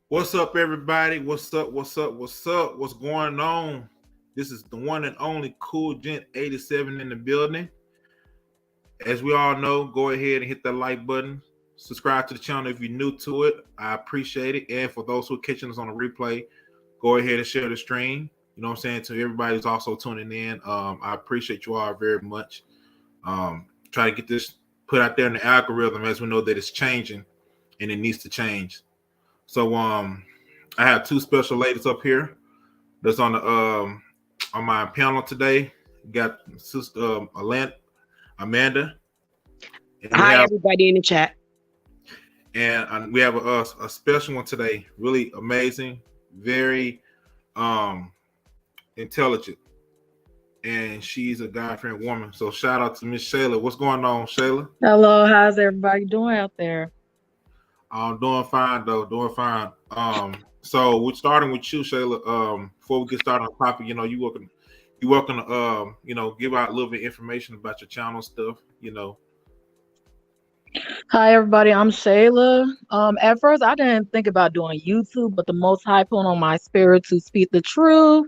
What's up, everybody? What's up? What's up? What's up? What's going on? This is the one and only Cool Gent 87 in the building. As we all know, go ahead and hit that like button. Subscribe to the channel if you're new to it. I appreciate it. And for those who are catching us on the replay, go ahead and share the stream. You know what I'm saying? To everybody who's also tuning in, I appreciate you all very much. Try to get this put out there in the algorithm as we know that it's changing and it needs to change. So I have two special ladies up here that's on my panel today. We got Sister Amanda, and Hi, everybody in the chat. we have a special one today. Really amazing, very intelligent, and she's a God-fearing woman. So shout out to Miss Shayla. What's going on, Shayla? Hello, how's everybody doing out there? I'm doing fine though, doing fine. So we're starting with you, Shayla. Before we get started on the topic, you're welcome to give out a little bit of information about your channel stuff. Hi, everybody. I'm Shayla. At first, I didn't think about doing YouTube, but the Most High put on my spirit to speak the truth,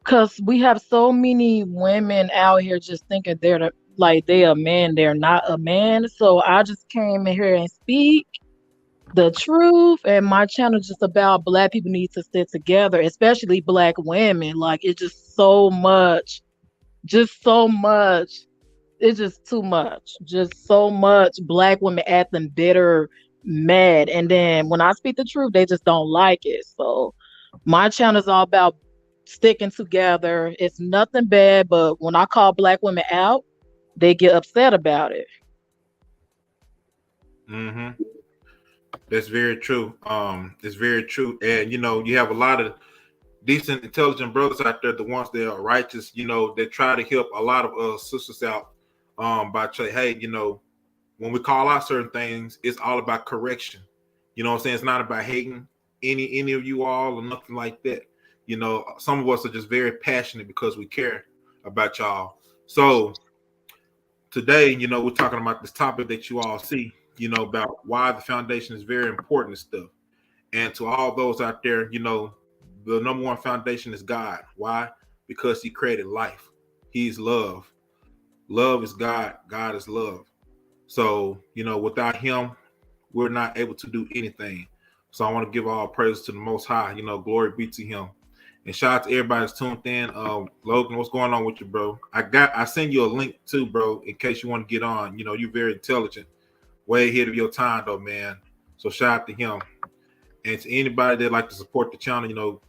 because we have so many women out here just thinking they a man, they're not a man. So I just came in here and speak the truth, and my channel is just about Black people need to stick together, especially Black women. Like, it's just so much. It's just too much. Just so much Black women acting bitter, mad, and then when I speak the truth, they just don't like it. So my channel is all about sticking together. It's nothing bad, but when I call Black women out, they get upset about it. Mm-hmm. That's very true. It's very true, and you have a lot of decent, intelligent brothers out there, the ones that are righteous. That try to help a lot of sisters out. By saying, hey, when we call out certain things, it's all about correction. You know what I'm saying? It's not about hating any of you all or nothing like that. Some of us are just very passionate because we care about y'all. So today, we're talking about this topic that you all see, about why the foundation is very important and stuff. And to all those out there, the number one foundation is God. Why? Because He created life. He's love. Love is God. God is love. So, without Him, we're not able to do anything. So I want to give all praise to the Most High. Glory be to Him. And shout out to everybody that's tuned in. Logan, what's going on with you, bro? I send you a link too, bro, in case you want to get on. You're very intelligent. Way ahead of your time, though, man. So shout out to him. And to anybody that like to support the channel,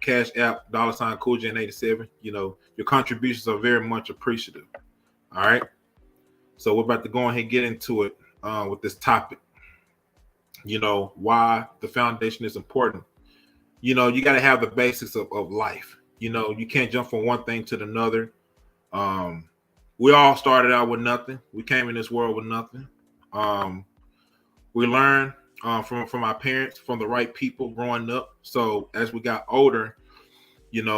Cash App, $CoolGen87, your contributions are very much appreciative. All right. So we're about to go ahead and get into it with this topic. Why the foundation is important. You got to have the basics of life. You can't jump from one thing to another. We all started out with nothing. We came in this world with nothing. We learned from our parents, from the right people growing up. So as we got older, there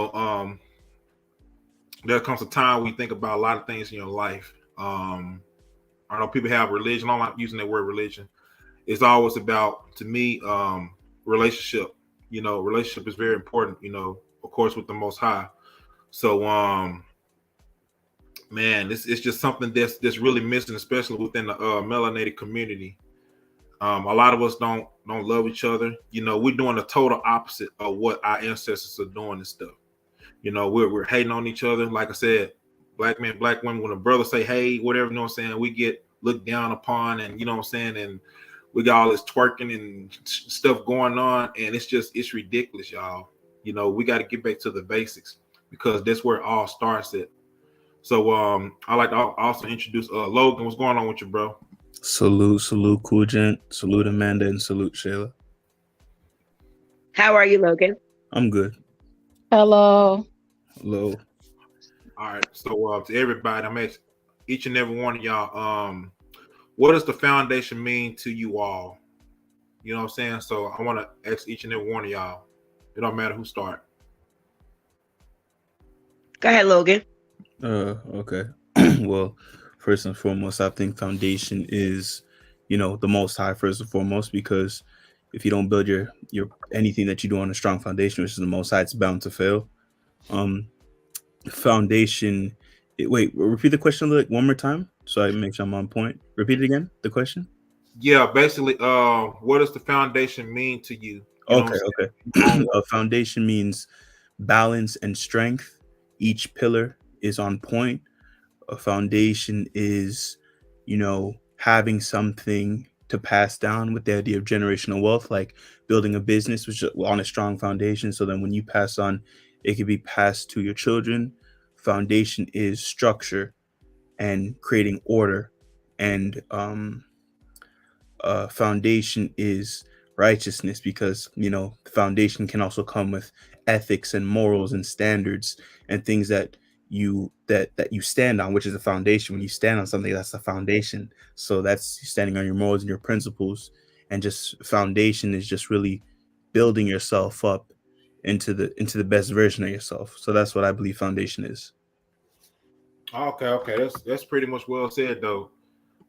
comes a time when you think about a lot of things in your life. I know people have religion. I'm not using that word religion. It's always about, to me, relationship. Relationship is very important, of course, with the Most High. So, man, it's just something that's really missing, especially within the melanated community. A lot of us don't love each other. We're doing the total opposite of what our ancestors are doing and stuff. We're hating on each other. Like I said, Black men, Black women, when a brother say, hey, whatever, we get looked down upon, and and we got all this twerking and stuff going on, and it's ridiculous, y'all. We got to get back to the basics, because that's where it all starts at. So I like to also introduce Logan. What's going on with you, bro? Salute, Cool Gent. Salute, Amanda, and salute, Shayla. How are you, Logan? I'm good. Hello. Hello. All right. So to everybody, I'm asking each and every one of y'all, what does the foundation mean to you all? You know what I'm saying? So I want to ask each and every one of y'all. It don't matter who start. Go ahead, Logan. Okay. Well, first and foremost, I think foundation is, the Most High first and foremost, because, if you don't build your anything that you do on a strong foundation, which is the Most High, it's bound to fail. Foundation. Wait, repeat the question like one more time, so I make sure I'm on point. Repeat it again. The question. Yeah, basically, what does the foundation mean to you? You know Okay, what okay. I'm saying? A foundation means balance and strength. Each pillar is on point. A foundation is, having something to pass down, with the idea of generational wealth, like building a business which is on a strong foundation. So then when you pass on, it can be passed to your children. Foundation is structure and creating order, and foundation is righteousness, because the foundation can also come with ethics and morals and standards and things that you stand on, which is a foundation. When you stand on something, that's the foundation. So that's standing on your morals and your principles. And just foundation is just really building yourself up into the best version of yourself. So that's what I believe foundation is. Okay, that's pretty much well said though.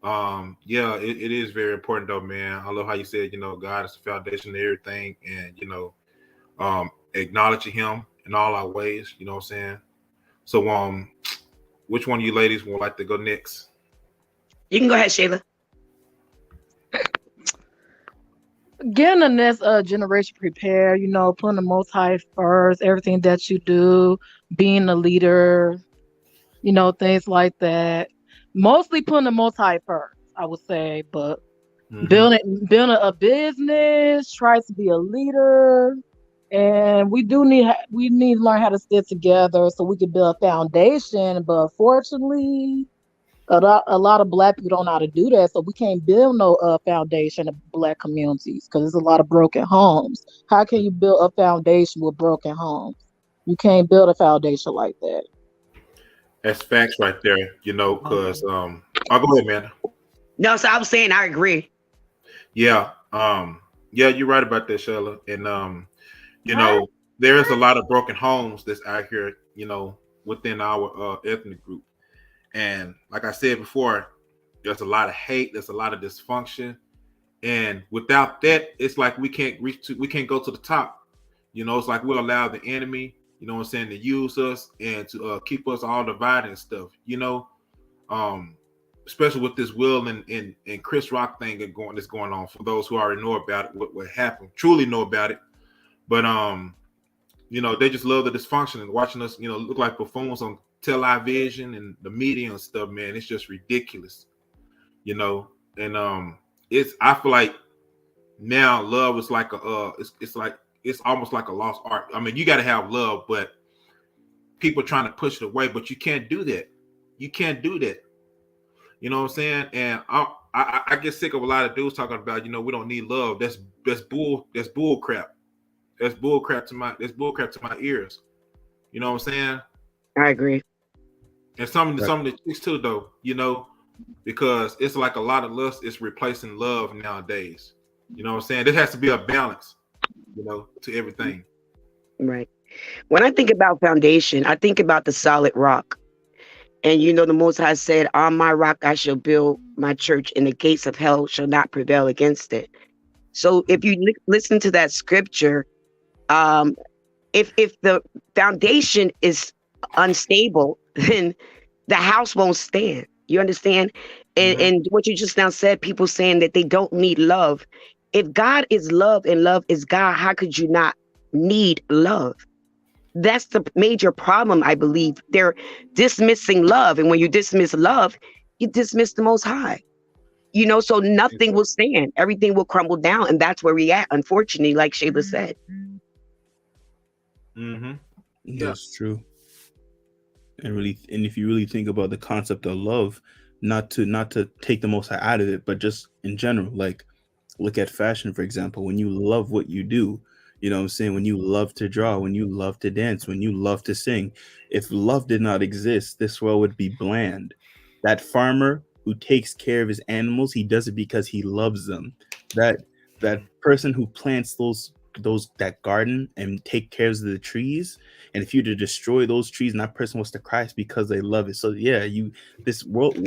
Yeah, it is very important though, man. I love how you said, God is the foundation of everything, and acknowledging Him in all our ways. You know what I'm saying? So, which one of you ladies would like to go next? You can go ahead, Shayla. Getting the next generation prepared, putting the Most High first, everything that you do, being a leader, things like that. Mostly putting the Most High first, I would say, but building a business, try to be a leader, and we need to learn how to stick together so we can build a foundation. But fortunately, a lot of Black people don't know how to do that, so we can't build no foundation of Black communities because there's a lot of broken homes. How can you build a foundation with broken homes? You can't build a foundation like that. That's facts right there. Because I'll go ahead, man. No, so I was saying I agree. Yeah, you're right about that, Shayla. And there's a lot of broken homes that's out here, within our ethnic group. And like I said before, there's a lot of hate, there's a lot of dysfunction, and without that, it's like we can't go to the top. It's like we'll allow the enemy, to use us and to keep us all divided and stuff. Especially with this Will and Chris Rock thing that's going on. For those who already know about it, what happened, truly know about it, but they just love the dysfunction and watching us, look like buffoons on television and the media and stuff, man. It's just ridiculous, and I feel like now love is like it's almost like a lost art. I mean, you got to have love, but people are trying to push it away, but you can't do that. You can't do that. You know what I'm saying? And I get sick of a lot of dudes talking about, we don't need love. That's bull crap. That's bull crap to my ears. You know what I'm saying? I agree. And some of the chicks too, though, because it's like a lot of lust is replacing love nowadays. You know what I'm saying? There has to be a balance, to everything. Right. When I think about foundation, I think about the solid rock. And the Most High said, on my rock I shall build my church, and the gates of hell shall not prevail against it. So if you listen to that scripture, if the foundation is unstable, then the house won't stand. You understand? And what you just now said, people saying that they don't need love. If God is love and love is God, how could you not need love? That's the major problem, I believe. They're dismissing love. And when you dismiss love, you dismiss the Most High. So nothing will stand. Everything will crumble down. And that's where we at, unfortunately, like Shayla said. Mm-hmm. That's true. And if you really think about the concept of love, not to take the Most High out of it, but just in general, like look at fashion, for example. When you love what you do, you know what I'm saying? When you love to draw, when you love to dance, when you love to sing, if love did not exist, this world would be bland. That farmer who takes care of his animals, he does it because he loves them. That person who plants that garden and take care of the trees, and if you to destroy those trees, and that person was to cry, it's because they love it. So yeah, this world,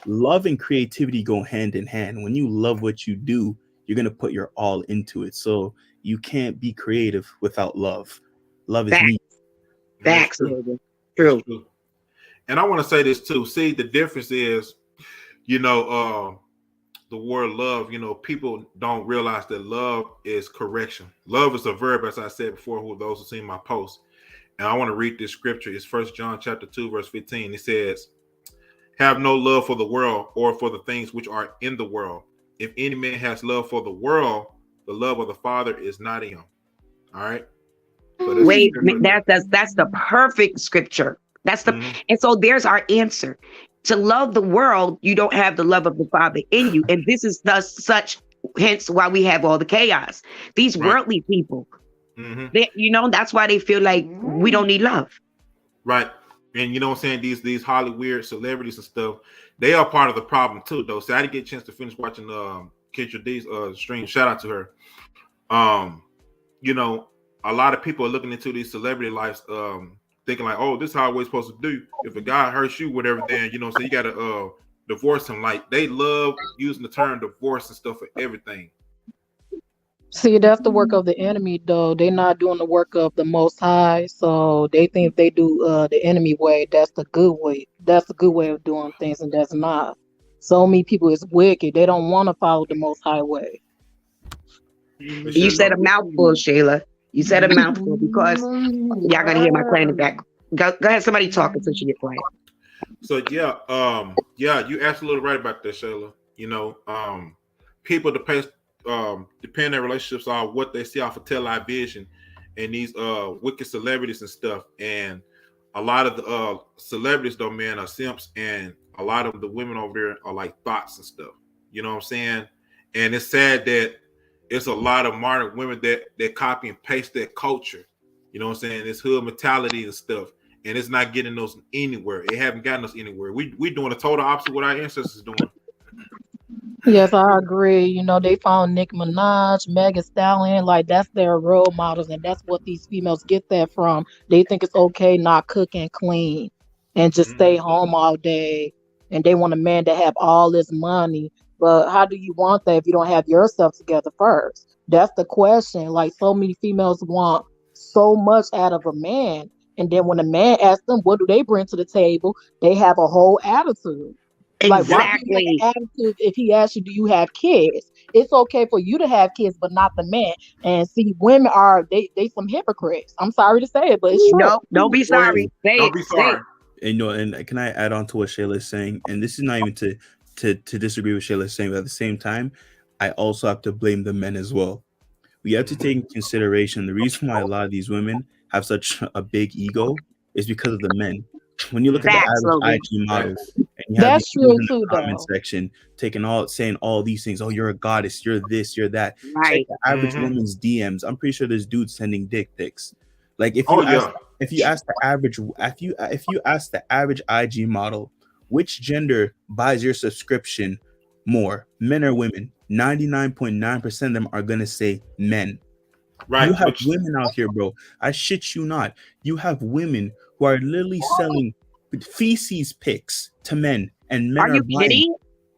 love and creativity go hand in hand. When you love what you do, you're going to put your all into it. So you can't be creative without love. Love is Facts. neat. That's Facts, true. nigga. That's True. true. And I want to say this too. See, the difference is, you know, the word love, you know, people don't realize that love is correction. Love is a verb, as I said before, who those who seen my post. And I want to read this scripture. It's 1 John chapter 2, verse 15. It says, have no love for the world or for the things which are in the world. If any man has love for the world, the love of the Father is not in him. All right. So that's Wait, right that's the perfect scripture. That's the Mhm. And so there's our answer. To love the world, you don't have the love of the Father in you. And this is thus such hence why we have all the chaos. These Right. worldly people, hmm that's why they feel like we don't need love. Right. And you know what I'm saying? These Hollywood weird celebrities and stuff, they are part of the problem too, though. So I didn't get a chance to finish watching Kendra D's stream. Shout out to her. Um, you know, a lot of people are looking into these celebrity lives, thinking like, oh, this is how we're supposed to do. If a guy hurts you, whatever, then you know, so you gotta divorce him. Like they love using the term divorce and stuff for everything. See, that's the work of the enemy, though. They're not doing the work of the Most High, so they think if they do the enemy way, that's the good way. That's the good way of doing things, and that's not. So many people is wicked. They don't want to follow the Most High way. They You sure said a don't. mouthful, Shayla. You said a mouthful because y'all gonna hear my plan in the back. Go ahead, somebody talk until she get quiet. So yeah, you absolutely right about that, Shayla. You know, people depend their relationships on what they see off of television and these wicked celebrities and stuff. And a lot of the celebrities though, man, are simps, and a lot of the women over there are like thoughts and stuff. You know what I'm saying? And it's sad that it's a lot of modern women that copy and paste that culture. You know what I'm saying? It's hood mentality and stuff. And it's not getting us anywhere. It haven't gotten us anywhere. We doing the total opposite of what our ancestors doing. Yes, I agree. You know, they found Nicki Minaj, Megan Stallion, like that's their role models, and that's what these females get that from. They think it's okay not cook and clean and just stay Mhm. home all day, and they want a man to have all this money. But how do you want that if you don't have yourself together first? That's the question. Like so many females want so much out of a man, and then when a man asks them, what do they bring to the table? They have a whole attitude. Like, why Yeah. do you have Exactly. an attitude if he asks you, do you have kids? It's okay for you to have kids, but not the man. And see, women are they some hypocrites. I'm sorry to say it, but it's true. No, don't be Go ahead. sorry. Say Don't it. be Say it. sorry. And you know, and can I add on to what Shayla is saying? And this is not even to disagree with Shayla saying, but at the same time, I also have to blame the men as well. We have to take into consideration the reason why a lot of these women have such a big ego is because of the men. When you look at the Facts, average Logan. IG model and you have these That's dudes true in the too, comment though. section saying all these things, oh, you're a goddess, you're this, you're that. Check Right. the average Mhm. woman's DMs. I'm pretty sure there's dudes sending dick pics. Like Oh yeah. if you ask the average IG model which gender buys your subscription more, men or women, 99.9% of them are gonna say men. You Right. have Which women out here, bro. I shit you not. You have women who are literally selling feces pics to men, and men Are are you buying. kidding?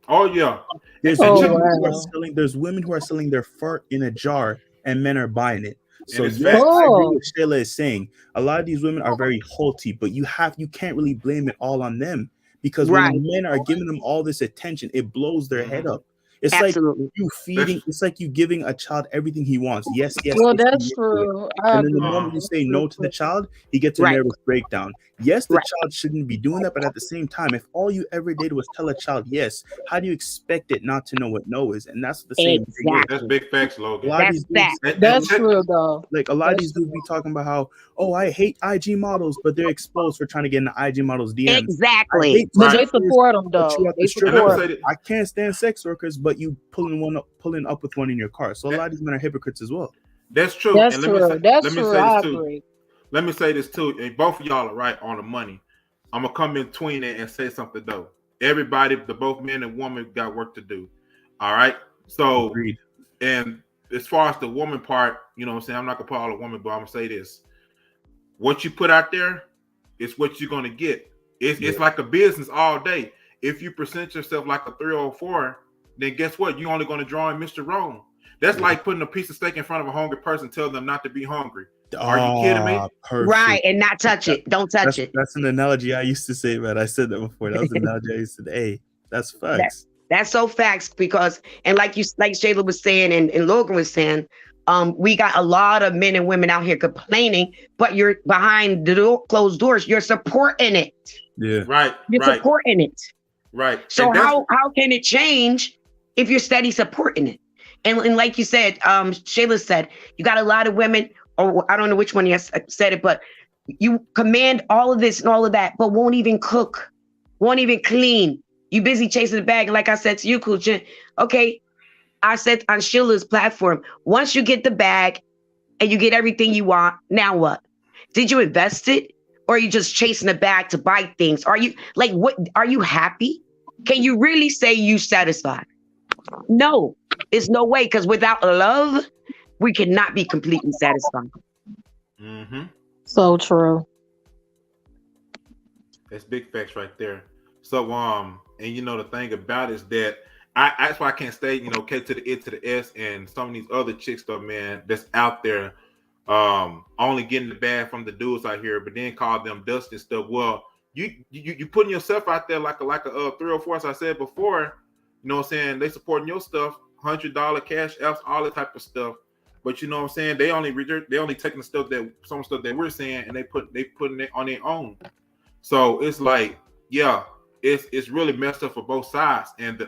oh yeah. There's And Oh check women who are wow. selling. There's women who are selling their fart in a jar, and men are buying it. and So it's yes, facts. I agree Oh, with Shayla is saying. A lot of these women are very haughty, but you can't really blame it all on them because when the Right. men are giving them all this attention, it blows their head Mhm. up. It's like Absolutely. you That's feeding. It's like you giving a child everything he wants. Yes, yes, well, if you that's want to it. true. I And then the agree. uh moment you That's say true no to the too. child, he gets a Right. nervous breakdown. Yes, the Right. child shouldn't be doing that, but at the same time, if all you ever did was tell a child yes, how do you expect it not to know what no is? And that's what the same thing is. that's Exactly. big facts, A Logan. lot of That's these fact. dudes, And That's check true, though. like a lot of That's these dudes true. be talking about how, oh, I hate IG models, but they're exposed for trying to get in the IG models DMs. I Exactly. hate But right. they strippers, support them, but you though. at the They And let strip me support say them. that. I can't stand sex workers, but you pulling up with one in your car. So a lot of these men are hypocrites as well. That's true. That's And true. let That's me true. say this I too. agree. Let me say this too. And both of y'all are right on the money. I'm gonna come in between it and say something though. Everybody, the both men and woman, got work to do. All right. So, Agreed. and as far as the woman part, you know what I'm saying? I'm not gonna put all the women, but I'm gonna say this. What you put out there is what you're gonna get. It's like a business all day. If you present yourself like a 304, then guess what? You're only gonna draw in Mr. Wrong. That's like putting a piece of steak in front of a hungry person, telling them not to be hungry. Are you kidding me? Perfect. Right, and not touch it. Don't touch it. That's an analogy I used to say, man. I said that before. That was an analogy I used to say. Hey, that's facts. That's so facts because, and like Shayla was saying, and Logan was saying, we got a lot of men and women out here complaining, but you're behind the closed doors. You're supporting it. Yeah. Right. You're supporting it. Right. So how can it change if you're steady supporting it? And like you said, Shayla said, you got a lot of women, or I don't know which one you said it, but you command all of this and all of that, but won't even cook, won't even clean. You busy chasing the bag. And like I said to you, Cool Jen, okay, I said on Shayla's platform, once you get the bag and you get everything you want, now what? Did you invest it? Or are you just chasing the bag to buy things? Are you like, what? Are you happy? Can you really say you satisfied? No, it's no way. Because without love, we cannot be completely satisfied. Mm-hmm. So true. That's big facts right there. So, and you know, the thing about it is that that's why I can't stay, you know, K to the I to the S and some of these other chicks though, man, that's out there only getting the bag from the dudes out here, but then call them dust and stuff. Well, you putting yourself out there like a 3 or 4, as I said before, you know what I'm saying? They supporting your stuff, $100 cash apps, all that type of stuff. But you know what I'm saying? They only taking the stuff some stuff that we're saying and they putting it on their own. So it's like, yeah, it's really messed up for both sides. And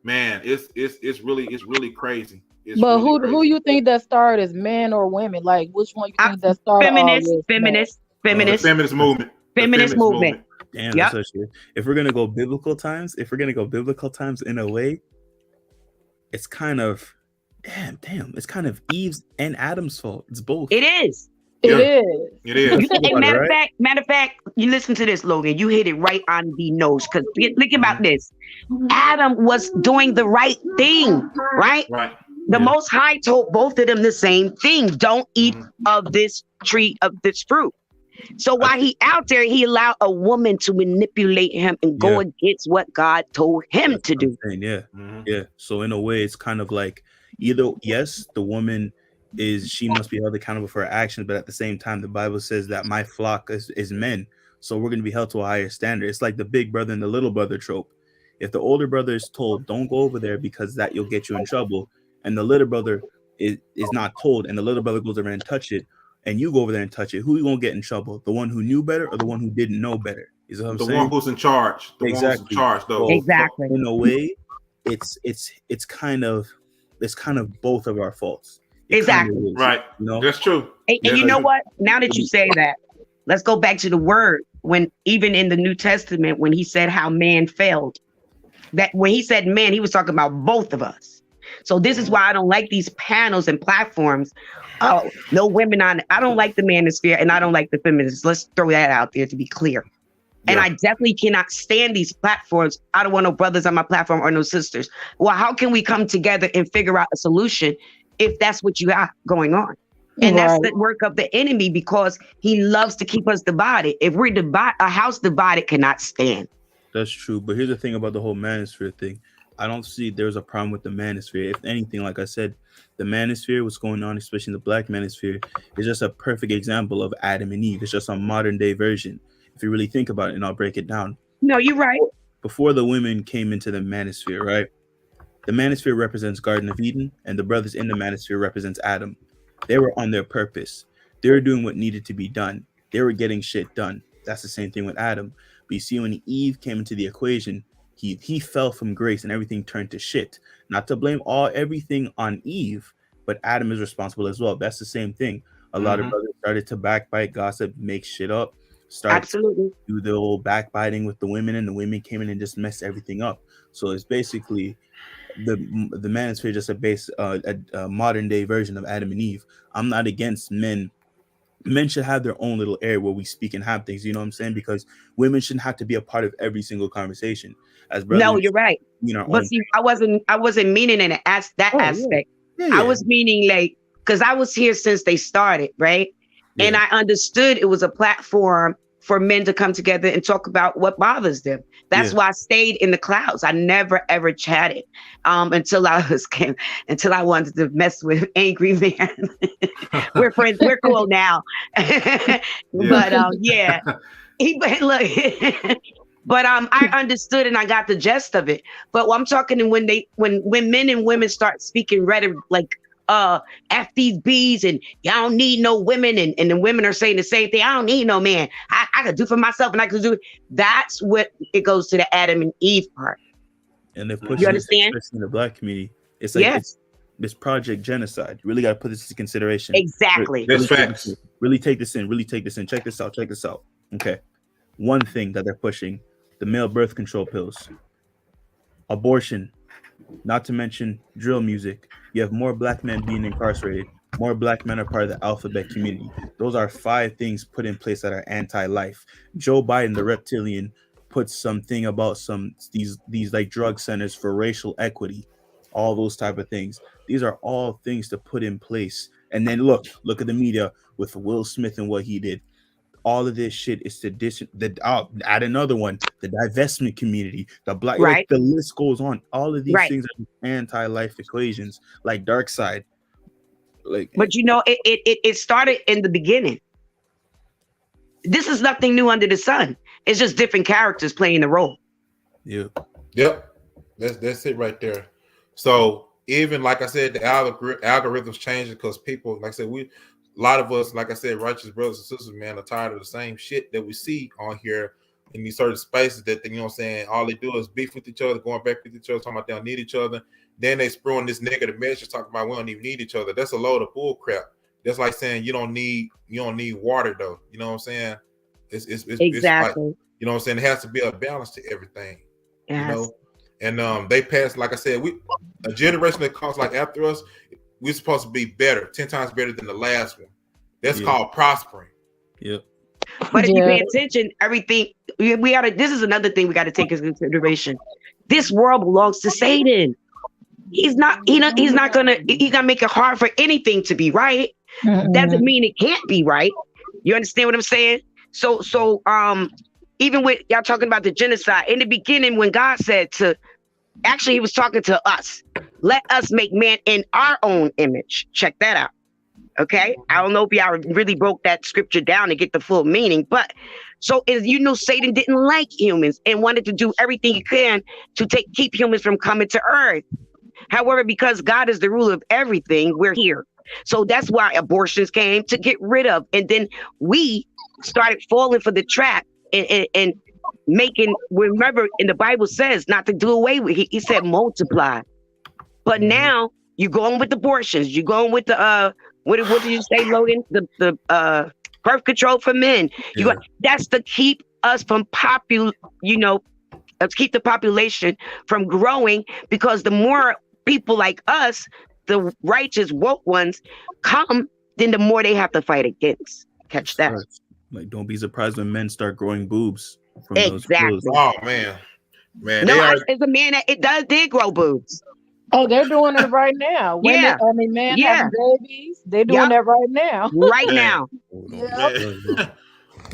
man, it's really crazy. But who you think that started as men or women? Like which one you think that started? Feminist movement. Feminist movement. Damn, that's so true. If we're gonna go biblical times in a way, it's kind of it's kind of Eve's and Adam's fault. It's both. It is. It is. Matter of fact, you listen to this, Logan. You hit it right on the nose. Because think about this. Adam was doing the right thing, right? Right. The Most High told both of them the same thing. Don't eat of this tree, of this fruit. So while he out there, he allowed a woman to manipulate him and go against what God told him to do. Yeah. So in a way, it's kind of like either, yes, the woman she must be held accountable for her actions, but at the same time, the Bible says that my flock is men. So we're going to be held to a higher standard. It's like the big brother and the little brother trope. If the older brother is told, don't go over there because that you'll get you in trouble, and the little brother is not told, and the little brother goes over and touch it, and you go over there and touch it, who are you going to get in trouble? The one who knew better or the one who didn't know better? Is what I'm saying? The one who's in charge. The one who's in charge, though. Exactly. In a way, it's kind of both of our faults. Exactly. Right. You know? That's true. And you know what? Now that you say that, let's go back to the word. When even in the New Testament, when he said how man failed, that when he said man, he was talking about both of us. So this is why I don't like these panels and platforms. Oh, no women on it. I don't like the manosphere and I don't like the feminists. Let's throw that out there to be clear. And I definitely cannot stand these platforms. I don't want no brothers on my platform or no sisters. Well, how can we come together and figure out a solution if that's what you got going on? And that's the work of the enemy because he loves to keep us divided. If we're divided, a house divided cannot stand. That's true. But here's the thing about the whole manosphere thing. I don't see there's a problem with the manosphere. If anything, like I said, the manosphere, what's going on, especially in the black manosphere, is just a perfect example of Adam and Eve. It's just a modern day version. If you really think about it, and I'll break it down. No, you're right. Before the women came into the manosphere, right? The manosphere represents Garden of Eden, and the brothers in the manosphere represents Adam. They were on their purpose. They were doing what needed to be done. They were getting shit done. That's the same thing with Adam. But you see, when Eve came into the equation, he fell from grace and everything turned to shit. Not to blame everything on Eve, but Adam is responsible as well. That's the same thing. A lot of brothers started to backbite, gossip, make shit up. Absolutely. Do the old backbiting with the women, and the women came in and just messed everything up. So it's basically the manosphere, just a modern day version of Adam and Eve. I'm not against men. Men should have their own little area where we speak and have things, you know what I'm saying? Because women shouldn't have to be a part of every single conversation. As brothers, no, you're right. But see, I wasn't meaning in that aspect. Yeah. I was meaning like, because I was here since they started, right? Yeah. And I understood it was a platform for men to come together and talk about what bothers them. That's why I stayed in the clouds. I never ever chatted until I wanted to mess with Angry Man. We're friends. We're cool now. But yeah, look. But I understood and I got the gist of it. But I'm talking when men and women start speaking rhetoric like F these bees and y'all don't need no women, and the women are saying the same thing. I don't need no man. I could do for myself and I could do it. That's what it goes to the Adam and Eve part. And they're pushing, you understand? Especially in the Black community. It's like it's Project Genocide. You really got to put this into consideration. Exactly. That's facts. Really take this in. Check this out. Okay. One thing that they're pushing, the male birth control pills, abortion, not to mention drill music. You have more Black men being incarcerated. More Black men are part of the alphabet community. Those are 5 things put in place that are anti-life. Joe Biden, the reptilian, put something about these like drug centers for racial equity, all those type of things. These are all things to put in place. And then look at the media with Will Smith and what he did. All of this shit is add another one, the divestment community, the Black, right. Like, the list goes on. All of these things are anti-life equations, like Dark Side. Like, but it started in the beginning. This is nothing new under the sun. It's just different characters playing the role. Yep. That's it right there. So even like I said, the algorithms changing because people, like I said, a lot of us, like I said, righteous brothers and sisters, man, are tired of the same shit that we see on here in these certain spaces that they, you know what I'm saying, all they do is beef with each other, going back with each other, talking about they don't need each other. Then they spewing this negative message talking about we don't even need each other. That's a load of bull crap. That's like saying you don't need water though. You know what I'm saying? It's exactly. It's like, you know what I'm saying? It has to be a balance to everything. Yes. You know? And they passed, like I said, a generation that comes like after us, we're supposed to be better, 10 times better than the last one. That's called prospering. Yep. But if you pay attention, everything this is another thing we got to take into consideration. This world belongs to Satan. He's not gonna make it hard for anything to be right. Mm-hmm. Doesn't mean it can't be right. You understand what I'm saying? So even with y'all talking about the genocide in the beginning, when God said he was talking to us. Let us make man in our own image. Check that out. Okay. I don't know if y'all really broke that scripture down to get the full meaning, but so Satan didn't like humans and wanted to do everything he can to keep humans from coming to earth. However, because God is the ruler of everything, we're here. So that's why abortions came to get rid of. And then we started falling for the trap and making, remember, in the Bible says not to do away with it. He said multiply. But now you're going with abortions. You're going with the what did you say, Logan? The birth control for men. That's to keep us from keep the population from growing, because the more people like us, the righteous woke ones, come, then the more they have to fight against. Catch that. Like, don't be surprised when men start growing boobs from exactly. those Oh man. No, it's a man that did grow boobs. Oh, they're doing it right now. Men having babies. They're doing that right now. Right now.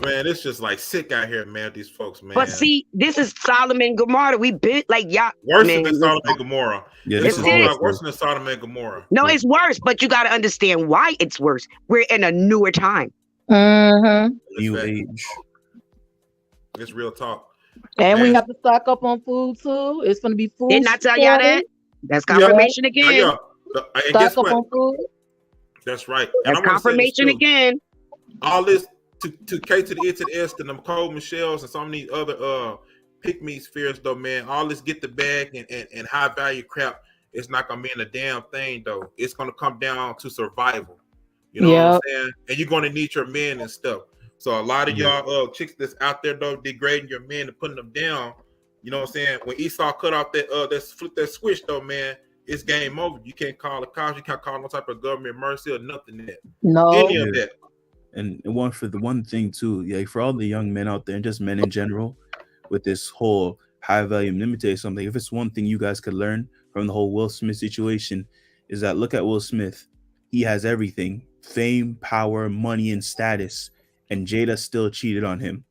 Man, it's just like sick out here, man. These folks, man. But see, this is Sodom and Gomorrah. We been like y'all. Worse than Sodom and Gomorrah. Yeah, it's worse than Sodom and Gomorrah. No, it's worse, but you got to understand why it's worse. We're in a newer time. Mm-hmm. New age. It's real talk. And we have to stock up on food too. It's going to be food. Didn't I tell y'all that? That's confirmation again. And guess what? On food. That's right. That's confirmation again. All this to K to the E to the S to them Cold Michelle's and some of these other pick-me spheres though, man. All this get the bag and high value crap, it's not gonna be in a damn thing though. It's gonna come down to survival. You know what I'm saying? And you're gonna need your men and stuff. So a lot of y'all chicks that's out there though degrading your men and putting them down. You know what I'm saying? When Esau cut off that flip that switch though, man, it's game over. You can't call the cops. You can't call no type of government mercy or nothing that. No. Any of that. And one thing too, for all the young men out there and just men in general, with this whole high value, let me tell you something. If it's one thing you guys could learn from the whole Will Smith situation, is that look at Will Smith. He has everything: fame, power, money, and status. And Jada still cheated on him.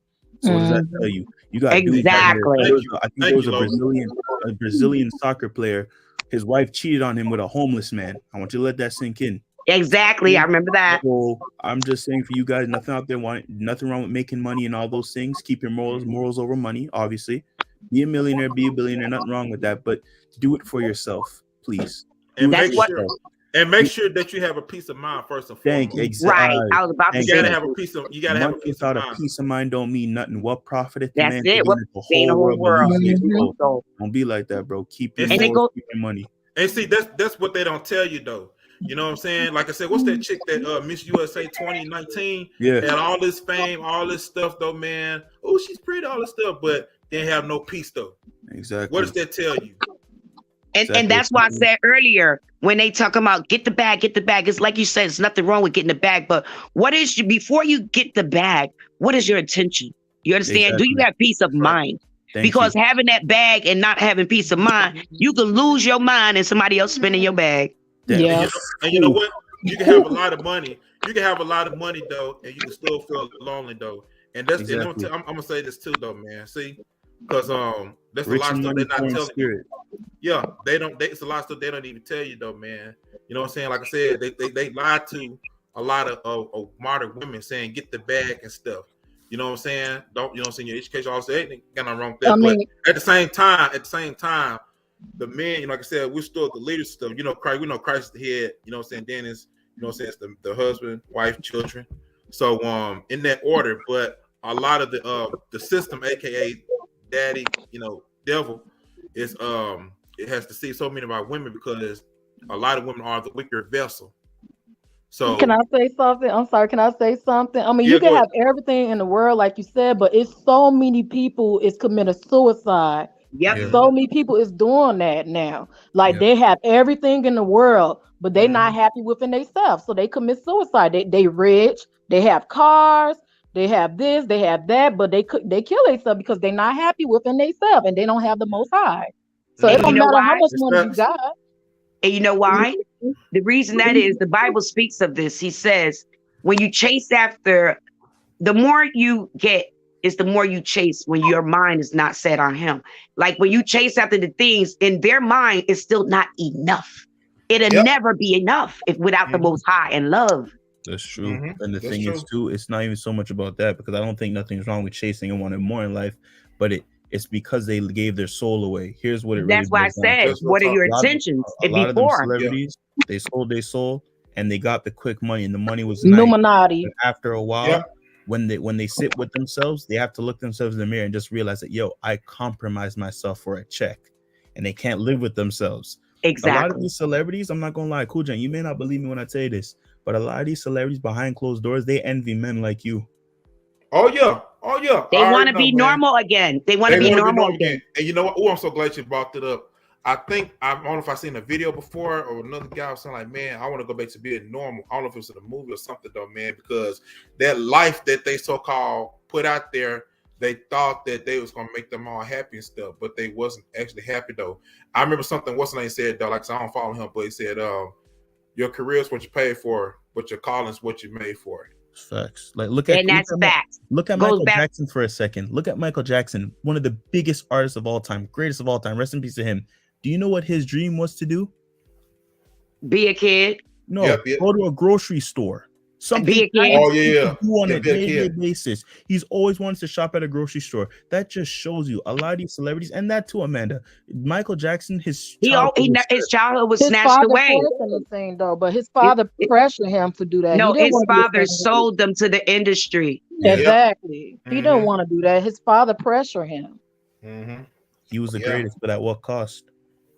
So what does that tell you? You got dudes out here. Exactly. I think there was a Brazilian soccer player. His wife cheated on him with a homeless man. I want you to let that sink in. Exactly. I remember that. So I'm just saying for you guys, nothing out there, nothing wrong with making money and all those things. Keep your morals over money, obviously. Be a millionaire, be a billionaire, nothing wrong with that. But do it for yourself, please. And make sure that you have a peace of mind first and foremost. Right. I was about to say you gotta have a peace of without mind. a peace of mind don't mean nothing. What profiteth the That's man? it. What The whole world. Don't be like that, bro. Keep your money. And see, that's what they don't tell you though. You know what I'm saying? Like I said, what's that chick that Miss USA 2019 had all this fame, all this stuff though, man. Oh, she's pretty, all this stuff, but didn't have no peace though. Exactly. What does that tell you? And that's why I said earlier, when they talk about get the bag, it's like you said, there's nothing wrong with getting the bag, but before you get the bag, what is your intention? You understand? Do you have peace of mind? Because having that bag and not having peace of mind, you can lose your mind and somebody else spending your bag. Yeah. And you know what? You can have a lot of money. You can have a lot of money though, and you can still feel lonely though. And that's I'm gonna say this too though, man. See, because that's a lot of stuff they're not telling you. Yeah, it's a lot of stuff they don't even tell you though, man. You know what I'm saying? Like I said, they lie to a lot of modern women saying get the bag and stuff. You know what I'm saying? Your education all say ain't got nothing wrong with that. But at the same time, the men, like I said, we're still the leaders stuff. You know, Christ, we know Christ is the head, you know what I'm saying? Then it's, you know what I'm saying, it's the husband, wife, children. So in that order, but a lot of the system, aka daddy, devil, is it has to see so many of our women because a lot of women are the weaker vessel. So can I say something? I'm sorry. Can I say something? I mean, you can have everything in the world, like you said, but it's so many people is committing suicide. Yep. So many people is doing that now. Like they have everything in the world, but they not happy within themselves. So they commit suicide. They rich, they have cars, they have this, they have that, but they kill themselves because they're not happy within themselves and they don't have the Most High. So it don't matter how much money you got. And you know why? The reason that is the Bible speaks of this. He says, when you chase after, the more you get is the more you chase when your mind is not set on him. Like when you chase after the things in their mind, it's still not enough. It'll never be enough without the Most High and love. That's true. And the thing is too, it's not even so much about that because I don't think nothing's wrong with chasing and wanting more in life, but it's because they gave their soul away. Here's what it That's why I said, what are your intentions? A lot of them celebrities, they sold their soul and they got the quick money, and the money was Illuminati. Nice. After a while, when they sit with themselves, they have to look themselves in the mirror and just realize that, I compromised myself for a check, and they can't live with themselves. Exactly. A lot of these celebrities, I'm not gonna lie, Cool Jan, you may not believe me when I say this, but a lot of these celebrities behind closed doors, they envy men like you. Oh yeah. They want to be normal again. They want to be normal again. And you know what? Oh, I'm so glad you brought it up. I don't know if I seen a video before or another guy was saying like, man, I want to go back to being normal. I don't know if it was in a movie or something though, man, because that life that they so-called put out there, they thought that they was gonna make them all happy and stuff, but they wasn't actually happy though. I remember something what's the name said though, like I don't follow him, but he said, your career is what you paid for, but your calling is what you made for it. Facts. Like look at facts. Look at Michael Jackson for a second. Look at Michael Jackson, one of the biggest artists of all time, greatest of all time. Rest in peace to him. Do you know what his dream was to do? Be a kid. No, go to a grocery store. Something be a kid. Oh yeah, do on a daily basis. He's always wanted to shop at a grocery store. That just shows you a lot of these celebrities, and that too, Amanda. Michael Jackson, his childhood was snatched away. Thing, though, but his father pressured him to do that. No, his father sold them to the industry. Exactly. He didn't want to do that. His father pressured him. He was the greatest, but at what cost?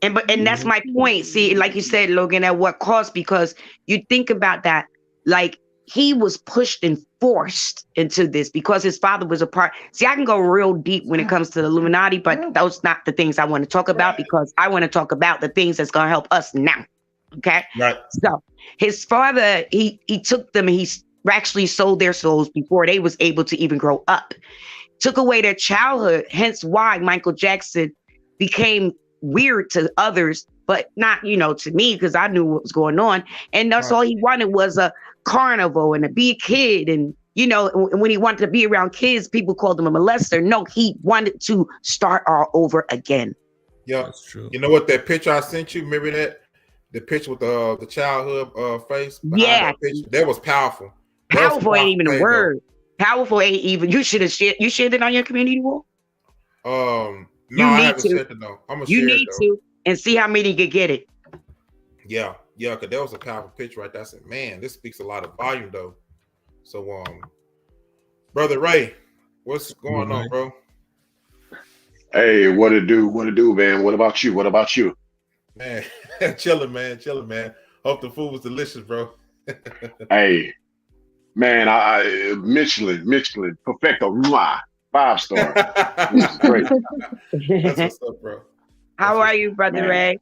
And that's my point. See, like you said, Logan, at what cost? Because you think about that, like he was pushed and forced into this because his father was a part. See, I can go real deep when it comes to the Illuminati, but those not the things I want to talk about because I want to talk about the things that's going to help us now. Okay. Right. So his father, he took them and he actually sold their souls before they was able to even grow up. Took away their childhood. Hence why Michael Jackson became weird to others, but not, to me, because I knew what was going on. And that's all he wanted was a carnival and to be a kid and you know, when he wanted to be around kids, people called him a molester. No, he wanted to start all over again. Yeah, That's true. You know what? That picture I sent you, remember that? The picture with the childhood face behind Yeah. that picture? That was powerful. Powerful ain't even a word. Powerful ain't even. You should have shared. You shared it on your community wall. No, You I need haven't to. shared it though. I'm gonna You share need it though. to and see how many could get it. Yeah, because that was a powerful picture right there. I said, man, this speaks a lot of volume though. So, Brother Ray, what's going on, bro? Hey, what it do, man? What about you? Man, chilling, man. Hope the food was delicious, bro. Hey, man, I Michelin, perfecto, 5-star. This is great. That's what's up, bro. How are you, Brother man. Ray?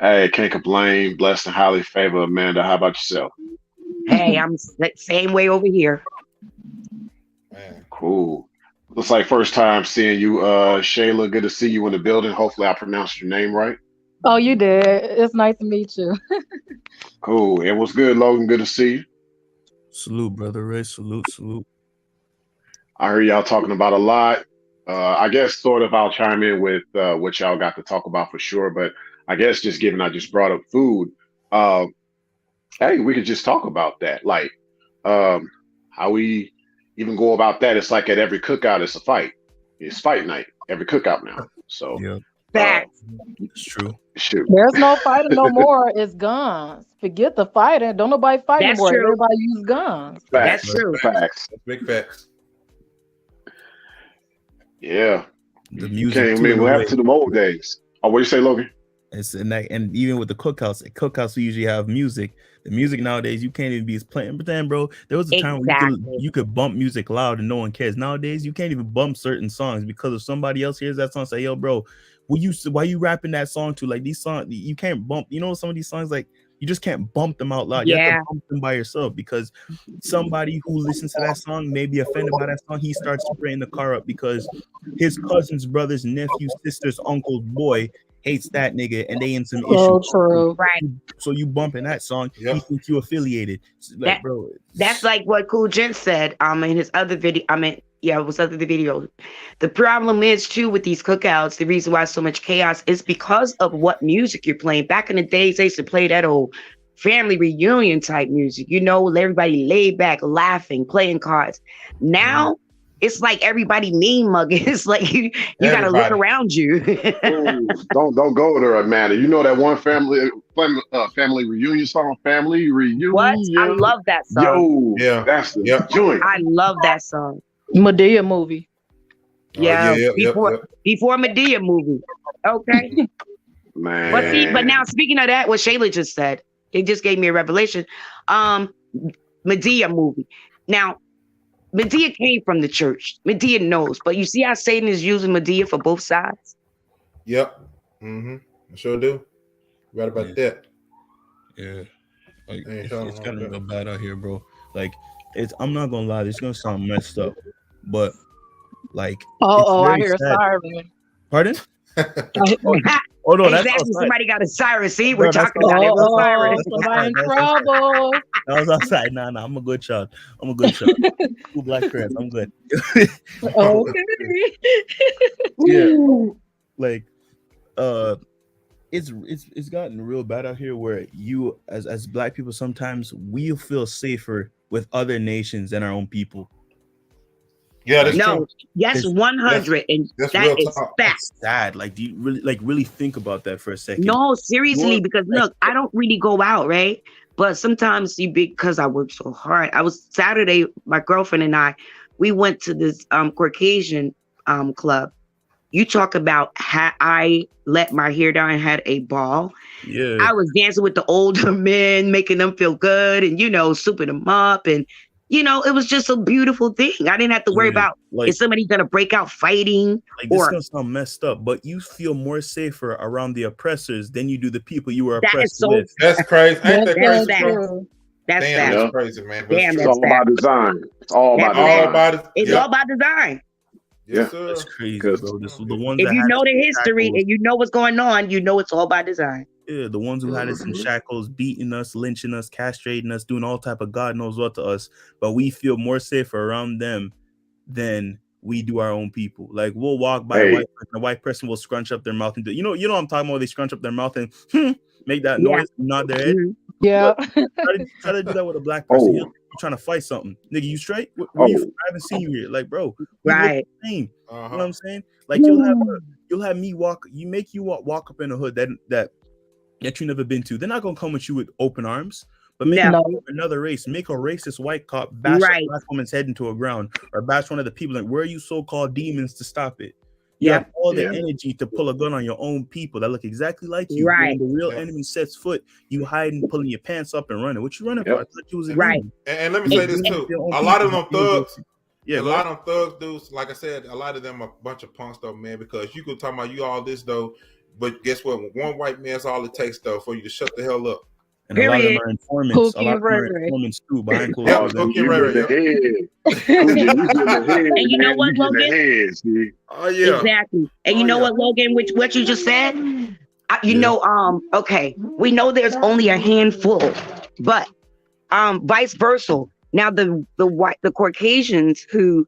Hey, can't complain. Blessed and highly favored, Amanda. How about yourself? Hey, I'm the same way over here. Man. Cool. Looks like first time seeing you, Shayla. Good to see you in the building. Hopefully, I pronounced your name right. Oh, you did. It's nice to meet you. Cool. And what's good, Logan? Good to see you. Salute, brother Ray. Salute. I heard y'all talking about a lot. I guess sort of I'll chime in with what y'all got to talk about for sure. But I guess just given I just brought up food, hey, we could just talk about that. Like how we even go about that. It's like at every cookout, it's a fight. It's fight night, every cookout now. So Yeah, Facts. it's true. shoot. There's no fighting no more. It's guns. Forget the fighting. Don't nobody fight That's anymore. true. Everybody use guns. Facts. That's true. Facts. That's big facts. Yeah. The You music. can't too, mean in a what way. happened to the old days. Oh, what you say, Logan? It's and even with the cookouts, at cookouts we usually have music. The music nowadays you can't even be playing. But then, bro, there was a time where Exactly. you could bump music loud and no one cares. Nowadays, you can't even bump certain songs because if somebody else hears that song, say, "Yo, bro, why you rapping that song to?" Like these songs, you can't bump. You know, some of these songs like you just can't bump them out loud. You have Yeah. to bump them by yourself because somebody who listens to that song may be offended by that song. He starts spraying the car up because his cousins, brothers, nephews, sisters, uncles, boy hates that nigga and they in some So issues. true. Right. So you bumping that song, Yep. he thinks you affiliated. Like, That- bro, That's like what Cool Gent said in his other video. It was other video. The problem is too with these cookouts, the reason why so much chaos is because of what music you're playing. Back in the days, they used to play that old family reunion type music, you know, with everybody laid back, laughing, playing cards. Now it's like everybody mean mugging. It's like you gotta look Everybody. around you. Ooh, don't go there, Amanda. You know that one family reunion song, Family Reunion. What? I love that song. Yo, Yeah. that's the Yep. joint. I love that song. Medea movie. Yeah, Yep. before Medea movie. Okay. Man. But now speaking of that, what Shayla just said, it just gave me a revelation. Medea movie. Now, Medea came from the church. Medea knows, but you see how Satan is using Medea for both sides? Yep. I sure do. Right about that. yeah, like Hey, it's getting real bad out here, bro. Like I'm not gonna lie, it's gonna sound messed up, but like I very hear a sad. siren. Pardon? Oh no, that's exactly. outside. Somebody got a siren. See, No, we're that's talking about it. It was siren. Somebody in That's trouble. That was outside. Nah, I'm a good child. Two black parents. I'm good. Okay. Yeah, like it's gotten real bad out here where you as black people sometimes we feel safer with other nations than our own people. Yeah, that's No, true. yes, 100, and that's that real is talk. fact. That's sad. Like, do you really think about that for a second? No, seriously, You're- because look, I don't really go out, right? But sometimes because I work so hard. I was Saturday, my girlfriend and we went to this Caucasian club. You talk about how I let my hair down and had a ball. Yeah, I was dancing with the older men, making them feel good and, souping them up. And, it was just a beautiful thing. I didn't have to worry about is somebody going to break out fighting? Like, this is gonna sound messed up, but you feel more safer around the oppressors than you do the people you were That oppressed is so with. That's crazy. Ain't that That's crazy, bro? That's Damn, fact. that's crazy, man. But Damn, it's It's true. all about design. It's all about That's design. All about it. It's all about design. Yes, sir. That's crazy, Because- bro. This was the ones If that you had know the history tackles. and you know what's going on, you know it's all by design. Yeah, the ones who had us in shackles, beating us, lynching us, castrating us, doing all type of God knows what to us, but we feel more safer around them than we do our own people. Like we'll walk by a white person will scrunch up their mouth and do, you know what I'm talking about? They scrunch up their mouth and make that noise, nod their head. Yeah. Try to do that with a black person. You're trying to fight something, nigga. You straight? Where you from? I haven't seen you here. Like, bro, we look the same. You know what I'm saying? Like you'll have me walk. You walk up in a hood that you never been to. They're not gonna come with you with open arms. But make another race, make a racist white cop bash a black woman's head into a ground, or bash one of the people. Like, where are you so-called demons to stop it? You have all the energy to pull a gun on your own people that look exactly like you. When the real enemy sets foot, you hiding, pulling your pants up and running. What you running for? I thought you was a demon. And let me say this too: a lot of them thugs. A lot of them thugs, dudes. Like I said, a lot of them are a bunch of punks, though, man. Because you could talk about you all this though, but guess what? One white man's all it takes though for you to shut the hell up. And a lot of them are informants. A lot of them are informants too behind closed doors. And you know what, Logan? Oh yeah, exactly. And you know what, Logan? What you just said? You know, okay, we know there's only a handful, but vice versa. Now the Caucasians who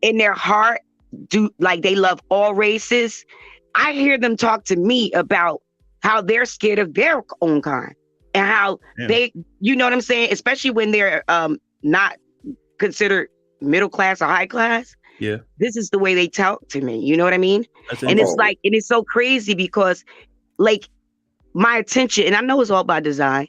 in their heart do like they love all races. I hear them talk to me about how they're scared of their own kind and how they, you know what I'm saying? Especially when they're not considered middle class or high class. Yeah. This is the way they talk to me. You know what I mean? And it's like, and it's so crazy because like my attention, and I know it's all by design.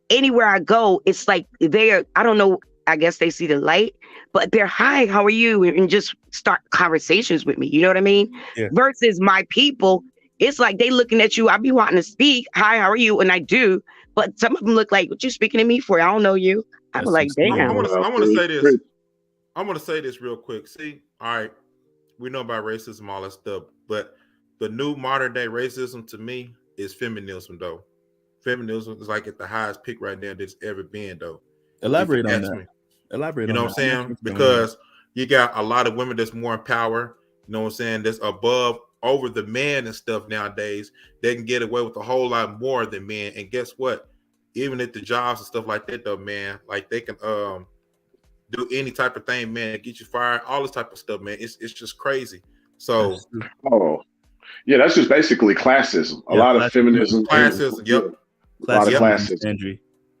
Anywhere I go, it's like I don't know, I guess they see the light, but they're, hi, how are you? And just start conversations with me. You know what I mean? Yeah. Versus my people, it's like they looking at you. I be wanting to speak. Hi, how are you? And I do. But some of them look like, what you speaking to me for? I don't know you. I'm like, damn. I want to say this. I want to say this real quick. See, all right, we know about racism, all that stuff, but the new modern day racism to me is feminism, though. Feminism is like at the highest peak right now that's ever been, though. Elaborate on that. Elaborate on that. You know what I'm saying? Because you got a lot of women that's more in power. You know what I'm saying? That's above over the man and stuff nowadays. They can get away with a whole lot more than men. And guess what? Even at the jobs and stuff like that, though, man, like they can do any type of thing, man, get you fired, all this type of stuff, man. It's just crazy. So that's just basically classism. A lot of feminism. Classism, yep. A lot of classism.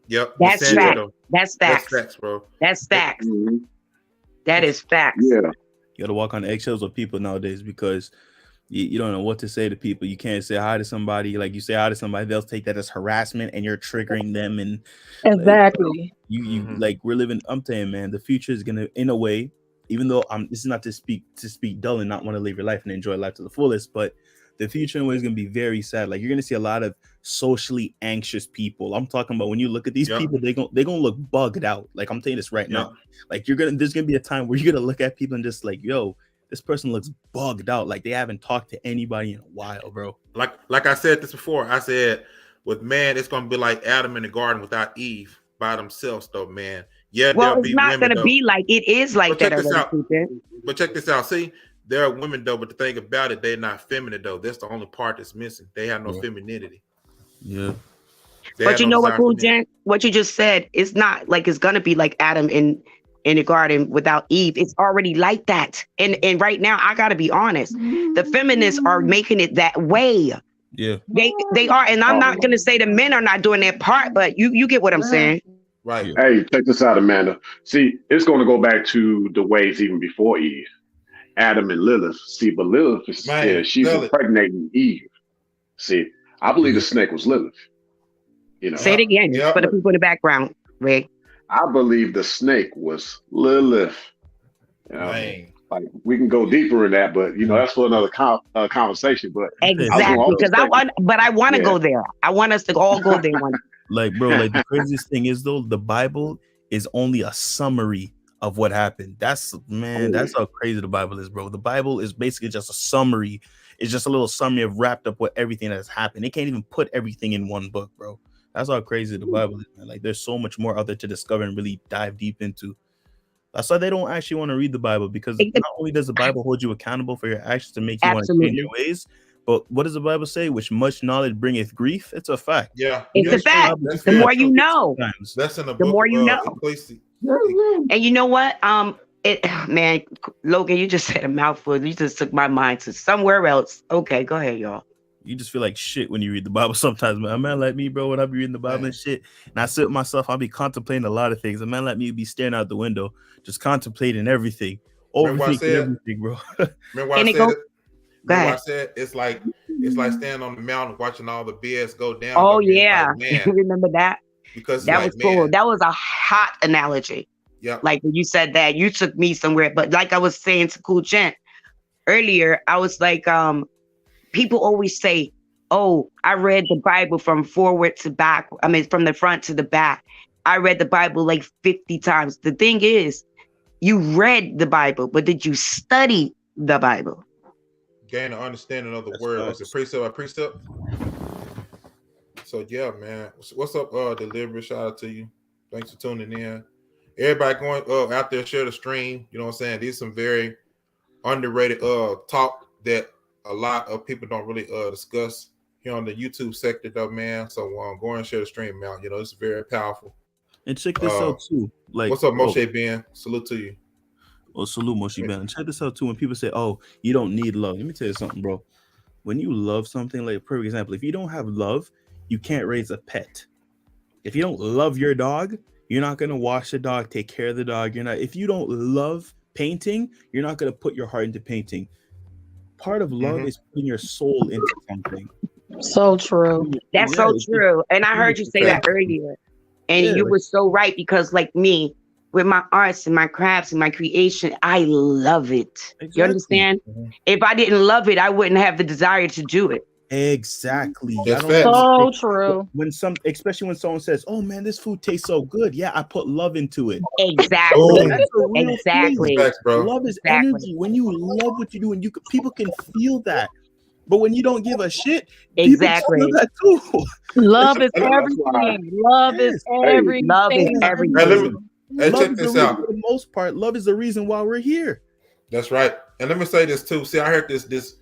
Yep. That's facts. That's facts. That's facts, bro. That's facts. That is facts. Yeah. You got to walk on eggshells with people nowadays because you don't know what to say to people. You can't say hi to somebody. Like you say hi to somebody, they'll take that as harassment and you're triggering them. And exactly. You like we're living. I'm saying, man, the future is gonna, in a way, even though this is not to speak dull and not want to live your life and enjoy life to the fullest, but the future in a way is gonna be very sad. Like you're gonna see a lot of socially anxious people. I'm talking about when you look at these people, they're gonna look bugged out. Like I'm telling you this right now. Like there's gonna be a time where you're gonna look at people and just like, yo, this person looks bugged out. Like they haven't talked to anybody in a while, bro. Like I said this before. I said with man, it's gonna be like Adam in the garden without Eve by themselves, though, man. Yeah, well, it's not gonna be like it is like that. But check this out. See, there are women though, but the thing about it, they're not feminine though. That's the only part that's missing. They have no femininity. Yeah. But you know what, Cool Jen? What you just said, it's not like it's gonna be like Adam in the garden without Eve. It's already like that. And right now, I gotta be honest. The feminists are making it that way. Yeah. They are, and I'm not gonna say the men are not doing their part, but you get what I'm saying. Right. Hey, check this out, Amanda. See, it's gonna go back to the ways even before Eve. Adam and Lilith. See, but Lilith she's impregnating Eve. See, I believe the snake was Lilith. You know. Say it again for the people in the background, Ray. I believe the snake was Lilith. You know, like we can go deeper in that, but you know that's for another conversation. But exactly, because I want to go there. I want us to all go there one. Like, bro, like the craziest thing is though, the Bible is only a summary of what happened. That's how crazy the Bible is, bro. The Bible is basically just a summary. It's just a little summary of wrapped up what everything that has happened. They can't even put everything in one book, bro. That's how crazy the Bible is, man. Like, there's so much more out there to discover and really dive deep into. That's why they don't actually want to read the Bible, because not only does the Bible hold you accountable for your actions to make you want to change your ways, But what does the Bible say? Which much knowledge bringeth grief. It's a fact. Yeah, It's a fact. that's The very more you true. know, Sometimes. That's in the the book more you know. Ecclesi- And you know what? Man, Logan, you just said a mouthful. You just took my mind to somewhere else. Okay, go ahead, y'all. You just feel like shit when you read the Bible sometimes, man. A man like me, bro, when I be reading the Bible and shit, and I sit with myself, I'll be contemplating a lot of things. A man like me be staring out the window, just contemplating everything, overthinking everything, bro. Remember why I And it said go- it? Go Remember why I ahead. said it's like standing on the mountain watching all the BS go down. Oh but man, it's yeah, like, man, remember that? because it's That like, was cool. man, That was a hot analogy. yeah, Like when you said that, you took me somewhere. But like I was saying to Cool Gent earlier, I was like, people always say, "Oh, I read the Bible from forward to back. I mean, from the front to the back. I read the Bible like 50 times." The thing is, you read the Bible, but did you study the Bible? gain an understanding of the That's word. facts. Was it precept by precept? So yeah, man. What's up, Delivery? Shout out to you. Thanks for tuning in. Everybody going out there, share the stream. You know what I'm saying? These are some very underrated talk that a lot of people don't really discuss here on the YouTube sector, though, man. So go and share the stream out. You know, it's very powerful. And check this out too. Like, what's up, Moshe Ben? Salute to you. Well, salute Moshe Ben. And check this out too. When people say, "Oh, you don't need love," let me tell you something, bro. When you love something, like for example, if you don't have love, you can't raise a pet. If you don't love your dog, you're not gonna wash the dog, take care of the dog. You're not. If you don't love painting, you're not gonna put your heart into painting. Part of love is putting your soul into something. So true. That's so true. And I heard you say that earlier. And you were so right, because like me, with my arts and my crafts and my creation, I love it. Exactly. You understand? If I didn't love it, I wouldn't have the desire to do it. Exactly. So true. Especially when someone says, "Oh man, this food tastes so good." Yeah, I put love into it. Exactly. That's a real Exactly. feeling. Love is energy. When you love what you do, and people can feel that. But when you don't give a shit, people feel that too. Love is everything. Love is everything. Love is everything. Hey, check this out. For the most part, love is the reason why we're here. That's right. And let me say this too. See, I heard this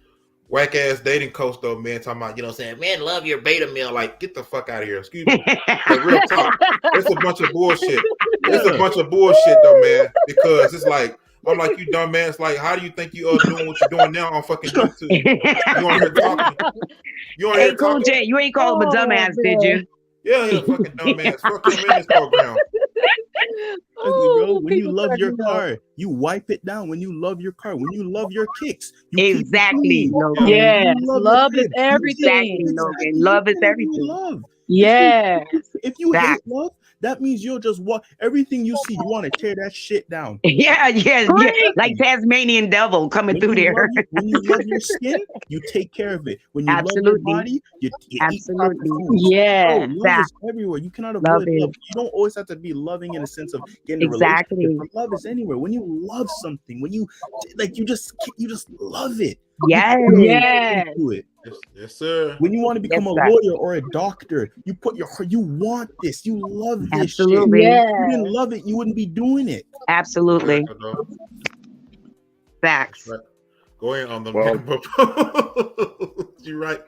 whack ass dating coach though, man, talking about, you know what I'm saying, man, love your beta male. Like, get the fuck out of here. Excuse me. Like, real talk. It's a bunch of bullshit. It's a bunch of bullshit though, man. Because it's like, I'm like, you dumb man. It's like, how do you think you are doing what you're doing now on fucking YouTube? You on here talking. You on here Cool talking. J, you ain't called him a dumbass, did you? Yeah, you're a fucking dumbass. Fuck him in this program. Bro, when you love your car, you wipe it down. When you love your car, when you love your kicks, you exactly. Logan. Yes, love is everything. Exactly, Logan. Love is everything. Love. Yes. If you hate love, that means you'll just walk everything you see. You want to tear that shit down. Yeah. Like Tasmanian devil coming through there. When you love your skin, you take care of it. When you love your body, you eat proper food. Yeah. Love is everywhere. You cannot avoid love. You don't always have to be loving in a sense of getting a relationship. But love is anywhere. When you love something, when you like, you just love it. Yes. Yes, sir. When you want to become a lawyer or a doctor, you put your heart. You want this. You love this. Absolutely. Shit. If you didn't love it, you wouldn't be doing it. Absolutely. Facts. Right. Go ahead on the. You're right.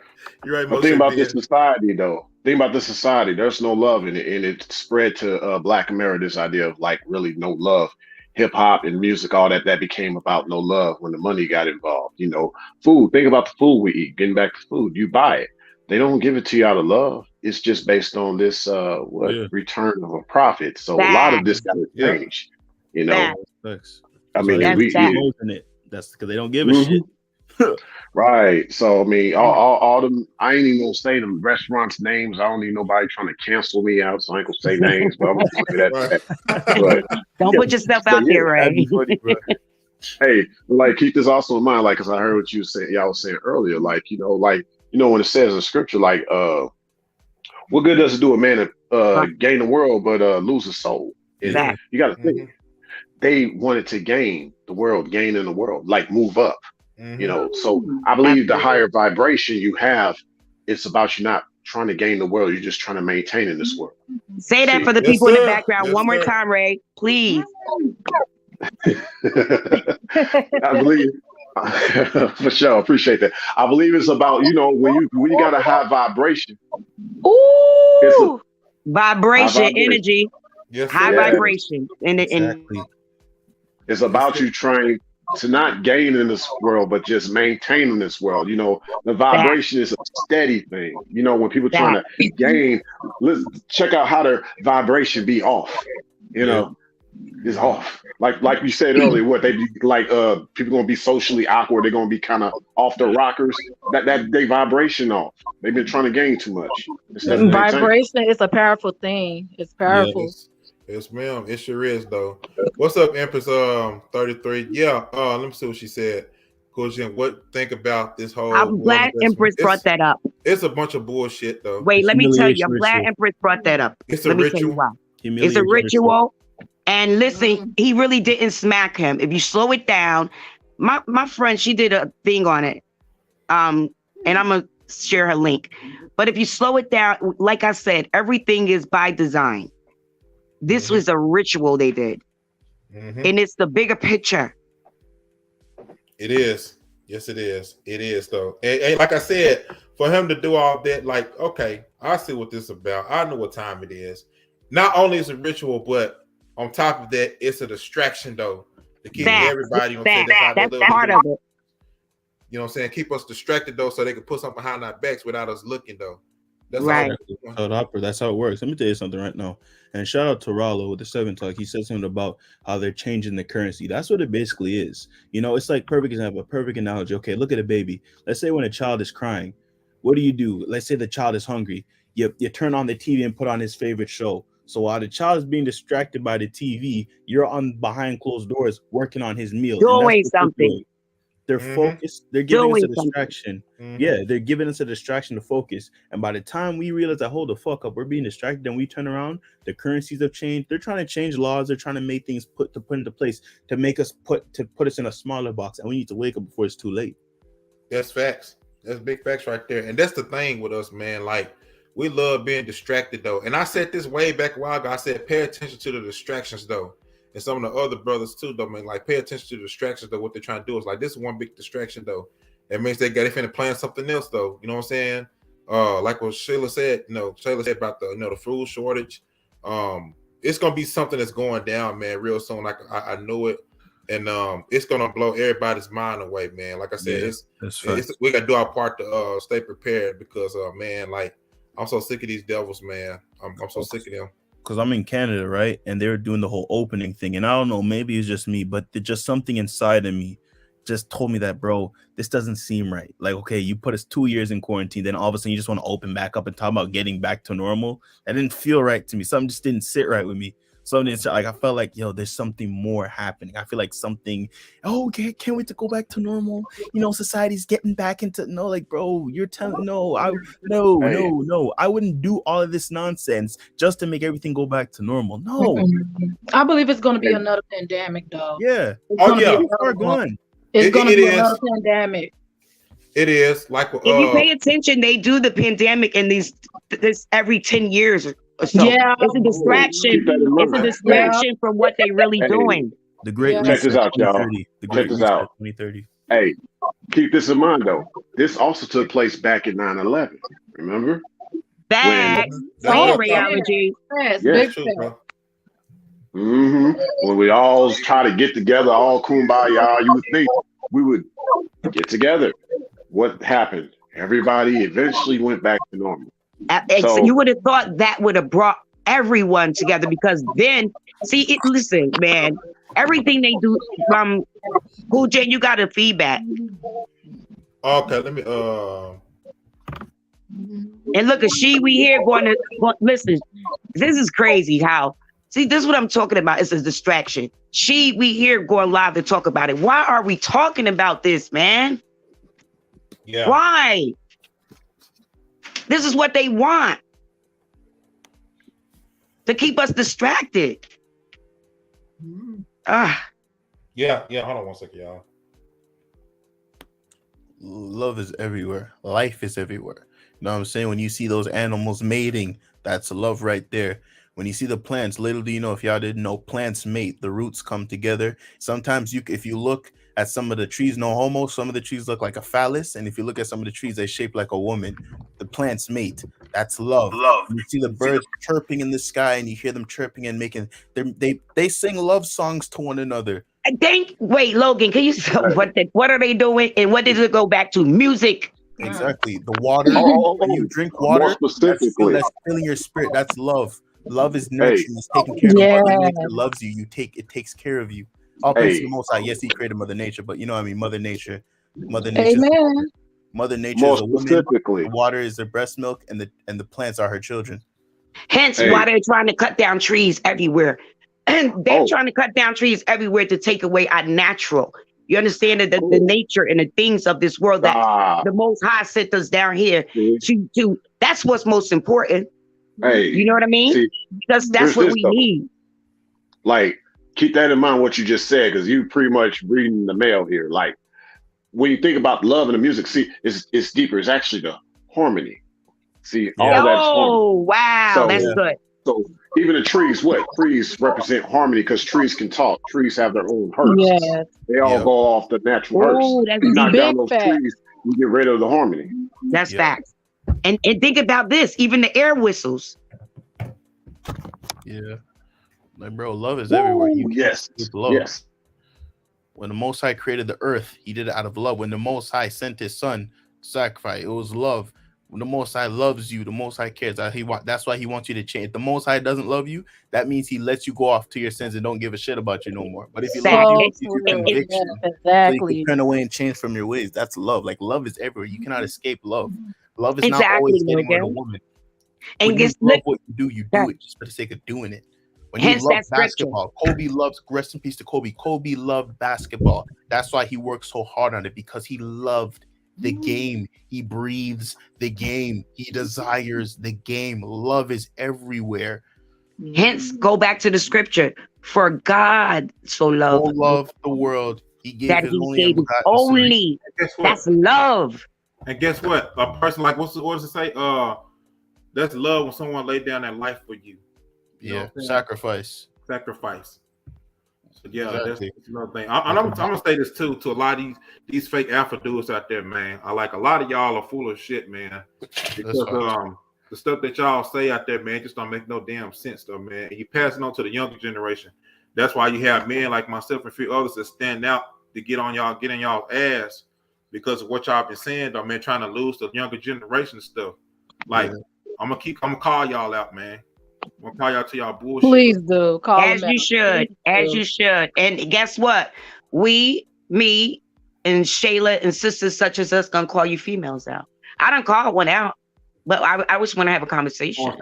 You're right. But think about this society, though. Think about this society. There's no love in it, and it spread to Black America. This idea of like really no love. Hip hop and music, all that became about no love when the money got involved. You know, food. Think about the food we eat. Getting back to food, you buy it. They don't give it to you out of love. It's just based on this return of a profit. So a lot of this got to change. You know, I mean, that's because they don't give a shit. Right. So I mean, all them. I ain't even gonna say them restaurants' names. I don't need nobody trying to cancel me out, so I ain't gonna say names. But I'm gonna say that. But don't put yourself out there, Ray. Hey, like keep this also in mind, like, because I heard what you said. Y'all was saying earlier, like when it says in scripture, like, what good does it do a man to gain the world but lose his soul? And you got to think they wanted to gain the world, gain in the world, like move up. You know, so I believe the higher vibration you have, it's about you not trying to gain the world. You're just trying to maintain in this world. Say that for the people in the background one more time, Ray, please. I For sure, appreciate that. I believe it's about when you got a high vibration. It's a Ooh, high vibration, vibration. energy, Yes, high Yeah, sir. vibration, and Exactly. it's Yes, about sir. you trying to not gain in this world, but just maintain in this world. The that vibration is a steady thing. When people trying that. to gain, let's check out how their vibration be off. You Yeah. know, is off. Like you said earlier, what they be like people gonna be socially awkward, they're gonna be kind of off the rockers. That they vibration off. They've been trying to gain too much instead of maintain. Vibration is a powerful thing. It's Yeah. powerful. Yes, ma'am. It sure is though. What's up, Empress 33? Yeah, let me see what she said. Coach, what think about this whole I'm woman glad dressing? Empress brought that up. It's a bunch of bullshit though. Wait, It's let me tell you. humiliation I'm glad ritual. Empress brought that up. It's a Let me tell you ritual. why. It's a Humiliation ritual. ritual. And listen, he really didn't smack him. If you slow it down, my friend, she did a thing on it. And I'm gonna share her link. But if you slow it down, like I said, everything is by design. This was a ritual they did. And it's the bigger picture. It is. Yes, it is. It is though. And like I said, for him to do all that, like, okay, I see what this is about. I know what time it is. Not only is it a ritual, but on top of that, it's a distraction though to keep everybody. That's part of it. You know what I'm saying? Keep us distracted though, so they can put something behind our backs without us looking though. That's right. That's how it works. Let me tell you something right now. And shout out to Rollo with the 7 Talk. He said something about how they're changing the currency. That's what it basically is. It's like perfect example, a perfect analogy. Okay, look at a baby. Let's say when a child is crying, what do? Let's say the child is hungry. You turn on the TV and put on his favorite show. So while the child is being distracted by the TV, you're on behind closed doors working on his meal. Doing something. They're focused. They're giving us a distraction. Mm-hmm. Yeah, they're giving us a distraction to focus. And by the time we realize that, hold the fuck up, we're being distracted, and we turn around, the currencies have changed. They're trying to change laws. They're trying to make things put into place to make us put us in a smaller box, and we need to wake up before it's too late. That's facts. That's big facts right there. And that's the thing with us, man. Like, we love being distracted though. And I said this way back a while ago. I said, pay attention to the distractions though. And some of the other brothers too, though, man. Like, pay attention to the distractions though. What they're trying to do is like, this is one big distraction though. That means they finna plan something else though. You know what I'm saying? Like what Shayla said, Shayla said about the food shortage. It's gonna be something that's going down, man, real soon. Like I know it. And it's gonna blow everybody's mind away, man. Like I said, we gotta do our part to stay prepared because man, like, I'm so sick of these devils, man. I'm so sick of them. Because I'm in Canada, right? And they were doing the whole opening thing. And I don't know, maybe it's just me, but just something inside of me just told me that, bro, this doesn't seem right. Like, okay, you put us 2 years in quarantine, then all of a sudden you just want to open back up and talk about getting back to normal. That didn't feel right to me. Something just didn't sit right with me. I felt like, there's something more happening. I feel like something, can't wait to go back to normal. Society's getting back into, no, like, bro, you're telling, no, I wouldn't do all of this nonsense just to make everything go back to normal. No. I believe it's going to be another pandemic, though. Yeah. It's going to be another pandemic. It is. Like, if you pay attention, they do the pandemic in this every 10 years or so. Yeah. It's a distraction. It's a distraction from what they really doing. The Great Check this out, y'all. 2030. The Great Reset 2030. Hey, keep this in mind though. This also took place back in 9/11. Remember? Facts. Radiology. Yes. True, bro. When we all try to get together, all kumbaya, you would think we would get together. What happened? Everybody eventually went back to normal. So you would have thought that would have brought everyone together because then, listen, man, everything they do, Cool J, you got a feedback. Okay, let me, and look, we here going to listen. This is crazy how, this is what I'm talking about. It's a distraction. We here going live to talk about it. Why are we talking about this, man? Yeah. Why? This is what they want. To keep us distracted. Yeah, hold on one second, y'all. Love is everywhere. Life is everywhere. You know what I'm saying? When you see those animals mating, that's love right there. When you see the plants, little do you know, if y'all didn't know, plants mate, the roots come together. Sometimes if you look at some of the trees, no homo, some of the trees look like a phallus, and if you look at some of the trees, they're shaped like a woman. The plants mate. That's love. You see the birds chirping in the sky, and you hear them chirping and making they sing love songs to one another. Wait, Logan, can you what are they doing, and what does it go back to? Music. Exactly. The water. When you drink water, that's filling your spirit. That's love. Love is nurturing. It's taking care of you. Mother Nature loves you. It takes care of you. All praise to the Most High. Yes, He created Mother Nature, but you know what I mean. Mother Nature. Amen. Mother Nature is a woman. The water is her breast milk, and the plants are her children. Hence why they're trying to cut down trees everywhere. And they're trying to cut down trees everywhere to take away our natural. You understand that the nature and the things of this world that the Most High sent us down here to. That's what's most important. You know what I mean? See, because that's what we need. Like, keep that in mind what you just said, because you pretty much reading the mail here. Like, when you think about love and the music, see, it's deeper. It's actually the harmony. See, all that's harmony. Oh, wow, that's good. So even the trees, trees represent harmony, because trees can talk. Trees have their own hearts. Yes. They all go off the natural hearts. You knock down those trees, you get rid of the harmony. That's facts. And think about this, even the air whistles. Yeah. Like, bro, love is everywhere. Yes. When the Most High created the earth, He did it out of love. When the Most High sent His Son to sacrifice, it was love. When the Most High loves you, the Most High cares. That's why He wants you to change. If the Most High doesn't love you, that means He lets you go off to your sins and don't give a shit about you no more. But if He loves you, He gives you conviction. So you can turn away and change from your ways. That's love. Like, love is everywhere. You cannot escape love. Love is not always getting with a woman. When you love what you do it just for the sake of doing it. When you love basketball, Kobe loves, rest in peace to Kobe. Kobe loved basketball. That's why he worked so hard on it, because he loved the game. He breathes the game. He desires the game. Love is everywhere. Hence, go back to the scripture. For God so loved the world. He gave that His only. That's love. And guess what? A person like, what does it say? That's love when someone laid down their life for you. Yeah, sacrifice. So yeah, exactly. That's another thing. I'm gonna say this too to a lot of these fake alpha dudes out there, man. I like a lot of y'all are full of shit, man. Because the stuff that y'all say out there, man, just don't make no damn sense, though, man. And you pass it on to the younger generation. That's why you have men like myself and a few others that stand out to get in y'all ass because of what y'all been saying, though, man. Trying to lose the younger generation stuff. Like, I'm gonna call y'all out, man. I'm gonna call y'all to y'all bullshit. Please do. Call as you should. You should. And guess what? Me, and Shayla and sisters such as us gonna call you females out. I don't call one out, but I just want to have a conversation.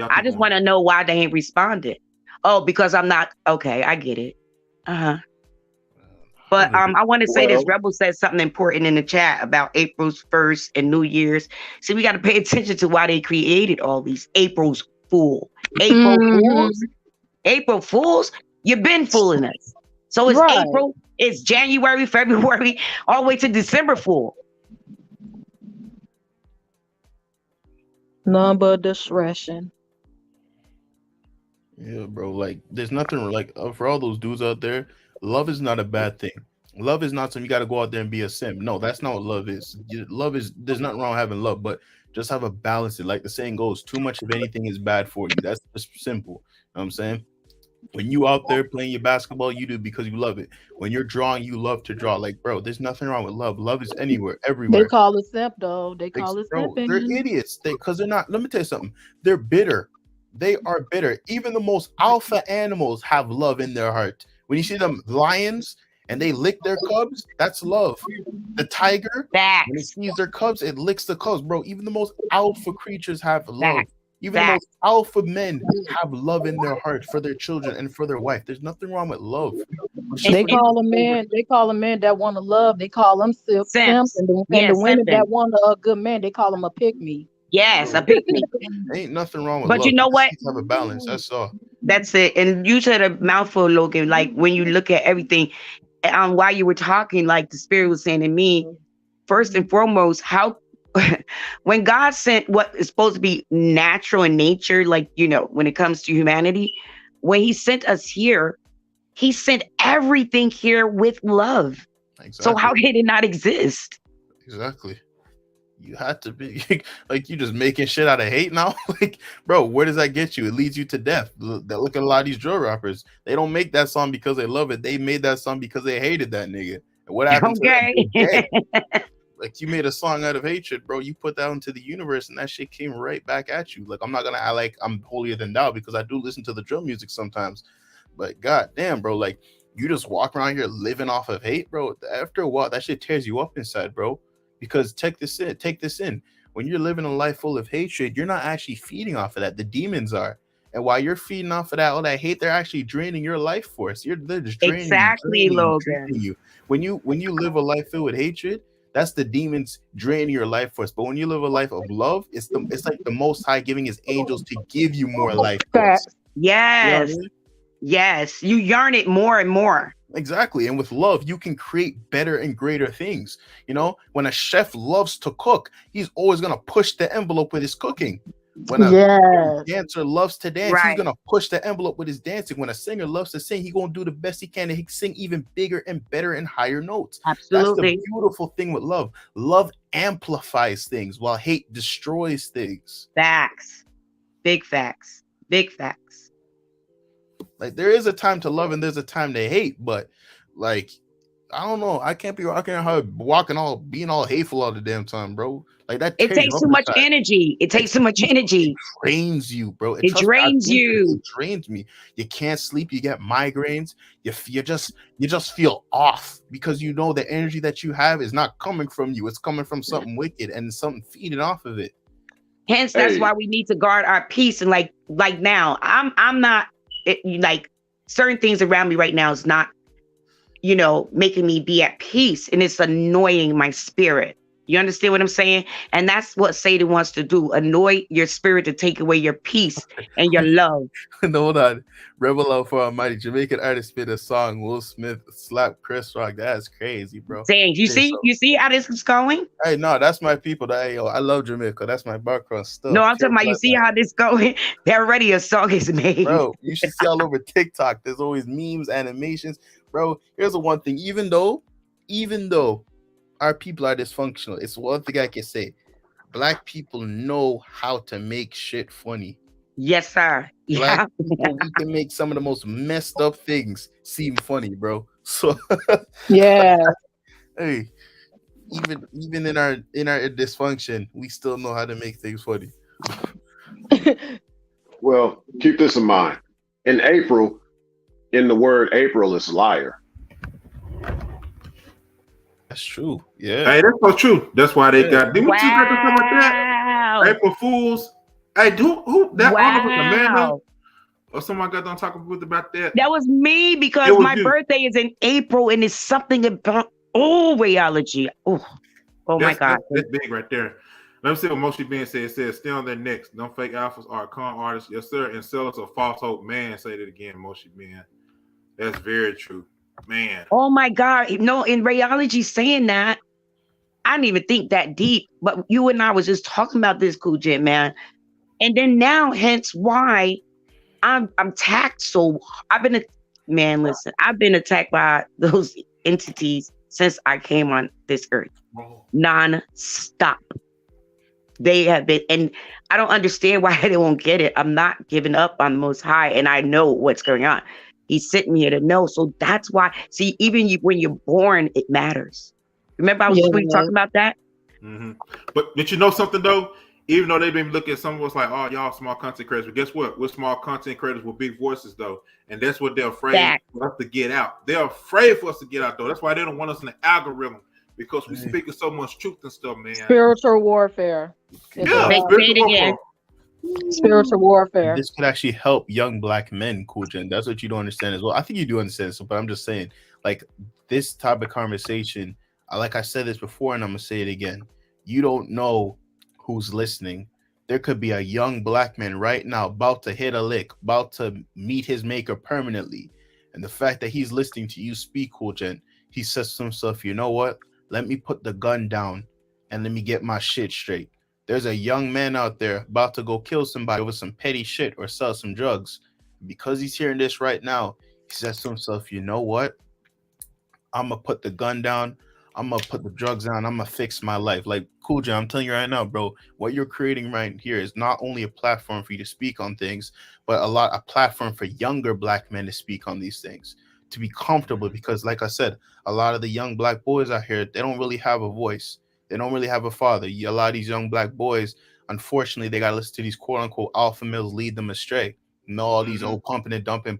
I just want to know why they ain't responded. Oh, because I'm not okay. I get it. But I want to say this. Rebel said something important in the chat about April's 1st and New Year's. See, we got to pay attention to why they created all these April's Fool. April Fools. You've been fooling us. So it's April. It's January, February, all the way to December Fool. None but discretion. Yeah, bro. Like, there's nothing like for all those dudes out there. Love is not a bad thing. Love is not something you got to go out there and be a simp. No, that's not what love is. Love is, there's nothing wrong with having love, but just have a balance. Like the saying goes, too much of anything is bad for you. That's just simple. You know what I'm saying? When you out there playing your basketball, you do it because you love it. When you're drawing, you love to draw. Like, bro, there's nothing wrong with love. Love is anywhere, everywhere. They call it simp, though. They call it simping. They're idiots. Because they're not. Let me tell you something. They're bitter. They are bitter. Even the most alpha animals have love in their heart. When you see them lions and they lick their cubs, that's love. The tiger, when it sees their cubs, it licks the cubs, bro. Even the most alpha creatures have love. Even the most alpha men have love in their heart for their children and for their wife. There's nothing wrong with love. They call a man that want to love. They call them simps, and the women that want a good man, they call them a pick-me. Yes, a pick-me. Ain't nothing wrong with but love. You know what? Have a balance. That's all. That's it. And you said a mouthful, Logan. Like when you look at everything, while you were talking, like the Spirit was saying to me, first and foremost, how when God sent what is supposed to be natural in nature, like, you know, when it comes to humanity, when he sent us here, he sent everything here with love. So Exactly. how can it not exist? Exactly. You had to be like you just making shit out of hate now. Like, bro, where does that get you? It leads you to death. Look at a lot of these drill rappers. They don't make that song because they love it. They made that song because they hated that nigga. And what happened to them? Okay. They're dead. Like, you made a song out of hatred, bro. You put that into the universe, and that shit came right back at you. Like, I'm not gonna act like I'm holier than thou because I do listen to the drill music sometimes. But goddamn, bro, like you just walk around here living off of hate, bro. After a while, that shit tears you up inside, bro. Because take this in. When you're living a life full of hatred, you're not actually feeding off of that. The demons are. And while you're feeding off of that, all that hate, they're actually draining your life force. They're just Exactly, draining Logan. you. When you live a life filled with hatred, that's the demons draining your life force. But when you live a life of love, it's like the Most High giving His angels to give you more life force. Facts. You know what I Yes. mean? Yes. You yearn it more and more. Exactly. And with love, you can create better and greater things. You know, when a chef loves to cook, he's always going to push the envelope with his cooking. When a Yes. dancer loves to dance, he's Right. going to push the envelope with his dancing. When a singer loves to sing, he's going to do the best he can and he can sing even bigger and better and higher notes. That's the Absolutely. beautiful thing with love. Love amplifies things while hate destroys things. Facts. Big facts. Big facts. Like, there is a time to love and there's a time to hate, but like, I don't know. I can't be rocking her being all hateful all the damn time, bro. Like, that It takes too much energy. It takes too much energy. drains you, bro. It Trust me, I've drains been through it. you. It drains me. You can't sleep. You get migraines. You just feel off because you know the energy that you have is not coming from you. It's coming from something wicked and something feeding off of it. Hence, that's Hey. why we need to guard our peace. And like now, I'm not like certain things around me right now is not, making me be at peace, and it's annoying my spirit. You understand what I'm saying? And that's what Satan wants to do: annoy your spirit to take away your peace and your love. No, hold on. Rebel Love for Almighty. Jamaican artist spit a song. Will Smith slapped Chris Rock. That's crazy, bro. Saying, you see how this is going? Hey, no, that's my people. I love Jamaica. That's my background stuff. No, I'm talking about, you see how this going? Already a song is made. Bro, you should see all over TikTok. There's always memes, animations. Bro, here's the one thing. Even though our people are dysfunctional, it's one thing I can say. Black people know how to make shit funny. Yes, sir. Yeah. Black people, we can make some of the most messed up things seem funny, bro. So Yeah. hey, even in our dysfunction, we still know how to make things funny. Well, keep this in mind. In April, in the word April is liar. That's true. Yeah. Hey, that's so true. That's why they got them. Wow. April Fools. Hey, who that artist was Amanda Wow. or someone got done talking with about that? That was me, because It was my you. birthday is in April, and it's something about rheology. Oh my God. That's big right there. Let me see what Moshe Ben said. It says, stay on their necks. Don't fake alphas are con artists. Yes, sir. And sellers of false hope. Man, say that again, Moshe Ben. That's very true. Man. Oh my God. No, in rheology saying that, I didn't even think that deep. But you and I was just talking about this, Cool Jet, man. And then now, hence why I'm attacked. So I've been attacked by those entities since I came on this earth. Non-stop. They have been, and I don't understand why they won't get it. I'm not giving up on the Most High, and I know what's going on. He sent me here to know. So that's why, see, even when you're born, it matters. Remember, I was talking about that? Mm-hmm. But you know something, though? Even though they've been looking at some of us like, oh, y'all small content creators. But guess what? We're small content creators with big voices, though. And that's what they're afraid for us to get out. They're afraid for us to get out, though. That's why they don't want us in the algorithm. Because we speaking so much truth and stuff, man. Spiritual warfare. Spiritual warfare. This could actually help young black men, Cool Jen. That's what you don't understand as well. I think you do understand this, but I'm just saying, like, this type of conversation, like I said this before, and I'm gonna say it again. You don't know who's listening. There could be a young black man right now about to hit a lick, about to meet his maker permanently. And the fact that he's listening to you speak, Cool Jen, he says to himself, you know what? Let me put the gun down and let me get my shit straight. There's a young man out there about to go kill somebody over some petty shit or sell some drugs. Because he's hearing this right now, he says to himself, you know what? I'm gonna put the gun down. I'm gonna put the drugs down. I'm gonna fix my life. Like Cool J, I'm telling you right now, bro. What you're creating right here is not only a platform for you to speak on things, but a platform for younger black men to speak on these things, to be comfortable. Because, like I said, a lot of the young black boys out here, they don't really have a voice. They don't really have a father. A lot of these young black boys, unfortunately, they gotta listen to these quote unquote alpha males lead them astray. All these old pumping and dumping.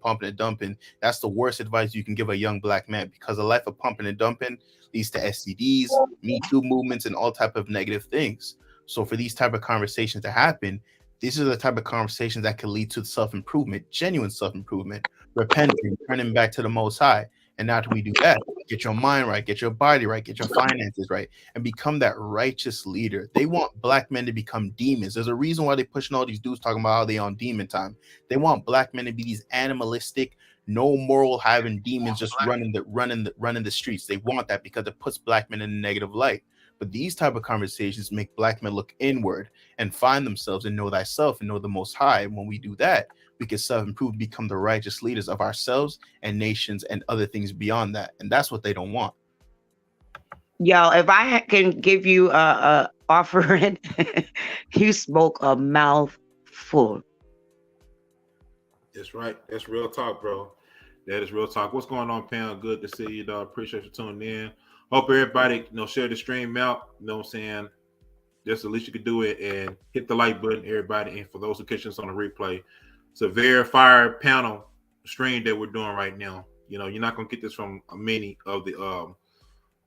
That's the worst advice you can give a young black man, because a life of pumping and dumping leads to STDs, Me Too movements, and all type of negative things. So for these type of conversations to happen, these are the type of conversations that can lead to self-improvement, genuine self-improvement, repenting, turning back to the Most High. And after we do that, get your mind right, get your body right, get your finances right, and become that righteous leader. They want black men to become demons. There's a reason why they're pushing all these dudes talking about how they on demon time. They want black men to be these animalistic, no moral having demons just running the streets. They want that because it puts black men in a negative light. But these type of conversations make black men look inward and find themselves and know thyself and know the Most High. And when we do that, we can self-improve, become the righteous leaders of ourselves and nations and other things beyond that. And that's what they don't want. Yo, if I can give you a offering, you spoke a mouthful. That's right. That's real talk, bro. That is real talk. What's going on, Pam? Good to see you, dog. Appreciate you tuning in. Hope everybody, share the stream out. You know what I'm saying? Just the least you could do it, and hit the like button, everybody. And for those who catch us on the replay, it's a very fire panel stream that we're doing right now. You're not gonna get this from many of the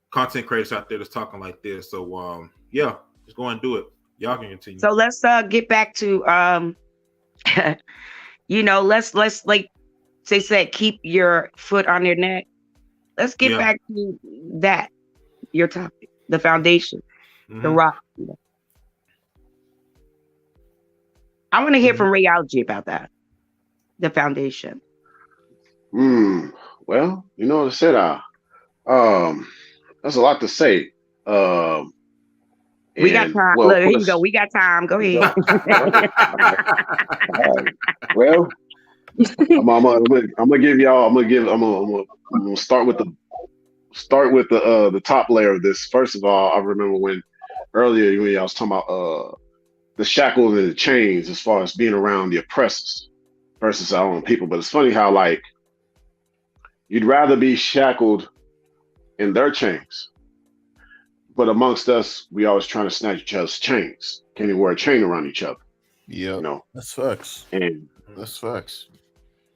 content creators out there that's talking like this. So yeah, just go and do it. Y'all can continue. So let's get back to let's like they said, keep your foot on their neck. Let's get back to that. Your topic, the foundation, the rock. I want to hear from Rayology about that. The foundation. Well, what I said, that's a lot to say. We got time. Look, here you go. We got time. Go ahead. Well, I'm gonna give y'all. I'm gonna start with the top layer of this. First of all, I remember when earlier when y'all was talking about the shackles and the chains as far as being around the oppressors versus our own people. But it's funny how like you'd rather be shackled in their chains, but amongst us, we always trying to snatch each other's chains. Can't even wear a chain around each other. Yeah, that's facts. And that's facts.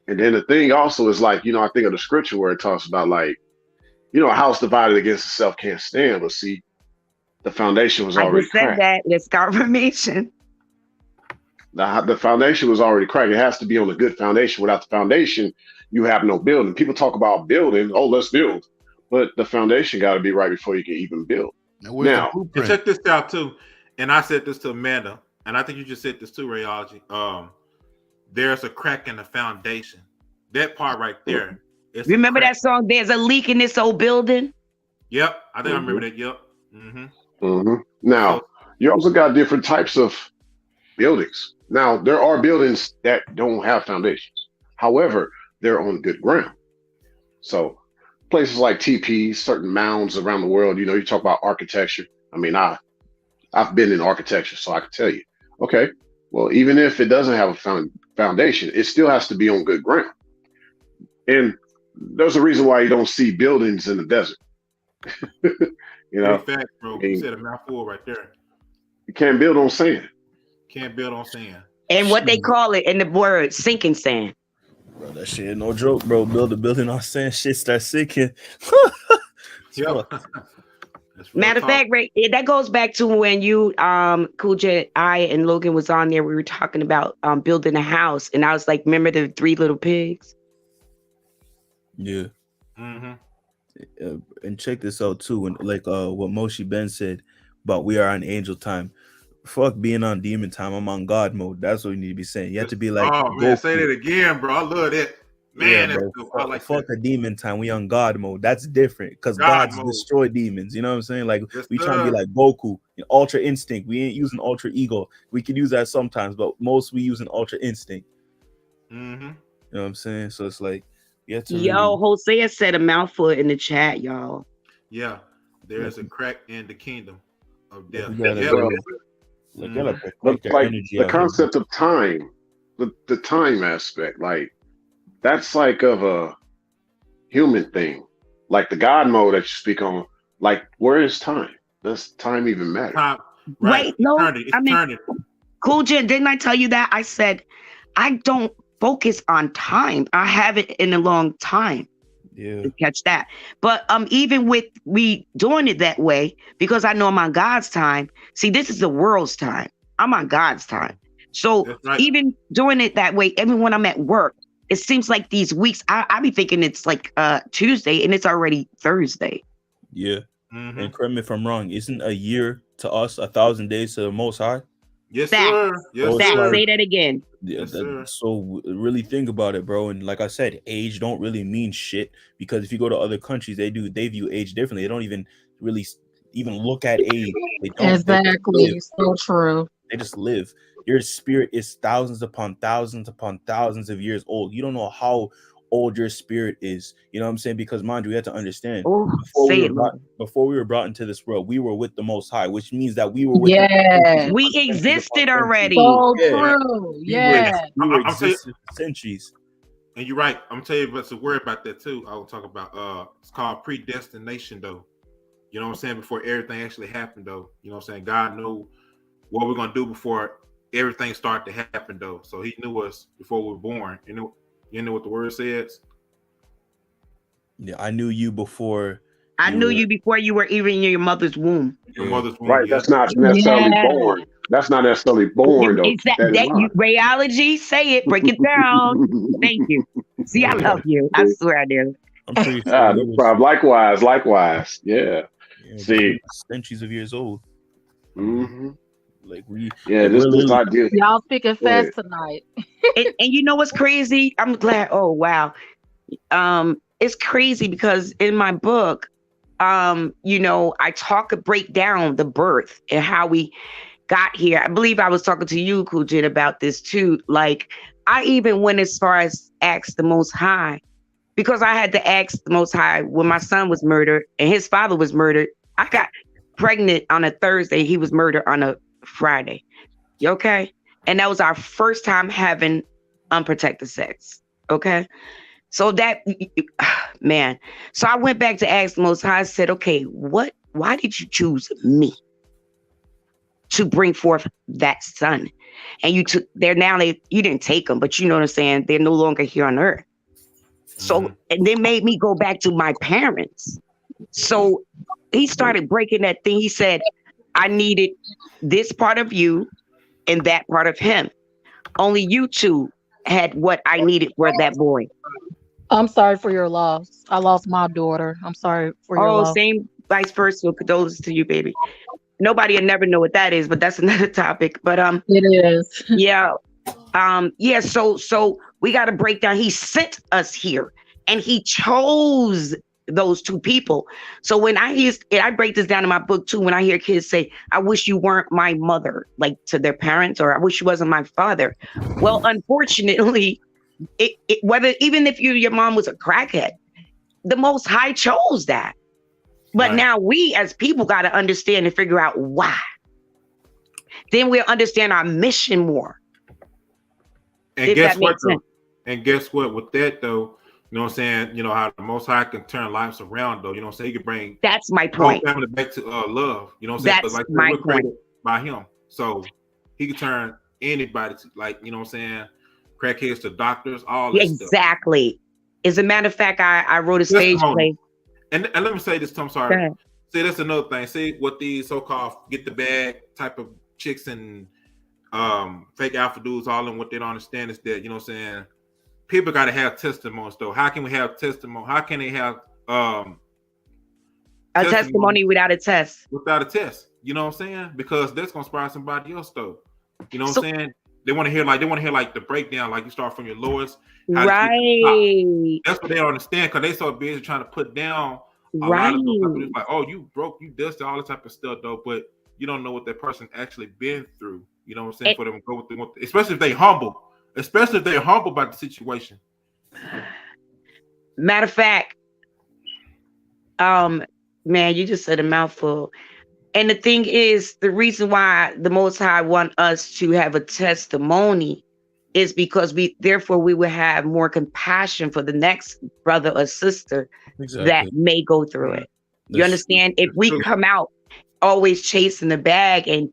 And then the thing also is like, I think of the scripture where it talks about like, a house divided against itself can't stand. But see, the foundation was already cracked. That. It's confirmation. The foundation was already cracked. It has to be on a good foundation. Without the foundation, you have no building. People talk about building. Oh, let's build. But the foundation got to be right before you can even build. Now, and check this out too. And I said this to Amanda, and I think you just said this too, Rayology. There's a crack in the foundation. That part right there. Remember that song? There's a leak in this old building. Yep, I think I remember that. Yep. Now, you also got different types of buildings. Now, there are buildings that don't have foundations. However, they're on good ground. So places like TPs, certain mounds around the world, you talk about architecture. I mean, I've been in architecture, so I can tell you, okay, well, even if it doesn't have a foundation, it still has to be on good ground. And there's a reason why you don't see buildings in the desert. Fact, bro. You said a mouthful right there. You can't build on sand. Can't build on sand. And what they call it in the word, sinking sand. Bro, that shit no joke, bro. Build a building on sand, shit start sinking. Matter of fact, Ray, that goes back to when you, Cool J, I, and Logan was on there. We were talking about building a house, and I was like, remember the 3 little pigs? Yeah. And check this out too, and like what Moshe Ben said about we are on angel time. Fuck being on demon time. I'm on God mode. That's what you need to be saying. You have to be like, oh man, say that again, bro. I love that. Man, bro. Fuck a demon time. We on God mode. That's different because God's destroy demons. You know what I'm saying? Like we trying to be like Goku, Ultra Instinct. We ain't using Ultra Ego. We could use that sometimes, but most we using Ultra Instinct. You know what I'm saying? So it's like You have to Yo, really, Hosea said a mouthful in the chat, y'all. Yeah, there is a crack in the kingdom of like death. we gotta Yeah. Well, really, like gotta Mhm. but protect their like energy the out here, bro. concept of time, the time aspect, like that's like of a human thing. Like the God mode that you speak on, like where is time? Does time even matter? Time, right? Wait, no, Eternity. It's I mean, eternity. Cool Jen, didn't I tell you that? I said I don't focus on time. I haven't in a long time. Yeah, To catch that. But even with me doing it that way, because I know I'm on God's time. See, this is the world's time. I'm on God's time. So That's right. even doing it that way, even when I'm at work, it seems like these weeks, I be thinking it's like Tuesday and it's already Thursday. yeah. Mm-hmm. And correct me if I'm wrong. Isn't a year to us 1,000 days to the Most High? Yes, That, sir. Yes, So it's that, sir. like, say that again. yeah, Yes, sir. so really think about it, bro. And like I said, age don't really mean shit, because if you go to other countries, they view age differently. They don't even really even look at age. They don't. They just live. Exactly. So true. They just live. Your spirit is thousands upon thousands of years old. You don't know how old your spirit is. You know what I'm saying? Because mind you, we have to understand, Oh, before we say were it, Lord. brought into this world, we were with the Most High, which means that we were with him Yes. We for centuries upon existed centuries. already. So Yeah, Right. true. we were Yes. we were I'm telling you, existing for centuries. and you're right. I'm telling you, but a word about that too. I will talk about. It's called predestination, though. You know what I'm saying? Before everything actually happened, though. You know what I'm saying? God knew what we're gonna do before everything started to happen, though. So He knew us before we were born. You know what the word says? Yeah, I knew you before I you knew were. you before you were even in your mother's womb. Your Yeah, mother's womb. Right. Yeah. That's not necessarily Yeah. born. That's not necessarily born though. Is Keep that in that you mind. rheology? Say it, break it down. Thank you. See, I yeah. love you. I swear I do. I'm pretty sure we No was. problem. Likewise, likewise. Yeah. Yeah, bro, we See. was centuries of years old. Hmm. Like we, Yeah. like we're This literally. idea. Y'all speaking Go ahead. fast tonight. And you know what's crazy? I'm glad. Oh wow. It's crazy because in my book, I break down the birth and how we got here. I believe I was talking to you, Kujin, about this too. Like I even went as far as ask the Most High, because I had to ask the Most High when my son was murdered and his father was murdered. I got pregnant on a Thursday. He was murdered on a Friday. You okay? And that was our first time having unprotected sex. Okay. So that, man. So I went back to ask the Most High. I said, okay, why did you choose me to bring forth that son? And you took, you didn't take them, but you know what I'm saying? They're no longer here on earth. So, and they made me go back to my parents. So he started breaking that thing. He said, I needed this part of you and that part of him. Only you two had what I needed for that boy. I'm sorry for your loss. I lost my daughter. I'm sorry for your Oh, loss. same vice versa. Condolences to you, baby. Nobody will never know what that is, but that's another topic. But It is. yeah. Yeah, so we got to break down. He sent us here and he chose those two people. So when I break this down in my book too, when I hear kids say, I wish you weren't my mother, like to their parents, or I wish you wasn't my father. Well, unfortunately, whether even if your mom was a crackhead, the Most High chose that. But Right. now we as people got to understand and figure out why. Then we'll understand our mission more. And If guess that what makes though? sense. And guess what? With that though, you know what I'm saying? You know how the Most High can turn lives around though. You know what I'm saying? He can bring That's my the whole point. family back to love. You know what I'm saying? That's Like my we're point. created by Him, so He can turn anybody to, like, you know what I'm saying, crackheads to doctors, all that stuff. Exactly. As a matter of fact, I wrote a stage Testimony. play. And let me say this, Tom. Go Sorry. ahead. See, that's another thing. See what these so-called get the bag type of chicks and fake alpha dudes all in, what they don't understand is that, you know what I'm saying, people got to have testimonies though. How can we have testimony? How can they have A testimony without a test. without a test? You know what I'm saying? Because that's gonna inspire somebody else though. You know what So- I'm saying? They want to hear like the breakdown, like you start from your lowest. how to get to the top. Right. That's what they don't understand, because they so busy trying to put down a Right. lot of those people. Like, oh, you broke, you dusted, all that type of stuff though. But you don't know what that person actually been through. You know what I'm saying? And- For them to go with especially if they humble, especially if they're humble about the situation. Matter of fact, man, you just said a mouthful. And the thing is, the reason why the Most High want us to have a testimony is because therefore we will have more compassion for the next brother or sister that Exactly. may go through it. You That's understand? If we true. come out always chasing the bag and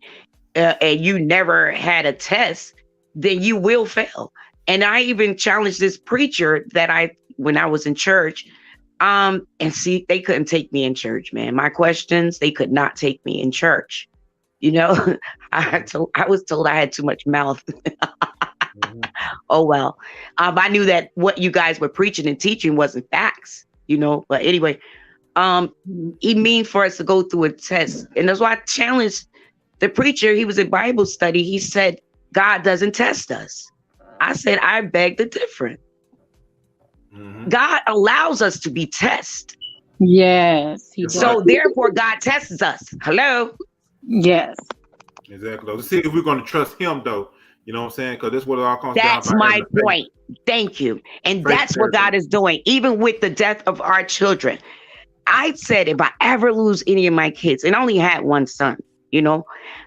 you never had a test, then you will fail. And I even challenged this preacher that when I was in church, and see, they couldn't take me in church, man. My questions, they could not take me in church. You know, I was told I had too much mouth. Oh well. I knew that what you guys were preaching and teaching wasn't facts, you know. But anyway, he mean for us to go through a test. And that's why I challenged the preacher. He was in Bible study. He said, God doesn't test us. I said, I beg the difference. God allows us to be tested. Yes, he does. So therefore, God tests us. Hello? Yes. Exactly. Let's see if we're going to trust him, though. You know what I'm saying? Because this is what it all comes down That's to. my point. Thank you. And that's what God is doing, even with the death of our children. I said, if I ever lose any of my kids, and I only had one son, you know,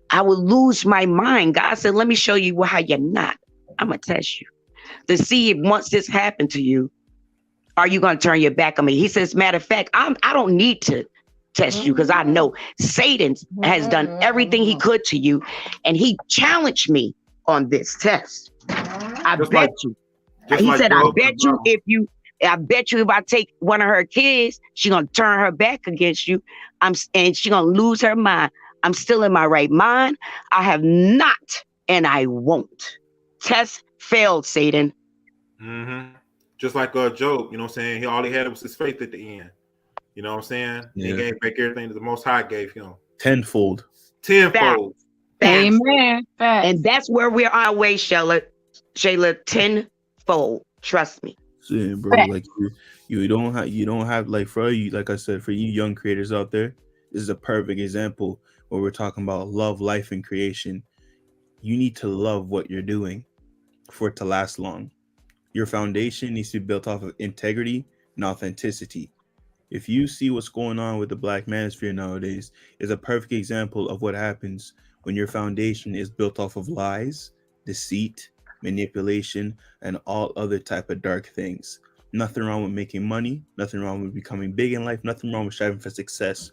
I would lose my mind. God said, let me show you how you're not. I'm going to test you to see if once this happened to you, are you going to turn your back on me? He says, matter of fact, I don't need to test you because I know Satan has done everything he could to you. And he challenged me on this test. I bet you. He said, I bet you if I take one of her kids, she's going to turn her back against you. And she's going to lose her mind. I'm still in my right mind. I have not, and I won't. Test failed, Satan. Just like Job, you know what I'm saying? All he had was his faith at the end. You know what I'm saying? Yeah. He gave back everything that the Most High gave him. Tenfold. Facts. Amen. Facts. And that's where we're on our way, Shayla, tenfold. Trust me. Yeah, bro. Like you don't have like for you, like I said, for you young creators out there, this is a perfect example where we're talking about love, life, and creation. You need to love what you're doing for it to last long. Your foundation needs to be built off of integrity and authenticity. If you see what's going on with the Black manosphere nowadays, is a perfect example of what happens when your foundation is built off of lies, deceit, manipulation, and all other type of dark things. Nothing wrong with making money, nothing wrong with becoming big in life, nothing wrong with striving for success.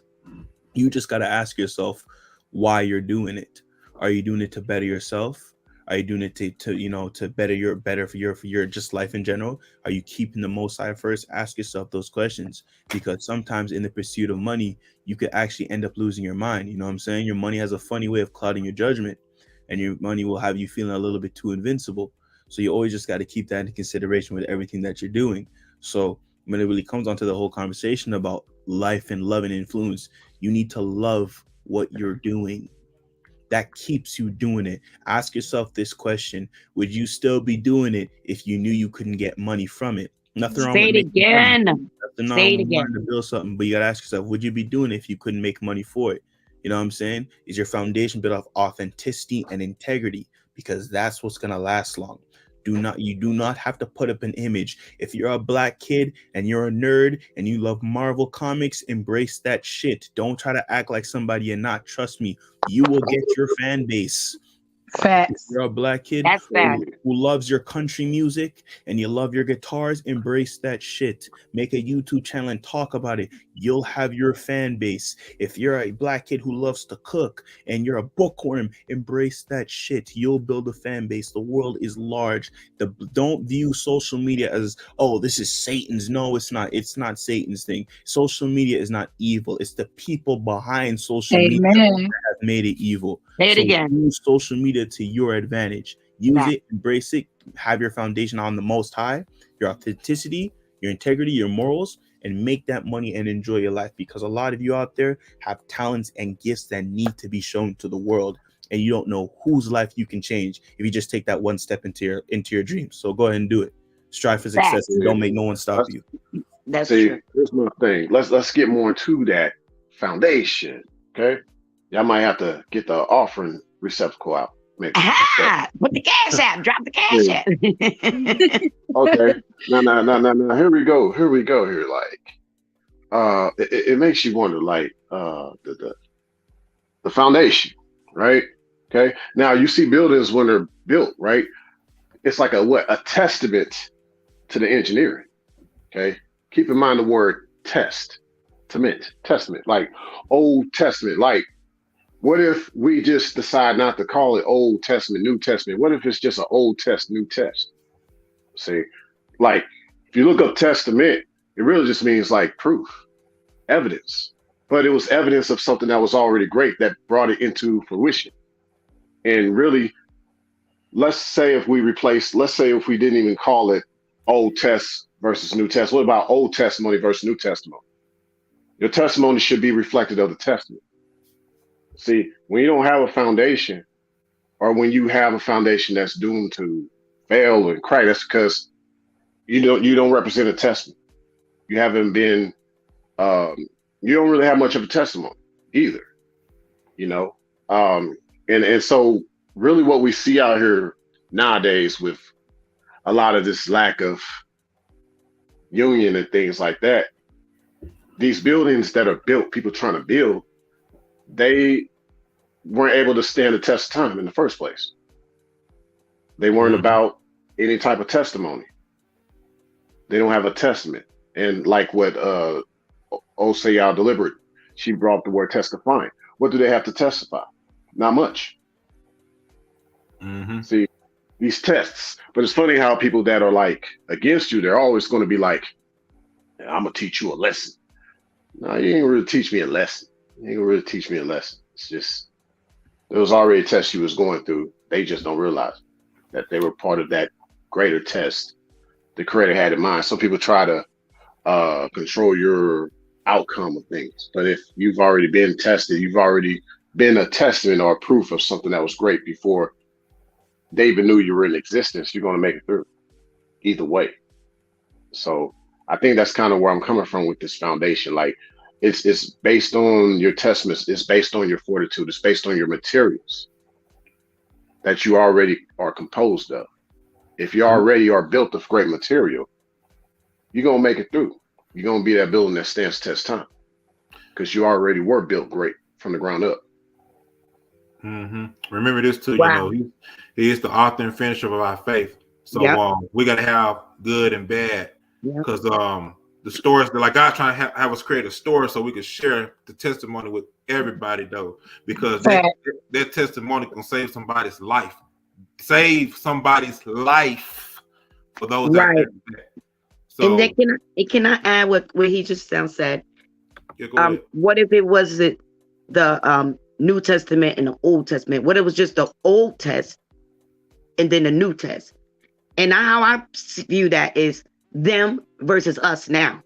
You just got to ask yourself why you're doing it. Are you doing it to better yourself? Are you doing it to better for your just life in general? Are you keeping the Most High first? Ask yourself those questions, because sometimes in the pursuit of money, you could actually end up losing your mind. You know what I'm saying? Your money has a funny way of clouding your judgment, and your money will have you feeling a little bit too invincible. So you always just got to keep that in consideration with everything that you're doing. So when it really comes onto the whole conversation about life and love and influence, you need to love what you're doing. That keeps you doing it. Ask yourself this question: would you still be doing it if you knew you couldn't get money from it? Nothing wrong with making money. Nothing wrong with wanting to build something, but you gotta ask yourself, would you be doing it if you couldn't make money for it? You know what I'm saying? Is your foundation built off authenticity and integrity? Because that's what's gonna last long. You do not have to put up an image. If you're a Black kid and you're a nerd and you love Marvel comics, embrace that shit. Don't try to act like somebody you're not. Trust me, you will get your fan base. Facts. If you're a Black kid who loves your country music and you love your guitars, embrace that shit. Make a YouTube channel and talk about it. You'll have your fan base. If you're a Black kid who loves to cook and you're a bookworm, embrace that shit. You'll build a fan base. The world is large. Don't view social media as, oh, this is Satan's. No, it's not. It's not Satan's thing. Social media is not evil. It's the people behind social media that have made it evil. Say it again. Use social media to your advantage. Use it, embrace it, have your foundation on the Most High, your authenticity, your integrity, your morals, and make that money and enjoy your life. Because a lot of you out there have talents and gifts that need to be shown to the world, and you don't know whose life you can change if you just take that one step into your dreams. So go ahead and do it. Strive for success and don't make no one stop you. That's true. Here's my thing. Let's get more into that foundation. Okay. Y'all might have to get the offering receptacle out. maybe. Aha! Put the cash out. Drop the cash Yeah. out. Okay. No. Here we go. Here, like, it makes you wonder, like, the foundation, right? Okay. Now you see buildings when they're built, right? It's like a testament to the engineering. Okay. Keep in mind the word testament, like Old Testament. Like, what if we just decide not to call it Old Testament, New Testament? What if it's just an Old Test, New Test? See, like, if you look up testament, it really just means like proof, evidence. But it was evidence of something that was already great that brought it into fruition. And really, let's say if we didn't even call it Old Test versus New Test, what about Old Testimony versus New Testimony? Your testimony should be reflected of the testament. See, when you don't have a foundation, or when you have a foundation that's doomed to fail and crack, that's because you don't represent a testament. You haven't been um, you don't really have much of a testimony either, you know. And so really what we see out here nowadays with a lot of this lack of union and things like that, these buildings that are built, people trying to build, they weren't able to stand the test of time in the first place. They weren't Mhm. about any type of testimony. They don't have a testament. And like what Osayal delivered, she brought the word testifying. What do they have to testify? Not much. Mhm. See, these tests. But it's funny how people that are like against you, they're always going to be like, I'm gonna teach you a lesson. No, you ain't really teach me a lesson. You ain't gonna really teach me a lesson. It's just there was already a test you was going through. They just don't realize that they were part of that greater test the creator had in mind. Some people try to control your outcome of things. But if you've already been tested, you've already been a testament or a proof of something that was great before they even knew you were in existence, you're going to make it through either way. So I think that's kind of where I'm coming from with this foundation. Like, it's based on your testaments, it's based on your fortitude, it's based on your materials that you already are composed of. If you already are built of great material, you're gonna make it through. You're gonna be that building that stands the test of time because you already were built great from the ground up. Remember this too. You know, Wow. he is the author and finisher of our faith. So Yep. we got to have good and bad Yep. because the stories like God trying to have us create a story so we can share the testimony with everybody though, because Fact. that testimony can save somebody's life. Save somebody's life for those out Right. there. And So it cannot add what he just now said. yeah, go ahead. What if it was the New Testament and the Old Testament? What if it was just the Old Test and then the New Test? And how I view that is them versus us now.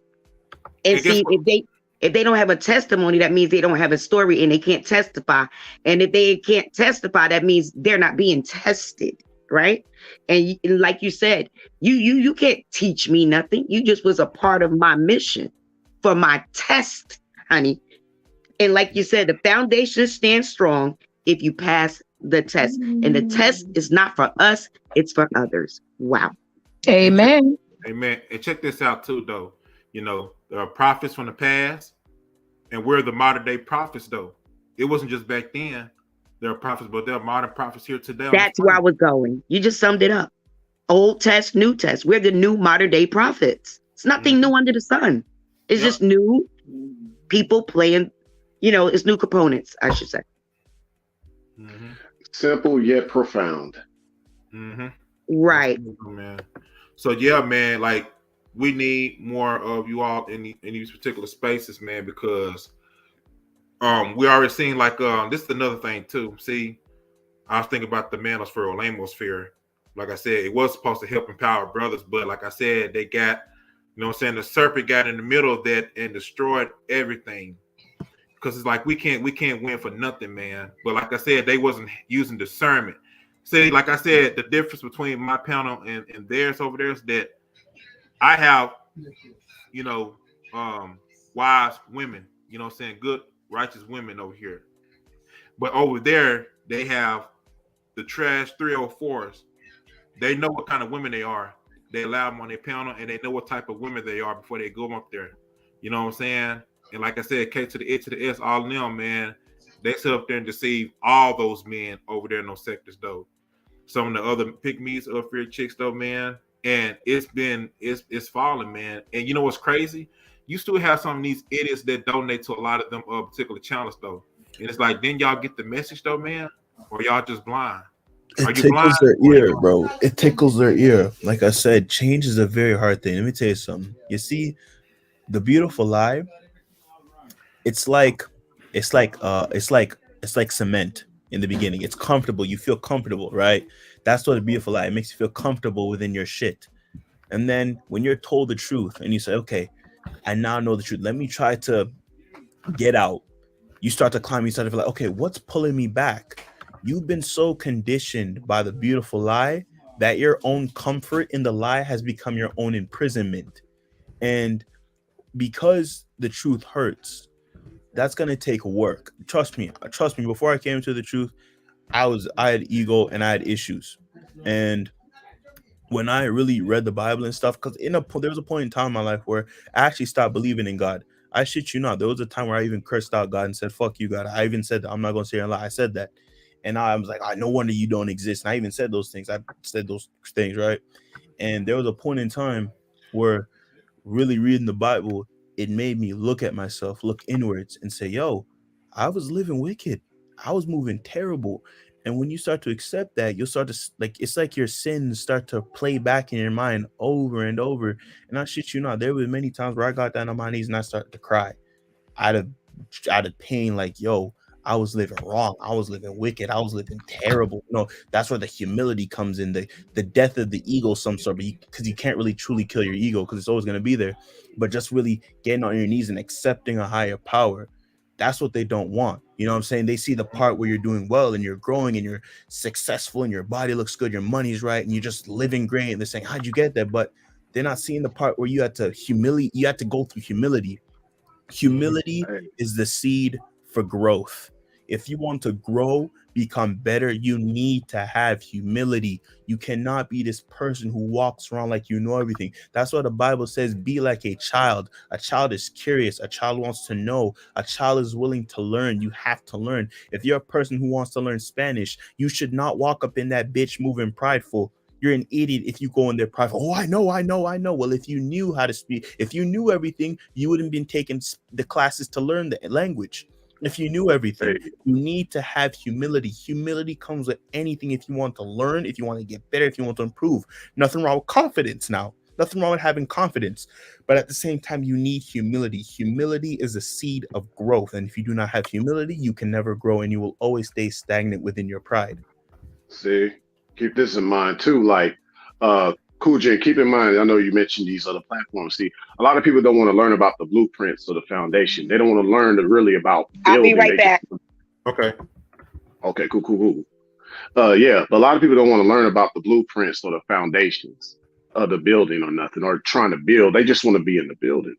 And And guess see, what? if they don't have a testimony, that means they don't have a story and they can't testify. And if they can't testify, that means they're not being tested, right? And like you said, you can't teach me nothing. You just was a part of my mission for my test, honey. And like you said, the foundation stands strong if you pass the test. And the test is not for us, it's for others. Wow. Amen. Amen. And check this out too, though. You know, there are prophets from the past, and we're the modern day prophets, though. It wasn't just back then. There are prophets, but there are modern prophets here today on this That's where I planet. was going. You just summed it up. Old Test, New Test. We're the new modern day prophets. It's nothing new under the sun. It's Yep. just new people playing, it's new components, I should say. Mm-hmm. Simple yet profound. Mm-hmm. Right. Man. So yeah, man, like we need more of you all in these particular spaces, man, because we already seen like this is another thing too. See, I was thinking about the manosphere or lamosphere. Like I said, it was supposed to help empower brothers, but like I said, they got, you know what I'm saying, the serpent got in the middle of that and destroyed everything. Because it's like we can't win for nothing, man. But like I said, they wasn't using discernment. See, like I said, the difference between my panel and theirs over there is that I have, you know, wise women, you know what I'm saying, good, righteous women over here. But over there, they have the trash 304s. They know what kind of women they are. They allow them on their panel, and they know what type of women they are before they go up there. You know what I'm saying? And like I said, K to the H to the S, all of them, man, they sit up there and deceive all those men over there in those sectors, though. Some of the other pick me's up here chicks, though, man. And it's falling, man. And you know what's crazy? You still have some of these idiots that donate to a lot of them particular channels, though. And it's like, then y'all get the message, though, man, or y'all just blind? Are It you blind? tickles their ear, bro. It tickles their ear. Like I said, change is a very hard thing. Let me tell you something. You see, the beautiful lie, it's like it's like cement in the beginning. It's comfortable. You feel comfortable, right? That's what a beautiful lie. It makes you feel comfortable within your shit. And then when you're told the truth and you say, okay, I now know the truth. Let me try to get out. You start to climb. You start to feel like, okay, what's pulling me back? You've been so conditioned by the beautiful lie that your own comfort in the lie has become your own imprisonment. And because the truth hurts, that's gonna take work. Trust me. Before I came to the truth, I had ego and I had issues. And when I really read the Bible and stuff, because there was a point in time in my life where I actually stopped believing in God. I shit you not. There was a time where I even cursed out God and said, "Fuck you, God." I even said that. I'm not gonna say a lie. I said that, and I was like, no wonder you don't exist." And I even said those things. I said those things, right? And there was a point in time where really reading the Bible, it made me look at myself, look inwards, and say, "Yo, I was living wicked. I was moving terrible." And when you start to accept that, you'll start to it's like your sins start to play back in your mind over and over. And I shit you not, there were many times where I got down on my knees and I started to cry out of pain, like, yo, I was living wrong, I was living wicked, I was living terrible. That's where the humility comes in, the death of the ego, some sort, because you can't really truly kill your ego because it's always going to be there, but just really getting on your knees and accepting a higher power. That's what they don't want. You know what I'm saying? They see the part where you're doing well and you're growing and you're successful and your body looks good, your money's right, and you're just living great, and they're saying, how'd you get there? But they're not seeing the part where you had to go through humility. Humility is the seed for growth. If you want to grow, become better, you need to have humility. You cannot be this person who walks around like you know everything. That's why the Bible says, be like a child. A child is curious. A child wants to know. A child is willing to learn. You have to learn. If you're a person who wants to learn Spanish, you should not walk up in that bitch moving prideful. You're an idiot if you go in there private. Oh, I know. Well, if you knew how to speak, if you knew everything, you wouldn't been taking the classes to learn the language. If you knew everything, you need to have humility. Humility comes with anything. If you want to learn, if you want to get better, if you want to improve, nothing wrong with confidence now. Nothing wrong with having confidence. But at the same time, you need humility. Humility is a seed of growth. And if you do not have humility, you can never grow and you will always stay stagnant within your pride. See, keep this in mind too. Like, Cool J, keep in mind, I know you mentioned these other platforms. See, a lot of people don't want to learn about the blueprints or the foundation. They don't want to learn really about building. I'll be right back. Okay. Okay, cool. Yeah, but a lot of people don't want to learn about the blueprints or the foundations of the building or nothing, or trying to build. They just want to be in the building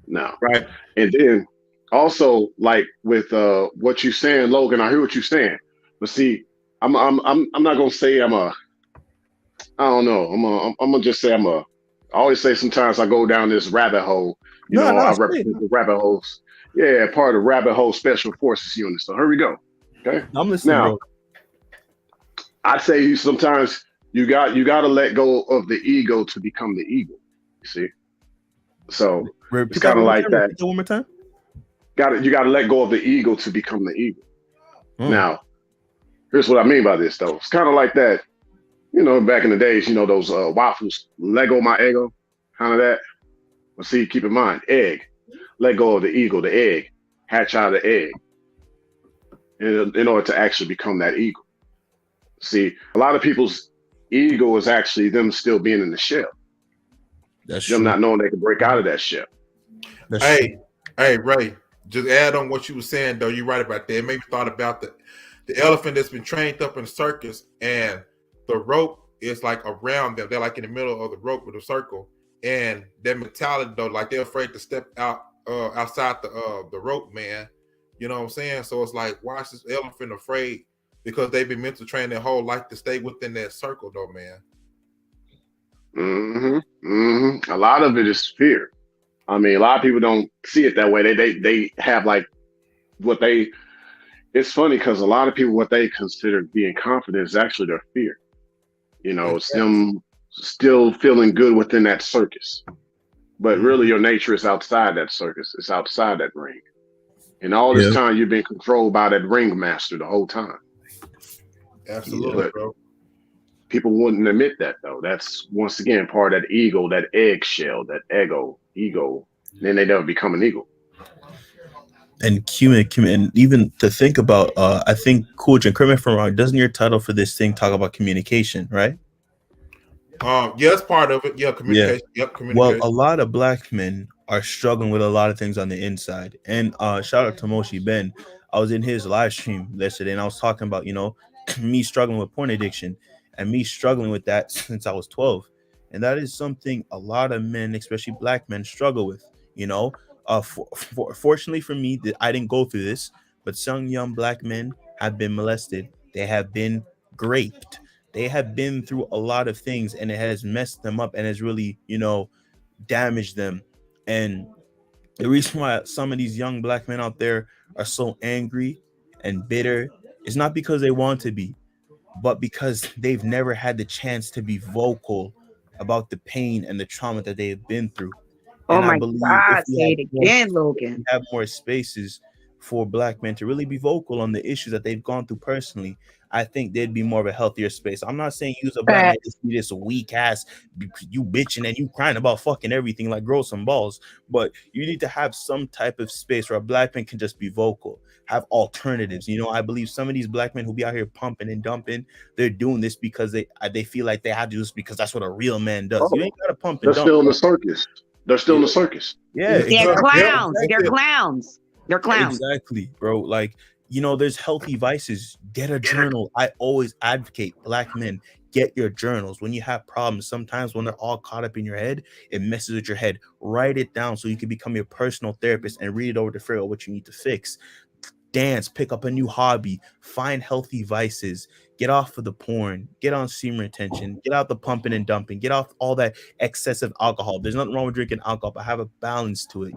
now. Right. And then also, like with what you're saying, Logan, I hear what you're saying. But see, I'm not gonna say I don't know. I'm gonna just say I always say sometimes I go down this rabbit hole. I represent the rabbit holes. Yeah, part of the rabbit hole special forces unit. So here we go. Okay. I'm listening, now, bro. I'd say sometimes you got to let go of the ego to become the ego. You see? So it's kind of like that. One more time. You got to let go of the ego to become the ego. Now, here's what I mean by this, though. It's kind of like that. Back in the days, those waffles, Lego my ego, kind of that. But see, keep in mind, egg, let go of the ego, the egg, hatch out of the egg in order to actually become that ego. See, a lot of people's ego is actually them still being in the shell. That's them true. Not knowing they can break out of that shell. Hey, Ray, just add on what you were saying, though. You're right about that. It made me thought about the elephant that's been trained up in a circus, and the rope is like around them. They're like in the middle of the rope with a circle, and their mentality, though, like they're afraid to step outside the rope, man. You know what I'm saying? So it's like, why is this elephant afraid because they've been mental trained their whole life to stay within that circle, though, man. A lot of it is fear. I mean, a lot of people don't see it that way. They have like what they. It's funny because a lot of people what they consider being confident is actually their fear. You know, it's them still feeling good within that circus. But really, your nature is outside that circus. It's outside that ring. And all this time, you've been controlled by that ringmaster the whole time. Absolutely, But bro. people wouldn't admit that, though. That's, once again, part of that ego, that eggshell, that ego. Then they never become an eagle. And and even to think about, I think, Cool and correct me if I'm wrong, doesn't your title for this thing talk about communication, right? Yes, part of it. Yeah, communication. Yeah. Yep, communication. Well, a lot of black men are struggling with a lot of things on the inside. And shout out to Moshi Ben. I was in his live stream yesterday and I was talking about, me struggling with porn addiction and me struggling with that since I was 12. And that is something a lot of men, especially black men, struggle with. Fortunately for me, that I didn't go through this, but some young black men have been molested. They have been raped. They have been through a lot of things, and it has messed them up and has really, damaged them. And the reason why some of these young black men out there are so angry and bitter is not because they want to be, but because they've never had the chance to be vocal about the pain and the trauma that they have been through. Oh And I my believe God, say it again, Logan. have more spaces for black men to really be vocal on the issues that they've gone through personally, I think there'd be more of a healthier space. I'm not saying use a black man to be this weak ass, you bitching and you crying about fucking everything, like grow some balls. But you need to have some type of space where a black man can just be vocal, have alternatives. I believe some of these black men who be out here pumping and dumping, they're doing this because they feel like they have to do this because that's what a real man does. You ain't gotta pump and They're dump. still in the circus. They're still in the circus. Yeah, They're clowns. They're clowns. They're clowns. Exactly, bro. Like, there's healthy vices. Get a journal. I always advocate black men, get your journals. When you have problems, sometimes when they're all caught up in your head, it messes with your head. Write it down so you can become your personal therapist and read it over to figure out what you need to fix. Dance, pick up a new hobby, find healthy vices, get off of the porn, get on semen retention, get out the pumping and dumping, get off all that excessive alcohol. There's nothing wrong with drinking alcohol, but have a balance to it,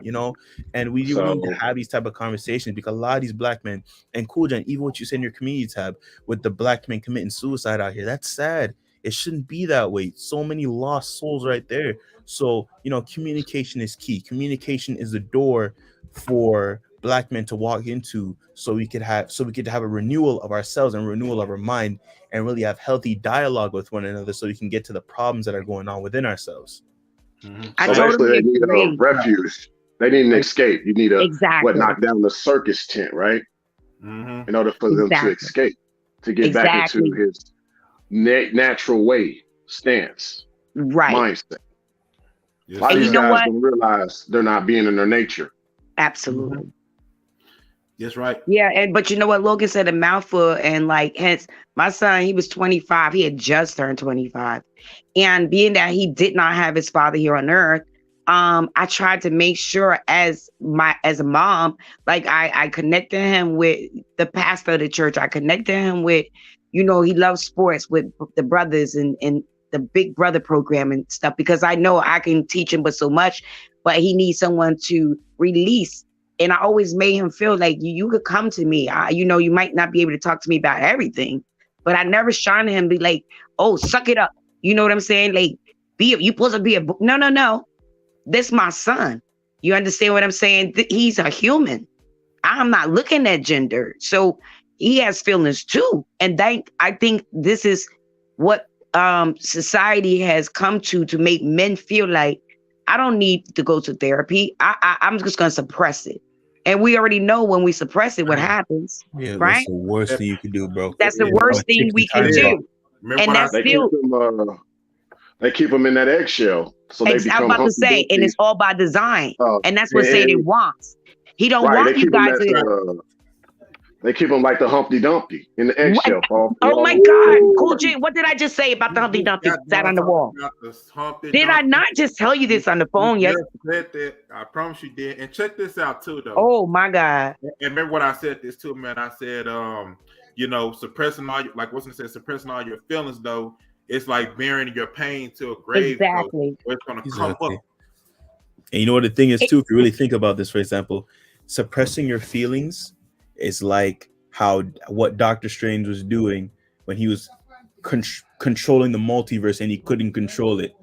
and we need to have these type of conversations because a lot of these black men, and Cool Jen, even what you said in your community tab with the black men committing suicide out here, that's sad. It shouldn't be that way. So many lost souls right there. So, communication is key. Communication is the door for black men to walk into so we could have a renewal of ourselves and renewal of our mind and really have healthy dialogue with one another so we can get to the problems that are going on within ourselves. I totally they need a refuge. They need an escape. You need knock down the circus tent, right? In order for them to escape, to get back into his natural way stance, mindset. A lot of these guys don't realize they're not being in their nature. Absolutely. That's right. Yeah, but you know what Logan said, a mouthful, and hence my son, he was 25. He had just turned 25, and being that he did not have his father here on earth, I tried to make sure as a mom, I connected him with the pastor of the church. I connected him with, he loves sports with the brothers and the Big Brother program and stuff, because I know I can teach him but so much, but he needs someone to release. And I always made him feel like you could come to me. You might not be able to talk to me about everything, but I never shined him be like, oh, suck it up. You know what I'm saying? Like, you supposed to be a no. This my son. You understand what I'm saying? He's a human. I'm not looking at gender. So he has feelings too. And I think this is what society has come to make men feel like, I don't need to go to therapy. I'm just going to suppress it. And we already know when we suppress it, what happens. Yeah, right? That's the worst thing you can do, bro. That's the worst thing we can do. And that's still... They keep them in that eggshell. So they become... I'm about to say, and it's all by design. And that's what Satan wants. He don't want you guys to... They keep them like the Humpty Dumpty in the eggshell. Oh my God. Cool J, what did I just say about the Humpty Dumpty sat on the wall? Did I not just tell you this on the phone? Yes. I promise you did. And check this out too, though. Oh my God. And remember what I said this too, man. I said, suppressing all your, like what's it say, suppressing all your feelings though. It's like burying your pain to a grave though, Exactly. where it's gonna come Exactly. up. And you know what the thing is too, if you really think about this, for example, suppressing your feelings is like what Doctor Strange was doing when he was controlling the multiverse and he couldn't control it.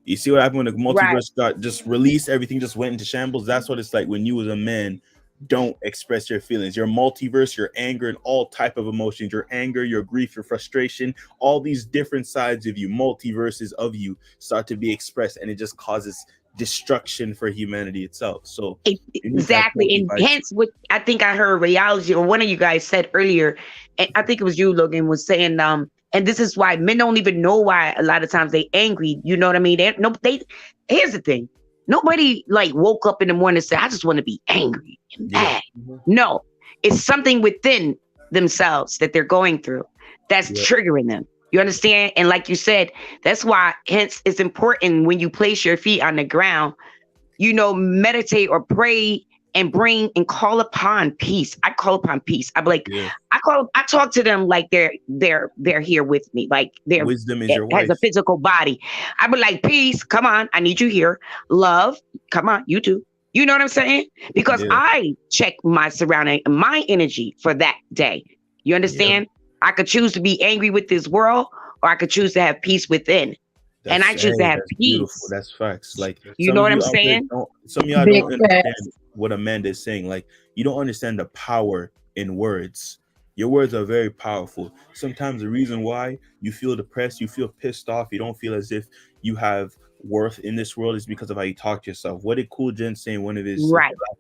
You see what happened when the Right. multiverse got just released, everything just went into shambles. That's what it's like when you as a man don't express your feelings, your multiverse, your anger, and all type of emotions, your anger, your grief, your frustration, all these different sides of you, multiverses of you start to be expressed, and it just causes destruction for humanity itself. So you need to have Exactly. healthy And vibes. hence what I think I heard rheology, or one of you guys said earlier, and I think it was you, Logan, was saying, and this is why men don't even know why a lot of times they angry. You know what I mean? Here's the thing. Nobody like woke up in the morning and said, I just want to be angry and mad. No, it's something within themselves that they're going through that's triggering them. You understand? And like you said, that's why hence it's important when you place your feet on the ground, meditate or pray and bring and call upon peace. I call upon peace. I be like, I talk to them like they're here with me. Like Wisdom is your has wife. a physical body. I be like, peace, come on, I need you here. Love, come on, you too. You know what I'm saying? Because I check my surrounding, my energy for that day. You understand? I could choose to be angry with this world, or I could choose to have peace within. And I choose to have peace. Beautiful. That's facts. Like you know what I'm saying? Some of y'all don't understand what Amanda is saying. Like you don't understand the power in words. Your words are very powerful. Sometimes the reason why you feel depressed, you feel pissed off, you don't feel as if you have worth in this world is because of how you talk to yourself. What did Cool Jen say in one of his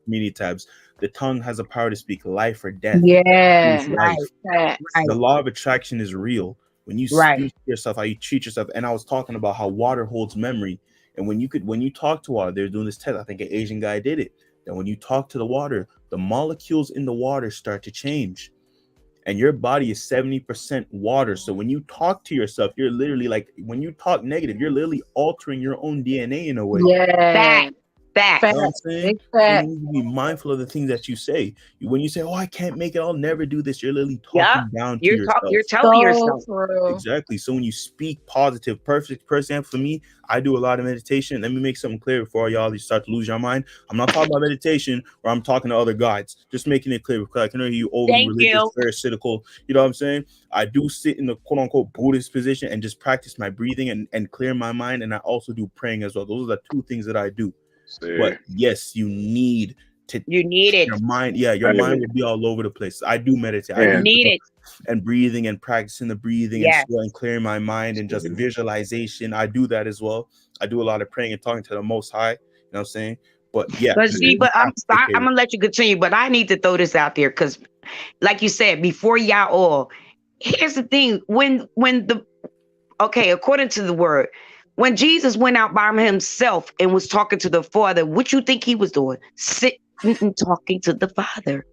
community tabs? The tongue has a power to speak life or death. Yeah, Life. Right. The law of attraction is real. When you speak to yourself, how you treat yourself. And I was talking about how water holds memory. And when you talk to water, they're doing this test. I think an Asian guy did it. And when you talk to the water, the molecules in the water start to change. And your body is 70% water. So when you talk to yourself, you're literally like, when you talk negative, you're literally altering your own DNA in a way. Yeah. Fact. You know what I'm saying? You need to be mindful of the things that you say. When you say, "Oh, I can't make it. I'll never do this," you're literally talking down to yourself. You're telling yourself. Exactly. So when you speak positive, perfect. For example, for me, I do a lot of meditation. Let me make something clear before y'all start to lose your mind. I'm not talking about meditation where I'm talking to other guides. Just making it clear because I can hear you overly religious, pharisaical. You know what I'm saying? I do sit in the quote unquote Buddhist position and just practice my breathing and clear my mind. And I also do praying as well. Those are the two things that I do. But yes, you need it. Your mind, your mind will be all over the place. I do meditate. I need it. And breathing and practicing the breathing and clearing my mind and just visualization. I do that as well. I do a lot of praying and talking to the Most High. You know what I'm saying? But I'm gonna let you continue. But I need to throw this out there because, like you said, before y'all all, here's the thing: according to the word. When Jesus went out by himself and was talking to the Father, what you think he was doing? Sitting and talking to the Father.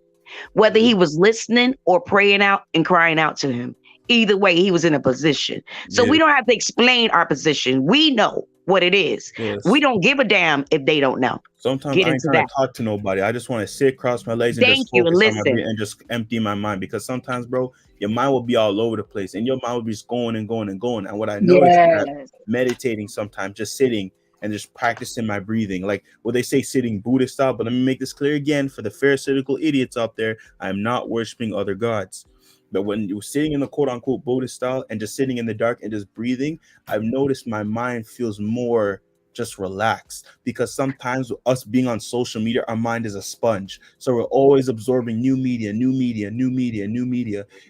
Whether he was listening or praying out and crying out to him. Either way, he was in a position. So we don't have to explain our position. We know what it is. Yes. We don't give a damn if they don't know. Sometimes I ain't trying to talk to nobody. I just want to sit, cross my legs, and just focus on my breathing and just empty my mind. Because sometimes, bro, your mind will be all over the place, and your mind will be just going and going and going. And what I noticed is that meditating sometimes, just sitting and just practicing my breathing, like what they say, sitting Buddhist style. But let me make this clear again for the pharisaical idiots out there: I am not worshiping other gods. But when you're sitting in the quote unquote Buddhist style and just sitting in the dark and just breathing, I've noticed my mind feels more just relaxed, because sometimes with us being on social media, our mind is a sponge. So we're always absorbing new media. And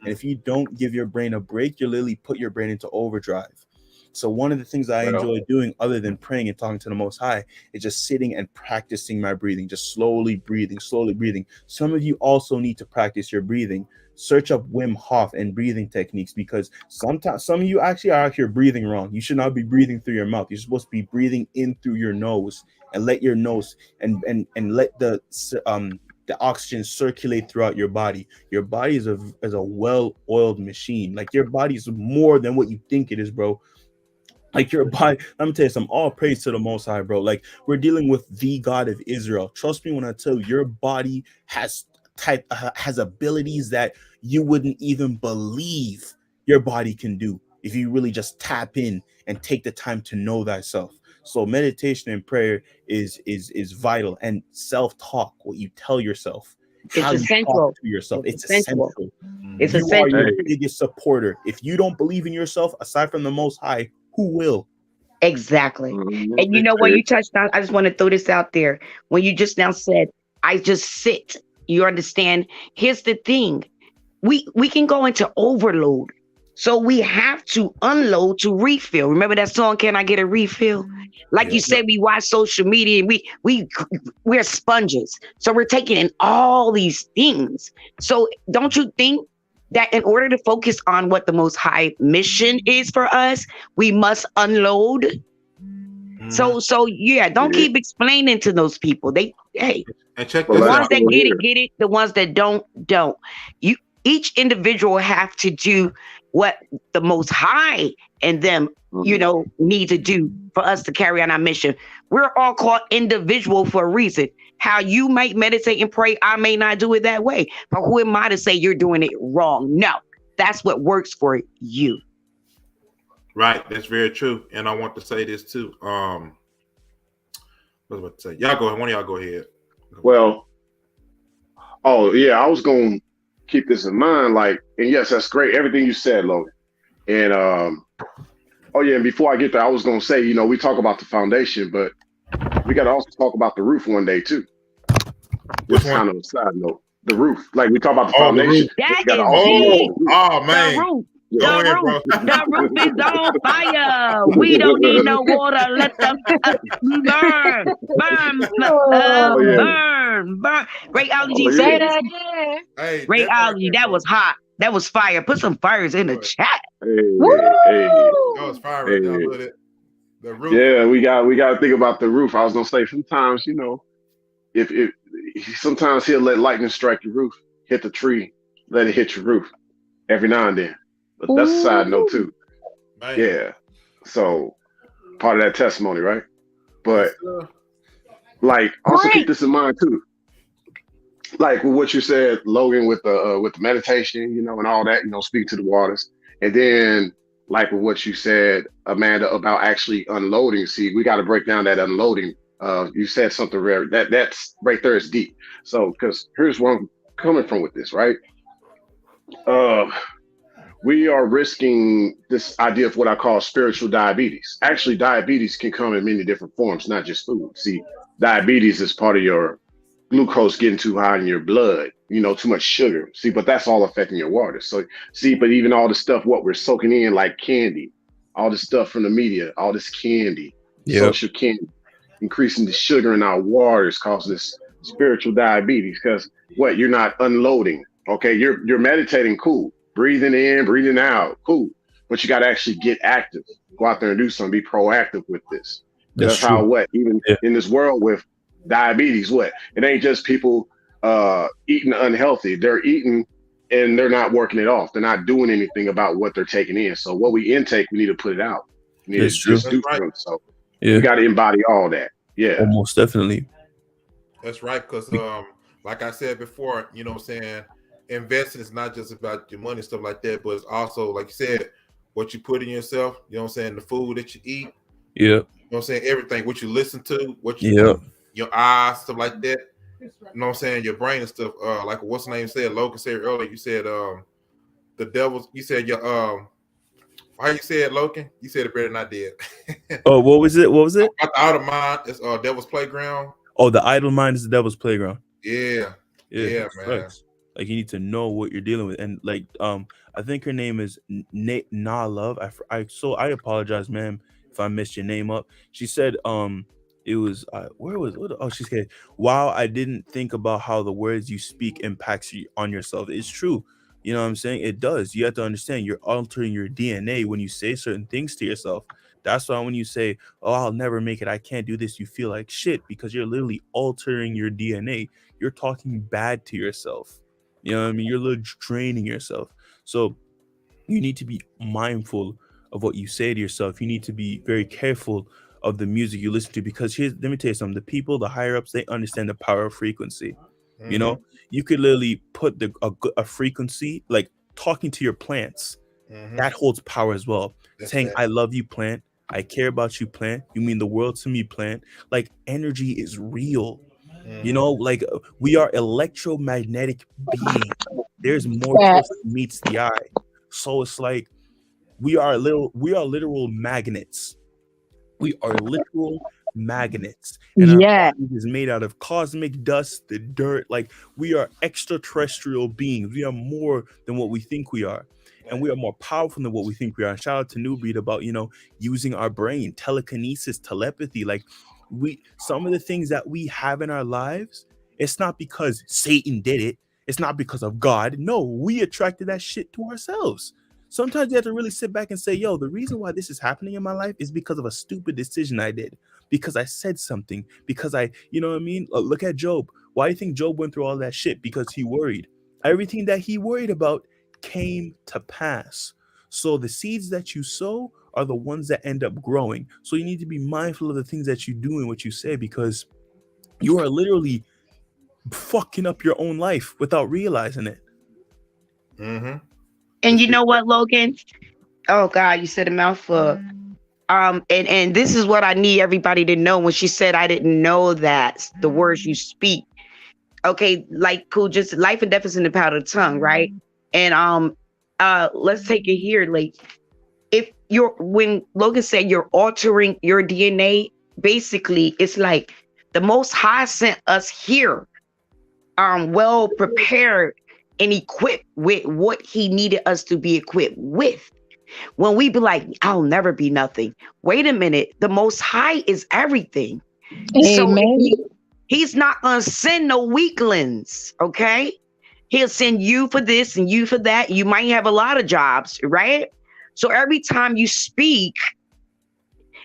if you don't give your brain a break, you literally put your brain into overdrive. So one of the things I enjoy doing other than praying and talking to the Most High is just sitting and practicing my breathing, just slowly breathing. Some of you also need to practice your breathing. Search up Wim Hof and breathing techniques, because sometimes some of you actually are out here breathing wrong. You should not be breathing through your mouth. You're supposed to be breathing in through your nose and let your nose and let the oxygen circulate throughout your body. Your body is a well-oiled machine. Like your body is more than what you think it is, bro. Like your body, let me tell you something. All praise to the Most High, bro. Like we're dealing with the God of Israel. Trust me when I tell you, your body has abilities that you wouldn't even believe your body can do if you really just tap in and take the time to know thyself. So meditation and prayer is vital, and self-talk, what you tell yourself, how It's you talk essential. to yourself, It's it's essential. essential. It's Mhm. You are essential. your Hey, biggest supporter. If you don't believe in yourself, aside from the Most High, who will? Exactly. mhm. And you know what you touched on? I just want to throw this out there. When you just now said, I just sit, you understand? Here's the thing. We can go into overload. So we have to unload to refill. Remember that song, Can I Get a Refill? Like you Yep. said, we watch social media and we're sponges. So we're taking in all these things. So don't you think that in order to focus on what the most high mission is for us, we must unload? Mhm. So yeah, don't Yeah. keep explaining to those people. They hey, And check Well, the this let's ones out. that do it here. get it, the ones that don't. You each individual have to do what the most high and them, Mhm. need to do for us to carry on our mission. We're all called individual for a reason. How you might meditate and pray, I may not do it that way. But who am I to say you're doing it wrong? No. That's what works for you. Right, that's very true. And I want to say this too. What was I about to say? Y'all go ahead. One of y'all go ahead. Well, oh yeah, I was gonna keep this in mind. Like, and yes, that's great. Everything you said, Logan. And oh yeah, and before I get there, I was gonna say, we talk about the foundation, but we got to also talk about the roof one day too. Which Just one? kind of a side note. The roof, like we talk about the Oh, the foundation, roof. but That we got to is also look at deep. the Oh, roof. oh The man. roof. Yeah. Go The ahead, roof. bro. The roof is on fire. We don't need no water. Let the burn, burn, Oh yeah. burn. Great Oh allergy yeah. Say said, that again. Hey, great that part allergy. there, That bro. was hot. That was fire. Put some fires in the Boy, chat. Hey, hey, that was Woo! fire right there. I hey. love it. The roof. Yeah, we got to think about the roof. I was gonna say sometimes, if sometimes he'll let lightning strike your roof, hit the tree, let it hit your roof every now and then. But that's a side note Ooh. too. Man. Yeah. So part of that testimony, right? Yes, But sir. like also keep Great. this in mind too. Like with what you said, Logan, with the meditation, and all that, speak to the waters, and then like with what you said, Amanda, about actually unloading. See, we got to break down that unloading. You said something rare that's right there is deep. So, because here's where I'm coming from with this, right? Uh, we are risking this idea of what I call spiritual diabetes. Actually, diabetes can come in many different forms, not just food. See, diabetes is part of your glucose getting too high in your blood, too much sugar. See, but that's all affecting your water. So, see, but even all the stuff, what we're soaking in, like candy, all the stuff from the media, all this candy, Yep. social candy, increasing the sugar in our waters causes this spiritual diabetes because what you're not unloading. Okay, you're meditating, cool, breathing in, breathing out, cool, but you got to actually get active, go out there and do something, be proactive with this. That's That's how true. what even Yeah. in this world with diabetes, what it ain't just people eating unhealthy. They're eating and they're not working it off. They're not doing anything about what they're taking in. So what we intake, we need to put it out. We need That's to true. just That's do right. something. So we Yeah. got to embody all that. Yeah. Almost definitely. That's right. Because like I said before, you know what I'm saying, investing is not just about your money and stuff like that, but it's also, like you said, what you put in yourself, you know what I'm saying, the food that you eat, Yep. you know what I'm saying, everything, what you listen to, what you Yep. your eyes, stuff like that. You know what I'm saying, your brain and stuff. Like what's the name said, Logan said earlier, you said the devil's, you said your how you said, Logan? You said it better than I did. Oh, what was it? What was it? About the outer mind is devil's playground. Oh, the idle mind is the devil's playground. Yeah. Yeah, Yeah, that's man. facts. Like you need to know what you're dealing with, and like I think her name is Na Love. I apologize, ma'am, if I messed your name up. She said it was where was what? Oh, she said, wow, I didn't think about how the words you speak impacts you on yourself. It's true. You know what I'm saying? It does. You have to understand you're altering your DNA when you say certain things to yourself. That's why when you say, "Oh, I'll never make it. I can't do this," you feel like shit because you're literally altering your DNA. You're talking bad to yourself. You know what I mean? You're literally draining yourself. So you need to be mindful of what you say to yourself. You need to be very careful of the music you listen to because let me tell you something. The people, the higher ups, they understand the power of frequency. You know, you could literally put a frequency, like talking to your plants. That holds power as well. Saying, I love you, plant. I care about you, plant. You mean the world to me, plant. Like, energy is real. You know, like, we are electromagnetic beings. There's more to us than meets the eye. So it's like we are literal magnets. We are literal magnets, and our body is made out of cosmic dust, the dirt. Like, we are extraterrestrial beings. We are more than what we think we are, and we are more powerful than what we think we are. And shout out to New Breed about, you know, using our brain, telekinesis, telepathy. Like, some of the things that we have in our lives, it's not because Satan did it. It's not because of God. No, we attracted that shit to ourselves. Sometimes you have to really sit back and say, yo, the reason why this is happening in my life is because of a stupid decision I did, because I said something, because you know what I mean? Look at Job. Why do you think Job went through all that shit? Because he worried. Everything that he worried about came to pass. So the seeds that you sow are the ones that end up growing. So you need to be mindful of the things that you do and what you say, because you are literally fucking up your own life without realizing it. And you know what, Logan? Oh God, you said a mouthful. And this is what I need everybody to know. When she said, I didn't know that the words you speak. Okay, like, cool, just life and death is in the power of the tongue, right? And let's take it here. Like, when Logan said you're altering your DNA, basically it's like the Most High sent us here, well prepared and equipped with what he needed us to be equipped with. When we be like, I'll never be nothing. Wait a minute. The Most High is everything. Amen. So he's not going to send no weaklings. Okay. He'll send you for this and you for that. You might have a lot of jobs, right? So every time you speak,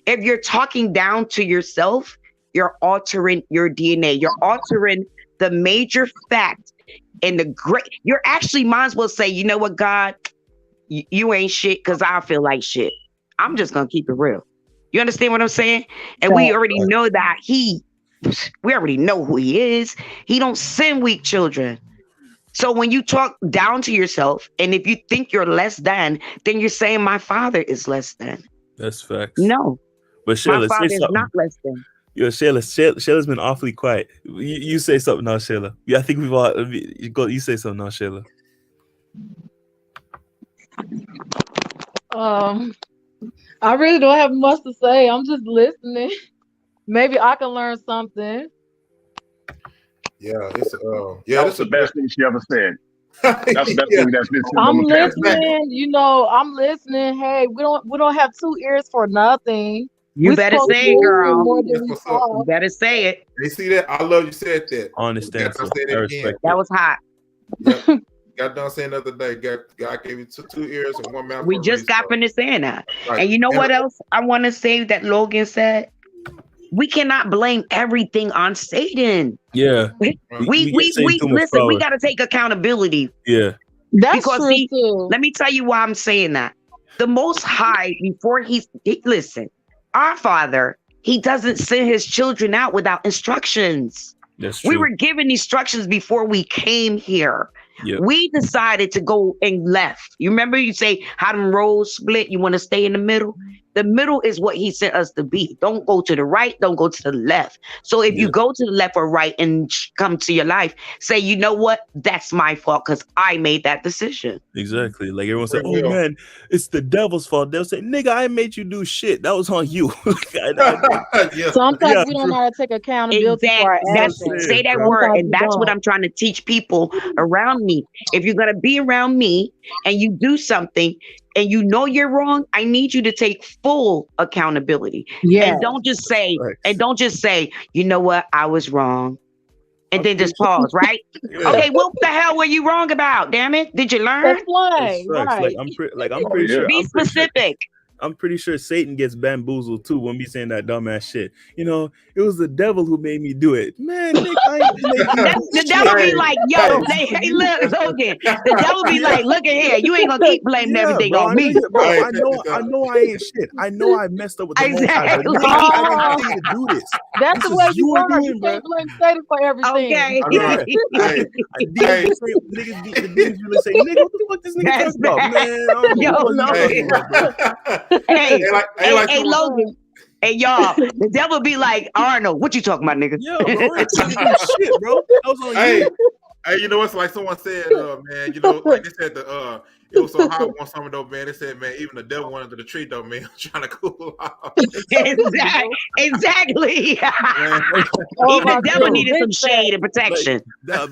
if you're talking down to yourself, you're altering your DNA. You're altering the major fact. And you're actually might as well say, you know what, God, you ain't shit because I feel like shit. I'm just going to keep it real. You understand what I'm saying? And we already know that we already know who he is. He don't send weak children. So when you talk down to yourself, and if you think you're less than, then you're saying my father is less than. That's facts. No, but Shayla, my father is not less than. Yo, Shayla's been awfully quiet. You say something now, Shayla. Yeah, I think we've all you say something now, Shayla. I really don't have much to say. I'm just listening. Maybe I can learn something. That's the best thing she ever said. That's the best thing that's been said. I'm listening. You know, I'm listening. Hey, we don't have two ears for nothing. You better say it, girl. You better say it. You see that? I love you said that. I understand. So say that again. That was hot. Yep. Got done saying the other day. God gave you two ears and one mouth. We just got finished saying that. Right. And you know what else I want to say that Logan said? We cannot blame everything on Satan. Yeah. We listen, we got to take accountability. Yeah. That's true too. Let me tell you why I'm saying that. The Most High, before listen, our Father, he doesn't send his children out without instructions. That's true. We were given instructions before we came here. Yep. We decided to go and left. You remember you say how them roads split, you want to stay in the middle? The middle is what he sent us to be. Don't go to the right, don't go to the left. So if you go to the left or right and come to your life, say, you know what? That's my fault because I made that decision. Exactly. Like everyone said, oh man, it's the devil's fault. They'll say, nigga, I ain't made you do shit. That was on you. Sometimes we don't know how to take accountability for our actions. Say that word. And that's what I'm trying to teach people around me. If you're going to be around me and you do something and you know you're wrong, I need you to take full accountability. And don't just say, you know what, I was wrong. And then just pause, right? Okay, what the hell were you wrong about? Damn it. Did you learn? Explain. Right. Like I'm pretty sure. Be specific. I'm pretty sure Satan gets bamboozled too when we saying that dumbass shit. You know, it was the devil who made me do it. Man, Nick, I ain't been making you do The devil be shit. like, yo, hey, look, Logan. The devil be Yeah. like, look at here. You ain't gonna keep blaming Yeah, everything bro. on I know me. you, bro. Hey, I know I ain't shit. I know I messed up with the Most High, but Exactly. nigga, I Oh, didn't tell you to do this. that's This the way is you you are. doing, You bro. can't blame Satan for everything. Okay. I know. Hey, Demons be say, the demons really say, nigga, what the fuck this nigga That's talking about? bad. Man, I don't know Yo, what you Logan. talking about, bro. Hey, like hey, you Logan. Hey, y'all. The devil be like, Arnold, what you talking about, nigga? Yeah, bro, I ain't tell you to do shit, bro. That was on Hey, you. hey, you know what's like someone said, man, you know, like they said it was so hot one summer though, man. They said, man, even the devil went under the tree though, man, trying to cool off. Exactly. Man, Oh Even my the devil goodness. needed some Big shade and protection.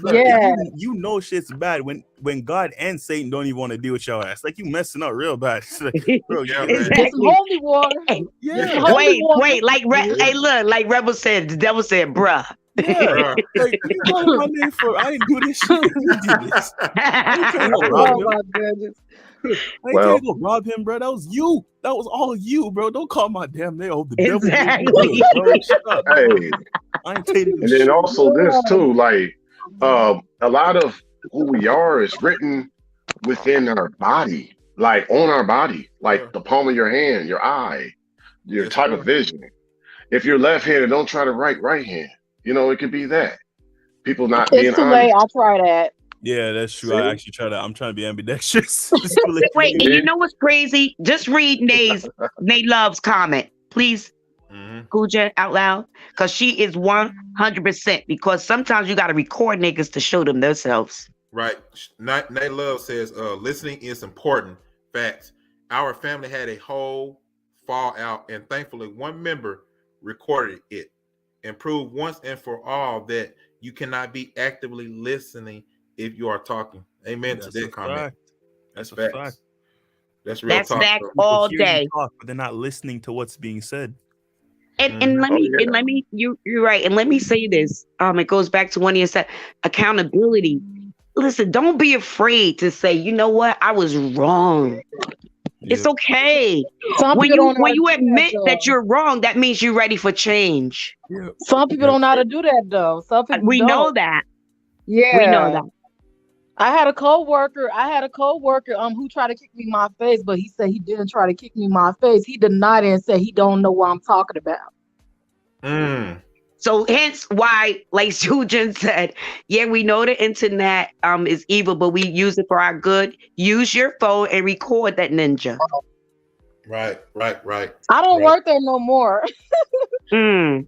Yeah. You know shit's bad when God and Satan don't even want to deal with your ass. Like you messing up real bad. It's like, bro, Yeah, you man. Get some Exactly. holy water. Hey, yeah, Get some holy water. wait, like hey, look, like Rebel said, the devil said, bruh. yeah. Bruh. Like you calling my name for I didn't do this shit. You did this. I ain't trying to go rob Oh him. my goodness. I ain't Well- trying to go rob him, bro. That was you. That was all you, bro. Don't call my damn name. Oh, the devil made me do Exactly. it, bro. Shut up. Bro. Hey, I ain't taking and this then shit. also this too, like a lot of who we are is written within our body, like on our body, like Yeah. the palm of your hand, your eye, your Yes, type sir. of vision. If you're left-handed, don't try to write right hand. You know, it could be that. People not being It's too late. honest. I try that. Yeah, that's true. See? I actually I'm trying to be ambidextrous. It's too late for Wait, me. and you know what's crazy? Just read Nate Love's comment, please, Mhm. Kuja, out loud, because she is 100%. Because sometimes you got to record niggas to show them themselves. Right. Nate Love says, listening is important. Facts. Our family had a whole fallout, and thankfully, one member recorded it and proved once and for all that you cannot be actively listening if you are talking. Amen That's to a that comment. fact. That's a Facts. fact. That's real That's talk. facts bro. People all hear you day. talk, but they're not listening to what's being said. And let Oh, me yeah. and let me you're right. And let me say this. It goes back to when you said accountability. Listen, don't be afraid to say, you know what, I was wrong. It's Yep. okay. Some When people you don't know how to do that, admit though. that you're wrong, that means you're ready for change. Yep. Some people don't know how to do that though. Some people We don't. know that. Yeah. We know that. I had a coworker who tried to kick me in my face, but he said he didn't try to kick me in my face. He denied it and said he don't know what I'm talking about. Mm. So hence why, like Sujan said, yeah, we know the internet is evil, but we use it for our good. Use your phone and record that ninja. Right. I don't Right. work there no more. Mm.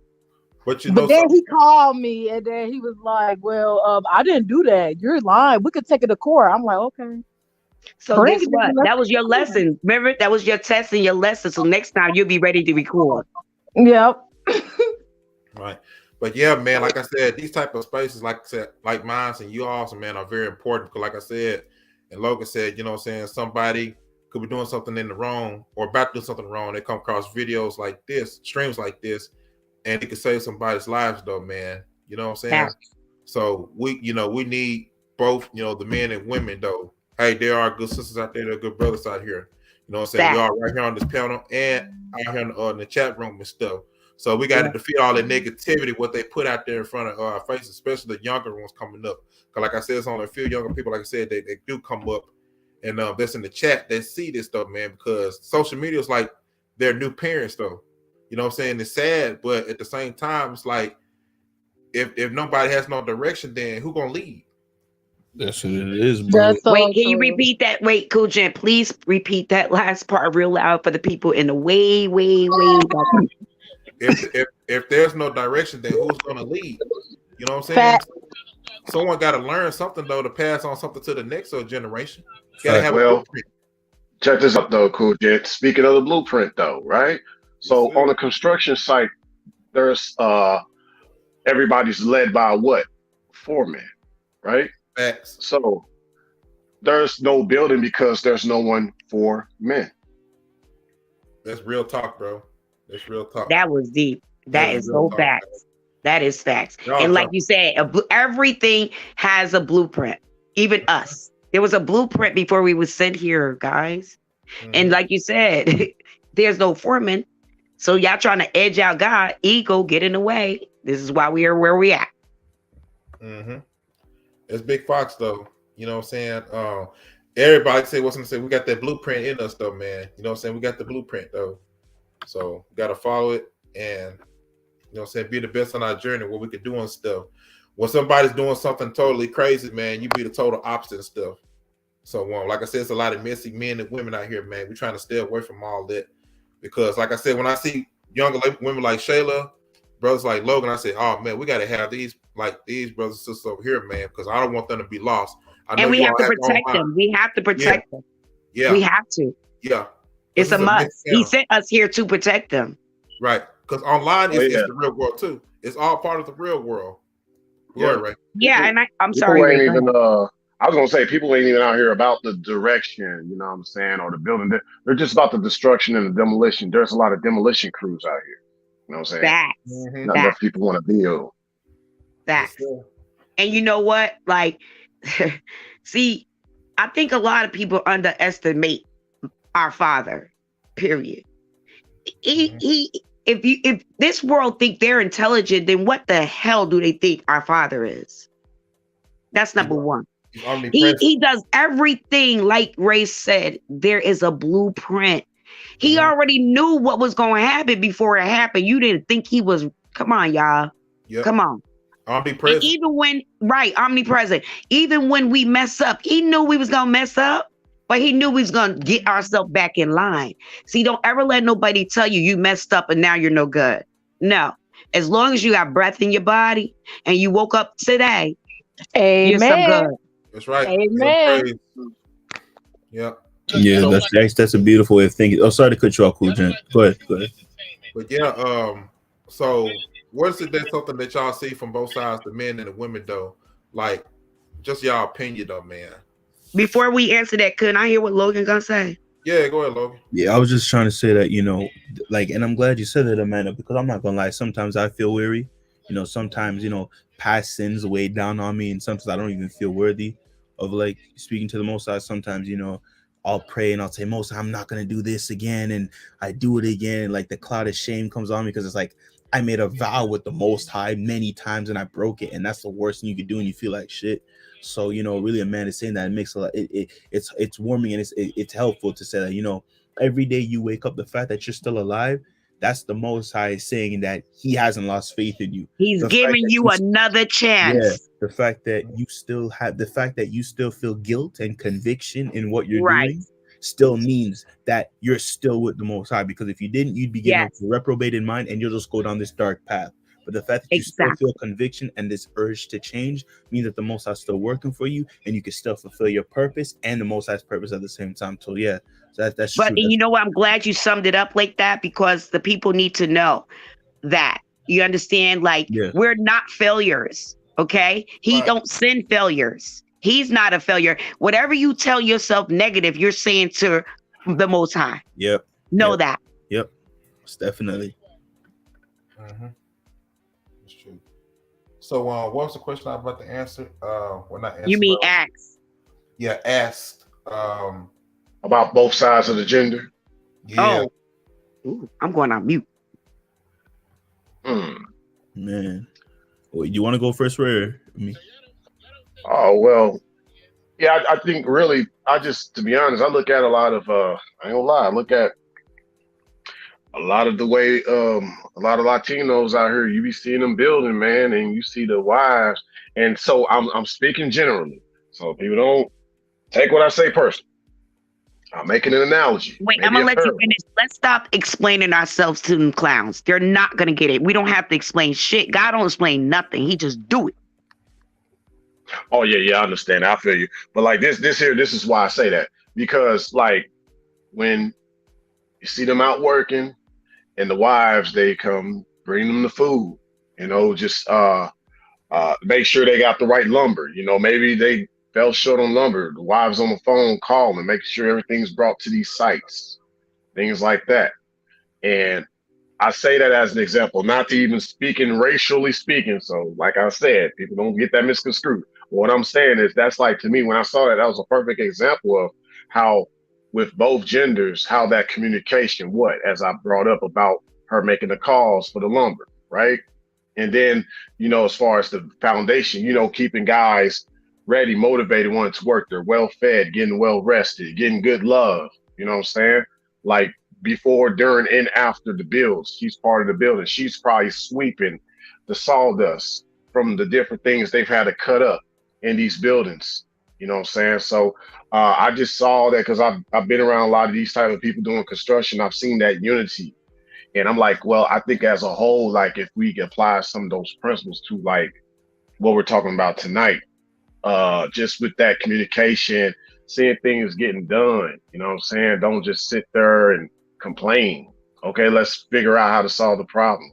But you But know then something. he called me and then he was like, well, I didn't do that. You're lying. We could take it to court. I'm like, okay. So Bring guess it, what? nigga. Let's That was take your it to court. lesson. Remember, that was your test and your lesson. So next time you'll be ready to record. Yep. Right. But yeah, man, like I said, these type of spaces, like I said, like mine and you also, man, are very important because like I said, and Logan said, you know what I'm saying, somebody could be doing something in the wrong or about to do something wrong. They come across videos like this, streams like this, and it could save somebody's lives though, man. You know what I'm saying? Yeah. So we need both, the men and women though. Hey, there are good sisters out there, there are good brothers out here. You know what I'm saying? We are right here on this panel and out here in the chat room and stuff. So we got to defeat all the negativity, what they put out there in front of our faces, especially the younger ones coming up. Because like I said, it's only a few younger people, like I said, they do come up. And that's in the chat, they see this stuff, man, because social media is like their new parents, though. You know what I'm saying? It's sad, but at the same time, it's like, if nobody has no direction, then who going to lead? That's what it is, bro. That's so Wait, can you true. repeat that? Wait, Cool Jen, please repeat that last part real loud for the people in the way back. If there's no direction, then who's going to lead? You know what I'm saying? Fact. Someone got to learn something, though, to pass on something to the next generation. You got to have a Well, blueprint. check this out though, Cool Jet. Speaking of the blueprint though, right? So Yes, sir. on a construction site, there's everybody's led by what? Foreman, right? Facts. So there's no building because there's no one for men. That's real talk, bro. That's real talk. That was deep. That is so real talk, facts. bro. That is facts. Y'all And like talking. you said, everything has a blueprint. Even us. There was a blueprint before we was sent here, guys. And like you said, There's no foreman. So y'all trying to edge out God, ego, get in the way. This is why we are where we at. Mm-hmm. It's Big Fox though. You know what I'm saying? Everybody say what's gonna say. We got that blueprint in us though, man. You know what I'm saying? We got the blueprint though. So we gotta follow it and you know what I'm saying, be the best on our journey, what we could do and stuff. When somebody's doing something totally crazy, man, you be the total opposite and stuff. So like I said, it's a lot of messy men and women out here, man. We're trying to stay away from all that. Because like I said, when I see younger women like Shayla, brothers like Logan, I say, oh man, we gotta have these brothers and sisters over here, man, because I don't want them to be lost. I know And we you have all to have your own protect them. mind. We have to protect them. Yeah. We have to. Yeah. It's a must. mixed He channel. sent us here to protect them. Right. Because online Oh, is yeah. the real world too. It's all part of the real world. Yeah. Yeah, right. Yeah, and I'm People sorry, ain't Ray. even I was gonna say people ain't even out here about the direction, you know what I'm saying, or the building. They're just about the destruction and the demolition. There's a lot of demolition crews out here. You know what I'm saying? Facts. Mhm. Not enough people want to build. Facts. Yes, sir. And you know what? Like, see, I think a lot of people underestimate our Father. Period. If this world think they're intelligent, then what the hell do they think our Father is? That's number one. He's omnipresent. He does everything like Ray said. There is a blueprint. He already knew what was going to happen before it happened. You didn't think he was. Come on, y'all. Yep. Come on. Omnipresent. And even when, right, omnipresent. Even when we mess up, he knew we was gonna mess up, but he knew we was gonna get ourselves back in line. See, don't ever let nobody tell you you messed up and now you're no good. No. As long as you have breath in your body and you woke up today, you're some Amen. good. That's right. Amen. Yeah. Yeah, that's a beautiful way of thinking. Oh, sorry to cut you off, Cool Jen. Go ahead. But yeah, so what is it that's something that y'all see from both sides, the men and the women though? Like just y'all opinion though, man. Before we answer that, couldn't I hear what Logan gonna say? Yeah, go ahead, Logan. Yeah, I was just trying to say that, like, and I'm glad you said that, Amanda, because I'm not gonna lie. Sometimes I feel weary. Sometimes, past sins weigh down on me, and sometimes I don't even feel worthy of like speaking to the Most High. Sometimes, I'll pray and I'll say, Most High, I'm not gonna do this again, and I do it again, and like the cloud of shame comes on me because it's like I made a vow with the Most High many times and I broke it, and that's the worst thing you could do, and you feel like shit. So really, a man is saying that it makes a lot. It's warming, and it's helpful to say that every day you wake up, the fact that you're still alive, that's the Most High saying that He hasn't lost faith in you. He's The giving fact that you another chance. Yeah, the fact that you still feel guilt and conviction in what you're Right. doing still means that you're still with the Most High. Because if you didn't, you'd be getting Yes. a reprobated mind, and you'll just go down this dark path. But the fact that you still Exactly. feel conviction and this urge to change means that the Most High is still working for you, and you can still fulfill your purpose and the Most High's purpose at the same time. So yeah, that's But true. you know what? I'm glad you summed it up like that, because the people need to know that. You understand? Like, Yeah. we're not failures. Okay. He Right. don't send failures. He's not a failure. Whatever you tell yourself negative, you're saying to the Most High. Yep. Know Yep. that. Yep. It's definitely. Mm-hmm. That's true. So what was the question I was about to answer? Well, not answer. You mean but, acts. yeah, asked. About both sides of the gender. Yeah. Oh. Ooh, I'm going on mute. Man. Well, you want to go first, Ray, or me? Oh well, yeah. I think really, to be honest, I look at a lot of. I ain't gonna lie. I look at a lot of the way a lot of Latinos out here. You be seeing them building, man, and you see the wives. And so I'm speaking generally. So people don't take what I say personally. I'm making an analogy. Wait, maybe I'm gonna a let you parable. finish. Let's stop explaining ourselves to them clowns. They're not gonna get it. We don't have to explain shit. God don't explain nothing. He just do it. Oh yeah, I understand. I feel you. But like this is why I say that, because like when you see them out working and the wives, they come bring them the food, just make sure they got the right lumber. Maybe they fell short on lumber. The wives on the phone calling, making sure everything's brought to these sites, things like that. And I say that as an example, not to even speaking racially speaking. So like I said, people don't get that misconstrued. What I'm saying is that's like, to me, when I saw that, that was a perfect example of how with both genders, how that communication, as I brought up about her making the calls for the lumber, right? And then, as far as the foundation, keeping guys ready, motivated, wanting to work. They're well fed, getting well rested, getting good love. You know what I'm saying? Like before, during, and after the builds, she's part of the building. She's probably sweeping the sawdust from the different things they've had to cut up in these buildings. You know what I'm saying? So I just saw that because I've been around a lot of these type of people doing construction. I've seen that unity. And I'm like, well, I think as a whole, like if we apply some of those principles to like what we're talking about tonight, just with that communication, seeing things getting done, you know what I'm saying? Don't just sit there and complain. Okay, let's figure out how to solve the problem.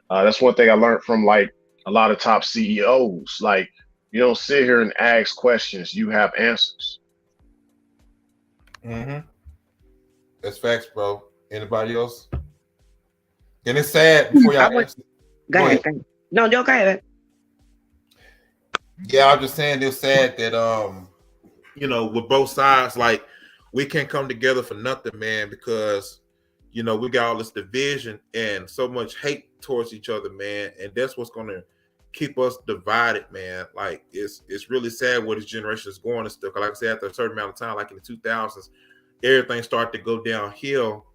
That's one thing I learned from like a lot of top CEOs. Like, you don't sit here and ask questions, you have answers. That's facts, bro. Anybody else? And it's sad before y'all answer. Go ahead. No, go ahead. Yeah, I'm just saying it's sad that with both sides, like we can't come together for nothing, man, because we got all this division and so much hate towards each other, man, and that's what's gonna keep us divided, man. Like it's really sad where this generation is going and stuff. Like I said, after a certain amount of time, like in the 2000s, everything started to go downhill,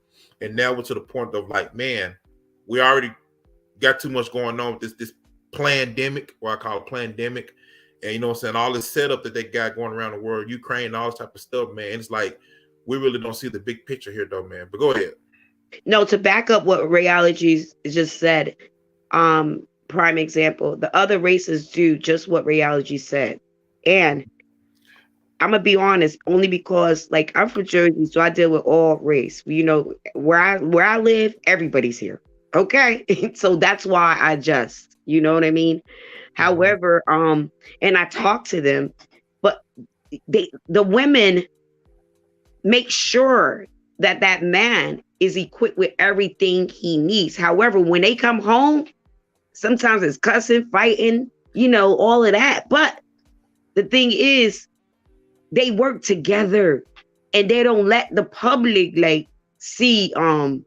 and now we're to the point of like, man, we already got too much going on with this pandemic, what I call a pandemic. And you know what I'm saying, all this setup that they got going around the world, Ukraine, all this type of stuff, man. It's like we really don't see the big picture here, though, man. But go ahead. No, to back up what Rayology just said, prime example, the other races do just what Rayology said. And I'm gonna be honest, only because like I'm from Jersey, so I deal with all race. Where I live, everybody's here. Okay. So that's why I just, you know what I mean? However, and I talk to them, but the women make sure that man is equipped with everything he needs. However, when they come home, sometimes it's cussing, fighting, all of that. But the thing is, they work together and they don't let the public like see all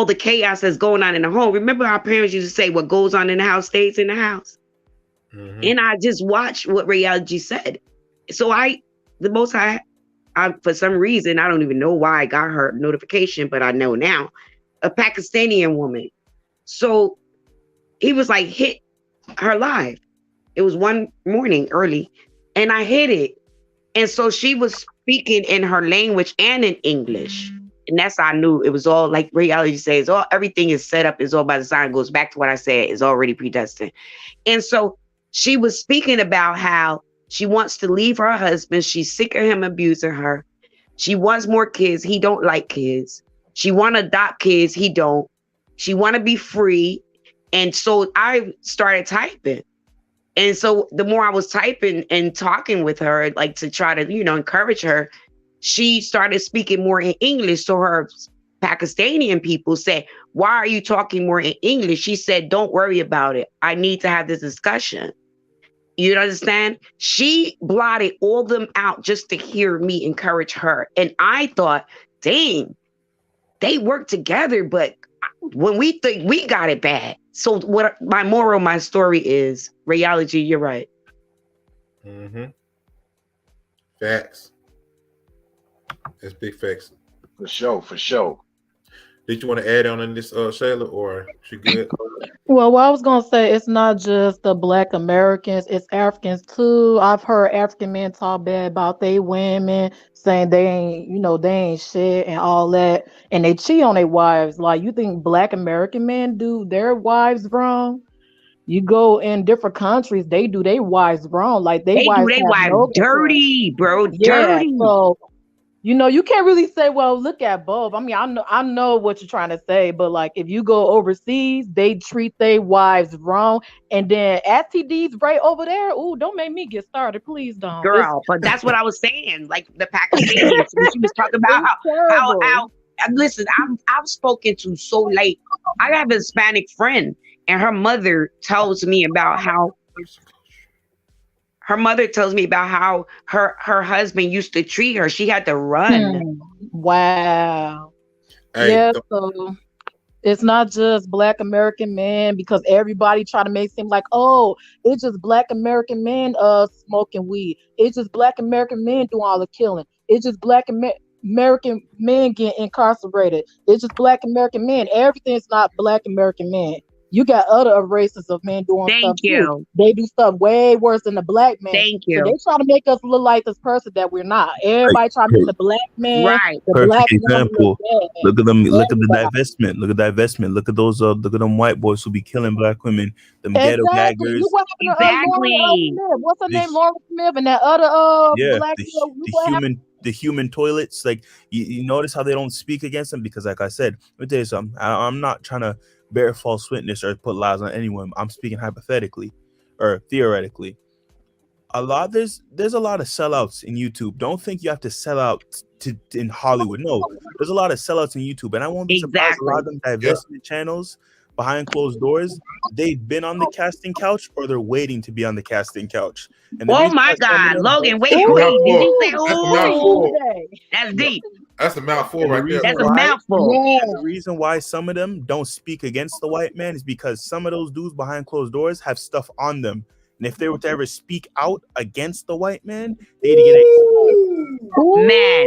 the chaos that's going on in the home. Remember our parents used to say, what goes on in the house stays in the house. And I just watched what Rayology said. So the Most High, for some reason, I don't even know why I got her notification, but I know now, a Pakistani woman. So he was like, hit her live. It was one morning early, and I hit it. And so she was speaking in her language and in English. And that's how I knew it was all like Rayology says, everything is set up, is all by design. Goes back to what I said, is already predestined. And so she was speaking about how she wants to leave her husband. She's sick of him abusing her. She wants more kids. He don't like kids. She want to adopt kids. He don't. She want to be free. And so I started typing. And so the more I was typing and talking with her, like to try to, encourage her, she started speaking more in English. So her Pakistani people said, why are you talking more in English? She said, don't worry about it. I need to have this discussion. You understand? She blotted all them out just to hear me encourage her. And I thought, dang, they work together, but when we think we got it bad. So what my moral of my story is, Rayology, you're right. Facts. That's big facts. For sure. Did you want to add on this, Shayla, or she good? Well, what I was gonna say, it's not just the Black Americans, it's Africans too. I've heard African men talk bad about they women, saying they ain't shit and all that, and they cheat on their wives. Like, you think Black American men do their wives wrong? You go in different countries, they do their wives wrong. Like they do wives their have wives no dirty, bro. Yeah, Dirty. so you can't really say, well, look at both. I mean, I know what you're trying to say, but like if you go overseas, they treat their wives wrong. And then STDs right over there. Ooh, don't make me get started. Please don't. Girl, but that's what I was saying. Like the Pakistanians, when she was talking about how listen, I've spoken to so late. I have a Hispanic friend, and her mother tells me about how her mother tells me about how her husband used to treat her. She had to run. Wow. Hey, Yeah, so it's not just Black American men because everybody try to make it seem like, oh, it's just Black American men smoking weed. It's just Black American men doing all the killing. It's just American men getting incarcerated. It's just Black American men. Everything's not Black American men. You got other races of men doing Thank stuff too. you. They do stuff way worse than the Black man. Thank So they you. try to make us look like this person that we're not. Everybody try to make the Black man, Right. the Perfect Black woman look example. bad. Look at them. Look at the Everybody. divestment. Look at divestment. Look at those. Look at them white boys who be killing black women. Them ghetto Exactly. gaggers. Look what happened to Lauren Exactly. Smith. What's her The, name? Lauren Smith and that other yeah, black girl. Look the what happened. human toilets. Like you notice how they don't speak against them because, like I said, let me tell you something. I'm not trying to bear false witness or put lies on anyone. I'm speaking hypothetically or theoretically. There's a lot of sellouts in YouTube. Don't think you have to sell out in Hollywood. No, there's a lot of sellouts in YouTube, and I won't be surprised. A lot of them divestment channels behind closed doors, they've been on the casting couch or they're waiting to be on the casting couch. And the Oh reason my why some of God, them Logan, don't- wait. That's a Did you say mouthful. That's a ooh? mouthful. That's Yeah. deep. That's a mouthful And the right there. reason That's a why mouthful. Yeah. And the reason why some of them don't speak against the white man is because some of those dudes behind closed doors have stuff on them. And if they were to ever speak out against the white man, they'd get exposed. Man.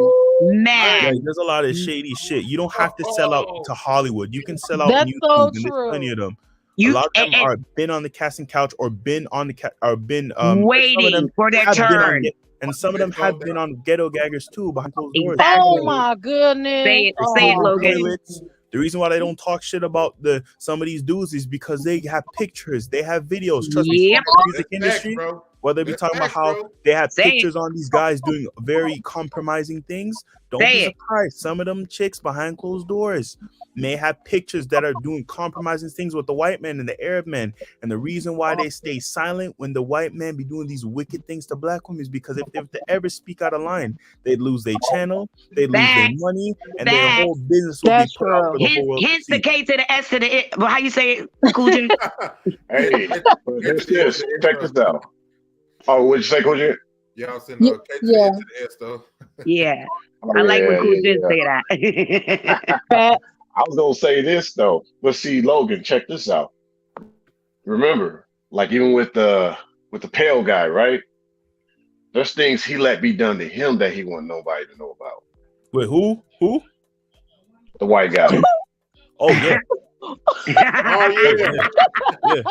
Like, there's a lot of shady shit. You don't have to sell out to Hollywood. You can sell out That's YouTube, so and there's plenty of true. them. You A lot of them and are been on the casting couch or been on the or been some of waiting them for their have been on turn. and some of them have been on ghetto gaggers too behind closed doors. Oh Exactly. my goodness. Say it, Human Logan. toilets. The reason why they don't talk shit about some of these dudes is because they have pictures, they have videos. Trust me, Yep. the music That's industry, facts, bro. whether they be That's talking about facts, how bro. they have Say it. pictures on these guys doing very compromising things, don't Say be it. surprised. Some of them chicks behind closed doors may have pictures that are doing compromising things with the white man and the Arab man. And the reason why they stay silent when the white man be doing these wicked things to black women is because if they ever speak out of line, they'd lose their channel, they'd lose their Facts. money, and their Facts. whole business would be That's put out for true. the whole world to Hence the see. K to the S to the I. Well, how you say it, Cool J? Hey, but this. Check this out. Oh, what'd you say, Coach? Y'all send Yeah. K to the Yeah. N to the S though. Yeah. Oh, I like when Cool J yeah. say that. Fat. I was gonna say this though. But see, Logan, check this out. Remember, like even with the pale guy, right? There's things he let be done to him that he want nobody to know about. Wait, who? The white guy. Oh yeah, Oh yeah. yeah.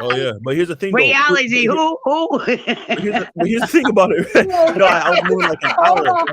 Oh yeah. But here's the thing, though. Reality. Who? But here's the thing about it. I was moving like an hour. I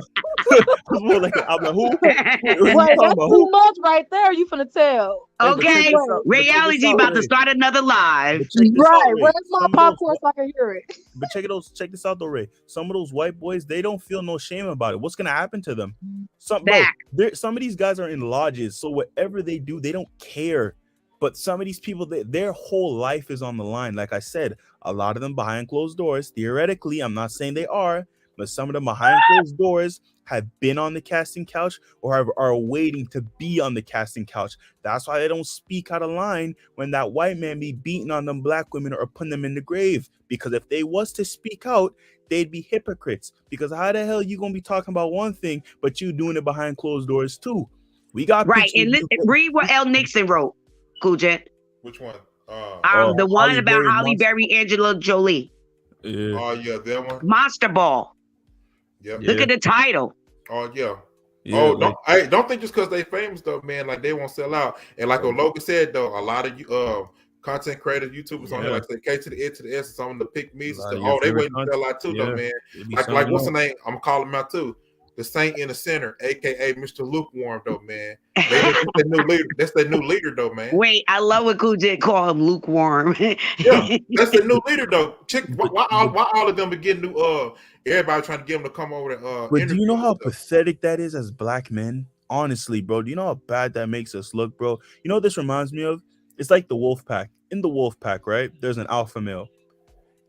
was moving like an hour. Who? What are you Wait, talking that's about? too Who? much right there. You finna tell. Hey, but check Okay. this out. But check this Reality out, about to Ray. start another live. But check this Right. out, Ray. Where's my Some of those popcorn so I can hear it? But check this out though, Ray. Some of those white boys, they don't feel no shame about it. What's gonna happen to them? Some of these guys are in lodges, so whatever they do, they don't care. But some of these people, their whole life is on the line. Like I said, a lot of them behind closed doors. Theoretically, I'm not saying they are, but some of them behind closed doors have been on the casting couch or are waiting to be on the casting couch. That's why they don't speak out of line when that white man be beating on them black women or putting them in the grave. Because if they was to speak out, they'd be hypocrites. Because how the hell you gonna be talking about one thing, but you doing it behind closed doors too? We got Right. pictures. And read what L. Nixon wrote, Cool J. Which one? The one Halle about Berry Halle Berry, Angela Jolie. Yeah. Oh yeah, that one. Monster Ball. Yep. Look at the title. Oh yeah. Yeah, Oh, like, don't think just because they famous though, man. Like they won't sell out. And like what Logan said though, a lot of you content creators, YouTubers on here, like say K to the N to the S, some of the pick me. They waiting to sell out too though, man. Like what's the name? I'm gonna call him out too. The Saint in the Center, aka Mr. Lukewarm, though, man. That's their new leader. That's their new leader, though, man. Wait, I love what Cool J call him lukewarm. Yeah, that's the new leader, though. Check why all of them be getting new. Everybody trying to get them to come over to. But do you know how pathetic that is as black men? Honestly, bro, do you know how bad that makes us look, bro? You know what this reminds me of? It's like the wolf pack. In the wolf pack, right? There's an alpha male,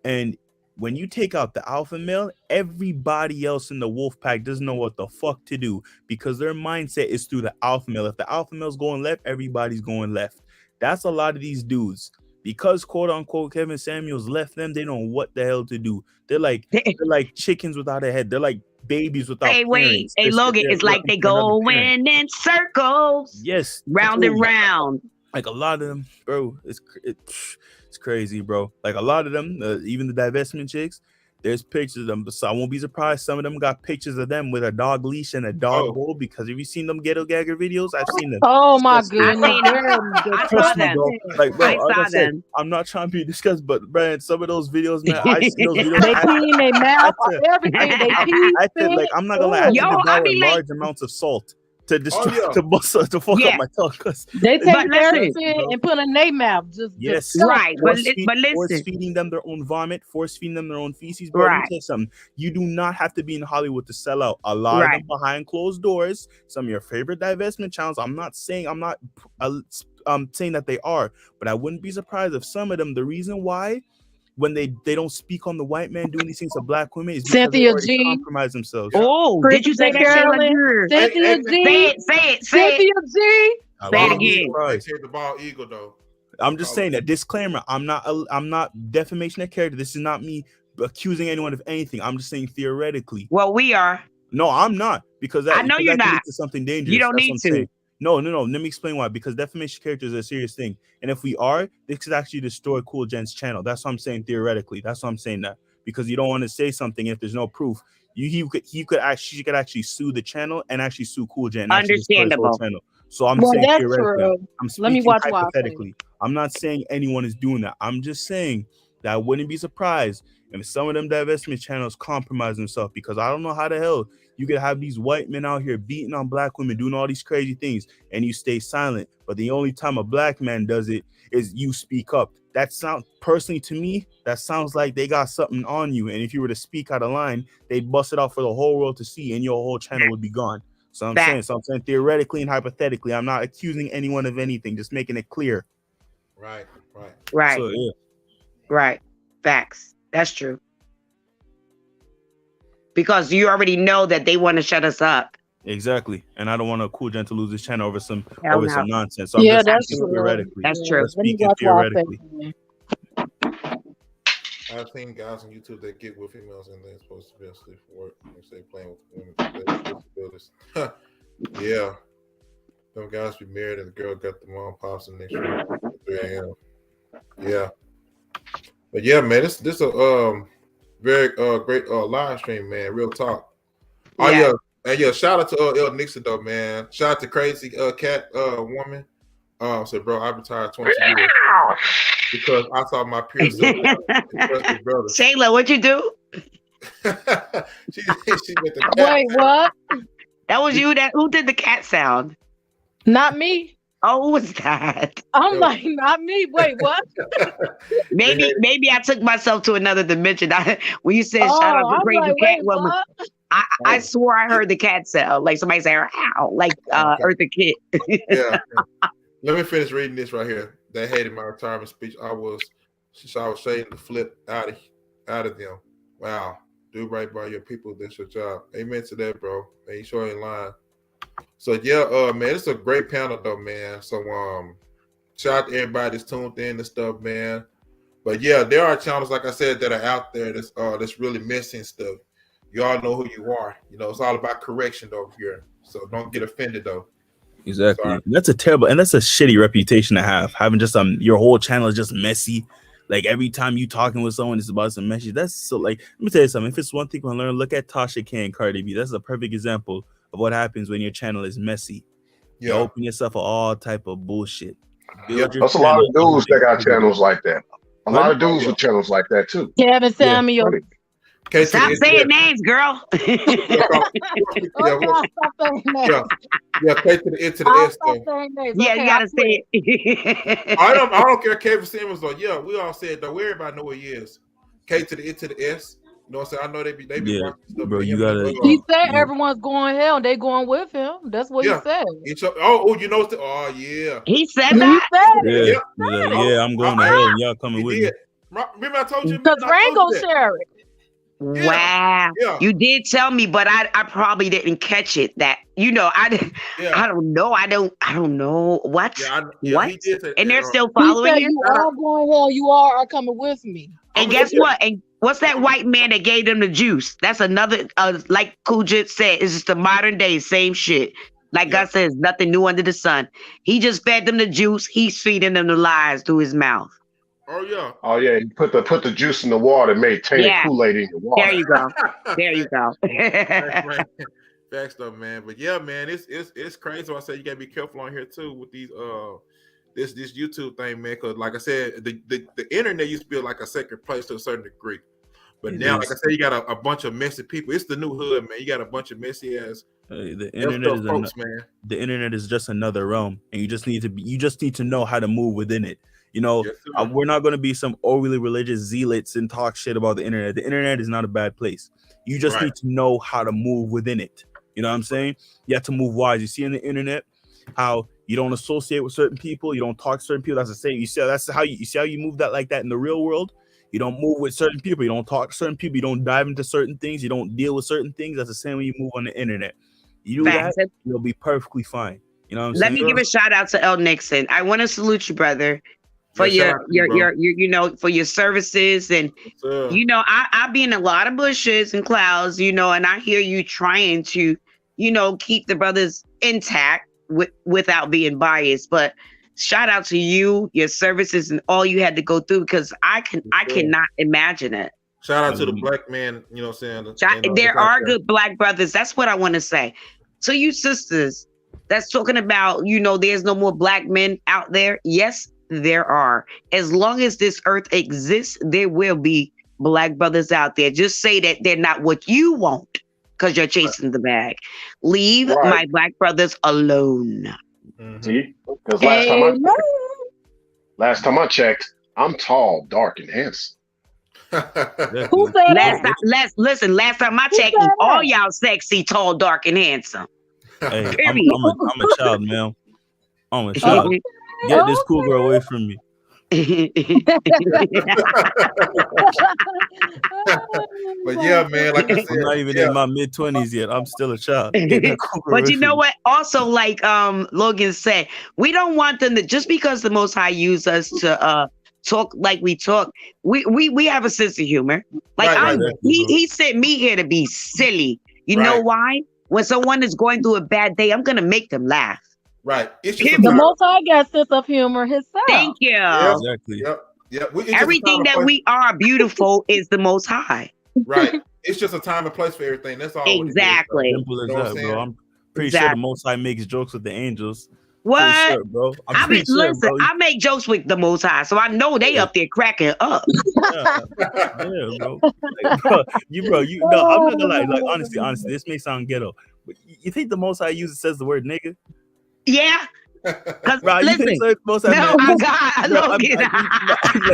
and when you take out the alpha male, everybody else in the wolf pack doesn't know what the fuck to do because their mindset is through the alpha male. If the alpha male's going left, everybody's going left. That's a lot of these dudes. because quote unquote Kevin Samuels left them, they don't know what the hell to do. They're like chickens without a head. They're like babies without Hey, wait. parents. Hey, Logan, it's like they go in circles. Yes. Round and round. Like a lot of them, bro, it's crazy, bro. Like a lot of them, even the divestment chicks, there's pictures of them. So I won't be surprised. Some of them got pictures of them with a dog leash and a dog bowl. Because have you seen them ghetto gagger videos? I've seen them. Oh my goodness! I saw them. Like, bro, I saw them. I'm not trying to be disgusted, but man, some of those videos, man, I see those videos. They pee in their mouth, everything. They pee. Like, I'm not gonna lie. I had to devour large amounts of salt to destroy to fuck up my tongue. They take everything and put in their mouth. Just right. But listen, force feeding them their own vomit, force feeding them their own feces. Bro, let me tell you something. You do not have to be in Hollywood to sell out. A lot of them behind closed doors. Some of your favorite divestment channels. I'm saying that they are, but I wouldn't be surprised if some of them. The reason why. When they don't speak on the white man doing these things to black women is because Cynthia they G compromise themselves. Oh, did you say that? Cynthia G. Say it. Cynthia G. Say it again. The bald eagle though. I'm just saying that disclaimer. I'm not defamation of character. This is not me accusing anyone of anything. I'm just saying theoretically. Well, we are. No, I'm not because I know you're not. To something dangerous. You don't need to. No. Let me explain why. Because defamation of character is a serious thing, and if we are, this could actually destroy Cool Jen's channel. That's what I'm saying theoretically. That's what I'm saying that because you don't want to say something if there's no proof. She could actually sue the channel and actually sue Cool Jen. Understandable. So I'm saying theoretically. True. I'm speaking Let me watch hypothetically. I'm not saying anyone is doing that. I'm just saying that I wouldn't be surprised if some of them divestment channels compromise themselves because I don't know how the hell you could have these white men out here beating on black women, doing all these crazy things, and you stay silent. But the only time a black man does it is you speak up. That sounds, personally to me, that sounds like they got something on you. And if you were to speak out of line, they'd bust it out for the whole world to see, and your whole channel would be gone. So I'm saying theoretically and hypothetically, I'm not accusing anyone of anything, just making it clear. Right. So, yeah. Right. Facts. That's true. Because you already know that they want to shut us up. Exactly. And I don't want a Cool Gen to lose his channel over some nonsense. So I'm just speaking theoretically. That's true. Speaking theoretically. I've seen guys on YouTube that get with females and they're supposed to be asleep for work. They playing with women. Yeah. Some guys be married and the girl got the mom pops in next week at 3 a.m. Yeah. But yeah, man, this a very great live stream, man. Real talk. Oh yeah. And yeah, shout out to El Nixon though, man. Shout out to Crazy Cat Woman. So bro, I retired 20 years because I saw my peers. Shayla, what'd you do? she with the cat. Wait, what? That was you. Who did the cat sound? Not me. Oh, who was that? I'm like, not me. Wait, what? maybe I took myself to another dimension. When you said shout out to Crazy Cat Woman, I swore I heard the cat sound, like somebody say "ow," like Eartha Kitt. Yeah. Let me finish reading this right here. They hated my retirement speech. I was saying to flip out of them. Wow, do right by your people. That's your job. Amen to that, bro. And you sure ain't lying. So yeah, man, it's a great panel though, man. So shout out to everybody that's tuned in and stuff, man. But yeah, there are channels, like I said, that are out there that's really missing stuff. You all know who you are. You know, it's all about correction over here. So don't get offended though. Exactly. That's a terrible and that's a shitty reputation to have. Having just your whole channel is just messy. Like every time you talking with someone, it's about some messy. That's so like let me tell you something. If it's one thing we learn, look at Tasha K and Cardi B. That's a perfect example of what happens when your channel is messy. You open yourself for all type of bullshit. That's a lot of dudes that got channels like that. A lot of dudes with channels like that too. Kevin Samuel. Stop saying names, girl. Yeah, K to the N to the S though. Yeah, you gotta say it. I don't care. Kevin Samuels though. Yeah, we all said though. Everybody know what he is. K to the N to the S. You know what I'm saying? I know they be watching stuff. Bro, you gotta. He said everyone's going hell. They going with him. That's what he said. You know. Oh yeah. He said that. Yeah, I'm going to hell. And y'all coming with me. Remember I told you. Because Rango share it. Wow. Yeah. You did tell me, but I probably didn't catch it. That Yeah. I don't know. I don't know. What? What? He did say And they're that. still He following said, him? "You are going hell. You are coming with me." And guess what? And what's that white man that gave them the juice? That's another like Kujit said, it's just the modern day, same shit. Like God says, nothing new under the sun. He just fed them the juice. He's feeding them the lies through his mouth. Oh yeah. Oh yeah, you put the juice in the water, made tainted Yeah. Kool-Aid in your water. There you go. There you go. Facts though, man. But yeah, man, it's crazy. So I say you gotta be careful on here too with these this YouTube thing, man. Because like I said, the internet used to be like a sacred place to a certain degree. But now, like I said, you got a bunch of messy people. It's the new hood, man. You got a bunch of messy ass. The internet is folks, man. The internet is just another realm, and you just need to know how to move within it. You know, we're not going to be some overly religious zealots and talk shit about the internet. The internet is not a bad place. You just need to know how to move within it. You know what I'm saying? You have to move wise. You see in the internet how you don't associate with certain people, you don't talk to certain people. That's the same. You see how you move that like that in the real world. You don't move with certain people. You don't talk to certain people. You don't dive into certain things. You don't deal with certain things. That's the same when you move on the internet. You do that, you'll be perfectly fine. You know what I'm saying? Let me give a shout out to El Nixon. I want to salute you, brother, for your for your services. And I be in a lot of bushes and clouds, and I hear you trying to, keep the brothers intact without being biased. But shout out to you, your services, and all you had to go through, because I cannot imagine it. Shout out to the black man, you know what I'm saying? There are good black brothers. That's what I want to say. So you sisters that's talking about, there's no more black men out there. Yes, there are. As long as this earth exists, there will be black brothers out there. Just say that they're not what you want because you're chasing the bag. Leave my black brothers alone. Mm-hmm. See? Because last time I checked, I'm tall, dark, and handsome. Who said that? Last time I checked, all y'all sexy, tall, dark, and handsome. Hey, I'm a child, man. I'm a child. Get this cool girl away from me. But yeah, man, like I said, I'm not even in my mid-20s yet. I'm still a child. But you know what? Also, like Logan said, we don't want them to, just because the Most High use us to talk like we talk, we have a sense of humor. Like he sent me here to be silly. You know why? When someone is going through a bad day, I'm gonna make them laugh. Right. It's just the Most High got sense of humor himself. Thank you. Yeah, exactly. Yep. Everything that we are beautiful is the Most High. Right. It's just a time and place for everything. That's all. Exactly. Simple as that, bro. I'm pretty sure the Most High makes jokes with the angels. What? Sure, bro. I make jokes with the Most High, so I know they up there cracking up. Yeah, bro. Like, no, I'm not gonna lie. Like, honestly, this may sound ghetto, but you think the Most High says the word nigga? Yeah. Because listen, like, if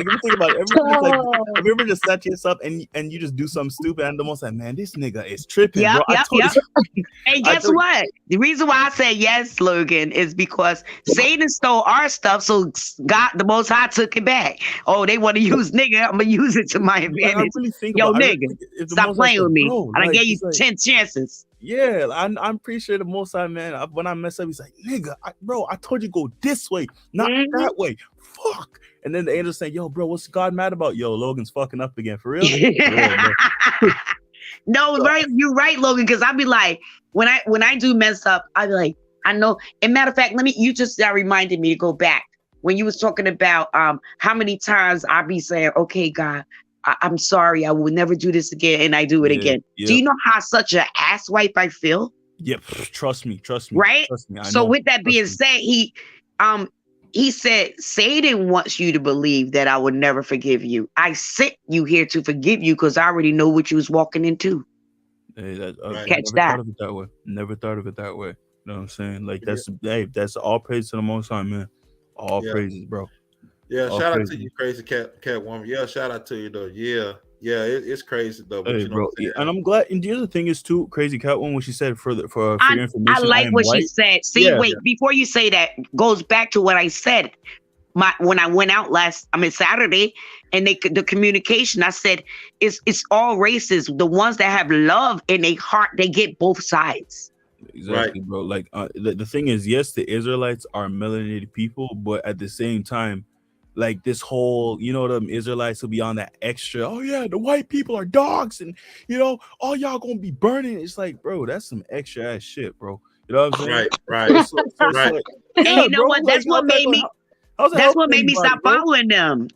you think about it, have you ever just sat to yourself and you just do something stupid and the Most High, man, this nigga is tripping, bro. And guess what? The reason why I say yes, Logan, is because Satan stole our stuff, so God, the Most High, took it back. Oh, they want to use nigga, I'm gonna use it to my advantage. Yo, nigga, stop playing with me. I done gave you 10 chances. Yeah, I'm pretty sure the Most High, man, when I mess up, he's like, nigga, I told you go this way, not that way. Fuck. And then the angel saying, yo, bro, what's God mad about? Yo, Logan's fucking up again. For real? No, right. You're right, Logan, because I'll be like, when I do mess up, I'll be like, I know. And matter of fact, you just reminded me to go back. When you was talking about how many times I be saying, okay, God, I'm sorry, I will never do this again, and I do it again. Yeah. Do you know how such an asswipe I feel? Yep, trust me. Right? Trust me, so with that being said, he said, Satan wants you to believe that I would never forgive you. I sent you here to forgive you because I already know what you was walking into. Hey, Catch that. Never thought of it that way. You know what I'm saying? Like that's all praise to the Most High, man. All praises, bro. Yeah, shout out to you, crazy cat woman. Yeah, shout out to you though. Yeah, it's crazy though. But hey, bro, and I'm glad. And the other thing is too, crazy cat woman, when she said for your information, I like what she said. See, wait, before you say that, goes back to what I said. when I went out Saturday, and the communication, I said, it's all races. The ones that have love in their heart, they get both sides. Exactly, bro. Like the thing is, yes, the Israelites are melanated people, but at the same time, like this whole, them Israelites will be on that extra. Oh yeah, the white people are dogs, and all y'all gonna be burning. It's like, bro, that's some extra ass shit, bro. You know what I'm saying? Right. So right. Like, and you know what? That's what made me. That's what made me stop following them.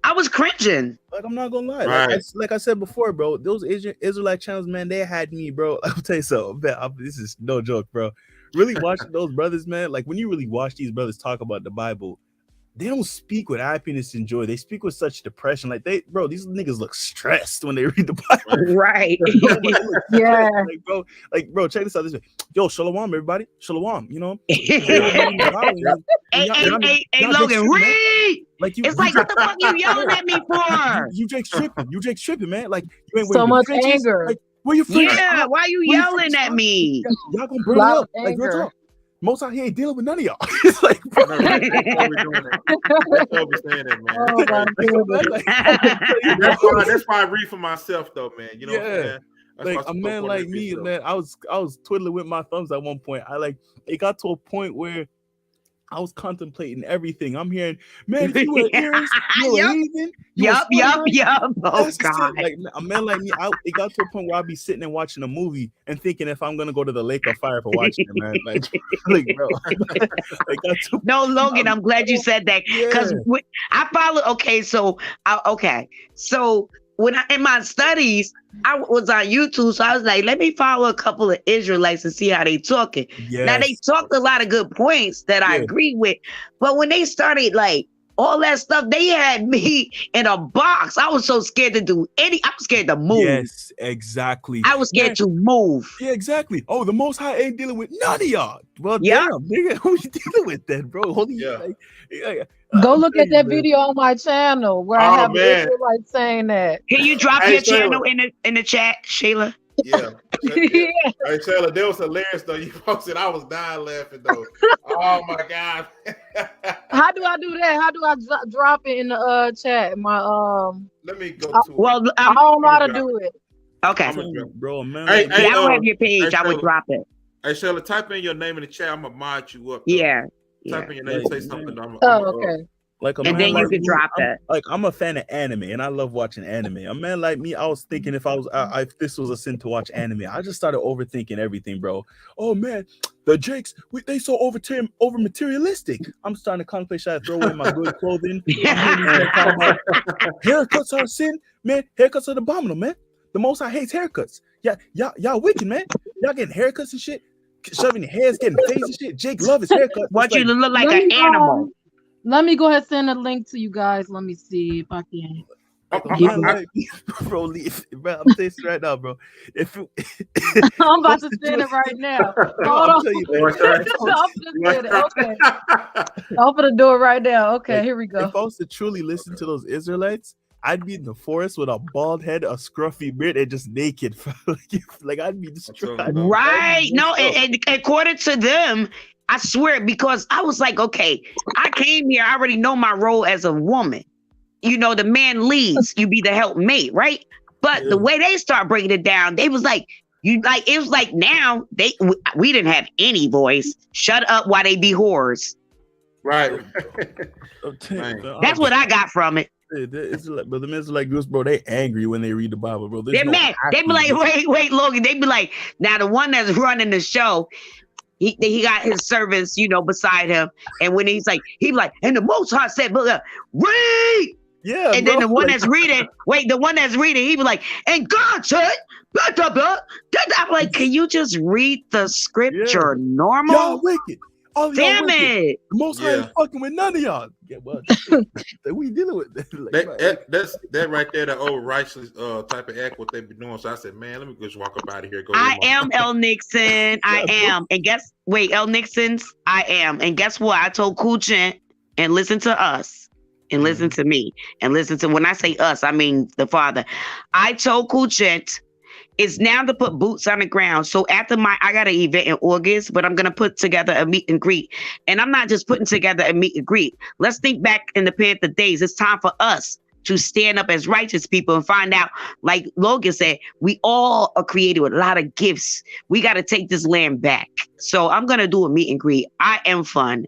I was cringing. Like, I'm not gonna lie. Right. Like I said before, bro, those Israelite channels, man, they had me, bro. I'll tell you something. This is no joke, bro. Really watching those brothers, man. Like, when you really watch these brothers talk about the Bible, they don't speak with happiness and joy. They speak with such depression. Like, these niggas look stressed when they read the Bible. Right. Yeah. Like, bro, check this out. This way. Yo, shalom, everybody. Shalom. Hey, Logan, read. Like, it's like, what the fuck you yelling at me for? You Jake's tripping, man. Like, you ain't so much anger. Like, where your friends? Yeah, why you yelling at me? Y'all gonna burn up. Like, real talk. Most out here ain't dealing with none of y'all. It's like, bro, that's why we're doing that. That's why we're saying that, man. That's why I read for myself, though, man. You know what I'm saying? Like a man like me, man, I was twiddling with my thumbs at one point. It got to a point where I was contemplating everything. I'm hearing, man, if you were ears, you're leaving. Yup. Oh God! Like a man like me, it got to a point where I'd be sitting and watching a movie and thinking if I'm gonna go to the lake of fire for watching it, man. Like bro. No, Logan, I'm glad you said that because I follow. Okay, so when in my studies, I was on YouTube, so I was like, let me follow a couple of Israelites and see how they talking. Yes. Now they talked a lot of good points that I agree with, but when they started like all that stuff, they had me in a box. I was so scared to do I was scared to move. Yes, exactly. I was scared to move. Yeah, exactly. Oh, the Most High ain't dealing with none of y'all. Well, damn, nigga, who you dealing with then, bro? Go look at that video on my channel where I have like saying that. Can you drop your channel in the chat, Shayla? Yeah. Hey, Shayla, that was hilarious though. You posted, I was dying laughing though. Oh my God. How do I do that? How do I drop it in the chat? Let me go to it. I don't know how to do it. Okay. Bro, man. I don't have your page. I would drop it. Hey, Shayla, type in your name in the chat. I'm gonna mod you up. Yeah. Type in your name, say something. Okay. And then you can drop it. Like, I'm a fan of anime, and I love watching anime. A man like me, I was thinking if this was a sin to watch anime, I just started overthinking everything, bro. Oh man, the Jakes, they so over materialistic. I'm starting to contemplate, should I throw away my good clothing? Haircuts are a sin, man. Haircuts are abominable, man. The Most High hates haircuts. Y'all wicked, man. Y'all getting haircuts and shit, shoving your hairs, getting face and shit. Jake love his haircut. Want you to look like an animal. Let me go ahead and send a link to you guys. Let me see if I can. Bro, I'm saying right now, bro. I'm about to send it right now. Hold on. Okay. I'm gonna do it right now. Okay, here we go. If I was to truly listen to those Israelites, I'd be in the forest with a bald head, a scruffy beard, and just naked. Like I'd be destroyed. Right? No, and according to them, I swear, because I was like, okay, I came here, I already know my role as a woman. The man leads, you be the helpmate, right? But the way they start breaking it down, they was like, it was like now we didn't have any voice. Shut up while they be whores. Right. That's what I got from it. But the men like this, bro, they angry when they read the Bible, bro. They're mad. They be like, wait, Logan. They be like, now the one that's running the show, he got his servants, beside him. And when he be like, and the Most High said, read. Yeah. And then the one that's reading, he be like, and God said, blah, blah, blah. I'm like, can you just read the scripture normal? Y'all wicked. Damn it. The Most High ain't fucking with none of y'all. Yeah, well, we dealing with that. That's that right there, the old righteous type of act what they be doing. So I said, man, let me just walk up out of here. I am El Nixon. I am. And El Nixon's, I am. And guess what? I told Kuchen, and listen to us, and listen to me, and listen to, when I say us, I mean the Father. I told Kuchen, is now to put boots on the ground. So after I got an event in August, but I'm going to put together a meet and greet. And I'm not just putting together a meet and greet. Let's think back in the Panther days. It's time for us to stand up as righteous people and find out, like Logan said, we all are created with a lot of gifts. We got to take this land back. So I'm going to do a meet and greet. I am fun.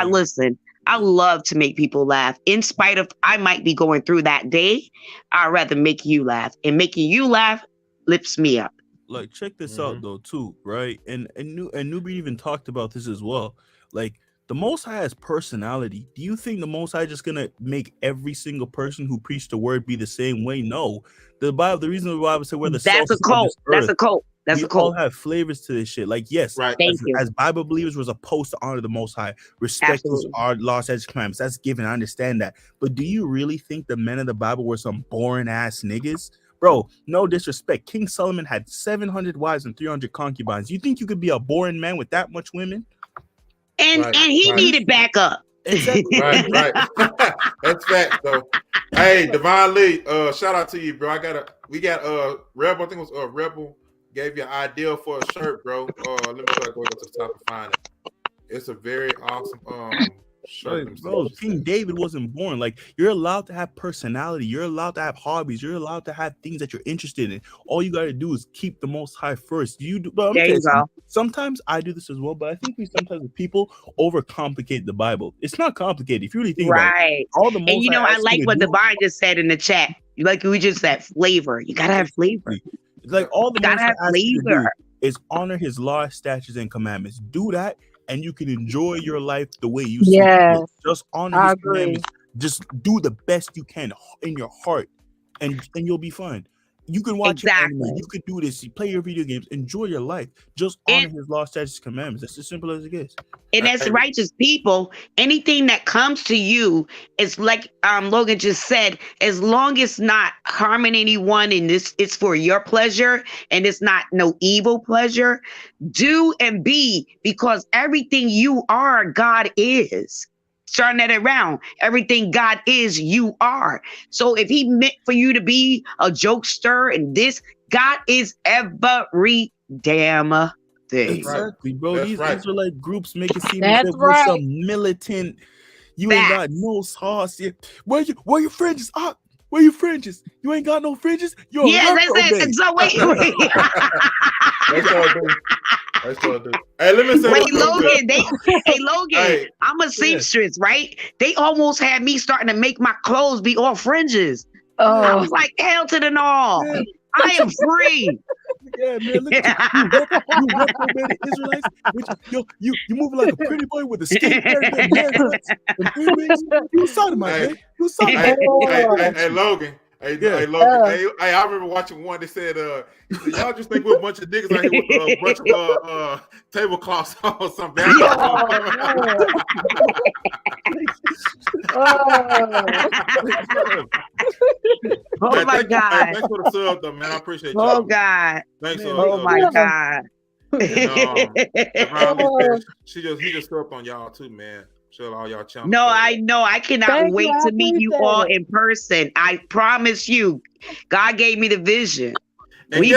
Listen, I love to make people laugh. In spite of I might be going through that day, I'd rather make you laugh. And making you laugh lifts me up. Like, check this out though, too, right? And Newbie even talked about this as well. Like, the Most High has personality. Do you think the Most High just gonna make every single person who preached the word be the same way? No. The reason the Bible said we're the That's a cult. That's a cult. We all have flavors to this shit. Like, yes, right. As Bible believers, we're supposed to honor the Most High, respect our laws, statutes, commandments. That's given. I understand that. But do you really think the men of the Bible were some boring ass niggas? Bro, no disrespect. King Solomon had 700 wives and 300 concubines. You think you could be a boring man with that much women? And he needed backup. Exactly. right. That's fact though. Hey, Divine Lee, shout out to you, bro. We got Rebel. I think it was Rebel gave you an idea for a shirt, bro. Let me try to go to the top and find it. It's a very awesome shirt. Bro, King David wasn't born. Like, you're allowed to have personality. You're allowed to have hobbies. You're allowed to have things that you're interested in. All you got to do is keep the Most High first. There you go. Sometimes I do this as well, but I think sometimes people overcomplicate the Bible. It's not complicated if you really think about it. All the Most and I like what Divine just said in the chat. Like we just said, flavor. You gotta have flavor. Like, all the Most High asks you to do is honor His laws, statutes, and commandments. Do that, and you can enjoy your life the way you see it. Just honor His commandments. Just do the best you can in your heart, and you'll be fine. You can watch your anime, you can do this, you play your video games, enjoy your life. Just honor His law, statutes, commandments. That's as simple as it gets. And as righteous people, anything that comes to you is like Logan just said, as long as not harming anyone and it's for your pleasure and it's not no evil pleasure, do and be, because everything you are, God is. Turn that around. Everything God is, you are. So if He meant for you to be a jokester and this, God is every damn thing. Exactly, bro. These Israelite groups make it seem as if we're some militant. You ain't got no sauce yet. Where your fringes up? Where your fringes? You ain't got no fringes? You're so wait. That's all I do. Hey, let me say. Logan, I'm a seamstress, right? They almost had me starting to make my clothes be all fringes. I was like, hell to the no. Yeah. I am free. Yeah, man. Look at you reprobate Israelites. You moving like a pretty boy with a skateboard and haircuts. You sodomite, man. You sodomite. Hey, Logan. Hey, Logan. Hey, I remember watching one that said, y'all just think we're a bunch of niggas out here with a bunch of tablecloths or something. Oh my God. Thanks for the sub, though, man. I appreciate you. Oh God. Thanks. Oh my God. And, he just subbed on y'all too, man. Show all y'all channels. No, I know. I cannot wait to meet you all in person. I promise you. God gave me the vision. We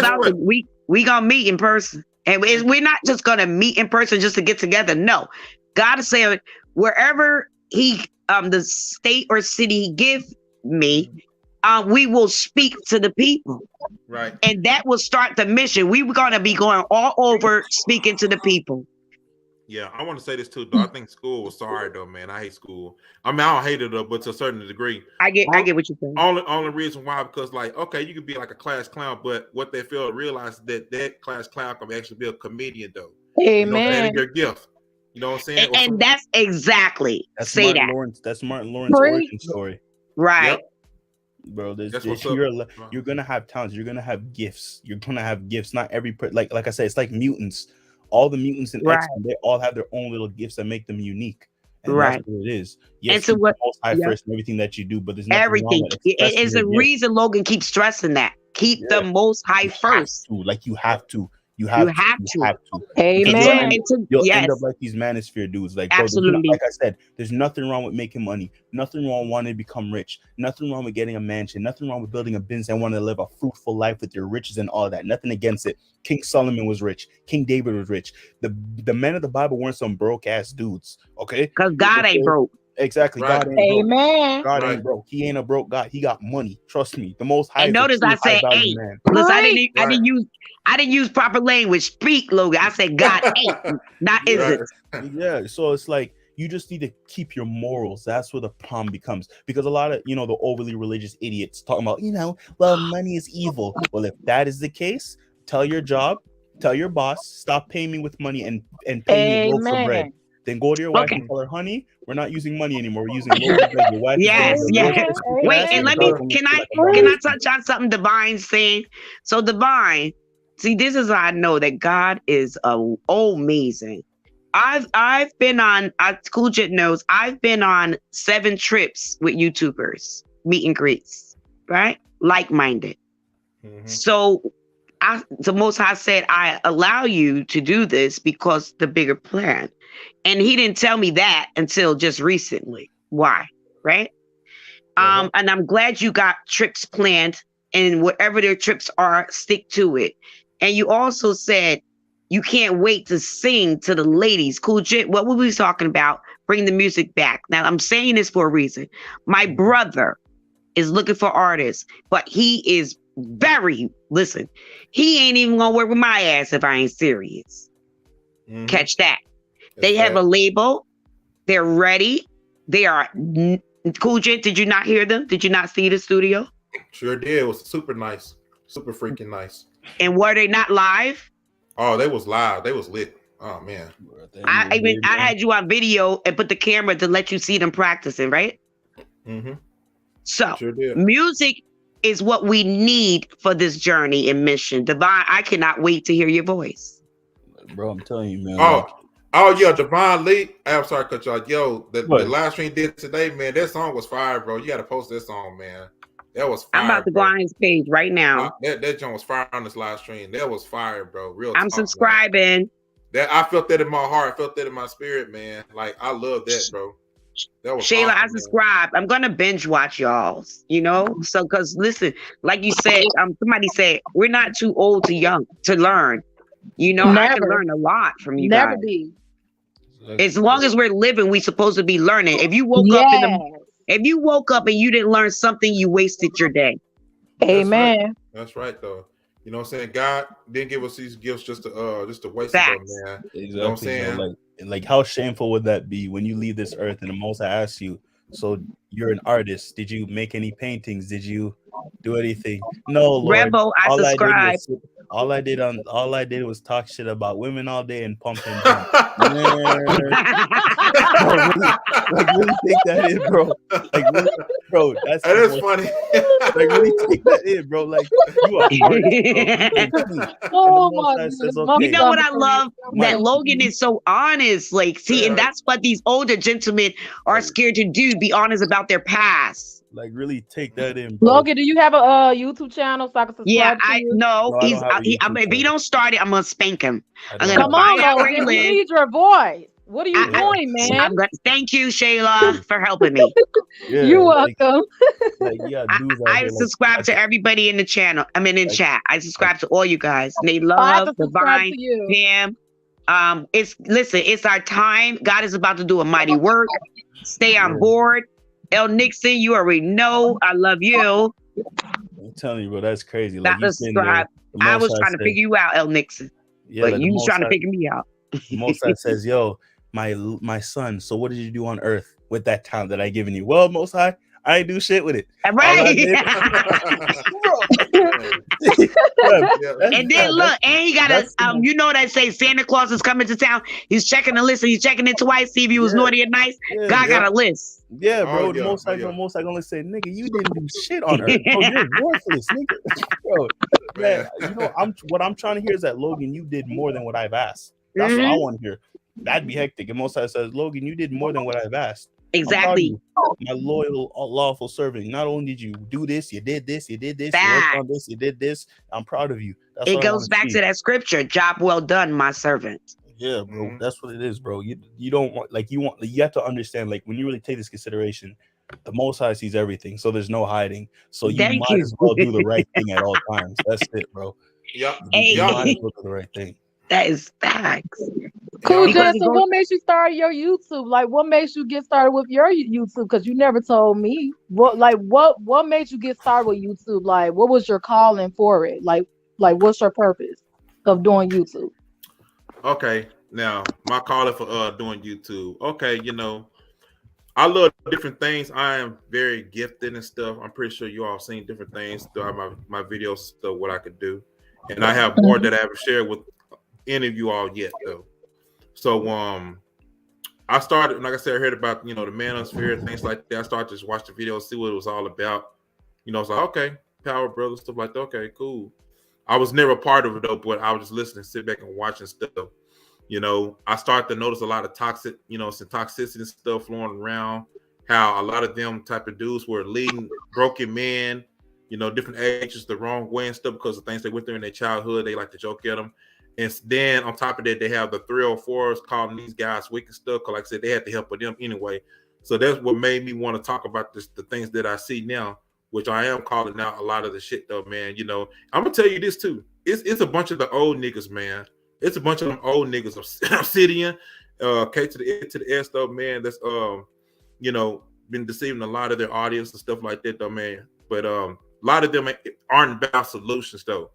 gonna meet in person. And we're not just gonna meet in person just to get together. No. God is saying wherever He the state or city He give me, we will speak to the people. Right. And that will start the mission. We were gonna be going all over speaking to the people. Yeah, I want to say this too, though. I think school was sorry, though, man. I hate school. I mean, I don't hate it, though, but to a certain degree. I get what you're saying. Only reason why, because, like, okay, you could be like a class clown, but what they fail to realize is that class clown can actually be a comedian, though. Amen. Your gift. You know what I'm saying? And that's exactly. That's Martin Lawrence's origin story. Right. Yep. Bro, you're gonna have talents. You're gonna have gifts. Not every like I said, it's like mutants. All the mutants in X-Men, they all have their own little gifts that make them unique. And that's what it is. Yes, and so what? First in everything that you do, but there's everything. It's a reason Logan keeps stressing that. Keep the Most High first. You have to. You have to. Because Amen. you'll end up like these manosphere dudes. Like, bro, Absolutely. like I said, there's nothing wrong with making money. Nothing wrong with wanting to become rich. Nothing wrong with getting a mansion. Nothing wrong with building a business and wanting to live a fruitful life with your riches and all that. Nothing against it. King Solomon was rich. King David was rich. The men of the Bible weren't some broke ass dudes. Okay, Because God ain't broke. Exactly. Right. God ain't broke. Amen. God Right. ain't broke. He ain't a broke God. He got money. Trust me. The Most High. And is a notice true I said high-value ain't. man. Listen, Right. I didn't use proper language. Speak, Logan. I said God ain't, not isn't. Yeah. So it's like you just need to keep your morals. That's where the problem becomes, because a lot of the overly religious idiots talking about well, money is evil. Well, if that is the case, tell your boss, stop paying me with money and pay me loaves of bread. Amen. Then go to your wife and tell her, honey, we're not using money anymore. We're using loaves of bread. Your wife is Yes, going to yes. divorce her stupid Wait, ass, and your let me daughter's gonna can feel I like a can I dog. touch on something Divine's saying? So Divine, see, this is how I know that God is amazing. I've been on Cool Jet knows I've been on 7 trips with YouTubers, meet and greets, right? Like-minded. Mhm. So the Most High said, I allow you to do this because the bigger plan. And he didn't tell me that until just recently. Why? Right? And I'm glad you got trips planned, and whatever their trips are, stick to it. And you also said you can't wait to sing to the ladies. Cool Jet, what were we talking about? Bring the music back. Now, I'm saying this for a reason. My brother is looking for artists, but he is listen, he ain't even gonna work with my ass if I ain't serious. Mhm. Catch that. That's They have fact. a label. They're ready. They are Cool Jet. Did you not hear them? Did you not see the studio? Sure did. It was super nice, super freaking nice. And were they not live? Oh, they was live. They was lit. Oh man. I had you on video and put the camera to let you see them practicing, right? Mm-hmm. So Sure did. music is what we need for this journey and mission. Divine, I cannot wait to hear your voice. Bro, I'm telling you, man. Oh yeah, Devon Lee. I'm sorry, cut you off. Yo, the What? live stream did today, man. That song was fire, bro. You got to post this song, man. That was fire. I'm about to go bro. on his page right now. That joint was fire on this live stream. That was fire, bro. Real. I'm talk, subscribing. Man. That I felt that in my heart. I felt that in my spirit, man. Like I love that, bro. That was Shayla, awesome, I subscribe. I'm gonna binge watch y'all's, So because listen, like you said, somebody said we're not too old to young to learn. I can learn a lot from you Never guys. be. As long as we're living, we're supposed to be learning. If you woke up and you didn't learn something, you wasted your day. Amen. That's right, though. You know what I'm saying? God didn't give us these gifts just to waste them, man. Exactly. You know what I'm saying? Like how shameful would that be when you leave this earth and the Most High asks you, so you're an artist. Did you make any paintings? Did you do anything? No, Lord. Rebel, I subscribe. All I did was talk shit about women all day and pump and dump. Like really take that in, bro. Like really, bro, that is funny. Like really take that in, bro. Like you are hard, oh my goodness. You know what I love? That Logan is so honest. Like, see, and that's what these older gentlemen are scared to do. Be honest about their past. Like really take that in, bro. Logan, do you have a YouTube channel so I can subscribe? Yeah, to you? No, if he don't start it, I'm gonna spank him. I'm gonna come on, Logan. We need your voice. What are you doing, man? Thank you, Shayla, for helping me. You're welcome. I subscribe to everybody in the channel. I'm in chat. I subscribe to all you guys. They love Divine, Pam. It's our time. God is about to do a mighty work. Stay on board. El Nixon, you already know I love you. I'm telling you, bro, that's crazy. Like you subscribe. I was trying to figure you out, El Nixon. Yeah, but you was trying to figure me out. Most says, yo, my son, so what did you do on earth with that talent that I given you? Well, Most High, I ain't do shit with it. Right. And then look, and he got a, you know that say Santa Claus is coming to town. He's checking the list and he's checking it twice, see if he was naughty or nice. God got a list. Yeah, bro. Most I gonna say, nigga, you didn't do shit on earth. Bro, you're worthless, nigga. Bro, man, what I'm trying to hear is that Logan, you did more than what I've asked. That's what I want to hear. That'd be hectic. And Most I says, Logan, you did more than what I've asked. I'm proud of Exactly. you, my loyal, lawful servant. Not only did you do this, you did this, you did this, you worked Fact. on this, you did this. I'm proud of you. That's It what I goes want to back see. to that scripture. Job well done, my servant. Yeah, bro. Mhm. That's what it is, bro. You don't want you have to understand, like, when you really take this consideration, the Most High sees everything, so there's no hiding. So you Thank might you. as well do the right thing at all times. That's it, bro. Yeah, You yeah, might as Hey, well do the right thing. that is facts. Cool, yeah. Because Jen. it So goes what makes you start your YouTube? Like, what makes you get started with your YouTube? Because you never told me. What made you get started with YouTube? Like, what was your calling for it? Like what's your purpose of doing YouTube? Okay, now my calling for doing YouTube. Okay, I love different things. I am very gifted and stuff. I'm pretty sure you all seen different things throughout my videos, stuff what I could do, and I have more Mhm. that I haven't shared with any of you all yet, though. So I started, like I said, I heard about the manosphere, things like that. I started to just watch the videos, see what it was all about. It's like, okay, Power Brothers, stuff like that. Okay, cool. I was never a part of it though, but I was just listening, sit back and watching stuff. I started to notice a lot of toxic, some toxicity and stuff flowing around. How a lot of them type of dudes were leading broken men, different ages the wrong way and stuff because of things they went through in their childhood. They like to joke at them. And then on top of that, they have the 304s calling these guys wicked stuff. Cause like I said, they had to help with them anyway. So that's what made me want to talk about this, the things that I see now, which I am calling out a lot of the shit though, man. I'm gonna tell you this too. It's a bunch of the old niggas, man. It's a bunch of them old niggas, Obsidian, K to the S though, man. That's you know, been deceiving a lot of their audience and stuff like that though, man. But a lot of them aren't about solutions though.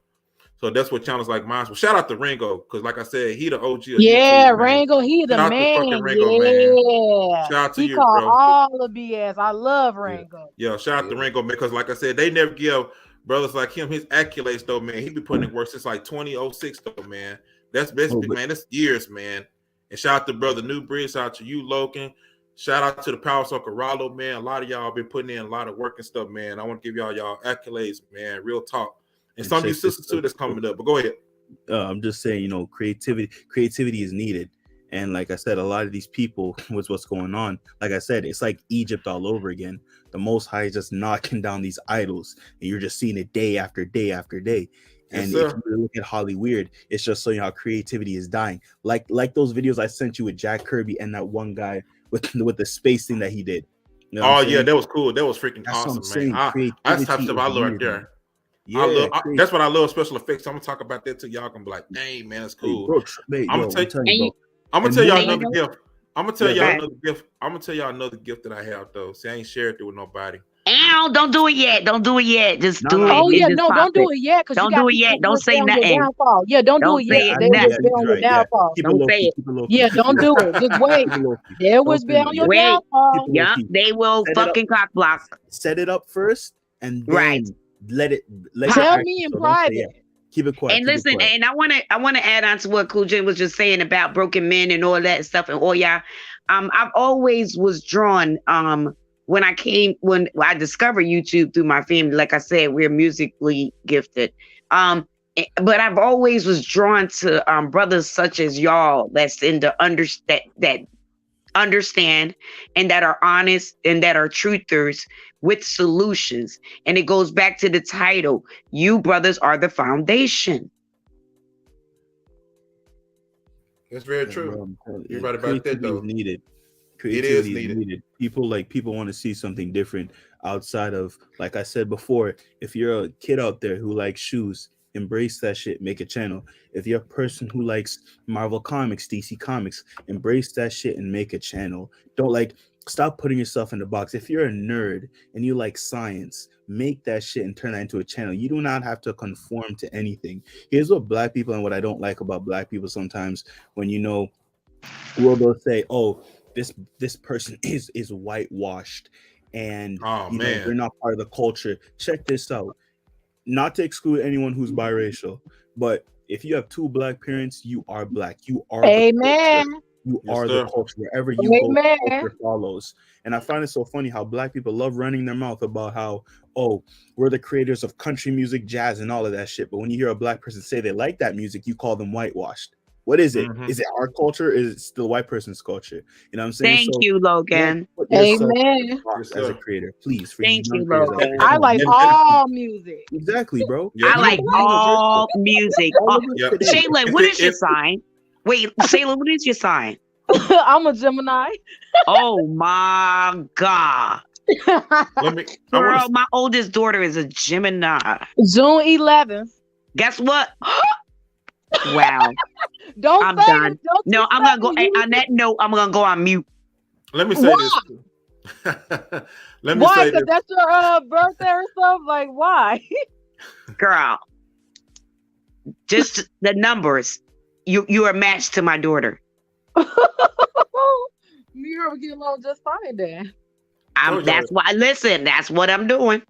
So that's what channels like mine. Well, shout out to Ringo, because like I said, he the OG of Yeah, YouTube, man. Rango, he the Shout out to fucking man. Ringo, man. Yeah. Shout out to He you, called bro. all the BS. I love Yeah, Rango. yeah. Shout out to Yeah. Ringo, man, because like I said, they never give brothers like him his accolades though, man. He been putting in work since like 2006 though, man. That's Oh, man. That's years, man. And shout out to brother Newbridge. Shout out to you, Logan. Shout out to the Power Soccer Rollo, man. A lot of y'all been putting in a lot of work and stuff, man. I want to give y'all accolades, man. Real talk. And some of you check this sisters too out, that's bro. coming up. But go ahead. I'm just saying, creativity is needed. And like I said, a lot of these people, what's going on, like I said, it's like Egypt all over again. The Most High is just knocking down these idols, and you're just seeing it day after day after day. Yes, And sir. if you look at Holly Weird, it's just showing how creativity is dying. Like those videos I sent you with Jack Kirby and that one guy with the space thing that he did. You know what Oh I'm yeah, saying? that was cool. That was freaking That's what I'm awesome, man. saying. That's the type of Creativity stuff is I love right needed, man. there. Yeah, That's what I love special effects. I'm gonna talk about that too. Y'all gonna be like, dang man, that's hey, cool. bro, I'm gonna I'm take telling and you, you bro. I'm gonna And tell y'all and you another know gift. I'm gonna tell Yeah, y'all go ahead. another gift. I'm gonna tell y'all another gift that I have though. See, I ain't shared it with nobody. Ow, don't do it yet. Don't do it yet. Just No, do no, it Oh do and yeah, it. just no, pop don't do it. it yet, because you Don't got do it people yet. who Don't wish say on your nothing. downfall. Yeah, don't do Don't it say yet, it because Yeah, they will wish nothing. be he's on your right. Yeah, downfall. keep it Don't low say key. it. Keep it low key. Yeah, Keep it don't low do key. it. Just wait. Keep it low key. They Don't wish be say on nothing your yet. Wait. downfall. Keep it low Yup. key. They will Set it up. fucking cock block. Set it up first, and Right. then let your Pop. Tell action. me in So don't say yeah. private. Keep it quiet. And Keep it listen, quiet. and I wanna add on to what Cool J was just saying about broken men and all that stuff and all y'all. I've always was drawn when I discovered YouTube through my family. Like I said, we're musically gifted. But I've always was drawn to brothers such as y'all that's in the that understand and that are honest and that are truthers with solutions. And it goes back to the title. You brothers are the foundation. That's very Yeah, true. bro, I'm telling You're you, right about that creativity is though. needed. It is Creativity is needed. needed. People want to see something different outside of, like I said before, if you're a kid out there who likes shoes, embrace that shit, make a channel. If you're a person who likes Marvel Comics, DC Comics, embrace that shit and make a channel. Don't stop putting yourself in the box. If you're a nerd and you like science, make that shit and turn that into a channel. You do not have to conform to anything. Here's what black people, and what I don't like about black people sometimes, when they'll say, oh, this person is whitewashed, and Oh they're man. not part of the culture. Check this out. Not to exclude anyone who's biracial, but if you have two black parents, you are black. You are the culture. Amen. You Yes, are the sir. culture. Wherever you go, Amen. culture follows. And I find it so funny how black people love running their mouth about how, oh, we're the creators of country music, jazz, and all of that shit. But when you hear a black person say they like that music, you call them whitewashed. What is it? Mhm. Is it our culture? Is it still a white person's culture? You know what I'm saying? Thank So you, don't Logan. put yourself in Amen. a box Yes, as a sir. creator, please, for Thank young you, creators out there. Logan. I Come on, like man. all music. Exactly, bro. Yeah. I We like are universal. all music. All of us Yeah. today. Shayla, If what it, is your if sign? Wait, Shayla, what is your sign? I'm a Gemini. Oh my God. let me, I want Girl, to. my oldest daughter is a Gemini. June 11th. Guess what? Wow. Don't I'm say done. it. Don't you No, I'm say gonna go it. on that note, I'm gonna go on mute. Let me say Why? this. Too. Let me Why? say Because this. that's your birthday or something? Like, why? Girl, just the numbers. You are matched to my daughter. Me and her would get along just fine then. Told y'all, That's why listen, that's what I'm doing.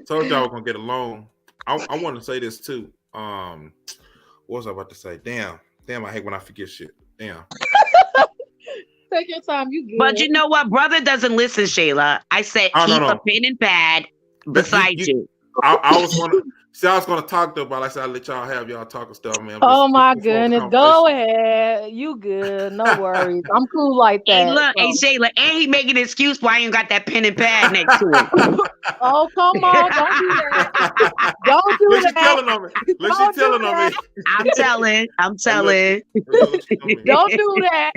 told y'all we're gonna get along. I want to say this too. What was I about to say? Damn, I hate when I forget shit. Damn. Take your time, you good. But you know what? Brother doesn't listen, Shayla. I said Oh, keep no. a pen and pad beside you. I was gonna see. I was gonna talk though, but like I said, I let y'all have y'all talking stuff, man. Oh my Just for goodness. Go ahead. You good. No worries. I'm cool like Hey, that. look, hey So. Shayla, and he making an excuse why you ain't got that pen and pad next to him. Oh, come on. Don't do that. Don't do Look, she that. telling on me. Look, she Don't do telling on me. that. I'm telling. Look, she on me. Don't do that.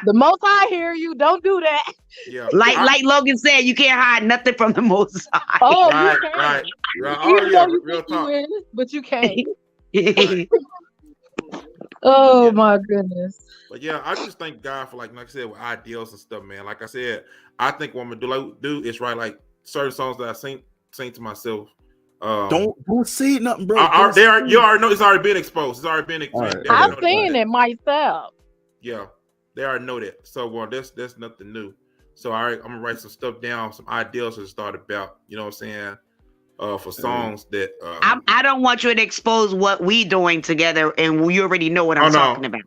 The most I hear you, don't do that. Yeah. Like Logan said, you can't hide nothing from the Most High. Oh, Right, you can. right. Oh Even yeah, though you real think you talk. in, but you can't. Right. Oh Yeah. my goodness. But yeah, I just thank God for like I said, with ideals and stuff, man. Like I said, I think what I'm gonna do is write like certain songs that I sing to myself. Don't say nothing, bro. You already know it's already been exposed. It's already been All right, they already I've know seen about it myself. Yeah, they already know that. So that's nothing new. So I'm gonna write some stuff down, some ideas to start about. You know what I'm saying? For songs that I don't want you to expose what we doing together, and you already know what I'm talking about.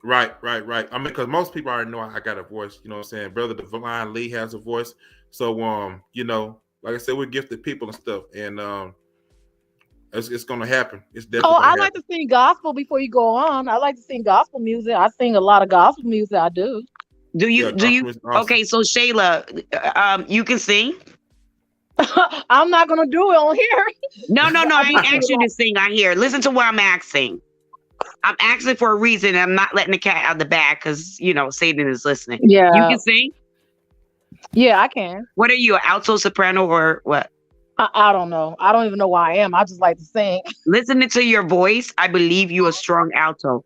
Right. I mean, because most people already know I got a voice. You know what I'm saying? Brother Divine Lee has a voice. So you know, like I said, we're gifted people and stuff, and it's gonna happen. It's definitely Oh, gonna I happen. like to sing gospel before you go on. I like to sing gospel music. I sing a lot of gospel music. I do. Do you? Awesome. Okay, so Shayla, you can sing. I'm not gonna do it on here. No. I ain't asking you to sing on here. Listen to what I'm asking. I'm asking for a reason. I'm not letting the cat out of the bag because Satan is listening. Yeah. You can sing. Yeah, I can. What are you, an alto, soprano, or what? I don't know. I don't even know why I am. I just like to sing. Listening to your voice, I believe you a strong alto.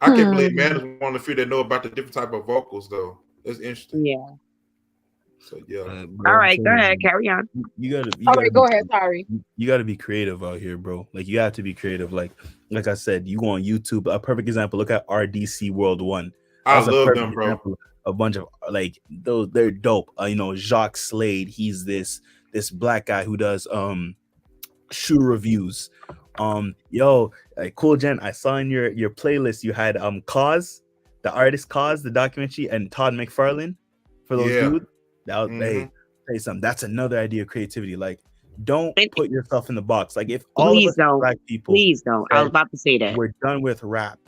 I can't believe man is one of the few that know about the different type of vocals though. That's interesting. Yeah. So yeah. All right, go ahead, carry on. You gotta Go ahead. Sorry. You gotta be creative out here, bro. Like you have to be creative. Like I said, you go on YouTube. A perfect example. Look at RDC World One. I love them, bro. Example. A bunch of like those. They're dope. Jacques Slade. He's this black guy who does shoe reviews. Cool Jen. I saw in your playlist you had Cause, the artist Cause, the documentary, and Todd McFarlane for those dudes. That was hey, say something. That's another idea of creativity. Like, don't put yourself in the box. Like, if all of us black people, please don't. I was about to say that we're done with rap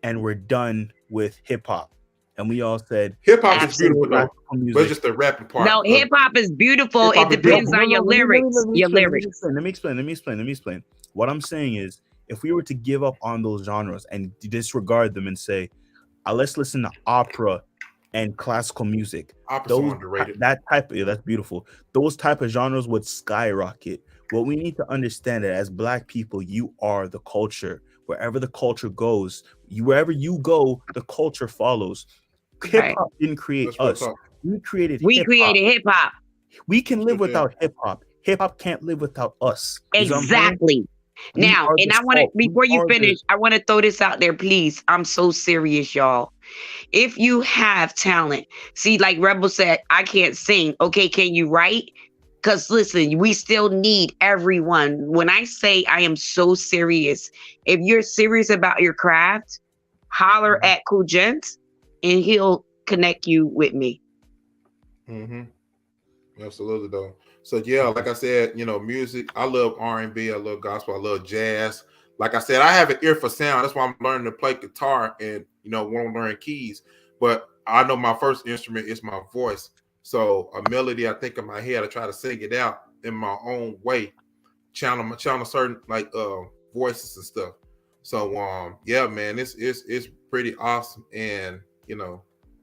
and we're done with hip hop, and we all said hip hop is beautiful, though, but just the rapping part. No, hip hop is beautiful. It depends on your lyrics. Let me explain. What I'm saying is, if we were to give up on those genres and disregard them and say, let's listen to opera and classical music, underrated. That's beautiful. Those type of genres would skyrocket. What we need to understand that as black people, you are the culture. Wherever the culture goes, wherever you go, the culture follows. Hip hop didn't create us. We created hip hop. We can live without hip hop. Hip hop can't live without us. Exactly. Now, and I want to, before you finish, I want to throw this out there, please. I'm so serious, y'all. If you have talent, see, like Rebel said, I can't sing. Okay, can you write? Because listen, we still need everyone. When I say I am so serious, if you're serious about your craft, holler at Cool Gents and he'll connect you with me. Absolutely, though. So yeah, like I said, music. I love R&B. I love gospel. I love jazz. like I said, I have an ear for sound. That's why I'm learning to play guitar and want to learn keys. But I know my first instrument is my voice. So a melody I think in my head, I try to sing it out in my own way, channel certain voices and stuff. So yeah, man, it's pretty awesome, and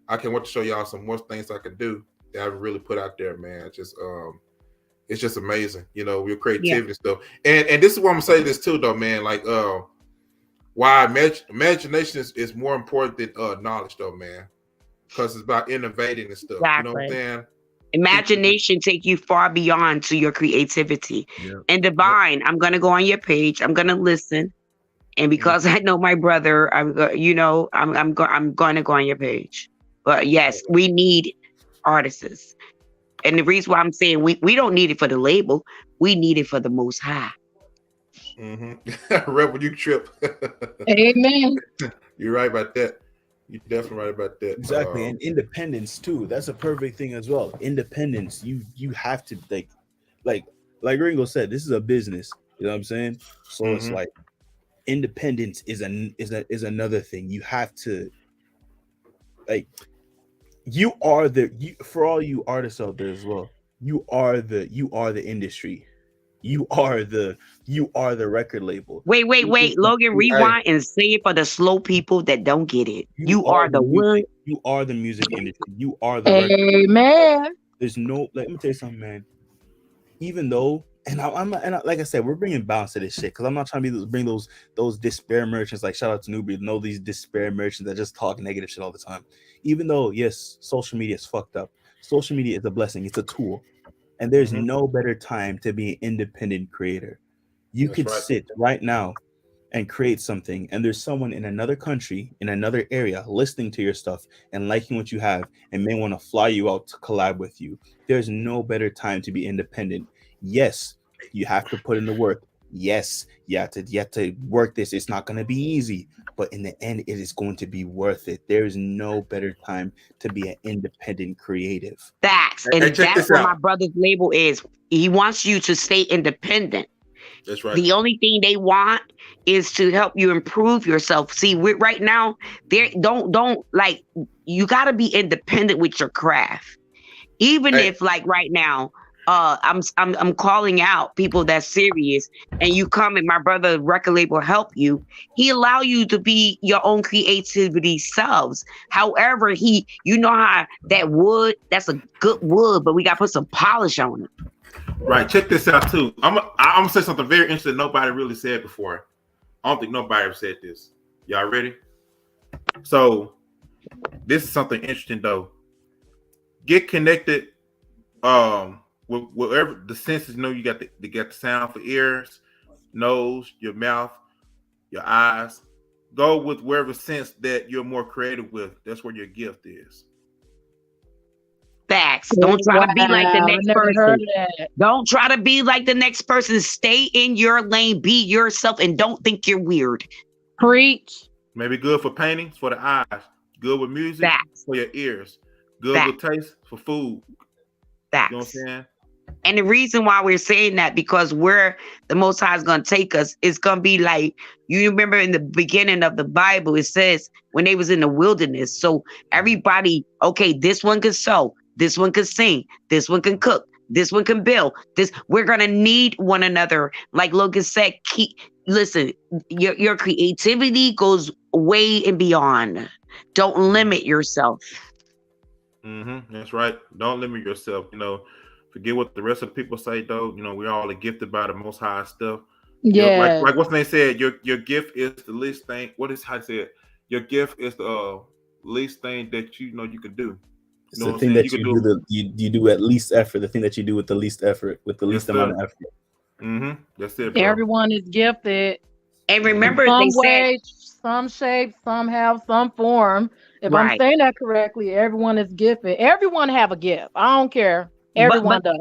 I can't wait to show y'all some more things I can do that I haven't really put out there, man. It's just amazing, your creativity stuff. And this is what I'm gonna say this too, though, man. Like why imagination is more important than knowledge, though, man, because it's about innovating and stuff. Exactly. You know what I'm saying? Imagination take you far beyond to your creativity. And Divine, I'm gonna go on your page. I'm gonna listen, and because I know my brother, I'm going to go on your page. But yes, we need artists, and the reason why I'm saying we don't need it for the label, we need it for the Most High. Rebel, you trip. Amen. You're right about that. You're definitely right about that. Exactly, and independence too. That's a perfect thing as well. Independence. You have to like Ringo said. This is a business. You know what I'm saying? So it's like independence is another thing. You have to for all you artists out there as well. You are the industry. You are the record label. Wait, Logan, rewind and say it for the slow people that don't get it. You are the music. You are the music industry. You are the Amen. There's no, let me tell you something, man. Even though, like I said, we're bringing balance to this shit because I'm not trying to bring those despair merchants. Like shout out to Newbie, know these despair merchants that just talk negative shit all the time. Even though, yes, social media is fucked up. Social media is a blessing. It's a tool. And there's no better time to be an independent creator. You could sit right now and create something, and there's someone in another country, in another area, listening to your stuff and liking what you have, and may want to fly you out to collab with you. There's no better time to be independent. Yes, you have to put in the work. Yes, you have to work this. It's not going to be easy, but in the end, it is going to be worth it. There is no better time to be an independent creative. Facts. And that's what my brother's label is. He wants you to stay independent. That's right. The only thing they want is to help you improve yourself. See, right now, don't like, you got to be independent with your craft. Even if like right now, I'm calling out people that's serious, and you come and my brother record label help you. He allow you to be your own creativity selves. However, you know how that wood, that's a good wood, but we got to put some polish on it. Right. Check this out too. I'm gonna say something very interesting nobody really said before. I don't think nobody ever said this. Y'all ready? So this is something interesting though. Get connected. With whatever the senses, you got the sound for ears, nose, your mouth, your eyes. Go with wherever sense that you're more creative with. That's where your gift is. Facts. Don't try to be like the next person. Don't try to be like the next person. Stay in your lane. Be yourself, and don't think you're weird. Preach. Maybe good for painting, for the eyes. Good with music, Facts. For your ears. Good with taste, for food. Facts. You know what I'm saying? And the reason why we're saying that, because where the Most High is going to take us, it's going to be like, you remember in the beginning of the Bible, it says when they was in the wilderness. So everybody, okay, this one can sew, this one can sing, this one can cook, this one can build. We're going to need one another. Like Logan said, listen, your creativity goes way and beyond. Don't limit yourself. That's right. Don't limit yourself. Forget what the rest of the people say, though. We all are gifted by the Most High stuff. Yeah. Like what's they said, your gift is the least thing. What is how I said? Your gift is the least thing that you can do. It's the thing that you do at least effort. The thing that you do with the least effort, with the least amount of effort. That's it, bro. Everyone is gifted. And remember, some way, some shape, some have, some form. If I'm saying that correctly, everyone is gifted. Everyone have a gift. I don't care. Everyone does.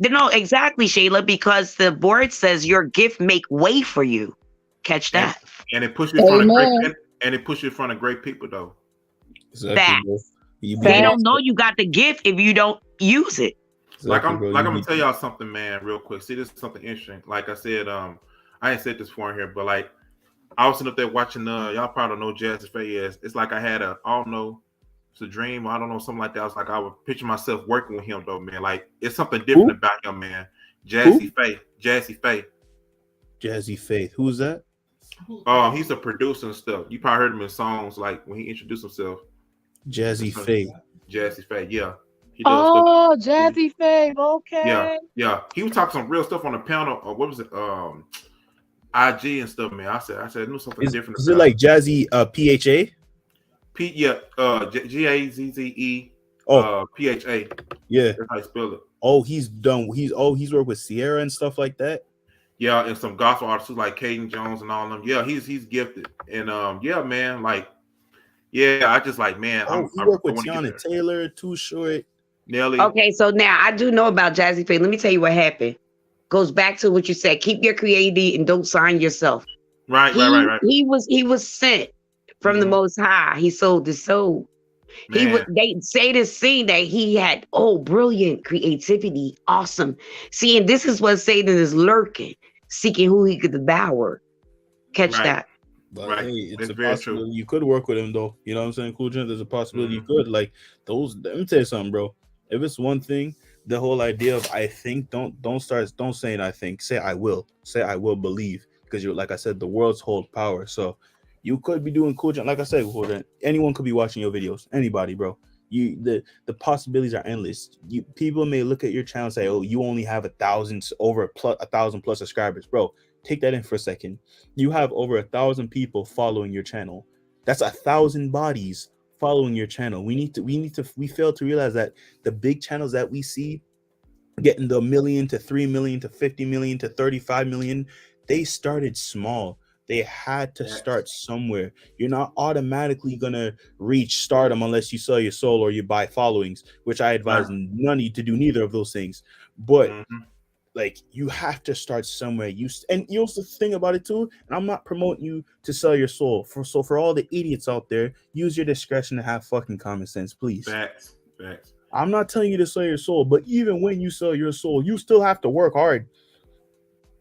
No, exactly, Shayla, because the board says your gift make way for you. Catch that. And it pushes you in front of great people, though. Exactly. They don't know you got the gift if you don't use it. Exactly, I'm gonna tell y'all something, man, real quick. See, this is something interesting. Like I said, I ain't said this before in here, but like I was sitting up there watching. Y'all probably don't know Jazzy Faye is. It's like I had a, I don't know, it's a dream. I don't know, something like that. I was like, I would picture myself working with him though, man. Like it's something different Who? about him, man. Who? Jazzy Faye. Jazzy Faith. Who's that? He's a producer and stuff. You probably heard him in songs like when he introduced himself. Jazzy Faith. Jazzy Faye, yeah. He does stuff. Oh, Jazzy Fave. Yeah, Okay. yeah. He was talking some real stuff on the panel. Or what was it? IG and stuff, man. I said, I knew something different. Is it like Jazzy PHA? Gazze. PHA. Yeah. That's how you spell it. Oh, he's worked with Sierra and stuff like that. Yeah, and some gospel artists like Caden Jones and all of them. Yeah, he's gifted. And yeah, man, like, yeah, I just like, man, he worked with Tiana Taylor, Too Short, Nelly. Okay, so now I do know about Jazzy Faye. Let me tell you what happened. Goes back to what you said. Keep your creativity and don't sign yourself. Right. He was sent from the Most High. He sold his soul. Man. They say this scene that he had brilliant creativity, awesome. See, and this is what Satan is lurking, seeking who he could devour. Catch that. But right. hey, it's That's a very possibility true. you could work with him though. You know what I'm saying? Cool Gent, there's a possibility you could. Like those, let me tell you something, bro. If it's one thing, the whole idea of I think, don't say I think, say I will. Say I will believe. Because you're, like I said, the world's hold power. So you could be doing Cool Gent. Like I said before, anyone could be watching your videos. Anybody, bro. The possibilities are endless. People may look at your channel and say, oh, you only have 1,000 plus subscribers, bro. Take that in for a second. You have over 1,000 people following your channel. That's 1,000 bodies following your channel. We fail to realize that the big channels that we see getting the 1 million to 3 million to 50 million to 35 million, they started small. They had to start somewhere. You're not automatically gonna reach stardom unless you sell your soul or you buy followings, which I advise none of you to do neither of those things. But like, you have to start somewhere. And you also think about it too. And I'm not promoting you to sell your soul. For all the idiots out there, use your discretion to have fucking common sense, please. Facts. I'm not telling you to sell your soul, but even when you sell your soul, you still have to work hard.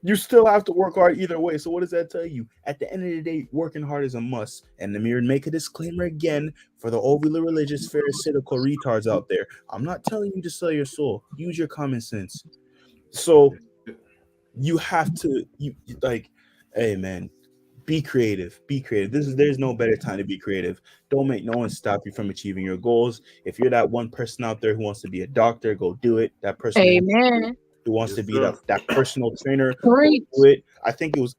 You still have to work hard either way. So what does that tell you? At the end of the day, working hard is a must. And let me make a disclaimer again for the overly religious, pharisaical retards out there. I'm not telling you to sell your soul. Use your common sense. So you have to, hey man, be creative. There's no better time to be creative. Don't make no one stop you from achieving your goals. If you're that one person out there who wants to be a doctor, go do it. That person who wants to be that personal trainer, go do it. I think it was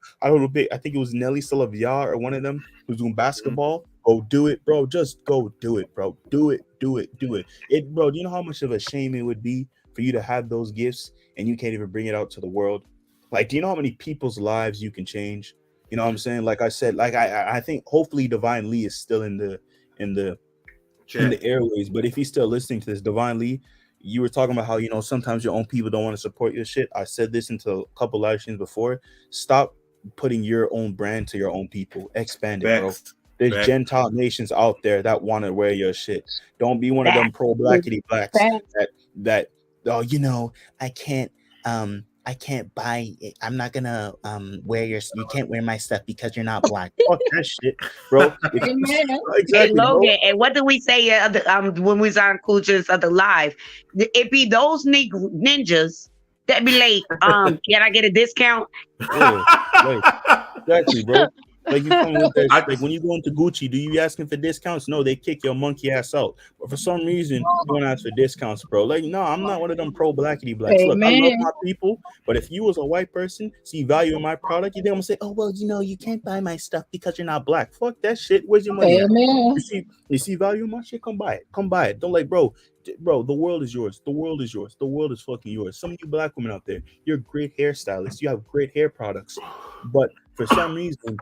Nelly Salavia or one of them who's doing basketball. Go do it, bro. Just go do it, bro. Do it. Bro, do you know how much of a shame it would be for you to have those gifts and you can't even bring it out to the world? Like, do you know how many people's lives you can change? You know what I'm saying? Like I said, like I think hopefully Divine Lee is still in the airways. But if he's still listening to this, Divine Lee, you were talking about how, you know, sometimes your own people don't want to support your shit. I said this into a couple live streams before. Stop putting your own brand to your own people. Expand it, bro. There's Gentile nations out there that want to wear your shit. Don't be one of them pro blackity blacks that you know, I can't buy it. I'm not gonna wear you can't wear my stuff because you're not black. Fuck that shit, bro. Exactly, hey, Logan, bro. And what did we say when we was on Cool Gent's other live? It be those ninjas that be like, can I get a discount? Exactly, bro. Like, you come with this, like when you go into Gucci, do you asking for discounts? No, they kick your monkey ass out. But for some reason, you want to ask for discounts, bro. Like, no, I'm not one of them pro blackity blacks. Look, I love my people, but if you was a white person, see value in my product, you think I'm gonna say, oh well, you know, you can't buy my stuff because you're not black. Fuck that shit. Where's your money at? You see value in my shit? Come buy it. Don't like, bro, the world is yours. The world is fucking yours. Some of you black women out there, you're great hairstylists. You have great hair products, but for some reason,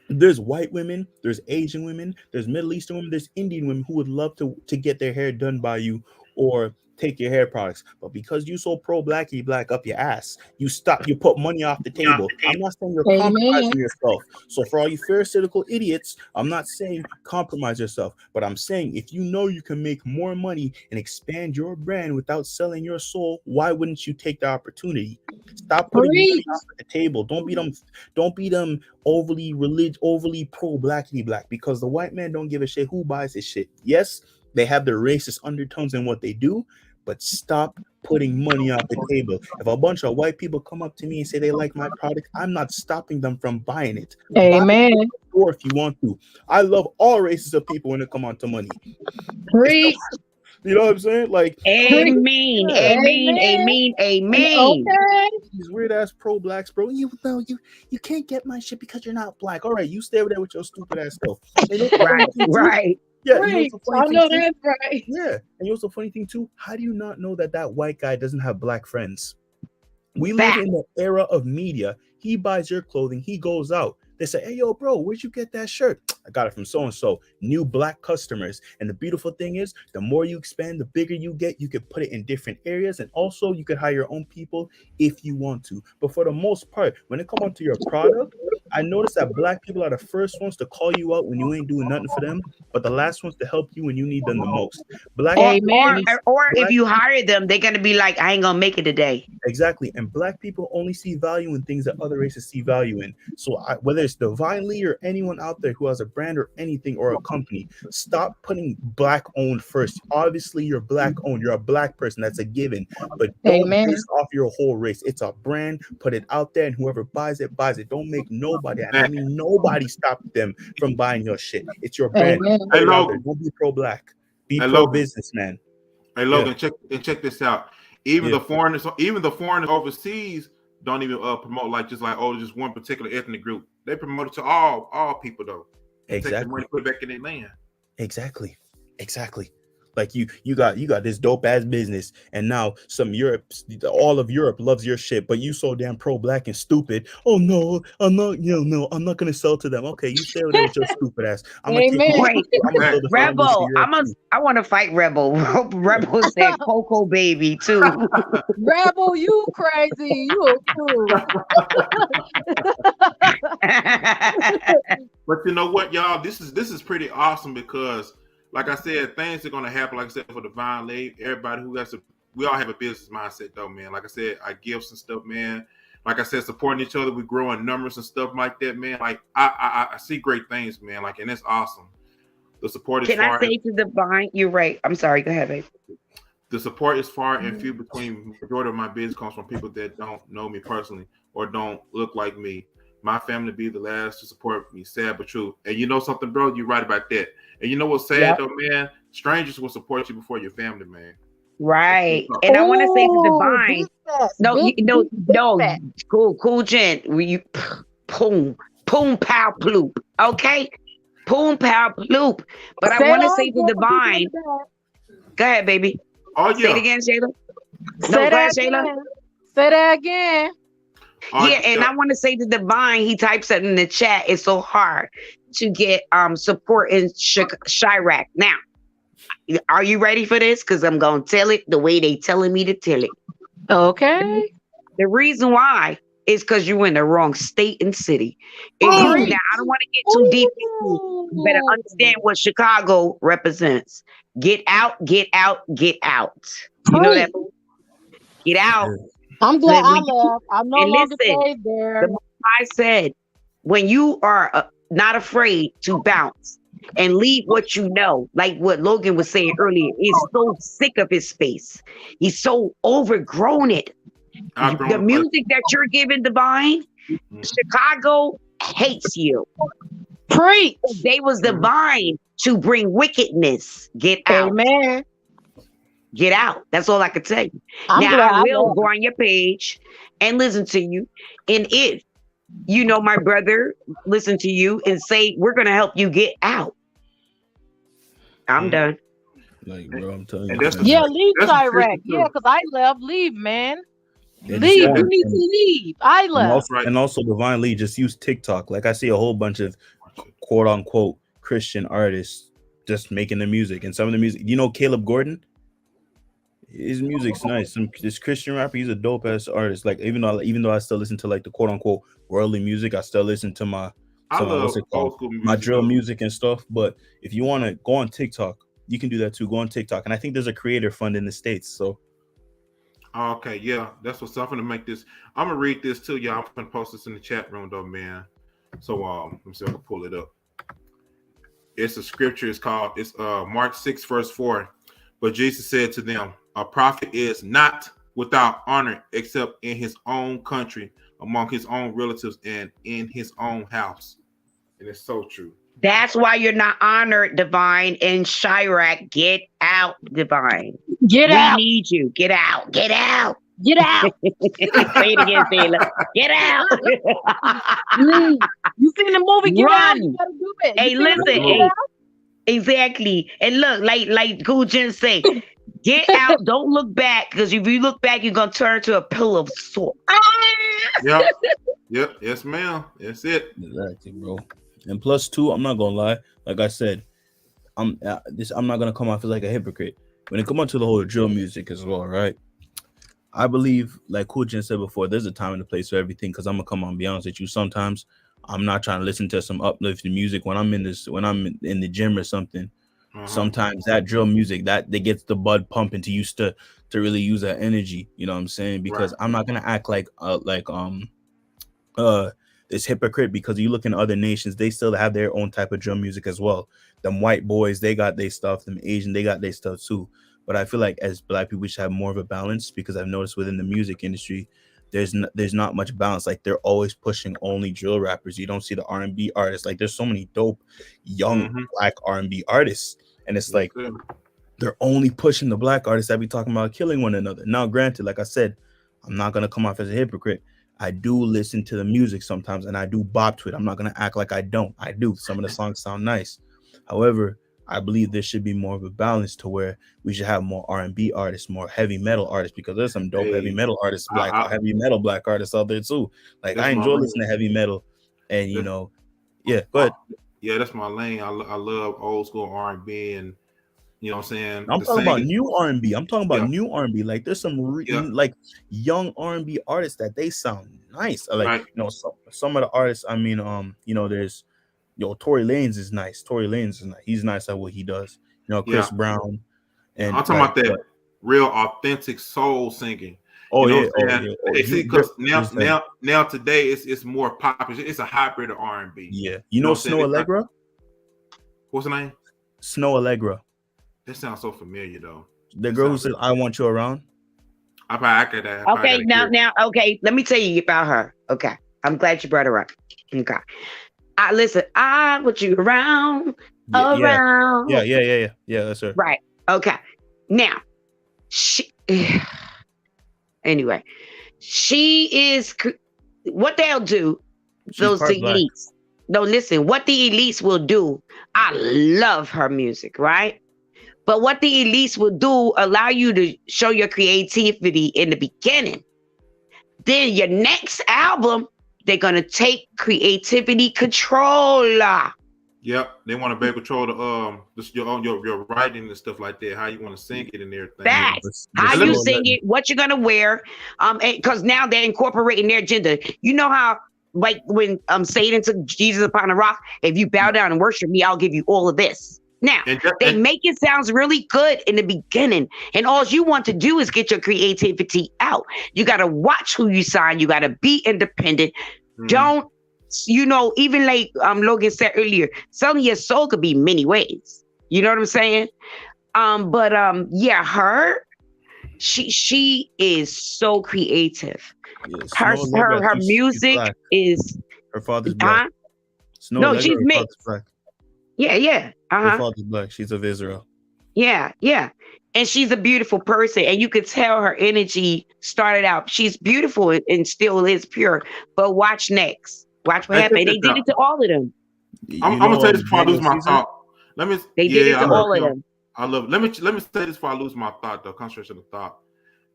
there's white women, there's Asian women, there's Middle Eastern women, there's Indian women who would love to get their hair done by you, or take your hair products. But because you so pro blacky black up your ass, you put money off the table. I'm not saying you're Amen. compromising yourself. So for all you pharisaical idiots, I'm not saying compromise yourself, but I'm saying if you know you can make more money and expand your brand without selling your soul, why wouldn't you take the opportunity? Stop putting money off the table. Don't be them overly pro blackity black, because the white man don't give a shit who buys his shit. Yes, they have their racist undertones in what they do, but stop putting money off the table. If a bunch of white people come up to me and say they like my product, I'm not stopping them from buying it. Amen. Or if you want to, I love all races of people when it come on to money. Preach. You know what I'm saying? Like, Amen. Yeah. Amen. Amen. Amen. Okay. these weird ass pro blacks, bro. You can't get my shit because you're not black. All right, you stay over there with your stupid ass stuff. Right. Yeah, Preach. you know I know too? that's right. Yeah, and you know what's the funny thing too? How do you not know that white guy doesn't have black friends? We live in the era of media. He buys your clothing. He goes out. They say, hey, yo, bro, where'd you get that shirt? I got it from so-and-so. New black customers. And the beautiful thing is, the more you expand, the bigger you get. You could put it in different areas. And also, you could hire your own people if you want to. But for the most part, when it comes onto your product, I noticed that black people are the first ones to call you out when you ain't doing nothing for them, but the last ones to help you when you need them the most. Or if you hire them, they're gonna be like, I ain't gonna make it today. Exactly. And black people only see value in things that other races see value in. So whether it's Divine Lee or anyone out there who has a brand or anything or a company, stop putting black owned first. Obviously, you're black owned. You're a black person. That's a given. But don't base off your whole race. It's a brand. Put it out there, and whoever buys it, buys it. Don't make nobody, and I mean nobody, stop them from buying your shit. It's your brand. Hey, Logan. Don't be pro black. Be pro businessman. Hey, Logan, check this out. Even the foreigners overseas don't even promote just one particular ethnic group. They promote it to all people though. Exactly. Take the money, put it back in their land. Exactly. Like you got this dope ass business, and now all of Europe loves your shit, but you so damn pro black and stupid. Oh no, I'm not. I'm not gonna sell to them. Okay, you stay over there with your stupid ass. I'm gonna take Rebel. I want to fight Rebel. Rebel said Coco Baby too. Rebel, you crazy. You a fool. But you know what, y'all? This is pretty awesome because, like I said, things are gonna happen. Like I said, for Divine Lee, everybody we all have a business mindset, though, man. Like I said, I gifts and stuff, man. Like I said, supporting each other, we grow in numbers and stuff like that, man. Like I see great things, man. Like, and it's awesome. The support is Can I say to Divine? You're right. I'm sorry. Go ahead, babe. The support is far and few between. Majority of my business comes from people that don't know me personally or don't look like me. My family be the last to support me. Sad but true. And you know something, bro? You're right about that. And you know what's sad though, man? Strangers will support you before your family, man. Right. And I want to say to Divine, no, cool, gent. Poom, pow, ploop. Okay? Poom, pow, ploop. But I want to say to Divine, go ahead, baby. Oh, yeah. Say it again, Shayla. Say that again. And I want to say to Divine, he types it in the chat. It's so hard to get support in Chirac. Now, are you ready for this? Because I'm going to tell it the way they telling me to tell it. Okay. The reason why is because you're in the wrong state and city. Now, I don't want to get too deep. You better understand what Chicago represents. Get out, get out, get out. You know that? Get out. I'm glad I left. I'm no longer stayed there. I said, when you are not afraid to bounce and leave what you know, like what Logan was saying earlier, he's so sick of his space. He's so overgrown it. The music that you're giving, Divine, Chicago hates you. Preach. They was Divine to bring wickedness. Get out. Amen. Get out. That's all I could tell you. I will go on your page and listen to you. And if you know my brother, listen to you and say, we're going to help you get out. I'm done. Like, bro, I'm telling you. Leave Chirac. Yeah, because I left. Leave, man. Leave. You need to leave. I left. And also, Divine Lee just use TikTok. Like, I see a whole bunch of quote unquote Christian artists just making the music. And some of the music, you know, Caleb Gordon? His music's nice. This Christian rapper, he's a dope ass artist. Like even though I still listen to like the quote unquote worldly music, I still listen to my I what's love it old called, school my music drill though. music and stuff. But if you want to go on TikTok, you can do that too. Go on TikTok, and I think there's a creator fund in the States. So Okay, yeah, that's what's up. I'm gonna make this. I'm gonna read this too, y'all. I'm gonna post this in the chat room though, man. So let me see if I can pull it up. It's a scripture. It's Mark 6 verse 4. But Jesus said to them, a prophet is not without honor except in his own country, among his own relatives, and in his own house. And it's so true. That's why you're not honored, Divine. And Chirac, get out, Divine. Get We out. need you. Get out. Get out. Get out. Say it again, Taylor. Get out. You seen the movie Get Out? Run. You gotta do it. Hey, You seen the listen. movie Get Hey, Out? exactly. And look, like Cool Jen say, get out. Don't look back, because if you look back, you're gonna turn to a pillar of salt. Yep. Yep. Yes, ma'am. That's it. exactly, bro. And plus two, I'm not gonna lie. Like I said, I'm not gonna come off as like a hypocrite when it comes on to the whole drill music as well, right? I believe, like Cool Jen said before, there's a time and a place for everything. Because I'm gonna come on, be honest with you. Sometimes I'm not trying to listen to some uplifting music when I'm in the gym or something. Sometimes that drill music that gets the blood pumping to use to really use that energy. You know what I'm saying? Because I'm not gonna act like this hypocrite, because you look in other nations, they still have their own type of drum music as well. Them white boys, they got their stuff. Them Asian, they got their stuff too. But I feel like as Black people, we should have more of a balance, because I've noticed within the music industry, there's not much balance. Like they're always pushing only drill rappers. You don't see the R&B artists. Like there's so many dope young Black R&B artists, and it's like they're only pushing the Black artists that be talking about killing one another. Now, granted, like I said, I'm not gonna come off as a hypocrite. I do listen to the music sometimes, and I do bop to it. I'm not gonna act like I don't. I do. Some of the songs sound nice. However, I believe there should be more of a balance to where we should have more R&B artists, more heavy metal artists, because there's some dope heavy metal artists, heavy metal Black artists out there too. Like I enjoy listening to heavy metal, and go ahead. Yeah, that's my lane. I love old school R&B, and you know what I'm saying. I'm talking about new R&B. I'm talking about new R&B. Like there's some like young R&B artists that they sound nice. Like some of the artists. I mean, there's Tory Lanez is nice. He's nice at what he does. Chris Brown. And I'm talking about that real authentic soul singing. Oh, you know yeah. See, because now today it's more popular. It's a hybrid of R&B. Yeah. You know Snow Allegra? What's her name? Snow Allegra. That sounds so familiar though. The girl who said "I want you around." Okay, now, okay. Let me tell you about her. Okay, I'm glad you brought her up. Okay, listen. I want you around. Yeah. That's her. Right. Okay. Now, anyway, she is what they'll do. Those elites. No, listen. What the elites will do. I love her music, right? But what the elites will do, allow you to show your creativity in the beginning. Then your next album, they're going to take creativity control. Yep. They want to be able to control your writing and stuff like that, how you want to sing it and everything. Facts. How you sing it, what you're going to wear. Because now they're incorporating their gender. You know how, like when Satan took Jesus upon a rock, if you bow down and worship me, I'll give you all of this. Now, they make it sounds really good in the beginning, and all you want to do is get your creativity out. You got to watch who you sign. You got to be independent. Don't, even like Logan said earlier, selling your soul could be many ways. You know what I'm saying? Her, she is so creative. Yes. Her music is. Her father's Black. No, she's mixed. Yeah. Her father's Black. She's of Israel. Yeah. And she's a beautiful person. And you could tell her energy started out. She's beautiful and still is pure. But watch next. Watch what happened. They did it to all of them. I'm gonna say this before I lose my thought. They did it to all of them. I love. Let me say this before I lose my thought though. Concentration of thought.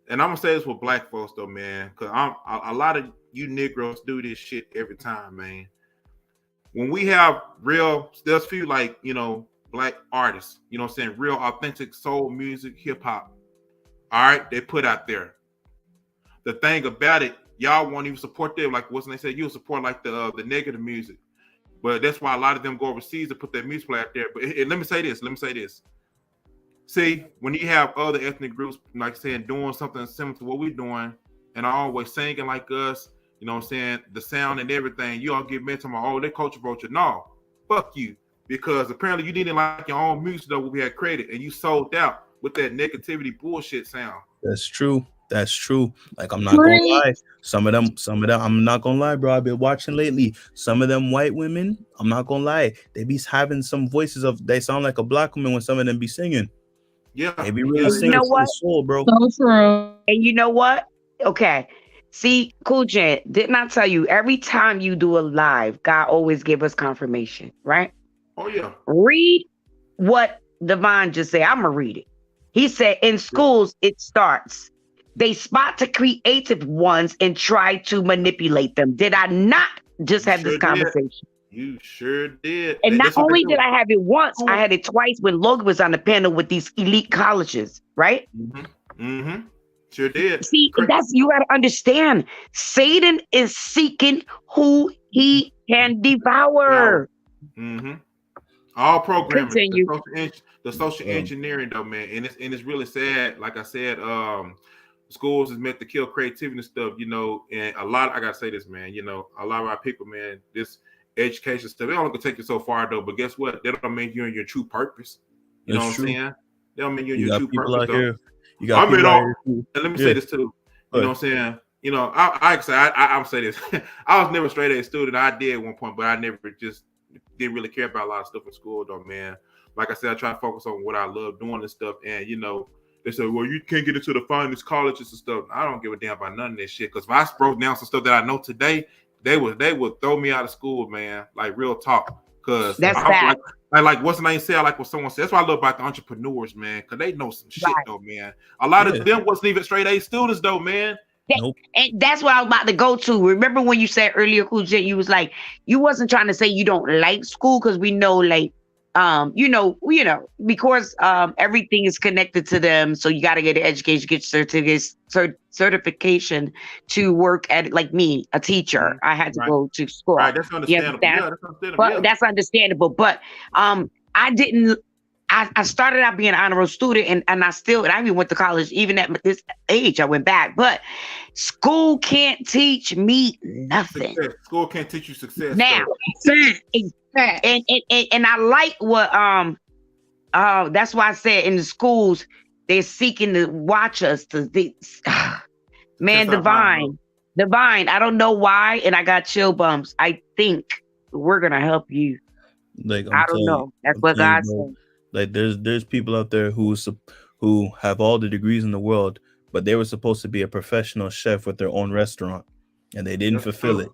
And I'm gonna say this with Black folks though, man, because a lot of you Negroes do this shit every time, man. When we have there's a few like, Black artists, real authentic soul music, hip hop. All right, they put out there. The thing about it, y'all won't even support them. Like what's they say, you'll support like the negative music. But that's why a lot of them go overseas to put their music play out there. But let me say this. See, when you have other ethnic groups, like saying, doing something similar to what we're doing, and always singing like us, you know what I'm saying, the sound and everything, you all get mad to my, oh, they culture vulture. No, fuck you. Because apparently you didn't like your own music that we had created, and you sold out with that negativity bullshit sound. That's true. That's true. Like, I'm not gonna lie. Some of them, I'm not gonna lie, bro. I've been watching lately. Some of them white women, I'm not gonna lie, they be having some voices they sound like a black woman when some of them be singing. Yeah. They be really singing to the soul, bro. So true. And you know what? Okay. See, Cool J, didn't I tell you, every time you do a live, God always give us confirmation, right? Oh, yeah. Read what Divine just said. I'm going to read it. He said, in schools, it starts. They spot the creative ones and try to manipulate them. Did I not just have this conversation? You sure did. And not only did I have it once, I had it twice when Logan was on the panel with these elite colleges, right? Sure did. See, that's, you got to understand. Satan is seeking who he can devour. All programming. Continue. The social engineering, though, man, and it's really sad. Like I said, schools is meant to kill creativity and stuff, you know. And a lot, I gotta say this, man. You know, a lot of our people, man, this education stuff, it only can take you so far, though. But guess what? That don't make you in your true purpose. You know what I'm saying? They don't make you in your true purpose, though. You got people out here. And let me say this too. You know what I'm saying? You know, I'm say this. I was never a straight A student. I did at one point, but I never just didn't really care about a lot of stuff in school, though, man. Like I said, I try to focus on what I love doing and stuff. And, you know, they say, well, you can't get into the finest colleges and stuff. I don't give a damn about none of this shit. Because if I broke down some stuff that I know today, they would throw me out of school, man. Like, real talk. Because that's bad. Like what's the name say? I like what someone said. That's what I love about the entrepreneurs, man. Because they know some shit, though, man. A lot of them wasn't even straight A students, though, man. Nope. And that's what I was about to go to. Remember when you said earlier, Cool J, you was like, you wasn't trying to say you don't like school, because we know, like, you know, because everything is connected to them. So you got to get an education, get certification to work at, like me, a teacher. I had to go to school. Right, that's understandable. Yeah, that's understandable. But that's understandable. But I didn't. I started out being an honor roll student, and I even went to college. Even at this age, I went back. But school can't teach me nothing. Success. School can't teach you success. Now, and I like what that's why I said in the schools they're seeking to watch us. Man, Divine. I don't know why, and I got chill bumps. I think we're gonna help you. Like, I don't know. That's what God said. Like, there's people out there who have all the degrees in the world, but they were supposed to be a professional chef with their own restaurant, and they didn't fulfill it.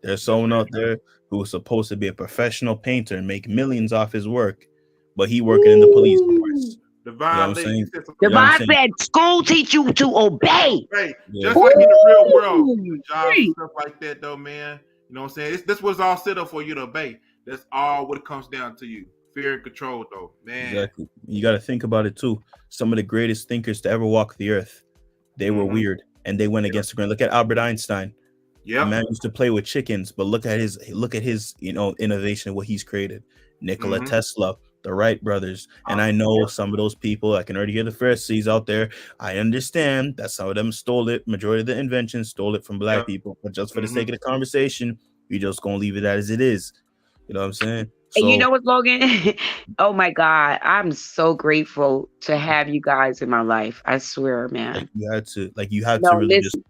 There's someone out there who was supposed to be a professional painter and make millions off his work, but he working in the police force. Divine said, "School teach you to obey." Right. Just like in the real world, jobs and stuff like that, though, man. You know what I'm saying? This was all set up for you to obey. That's all what it comes down to you. Fear and control, though, man. Exactly. You got to think about it too. Some of the greatest thinkers to ever walk the earth, they were weird and they went against the grain. Look at Albert Einstein. Yeah, man used to play with chickens, but look at his innovation, what he's created. Nikola Tesla, the Wright brothers, and I know some of those people. I can already hear the Pharisees out there. I understand that some of them stole it. Majority of the inventions stole it from black people, but just for the sake of the conversation, we just gonna leave it as it is. You know what I'm saying? And you know what, Logan? Oh my God, I'm so grateful to have you guys in my life. I swear, man. You had to really listen,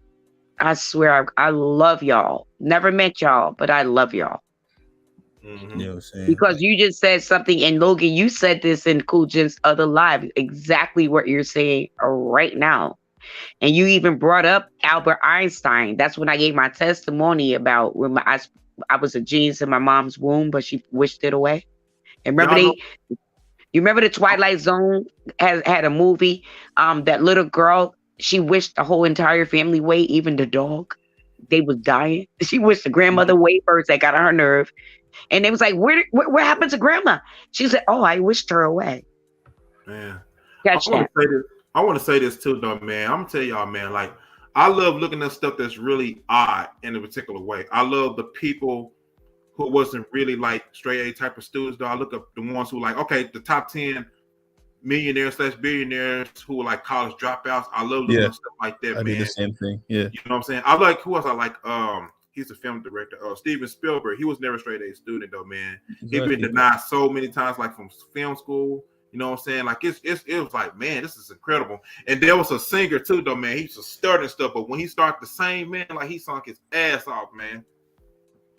I swear, I love y'all. Never met y'all, but I love y'all. You know what I'm saying? Because you just said something, and Logan, you said this in Cool Jim's other live, exactly what you're saying right now. And you even brought up Albert Einstein. That's when I gave my testimony about when I was a genius in my mom's womb, but she wished it away. And remember you remember the Twilight Zone had a movie, that little girl, she wished the whole entire family away, even the dog. They was dying. She wished the grandmother away first. That got on her nerve. And it was like, what happened to grandma? She said, oh, I wished her away. Man. Catch that. I want to say this too, though, man. I'm gonna tell y'all, man. Like, I love looking at stuff that's really odd in a particular way. I love the people who wasn't really like straight A type of students. Though I look up the ones who like, okay, the top 10 millionaires slash billionaires who were like college dropouts. I love looking Yeah, at stuff like that, I do the man. same thing. Yeah, You know what I'm saying? I like who else I like. He's a film director. Steven Spielberg. He was never a straight A student though, man. He's been exactly. denied so many times, like from film school. You know what I'm saying? Like it was like, man, this is incredible. And there was a singer too, though, man. He used to stutter and stuff, but when he started to sing, man, like he sung his ass off, man.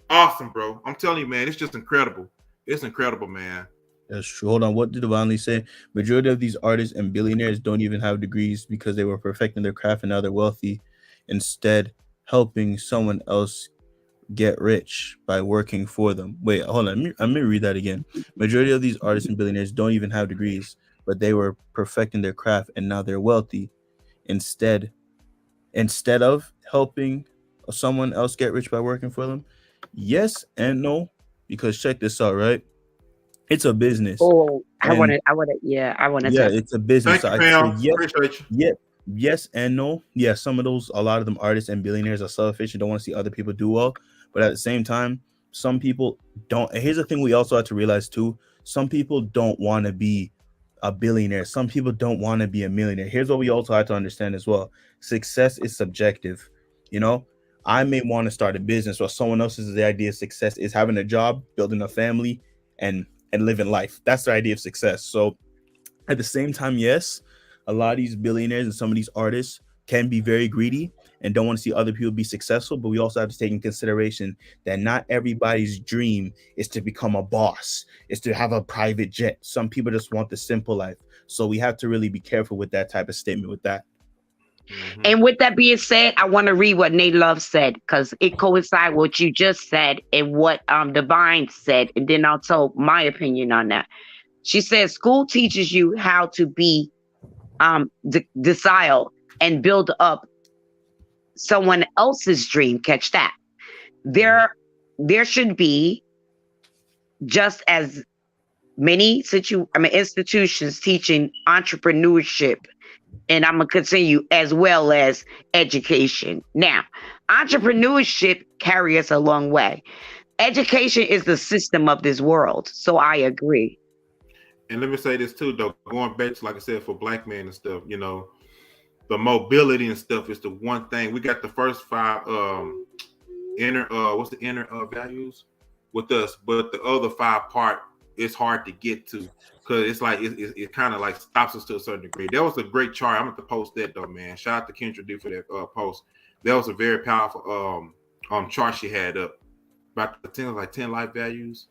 Awesome, bro. I'm telling you, man, it's just incredible. It's incredible, man. That's true. Hold on. What did Divinely say? Majority of these artists and billionaires don't even have degrees because they were perfecting their craft and now they're wealthy, instead helping someone else get rich by working for them. Wait, hold on. Let me read that again. Majority of these artists and billionaires don't even have degrees, but they were perfecting their craft and now they're wealthy, instead of helping someone else get rich by working for them. Yes and no, because check this out, right? It's a business. Oh, I And want to. Yeah, I want to. yeah, it's a business. Thank So you, I say fam. yes, Appreciate you. yeah, yes and no. Yeah, some of those, a lot of them artists and billionaires are selfish and don't want to see other people do well. But at the same time, some people don't. And here's the thing we also have to realize too. Some people don't want to be a billionaire. Some people don't want to be a millionaire. Here's what we also have to understand as well. Success is subjective. You know, I may want to start a business, or someone else's the idea of success is having a job, building a family, and living life. That's the idea of success. So at the same time, yes, a lot of these billionaires and some of these artists can be very greedy and don't want to see other people be successful. But we also have to take in consideration that not everybody's dream is to become a boss, is to have a private jet. Some people just want the simple life. So we have to really be careful with that type of statement with that. Mhm. And with that being said, I want to read what Nate Love said because it coincides with what you just said and what Divine said, and then I'll tell my opinion on that. She says school teaches you how to be docile and build up someone else's dream. Catch that. There should be just as many institutions teaching entrepreneurship, and I'm going to continue, as well as education. Now, entrepreneurship carries us a long way. Education is the system of this world. So I agree. And let me say this too, though. Going back to, like I said, for black men and stuff, you know, the mobility and stuff is the one thing. We got the first 5 inner what's the inner values with us, but the other 5 part is hard to get to because it's like it kind of like stops us to a certain degree. That was a great chart. I'm going to post that though, man. Shout out to Kendra D for that post. That was a very powerful chart she had up about the 10 life values.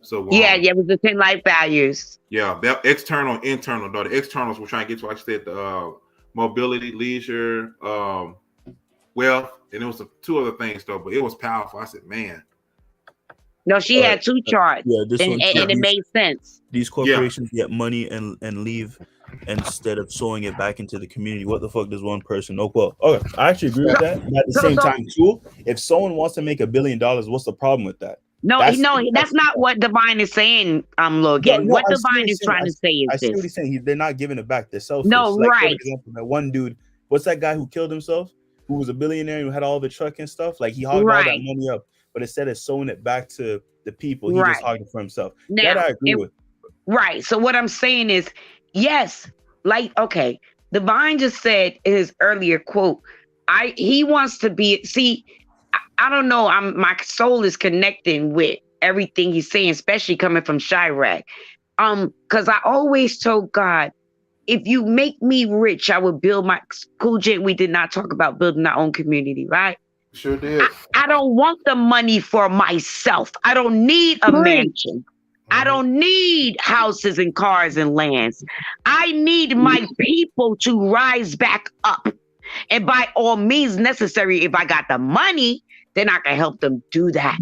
So Yeah, it was the 10 life values. yeah, that external, internal though. The externals we're trying to get to, like I said, the mobility, leisure, wealth, and it was 2 other things though, but it was powerful. I said, man. No, she had 2 charts. Yeah, this one too. And it made sense. These corporations get money and leave instead of sowing it back into the community. What the fuck does one person know? Well, okay, I actually agree with that. But at the same time, too, if someone wants to make $1 billion, what's the problem with that? No, that's not what Divine is saying, Logan. What Divine is trying to say is I see what this. he's saying. They're not giving it back. They're selfish. No, like, right. For example, that one dude, what's that guy who killed himself? Who was a billionaire who had all the truck and stuff? Like, he hogged all that money up. But instead of sowing it back to the people, he just hogged it for himself. Now, that I agree with. Right. So what I'm saying is, yes, like, okay, Divine just said in his earlier quote, he wants to be, see, I don't know, my soul is connecting with everything he's saying, especially coming from Chirac. Because I always told God, if you make me rich, I would build my Cool J. We did not talk about building our own community, right? Sure did. I don't want the money for myself. I don't need a mansion. I don't need houses and cars and lands. I need my people to rise back up. And by all means necessary, if I got the money, then I can help them do that.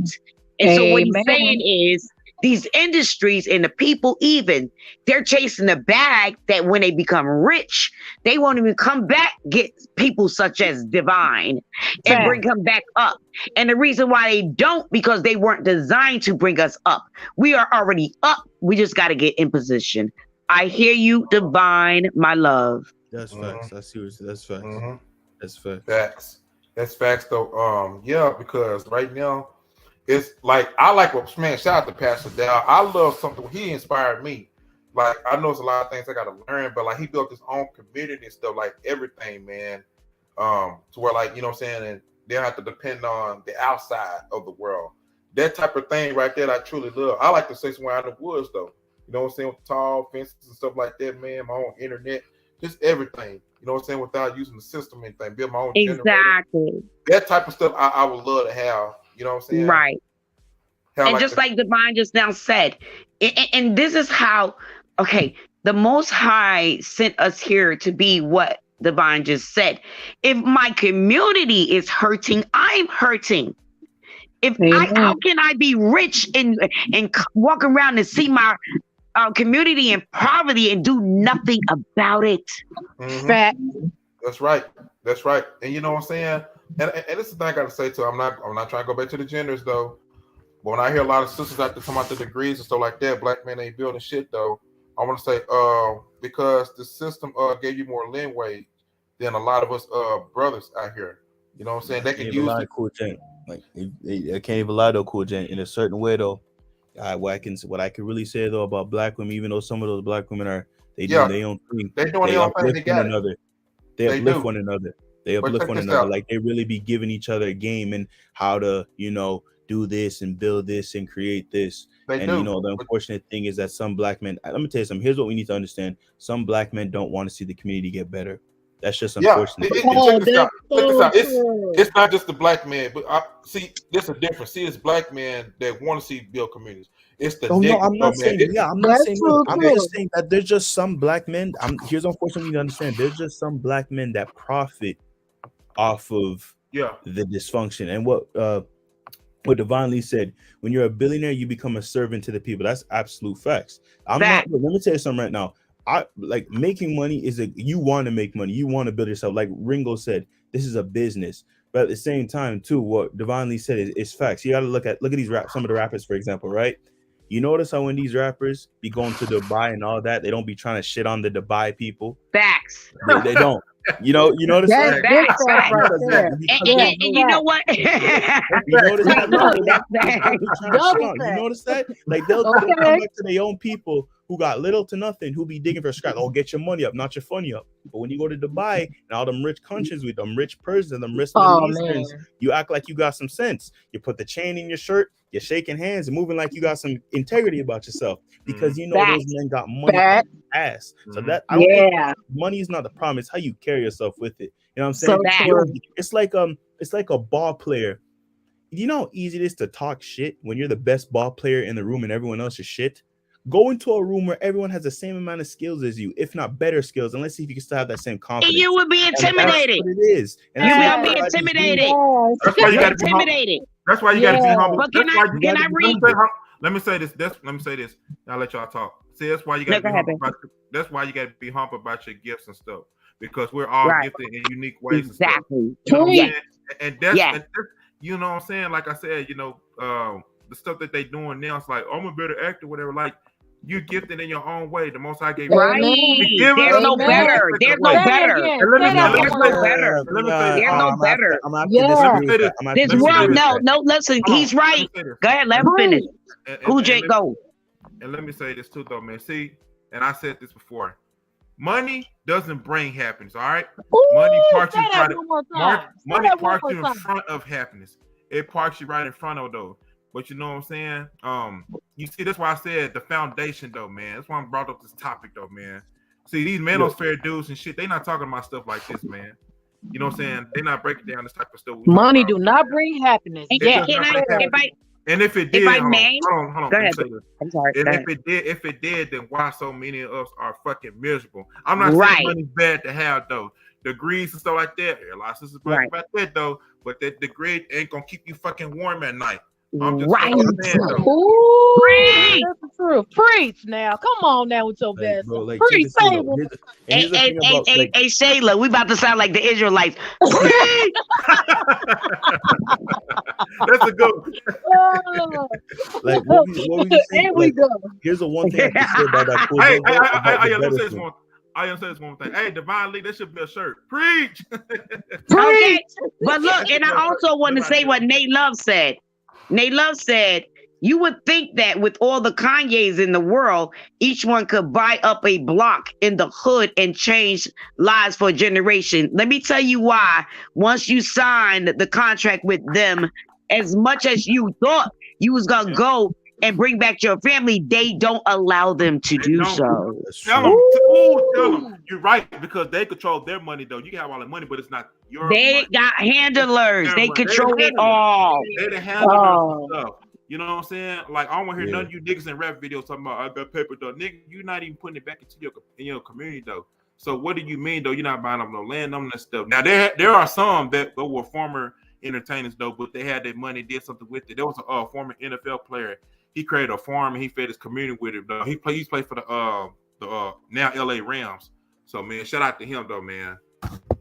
And so what he's saying is, these industries and the people even, they're chasing the bag that when they become rich, they won't even come back, get people such as Divine and bring them back up. And the reason why they don't, because they weren't designed to bring us up. We are already up. We just got to get in position. I hear you, Divine, my love. That's facts. That's seriously. That's facts. Mhm. That's facts. Facts. That's facts though. Yeah, because right now it's like I like what man. Shout out to Pastor Dow. I love something. He inspired me. Like I know it's a lot of things I got to learn, but like he built his own community and stuff. Like everything, man. To where like you know what I'm saying, and they don't have to depend on the outside of the world. That type of thing right there, I truly love. I like to stay somewhere out in the woods though. You know what I'm saying, with tall fences and stuff like that, man. My own internet, just everything. You know what I'm saying, without using the system and anything. Build my own generator. Exactly. That type of stuff I would love to have. You know what I'm saying? Right. Have And just like Divine just now said, and this is how, okay, the Most High sent us here to be what Divine just said. If my community is hurting, I'm hurting. How can I be rich and walk around and see my community in poverty and do nothing about it? Fact. That's right. That's right. And you know what I'm saying? And this is the thing I got to say too. I'm not trying to go back to the genders though. But when I hear a lot of sisters out there talking about the degrees and stuff like that, black men ain't building shit though. I want to say because the system gave you more leeway than a lot of us brothers out here. You know what I'm saying? They can use it. Cool Jen. Like I can't even lie though, Cool Jen. In a certain way though, what I can really say though about black women, even though some of those black women are doing their own thing. They're doing their own thing. They got it. They uplift one another. They uplift one another. Like they really be giving each other a game and how to, do this and build this and create this. The unfortunate thing is that some black men, let me tell you something. Here's what we need to understand. Some black men don't want to see the community get better. That's just unfortunate. Check this out. It's not just the black man, but see, there's a difference. See, it's black men that want to see build communities. It's the I'm not saying that there's just some black men. Here's unfortunately you need to understand. There's just some black men that profit off of the dysfunction. And what Divine Lee said, when you're a billionaire, you become a servant to the people. That's absolute facts. Let me tell you something right now. I like making money you want to make money. You want to build yourself. Like Ringo said, this is a business. But at the same time, too, what Divine Lee said is facts. You got to look at these some of the rappers, for example, right? You notice how when these rappers be going to Dubai and all that, they don't be trying to shit on the Dubai people. Facts. They don't. You notice that? And you know what? You notice that? Like they'll come back to their own people who got little to nothing, who be digging for scraps. Oh, get your money up, not your funny up. But when you go to Dubai and all them rich countries with them rich Persians, them rich Middle Easterns, you act like you got some sense. You put the chain in your shirt, you're shaking hands and moving like you got some integrity about yourself because those men got money ass. So that I don't think money is not the problem. It's how you carry yourself with it. You know what I'm saying? It's like a ball player. You know how easy it is to talk shit when you're the best ball player in the room and everyone else is shit? Go into a room where everyone has the same amount of skills as you, if not better skills, and let's see if you can still have that same confidence. And you would be intimidated. That's what it is. And you will be intimidated. That's why you got to be intimidated. That's why you got to be humble. But can I read? Let me say this. Let me say this. I'll let y'all talk. See, that's why you got to be humble. That's why you got to be humble about your gifts and stuff, because we're all gifted in unique ways. Exactly. And that's you know what I'm saying. Like I said, the stuff that they doing now, it's like, oh, I'm a better actor, whatever. Like, you're gifted in your own way. The Most High gave you. Right. There's no better. There's no better. There's no better. There's no better. This world, no, listen, he's right. Go ahead, let him finish. Who Jake go? And let me say this too, though, man. See, and I said this before. Money doesn't bring happiness, all right? Money parks you in front of happiness. It parks you right in front of those. But you know what I'm saying? You see, that's why I said the foundation, though, man. That's why I brought up this topic, though, man. See, these manosphere dudes and shit, they not talking about stuff like this, man. You know what I'm saying? They not breaking down this type of stuff. Money do not bring happiness. And if it did, hold on. Go ahead. I'm sorry. And if it did, then why so many of us are fucking miserable? I'm not saying money's bad to have, though. Degrees and stuff like that. A lot of sisters about that, though. But that degree ain't gonna keep you fucking warm at night. I'm just saying, Preach. That's the truth. Preach now. Come on now with your best. Preach. Hey, Shayla, we about to sound like the Israelites. That's a good one. Like what we saying, like, here's the one thing I can say about that. Hey, let me say this one. I am saying this one thing. Hey, Divine Lee, that should be a shirt. Preach. Okay, but look, and I also want to say what Nate Love said. Nate Love said, you would think that with all the Kanyes in the world, each one could buy up a block in the hood and change lives for a generation. Let me tell you why. Once you signed the contract with them, as much as you thought you was going to go and bring back your family, they don't allow them to do so. Tell them. You're right, because they control their money, though. You can have all the money, but it's not your They money. got handlers. They control it all. They the handlers and stuff. You know what I'm saying? Like, I don't want to hear none of you niggas in rap videos talking about, I got paper, though. Nigga, you're not even putting it back into your community, though. So what do you mean, though? You're not buying up no land, none of that stuff. Now, there are some that were former entertainers, though, but they had their money, did something with it. There was a former NFL player. He created a farm and he fed his community with it. Though. He's played for the now LA Rams. So, man, shout out to him, though, man.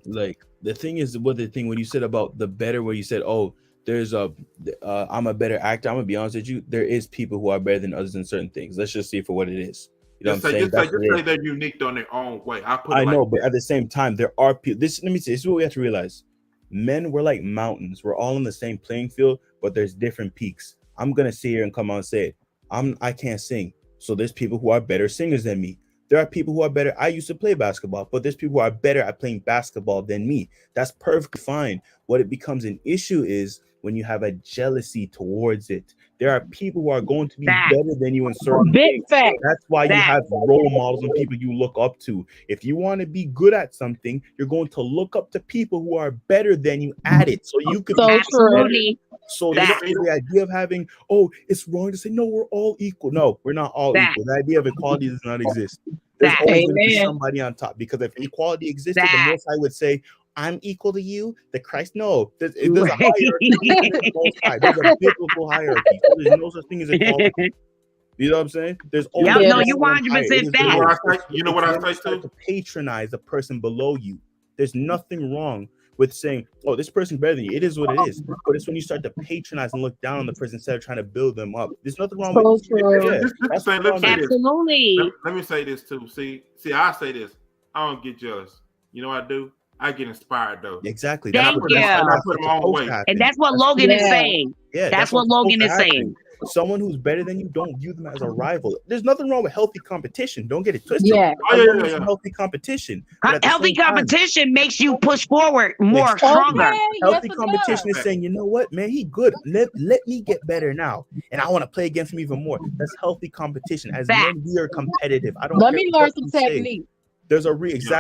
Like, the thing is, when you said about the better, where you said, oh, there's I'm a better actor. I'm gonna be honest with you. There is people who are better than others in certain things. Let's just see it for what it is. You know what I'm saying? Just say they're unique on their own way. I know, but at the same time, there are people. Let me say, this is what we have to realize. Men, we're like mountains. We're all on the same playing field, but there's different peaks. I'm gonna sit here and come on and say, I can't sing. So there's people who are better singers than me. There are people who are better. I used to play basketball, but there's people who are better at playing basketball than me. That's perfectly fine. What it becomes an issue is when you have a jealousy towards it. There are people who are going to be better than you in certain things. That's why you have role models and people you look up to. If you want to be good at something, you're going to look up to people who are better than you at it. So you could absolutely. So the idea of having, it's wrong to say, no, we're all equal. No, we're not all equal. The idea of equality does not exist. There's always going to be somebody on top, because if equality existed, the Most High would say, I'm equal to you, the Christ. No, there's a hierarchy. There's a biblical hierarchy. So there's no such thing as equality. You know what I'm saying? There's always you 100% fact. You know what I say too? To patronize the person below you. There's nothing wrong with saying, oh, this person's better than you. It is what it is. But it's when you start to patronize and look down on the person instead of trying to build them up. There's nothing wrong with it. Absolutely. Let me say this too. See, I say this. I don't get jealous. You know what I do? I get inspired though. Exactly. Thank you. And that's what Logan is saying. Yeah, that's what Logan is saying. Someone who's better than you, don't view them as a rival. There's nothing wrong with healthy competition. Don't get it twisted. Yeah. Healthy competition. Healthy competition makes you push forward more stronger. Healthy competition is saying, you know what, man, he good. Let me get better now. And I want to play against him even more. That's healthy competition. As men, we are competitive. Let me learn some technique. There's a reason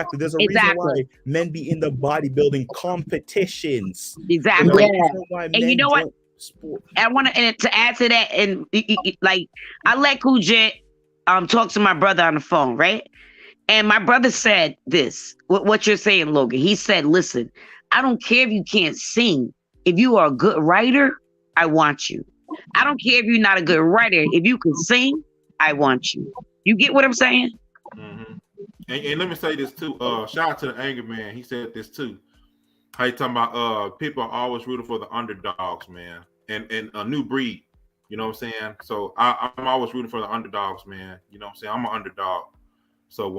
why men be in the bodybuilding competitions. Exactly. And you know what? I want to add to that, and like I let Kujet talk to my brother on the phone, right? And my brother said this, what you're saying, Logan. He said, listen, I don't care if you can't sing. If you are a good writer, I want you. I don't care if you're not a good writer. If you can sing, I want you. You get what I'm saying? Mm-hmm. And let me say this too. Shout out to the Anger Man. He said this too. How you talking about people are always rooting for the underdogs, man, and a new breed. You know what I'm saying? So I'm always rooting for the underdogs, man. You know what I'm saying? I'm an underdog. So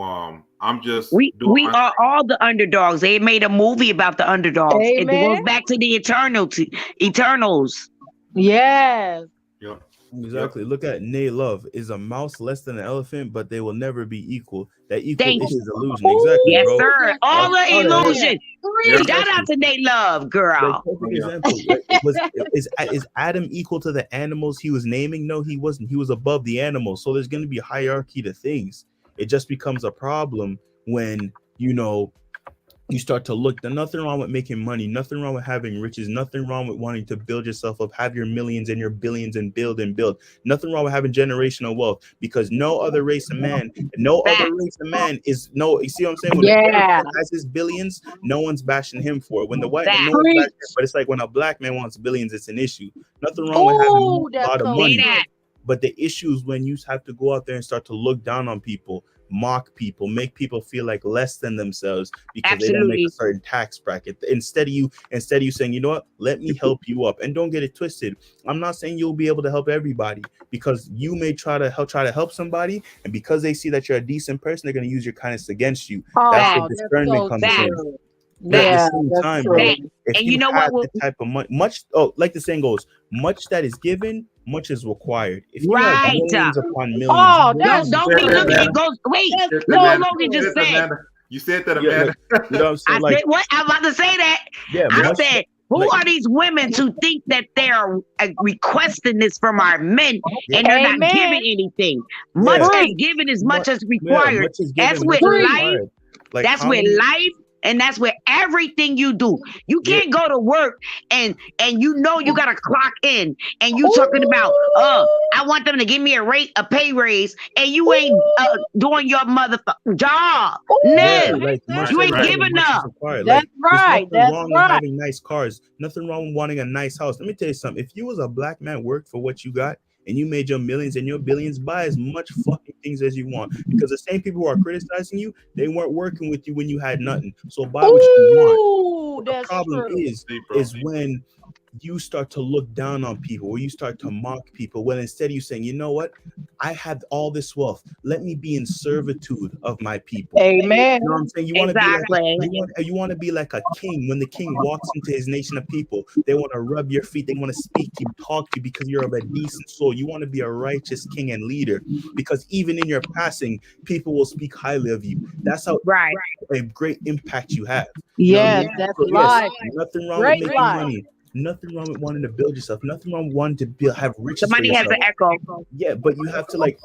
I'm just we are all the underdogs. They made a movie about the underdogs. Amen. It goes back to the Eternals. Yes. Yep. Exactly. Look at Nay Love. Is a mouse less than an elephant, but they will never be equal. That equal is illusion. Exactly. Yes, bro. sir. All the illusion. Shout out to Nay Love, girl. Example. Is Adam equal to the animals he was naming? No, he wasn't. He was above the animals. So there's going to be a hierarchy to things. It just becomes a problem when you start to look. There's nothing wrong with making money, nothing wrong with having riches, nothing wrong with wanting to build yourself up, have your millions and your billions and build. Nothing wrong with having generational wealth, because no other race of man is you see what I'm saying? When the man has his billions, no one's bashing him for it. When the white man, no one's bashing him, but it's like when a black man wants billions, it's an issue. Nothing wrong with having a lot of money. But the issue is when you have to go out there and start to look down on people. mock people, make people feel like less than themselves because they don't make a Absolutely. certain tax bracket. Instead of you saying, you know what, let me help you up. And don't get it twisted. I'm not saying you'll be able to help everybody, because you may try to help somebody, and because they see that you're a decent person, they're going to use your kindness against you. That's where Oh, that's discernment so comes Facts. in. true. But at the Yeah, same that's time, true. bro, Facts. if And you you know have what? the type of much, like the saying goes, much that is given, much is required. If you have Right. millions upon millions, Oh, you that's Don't You be said that, looking true. at Amanda. ghosts. Wait, That's You said that, look what so Amanda. Logan You just said that, true. said. Amanda. You said that, yeah, Amanda. you know what I'm I saying? Like, said what? I'm about to say that. yeah, I much said, who like, are these women to think that they're requesting this from our men yeah, and they're not Amen. giving anything? yeah, Much as Preach. given is much much, as yeah, required. much is That's given, with much is Preach. life. required. Like, That's how with many? life. And that's with everything you do. You Yeah, can't go to work and you know you gotta clock in and you talking about, Ooh. I want them to give me a pay raise, and you ain't doing your motherfucking job. yeah, No, Ooh. like much you Right, that ain't is right. given, giving much is up. required. That's Like, there's right. nothing That's wrong with right. having nice cars, nothing wrong with wanting a nice house. Let me tell you something. If you was a black man, worked for what you got, and you made your millions and your billions, buy as much fucking things as you want. Because the same people who are criticizing you, they weren't working with you when you had nothing. So buy what you want. Ooh, But the that's problem true. Deep, bro. is when you start to look down on people, or you start to mock people, when instead you saying, you know what, I have all this wealth, let me be in servitude of my people. Amen. You know what I'm saying? You want to be like Exactly. you want to be like a king. When the king walks into his nation of people, they want to rub your feet, they want to speak to you, talk to you, because you're of a decent soul. You want to be a righteous king and leader, because even in your passing, people will speak highly of you. That's how Right. a great impact you have. You know what I Yes, mean? that's So yes, life. nothing wrong with Great making life. money. Nothing wrong with wanting to build yourself. Nothing wrong with wanting to have riches for Somebody has yourself. an echo. Yeah, but you have to like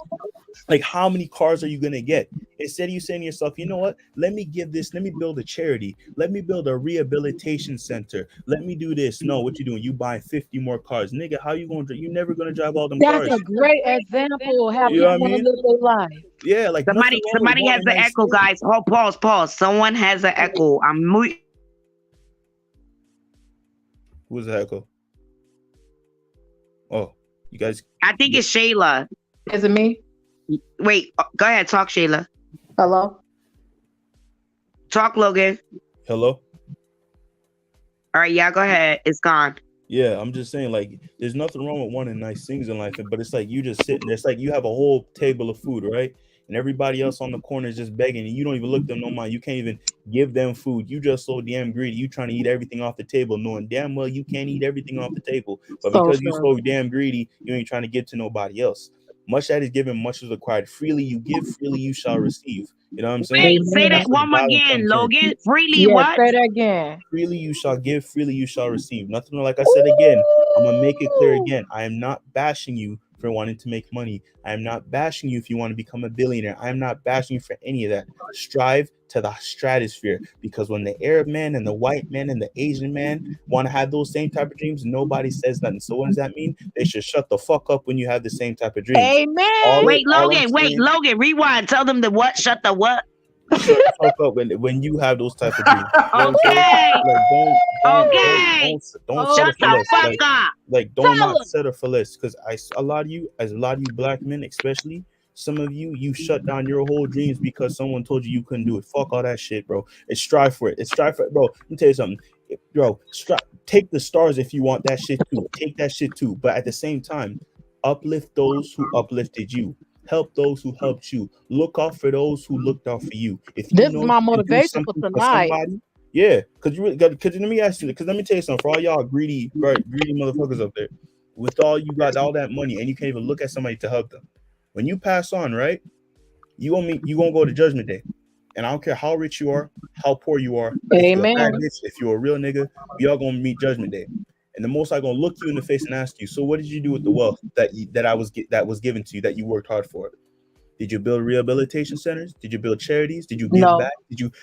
how many cars are you gonna get? Instead of you saying to yourself, you know what? Let me build a charity. Let me build a rehabilitation center. Let me do this. No, what you doing? You buying 50 more cars. Nigga, how you gonna you never gonna drive all them That's cars? a great example of how You know what I people want to mean? live their life. Yeah, like nothing wrong with Somebody has wanting an nice echo, things. guys. Oh, pause. Someone has an echo. Who's the echo? Oh, you guys. I think it's Shayla. Is it me? Wait, go ahead, talk, Shayla. Hello? Talk, Logan. Hello? All right, yeah, go ahead. It's gone. Yeah, I'm just saying, like, there's nothing wrong with wanting nice things in life, but it's like you just sitting there. It's like you have a whole table of food, right? And everybody else on the corner is just begging, and you don't even look them no mind. You can't even give them food. You just so damn greedy. You trying to eat everything off the table, knowing damn well you can't eat everything off the table. But So because you true. so damn greedy, you ain't trying to give to nobody else. Much that is given, much is required. Freely you give, freely you shall receive. You know what I'm saying? Wait, say Amen. that That's where the one more balance again, comes in. Logan. Freely Yeah, what? say that again. Freely you shall give, freely you shall receive. Nothing like I said again. I'm gonna make it clear again. I am not bashing you for wanting to make money. I am not bashing you if you want to become a billionaire. I am not bashing you for any of that. Strive to the stratosphere, because when the Arab man and the white man and the Asian man want to have those same type of dreams, nobody says nothing. So what does that mean? They should shut the fuck up when you have the same type of dreams. Amen. Wait, All I'm Logan. saying, Rewind. Tell them the what? Shut the what? shut the fuck up when you have those type of dreams. You know what I'm saying? Okay. Like Okay. don't Okay. settle Shut for the less. fuck up. Like don't Tell not us. settle for less, because a lot of you black men especially, some of you shut down your whole dreams because someone told you couldn't do it. Fuck all that shit, bro. It's strive for it. Bro. Let me tell you something, bro. Take the stars if you want that shit too. Take that shit too. But at the same time, uplift those who uplifted you. Help those who helped you. Look out for those who looked out for you. If you This is know my you can do motivation for something for tonight. somebody, yeah, because you really got. Because let me ask you. Because let me tell you something. For all y'all greedy motherfuckers up there, with all you got all that money and you can't even look at somebody to help them. When you pass on, right? You gonna go to Judgment Day, and I don't care how rich you are, how poor you are. If you're a bad Amen. bitch, if you're a real nigga, we all gonna meet Judgment Day. And the Most High gonna look you in the face and ask you, so what did you do with the wealth that was given to you, that you worked hard for? Did you build rehabilitation centers? Did you build charities? Did you give No, back?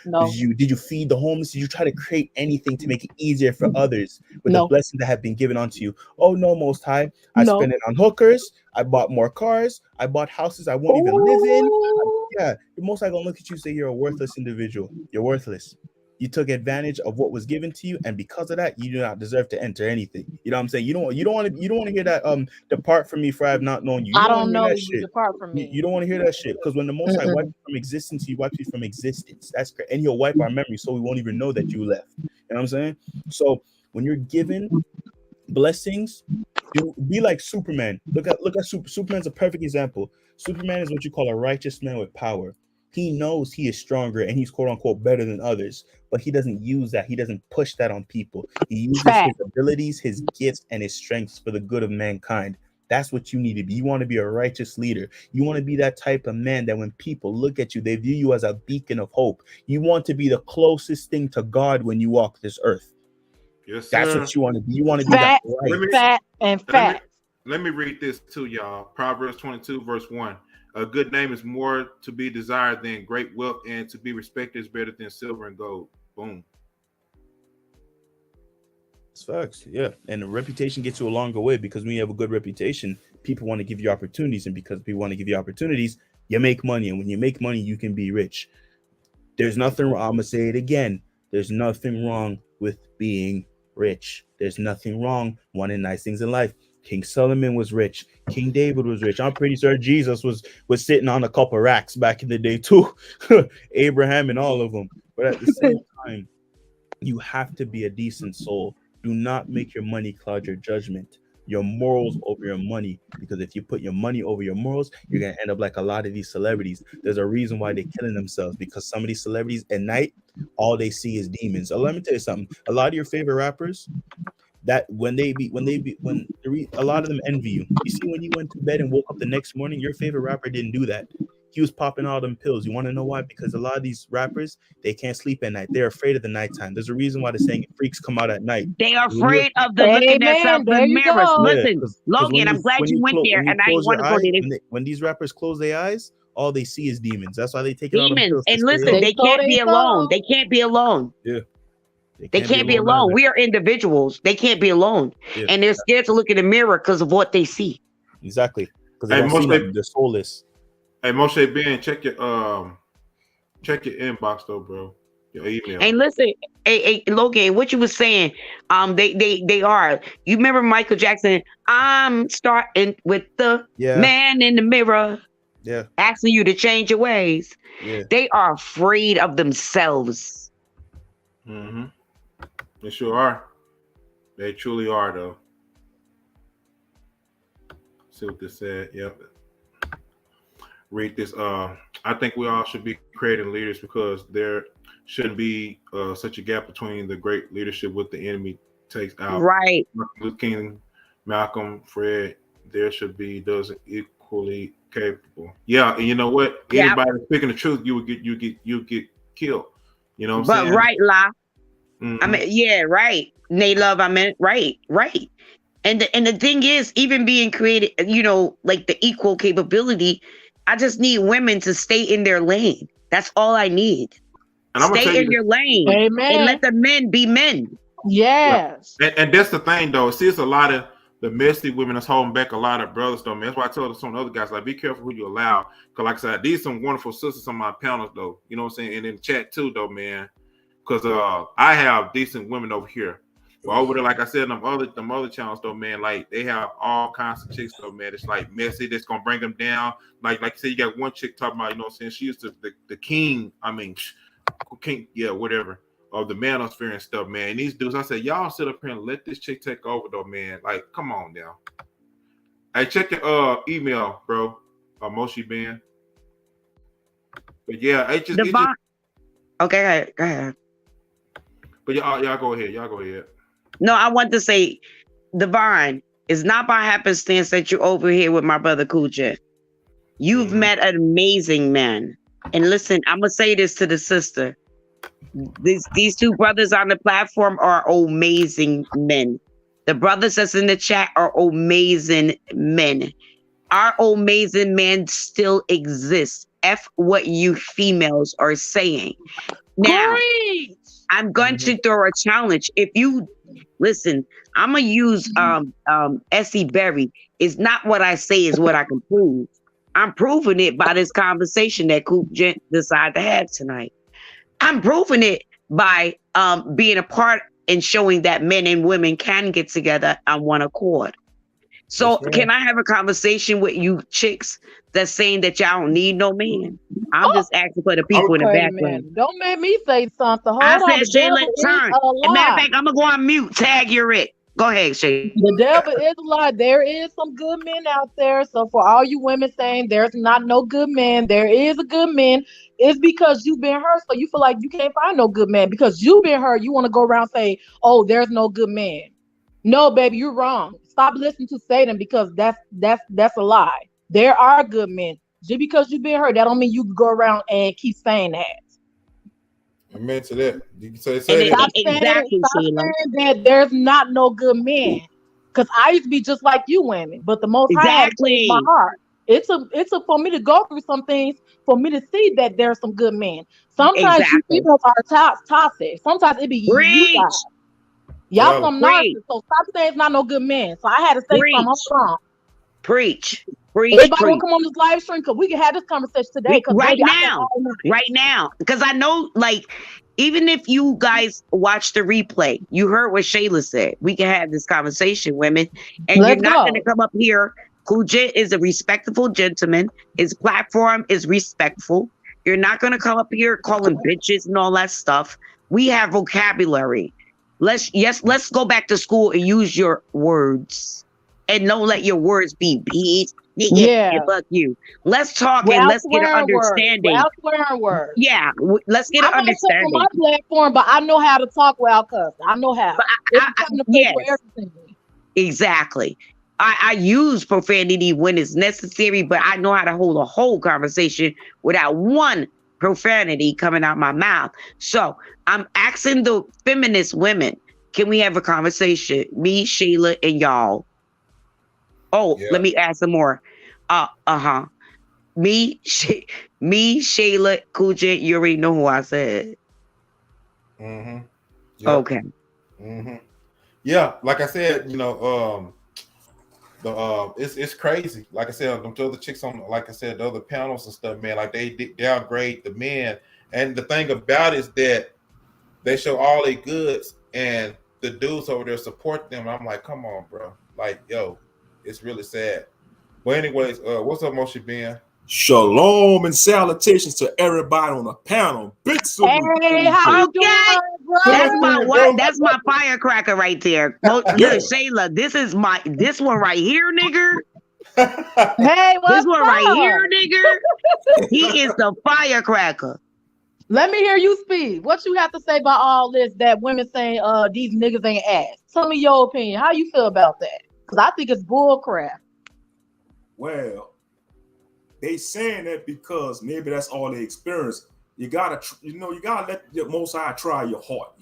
no, Did you feed the homeless? Did you try to create anything to make it easier for others with the no, blessings that have been given onto you? Oh no, Most High, I no. spent it on hookers. I bought more cars. I bought houses I won't even live in. Ooh. Yeah, the Most High gonna look at you and say you're a worthless individual. You're worthless. You took advantage of what was given to you, and because of that, you do not deserve to enter anything. You know what I'm saying? You don't want to hear that depart from me for I have not known you. You I don't want don't to hear know that you. shit. Depart from You me. don't want to hear that shit, because when the Most High wipes Mm-mm. you from existence, he wipes you from existence. That's great, and he'll wipe our memory, so we won't even know that you left. You know what I'm saying? So when you're given blessings, be like Superman. Look at Superman's a perfect example. Superman is what you call a righteous man with power. He knows he is stronger and he's quote unquote better than others, but he doesn't use that. He doesn't push that on people. He uses Fact. his abilities, his gifts, and his strengths for the good of mankind. That's what you need to be. You want to be a righteous leader. You want to be that type of man that when people look at you, they view you as a beacon of hope. You want to be the closest thing to God when you walk this earth. Yes, That's sir. what you want to be. You want to be that Fact, light. fact, and fact. Let me read this to y'all. Proverbs 22, verse 1. A good name is more to be desired than great wealth, and to be respected is better than silver and gold. Boom. It's facts, yeah. And the reputation gets you a longer way, because when you have a good reputation, people want to give you opportunities, and because people want to give you opportunities, you make money, and when you make money, you can be rich. There's nothing wrong. I'm gonna say it again. There's nothing wrong with being rich. There's nothing wrong wanting nice things in life. King Solomon was rich. King David was rich. I'm pretty sure Jesus was sitting on a couple racks back in the day too. Abraham and all of them. But at the same time, you have to be a decent soul. Do not make your money cloud your judgment, your morals over your money. Because if you put your money over your morals, you're gonna end up like a lot of these celebrities. There's a reason why they're killing themselves, because some of these celebrities at night, all they see is demons. So let me tell you something. A lot of your favorite rappers, that a lot of them envy you. You see, when you went to bed and woke up the next morning, your favorite rapper didn't do that. He was popping all them pills. You want to know why? Because a lot of these rappers, they can't sleep at night. They're afraid of the nighttime. There's a reason why they're saying freaks come out at night. They are When you're afraid of the looking at Amen. themselves There in you mirrors. go. Yeah, Listen, because Logan, I'm glad you went there, when you and I close want your to go eyes, there. when these rappers close their eyes, all they see is demons. That's why they taking all them Demons. pills to And stay listen, up. They they so can't they be alone. so. They can't be alone. Yeah, They can't be alone. either. We are individuals. They can't be alone. Yeah, And they're scared to look in the mirror because of what they see. exactly. Because they Hey, don't see Moshe, nothing. They're soulless. Moshe Ben, check your inbox though, bro. Your email. And listen, hey, Logan, what you was saying, they are. You remember Michael Jackson? I'm starting with the Yeah. man in the mirror, Yeah, asking you to change your ways. yeah. They are afraid of themselves. Mm-hmm. They sure are. They truly are, though. See what this said. Yep. Read this. I think we all should be creating leaders, because there shouldn't be such a gap between the great leadership with the enemy takes out. Right. Martin Luther King, Malcolm, Fred. There should be those equally capable. Yeah, and you know what? Yeah. Anybody speaking the truth, you get killed. You know what I'm But saying? right, La. Mhm. I mean, yeah, right. Nay, love, I meant right. And the thing is, even being created, like the equal capability, I just need women to stay in their lane. That's all I need. And I'm gonna tell Stay you in your lane and Amen. let the men be men. Yes. And that's the thing, though. See, it's a lot of the messy women that's holding back a lot of brothers, though, man. That's why I told some other guys, like, be careful who you allow. Because, like I said, these some wonderful sisters on my panels, though. You know what I'm saying? And in the chat, too, though, man. Because I have decent women over here. But over there, like I said, them other channels, though, man, like, they have all kinds of chicks, though, man. It's, like, messy. That's going to bring them down. Like you said, you got one chick talking about, you know what I'm saying? She used to, the king, king, yeah, whatever. Of the manosphere and stuff, man. And these dudes, I said, y'all sit up here and let this chick take over, though, man. Like, come on now. Hey, check your email, bro. Moshe Ben. But yeah, it just Okay, go ahead. But y'all go ahead. Y'all go ahead. No, I want to say, Divine, it's not by happenstance that you're over here with my brother Kuja. You've met an amazing man. And listen, I'm gonna say this to the sister. These two brothers on the platform are amazing men. The brothers that's in the chat are amazing men. Our amazing men still exist. F what you females are saying. Now, Great. I'm going to throw a challenge. If you listen, I'm gonna use Essie Berry. It's not what I say, is what I can prove. I'm proving it by this conversation that Coop Gent decided to have tonight. I'm proving it by being a part and showing that men and women can get together on one accord. So Yes, can ma'am. I have a conversation with you chicks that's saying that y'all don't need no man? I'm just asking for the people in the Wait a background. minute. Don't make me say something. I Hold on. said, The Shayla, devil is turn. a And matter of lie. fact, I'm gonna go on mute. Tag your it. Go ahead, Shayla. The devil is a lie. There is some good men out there. So for all you women saying there's not no good man, there is a good man. It's because you've been hurt, so you feel like you can't find no good man. Because you've been hurt, you want to go around saying, "Oh, there's no good man." No, baby, you're wrong. Stop listening to Satan because that's a lie. There are good men. Just because you've been hurt, that don't mean you can go around and keep saying that. Amen to that. You can say And that. exactly, Stop Shayla. saying that there's not no good men. Because I used to be just like you women, but the Most High had to change my Exactly. heart. It's a for me to go through some things for me to see that there's some good men. Sometimes you Exactly. females are toxic. Sometimes it be you guys. Preach. Y'all Tell 'em. some Preach. narcissists. So stop saying it's not no good men. So I had to say something. Preach. Hold on. Preach. Preach. Everybody Preach. want to come on this live stream because we can have this conversation today. Because Right baby, I can now. all night. Right now. Because I know, like, even if you guys watch the replay, you heard what Shayla said. We can have this conversation, women. And you're Let's not going to go. come up here. Kuja is a respectable gentleman. His platform is respectful. You're not going to come up here calling bitches and all that stuff. We have vocabulary. Let's go back to school and use your words. And don't let your words be bitch, nigga, Yeah. and fuck you. Let's talk and Without let's get an swearing words. understanding. Without swearing words. Yeah, let's get I an might cuss on understanding. my platform, but I know how to talk without cuss. I know how. But It's time to pay for yes, everything. exactly. I use profanity when it's necessary, but I know how to hold a whole conversation without one profanity coming out my mouth. So I'm asking the feminist women, can we have a conversation? Me, Sheila, and y'all. Oh, Yeah. let me add some more. Me, Shayla, Kuja, you already know who I said. Mm-hmm. Yep. Okay. Mm-hmm. Yeah, like I said, it's crazy. Like I said, them other chicks on, like I said, the other panels and stuff, man, like they downgrade the men. And the thing about it is that they show all their goods, and the dudes over there support them. And I'm like, come on, bro. Like, yo, it's really sad. But anyways, what's up, Moshe Ben? Shalom and salutations to everybody on the panel. Big salute. Hey, how you doing, Okay. brother? That's my firecracker right there. Look, Yeah. Shayla, this one right here, nigger. Hey, what's This one up? right here, nigger. He is the firecracker. Let me hear you speak. What you have to say about all this that women saying these niggas ain't ass? Tell me your opinion. How you feel about that? Because I think it's bull crap. Well, they saying that because maybe that's all they experience. You gotta let the Most High try your heart,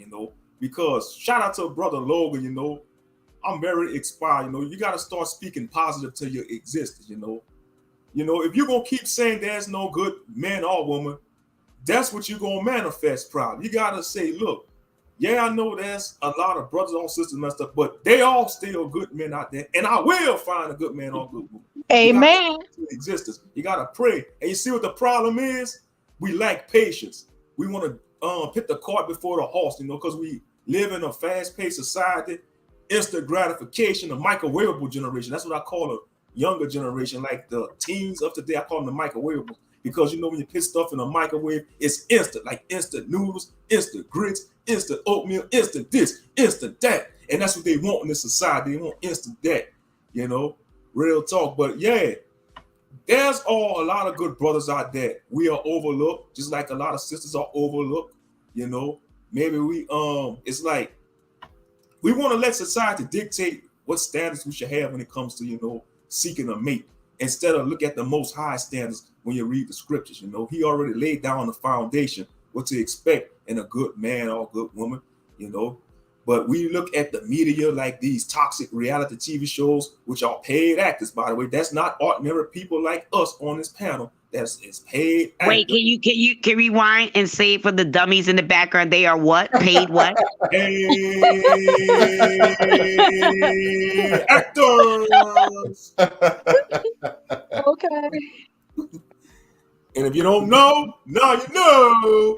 because shout out to brother Logan, I'm very inspired, you gotta start speaking positive to your existence, if you're gonna keep saying there's no good man or woman, that's what you're gonna manifest probably. You gotta say, look, yeah, I know there's a lot of brothers or sisters messed up, but they all still good men out there, and I will find a good man or good woman. Amen. Existence. You gotta pray. And you see what the problem is? We lack patience. We want to put the cart before the horse, because we live in a fast-paced society, instant gratification, a microwavable generation. That's what I call a younger generation, like the teens of today. I call them the microwavable. Because when you put stuff in a microwave, it's instant, like instant noodles, instant grits, instant oatmeal, instant this, instant that. And that's what they want in this society. They want instant that, real talk. But yeah, there's a lot of good brothers out there. We are overlooked, just like a lot of sisters are overlooked. Maybe it's like we want to let society dictate what standards we should have when it comes to, seeking a mate, instead of look at the Most High standards when you read the scriptures. He already laid down the foundation, what to expect in a good man or a good woman, But we look at the media like these toxic reality TV shows, which are paid actors, by the way. That's not ordinary people like us on this panel. It's paid actors. Wait, can you rewind and say for the dummies in the background? They are what? Paid what? Actors. Okay. And if you don't know, now you know.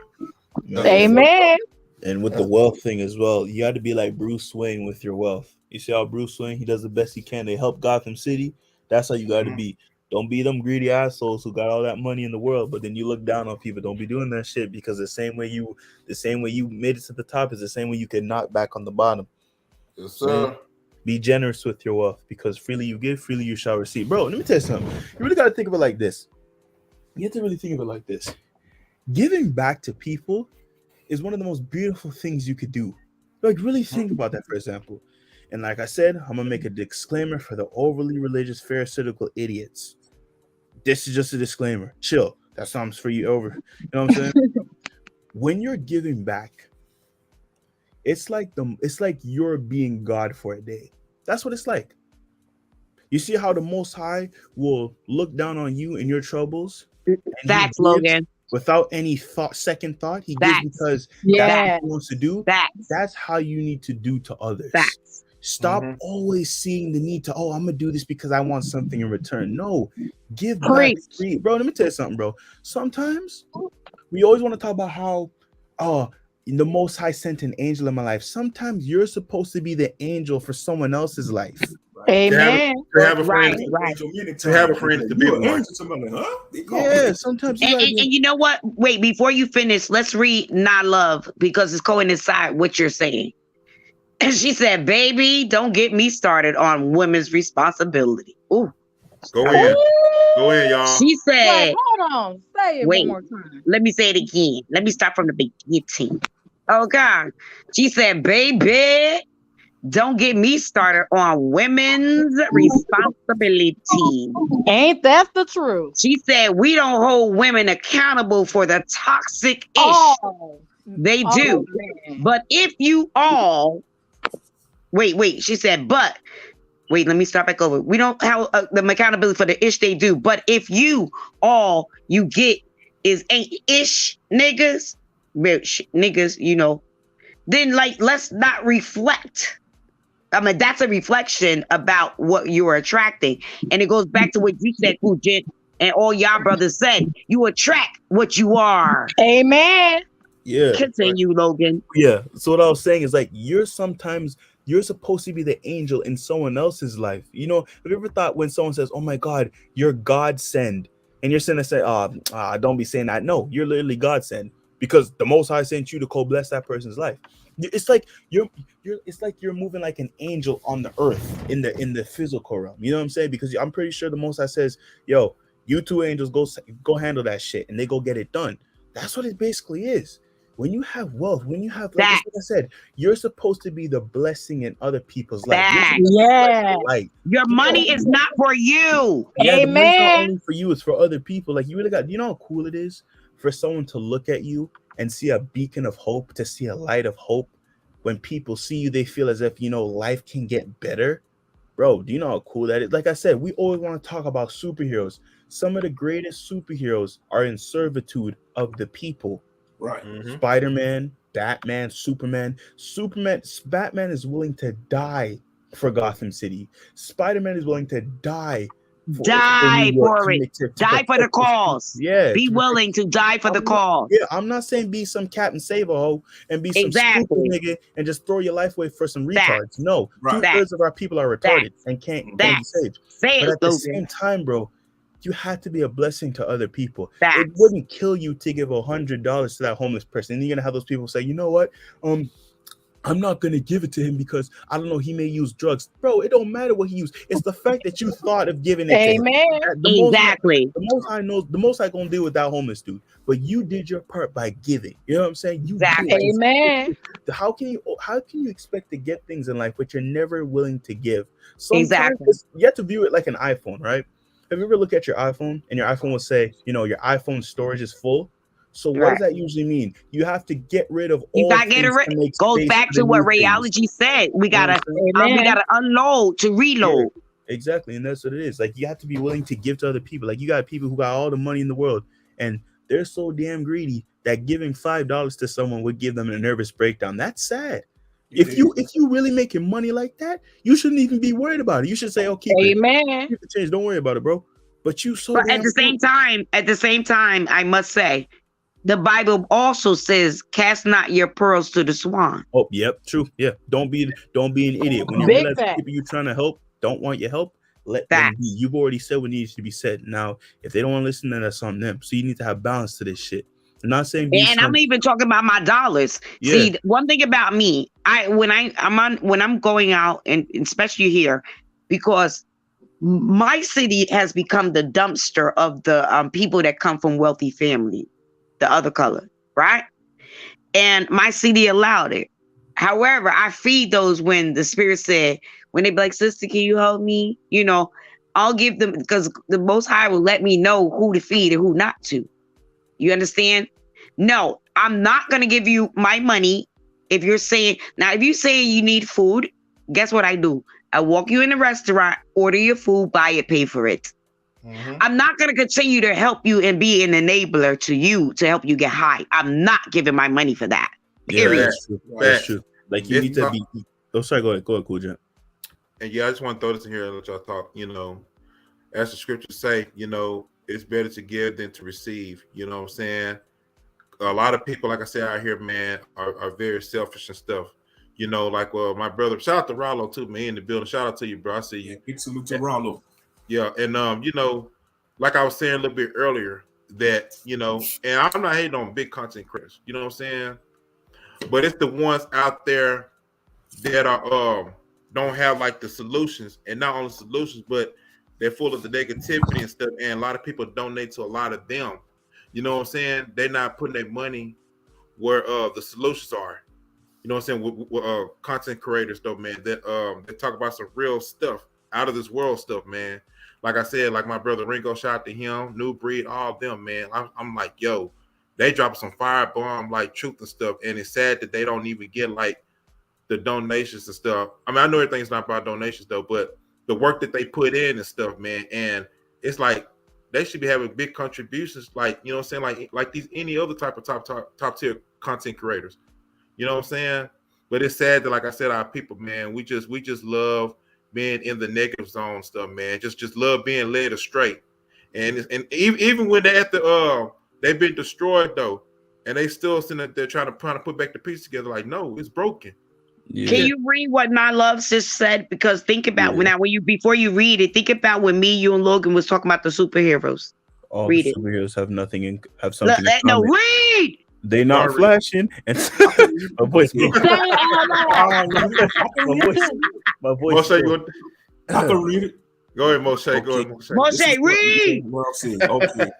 Amen. And with the wealth thing as well, you got to be like Bruce Wayne with your wealth. You see how Bruce Wayne, he does the best he can to help Gotham City. That's how you got to be. Don't be them greedy assholes who got all that money in the world, but then you look down on people. Don't be doing that shit, because the same way you made it to the top is the same way you can knock back on the bottom. Yes, sir. Be generous with your wealth, because freely you give, freely you shall receive. Bro, let me tell you something. You really got to think of it like this. You have to really think of it like this. Giving back to people is one of the most beautiful things you could do. Like, really think about that, for example. And like I said, I'm gonna make a disclaimer for the overly religious, pharisaical idiots. This is just a disclaimer. Chill. That sounds for you over. You know what I'm saying? When you're giving back, it's like you're being God for a day. That's what it's like. You see how the Most High will look down on you in your troubles? Facts, Logan. Without any second thought, he gives because that's what he wants to do. That's how you need to do to others. Stop always seeing the need to, I'm gonna do this because I want something in return. No, give back free. Bro, let me tell you something, bro. Sometimes we always want to talk about how the Most High sent an angel in my life. Sometimes you're supposed to be the angel for someone else's life. Amen. To have a friend, to have a friend to be one. Yeah, sometimes. And you know what? Wait, before you finish, let's read "Not Love" because it's coincide what you're saying. And she said, "Baby, don't get me started on women's responsibility." Ooh, go ahead, y'all. She said, "Wait, hold on, say it one more time. Let me say it again. Let me start from the beginning. Oh God, she said, "Baby, don't get me started on women's responsibility." Ain't that the truth? She said, "We don't hold women accountable for the toxic they do. But if you all, wait, she said, but, wait, let me start back over. We don't have the accountability for the ish they do. But if you all you get is ain't ish niggas, you know, then like, let's not reflect. I mean, that's a reflection about what you are attracting. And it goes back to what you said, Fujit, and all y'all brothers said. You attract what you are. Amen. Yeah. Continue, Logan. Yeah. So what I was saying is, like, you're supposed to be the angel in someone else's life. You know, have you ever thought when someone says, "Oh my God, you're God send," and you're sitting there say, don't be saying that. No, you're literally God send, because the Most High sent you to co-bless that person's life. It's like you're moving like an angel on the earth in the physical realm. You know what I'm saying? Because I'm pretty sure the Most High says, "Yo, you two angels go handle that shit," and they go get it done. That's what it basically is. When you have wealth, when you have, like I said, you're supposed to be the blessing in other people's life. Yeah. Your money is not for you. Yeah, the money's not only for you, it's for other people. Like, you really got, you know how cool it is for someone to look at you and see a beacon of hope, to see a light of hope. When people see you, they feel as if, you know, life can get better. Bro, do you know how cool that is? Like I said, we always want to talk about superheroes. Some of the greatest superheroes are in servitude of the people. Right. Spider-Man, Batman, Superman. Batman is willing to die for Gotham City. Spider-Man is willing to die for it. Die for the cause. Yeah. Be willing to die for the cause. Yeah, I'm not saying be some Captain Save-A-Ho and be some stupid nigga and just throw your life away for some retards. No, 2/3 of our people are retarded and can't be saved. But at the same time, bro, you have to be a blessing to other people. It wouldn't kill you to give $100 to that homeless person. And you're gonna have those people say, "You know what? I'm not gonna give it to him because I don't know, he may use drugs." Bro, it don't matter what he used. It's the fact that you thought of giving it to him. The Most High knows. The Most High gonna deal with that homeless dude. But you did your part by giving. You know what I'm saying? Amen. How can you expect to get things in life but you're never willing to give? Sometimes you have to view it like an iPhone, right? Have you ever looked at your iPhone and your iPhone will say, you know, your iPhone storage is full? So what does that usually mean? You have to get rid of all. You gotta get it. Goes back to what Rayology said. We gotta unload to reload. Yeah, exactly, and that's what it is. Like, you have to be willing to give to other people. Like, you got people who got all the money in the world, and they're so damn greedy that giving $5 to someone would give them a nervous breakdown. That's sad. If you really making money like that, you shouldn't even be worried about it. You should say, "Okay, keep the change. Don't worry about it, bro." But at the same time, I must say, the Bible also says, "Cast not your pearls to the swine." Oh, yep, true. Yeah, don't be an idiot when you Big realize fact. people you're trying to help don't want your help. Let them Fact. be. You've already said what needs to be said. Now, if they don't want to listen, then that's on them. So you need to have balance to this shit. I'm not saying be And I'm even talking about my dollars. Yeah. See, one thing about me, when I'm going out, and especially here, because my city has become the dumpster of the people that come from wealthy family, the other color, right? And my city allowed it. However, I feed those when the spirit said, when they be like, "Sister, can you help me?" I'll give them, because the Most High will let me know who to feed and who not to. You understand? No, I'm not going to give you my money if you're saying, now, if you say you need food, guess what I do? I walk you in a restaurant, order your food, buy it, pay for it. Mhm. I'm not going to continue to help you and be an enabler to you to help you get high. I'm not giving my money for that. Yeah, Period. that's true. That's true. Like you It's need to not- be. Oh, sorry. Go ahead, Cool Gent. And yeah, I just want to throw this in here and let y'all talk. As the scriptures say, it's better to give than to receive. You know what I'm saying? A lot of people, like I said, out here, man, are very selfish and stuff. Like my brother, shout out to Rollo too, man, in the building. Shout out to you, bro. I see you. Big salute to Rollo. Yeah, and like I was saying a little bit earlier, that and I'm not hating on big content creators. You know what I'm saying? But it's the ones out there that are don't have like the solutions, and not only solutions, but they're full of the negativity and stuff. And a lot of people donate to a lot of them. You know what I'm saying? They're not putting their money where the solutions are. You know what I'm saying? With content creators, though, man, that they talk about some real stuff, out of this world stuff, man. Like I said, like my brother Ringo, shout out to him, New Breed, all of them, man. I'm like, yo, they dropping some firebomb like truth and stuff, and it's sad that they don't even get like the donations and stuff. I mean, I know everything's not about donations though, but the work that they put in and stuff, man, and it's like they should be having big contributions, like you know what I'm saying, like these any other type of top tier content creators. You know what I'm saying? But it's sad that, like I said, our people, man, we just love being in the negative zone stuff, man. Just love being led astray, and even when they're at the they've been destroyed though, and they still sitting there trying to put back the pieces together. Like, no, it's broken. Yeah. Can you read what My Love Sis said? Because think about before you read it, think about when me, you, and Logan was talking about the superheroes. All Read the it. superheroes have something Look, in no, common. read. They not Sorry. flashing, and my voice, Say it out loud. my voice. Moshe, I can read it. go ahead, Moshe. Okay. Go ahead, Moshe. Moshe, read. What I'm saying. Okay.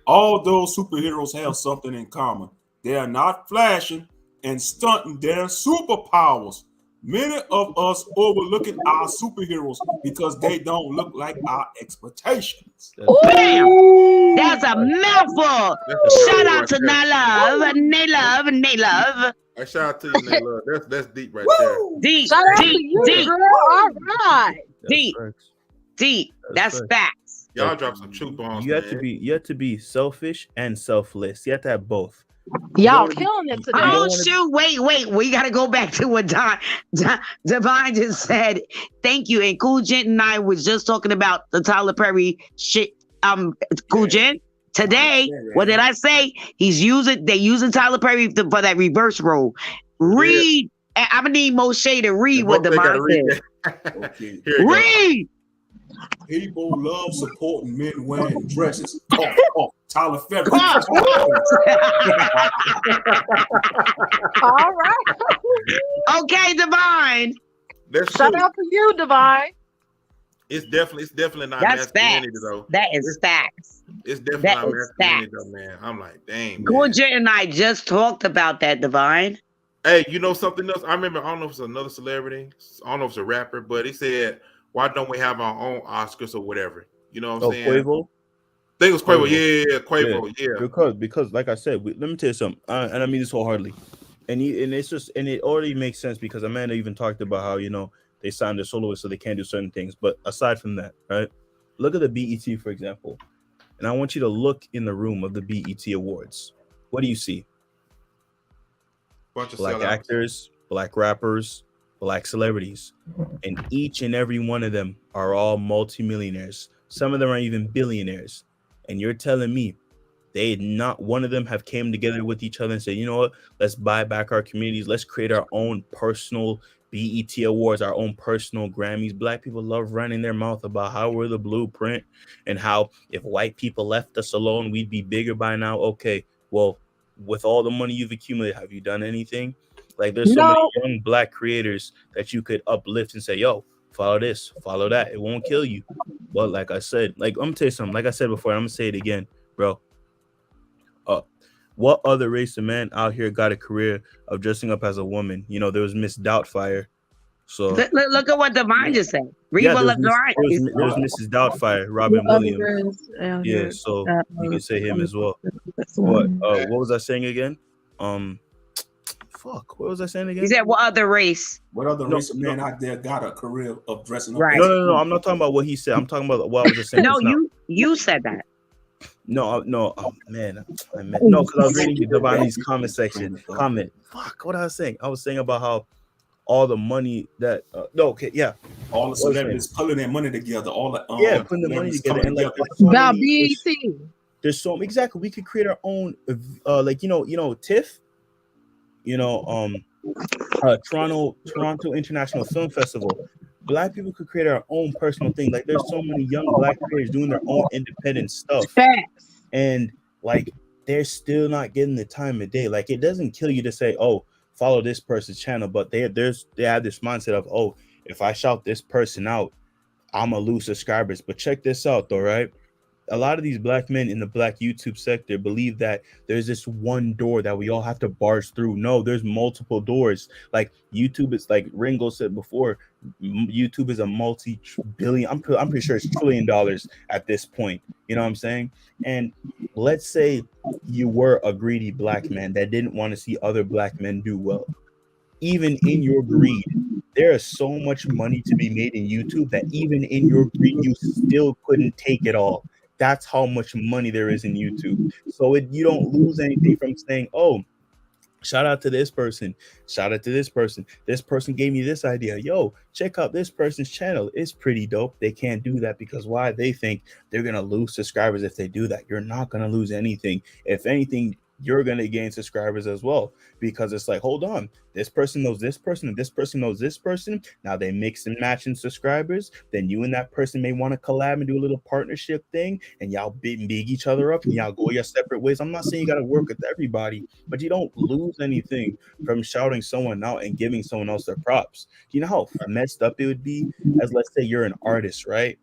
All those superheroes have something in common. They are not flashing and stunting their superpowers. Many of us overlooking our superheroes because they don't look like our expectations. Bam! That's a mouthful. That's Shout a out to right Naylove. there. Shout out to you, Naylove. That's deep right Woo! Deep, Shout out to deep, you, deep, girl. All right. deep, deep. That's facts. there. Y'all drop some truth bombs. You have to be selfish and selfless. You have to have both. Y'all killing it today. Oh shoot! Wait! We got to go back to what Divine just said. Thank you. And Cool Gent and I was just talking about the Tyler Perry shit. Cool Gent today. What did I say? They using Tyler Perry for that reverse role. Read. I'm gonna need Moshe to read what Divine said. Okay. Here you go. Read. People love supporting men wearing dresses. Tyler Perry. All right. Okay, Divine. That's Shout true. out to you, Divine. It's definitely not That's masculinity facts. though. That is facts. It's definitely That not is masculinity facts. though, man. I'm like, dang. Cool Man. Gent and I just talked about that, Divine. Hey, you know something else? I remember, I don't know if it's another celebrity, I don't know if it's a rapper, but he said, why don't we have our own Oscars or whatever? You know what I'm saying? Quavo. I think it was Quavo. Yeah, Quavo. Yeah. Because like I said, let me tell you something, and I mean this wholeheartedly, and it already makes sense because Amanda even talked about how they signed their soloists so they can't do certain things. But aside from that, right? Look at the BET, for example, and I want you to look in the room of the BET Awards. What do you see? Bunch of Black sellouts. actors, black rappers, black celebrities, and each and every one of them are all multimillionaires. Some of them are even billionaires. And you're telling me They not one of them have came together with each other and said, you know what, let's buy back our communities. Let's create our own personal BET awards, our own personal Grammys. Black people love running their mouth about how we're the blueprint and how if white people left us alone, we'd be bigger by now. Okay, well, with all the money you've accumulated, have you done anything? Like there's so many young Black creators that you could uplift and say, yo, follow this, follow that. It won't kill you. But like I said, like I'm gonna tell you something. Like I said before, I'm gonna say it again, bro. What other race of man out here got a career of dressing up as a woman? You know, there was Miss Doubtfire. So look at what Divine just said. Read what Divine. There's Mrs. Doubtfire, Robin Williams. Yeah, so you can say him as well. But what was I saying again? What was I saying again? He said, what other race? What other race of man out there got a career of dressing up? Right. No. I'm not talking about what he said. I'm talking about what I was just saying. No, you said that. No, man. I meant no, because I was reading Divine's comment section. Comment. Fuck, what I was saying. I was saying about how all the money that all the celebrities pulling their money together. All the putting the money together. And like about BET. There's so exactly we could create our own like TIFF, Toronto International Film Festival. Black people could create our own personal thing. Like there's so many young Black creators doing their own independent stuff. Facts. And like they're still not getting the time of day. Like it doesn't kill you to say, oh, follow this person's channel, but they have this mindset of, oh, if I shout this person out, I'm gonna lose subscribers. But check this out though, right? A lot of these Black men in the Black YouTube sector believe that there's this one door that we all have to barge through. No, there's multiple doors. Like YouTube is, like Ringo said before, YouTube is a multi-billion, I'm pretty sure it's $1 trillion at this point. You know what I'm saying? And let's say you were a greedy Black man that didn't want to see other Black men do well. Even in your greed, there is so much money to be made in YouTube that even in your greed, you still couldn't take it all. That's how much money there is in YouTube. So you don't lose anything from saying, oh, shout out to this person. Shout out to this person. This person gave me this idea. Yo, check out this person's channel. It's pretty dope. They can't do that because why? They think they're going to lose subscribers if they do that. You're not going to lose anything. If anything, you're going to gain subscribers as well, because it's like, hold on, this person knows this person and this person knows this person. Now they mix and match in subscribers. Then you and that person may want to collab and do a little partnership thing, and y'all big each other up and y'all go your separate ways. I'm not saying you got to work with everybody, but you don't lose anything from shouting someone out and giving someone else their props. You know how messed up it would be as, let's say you're an artist, right?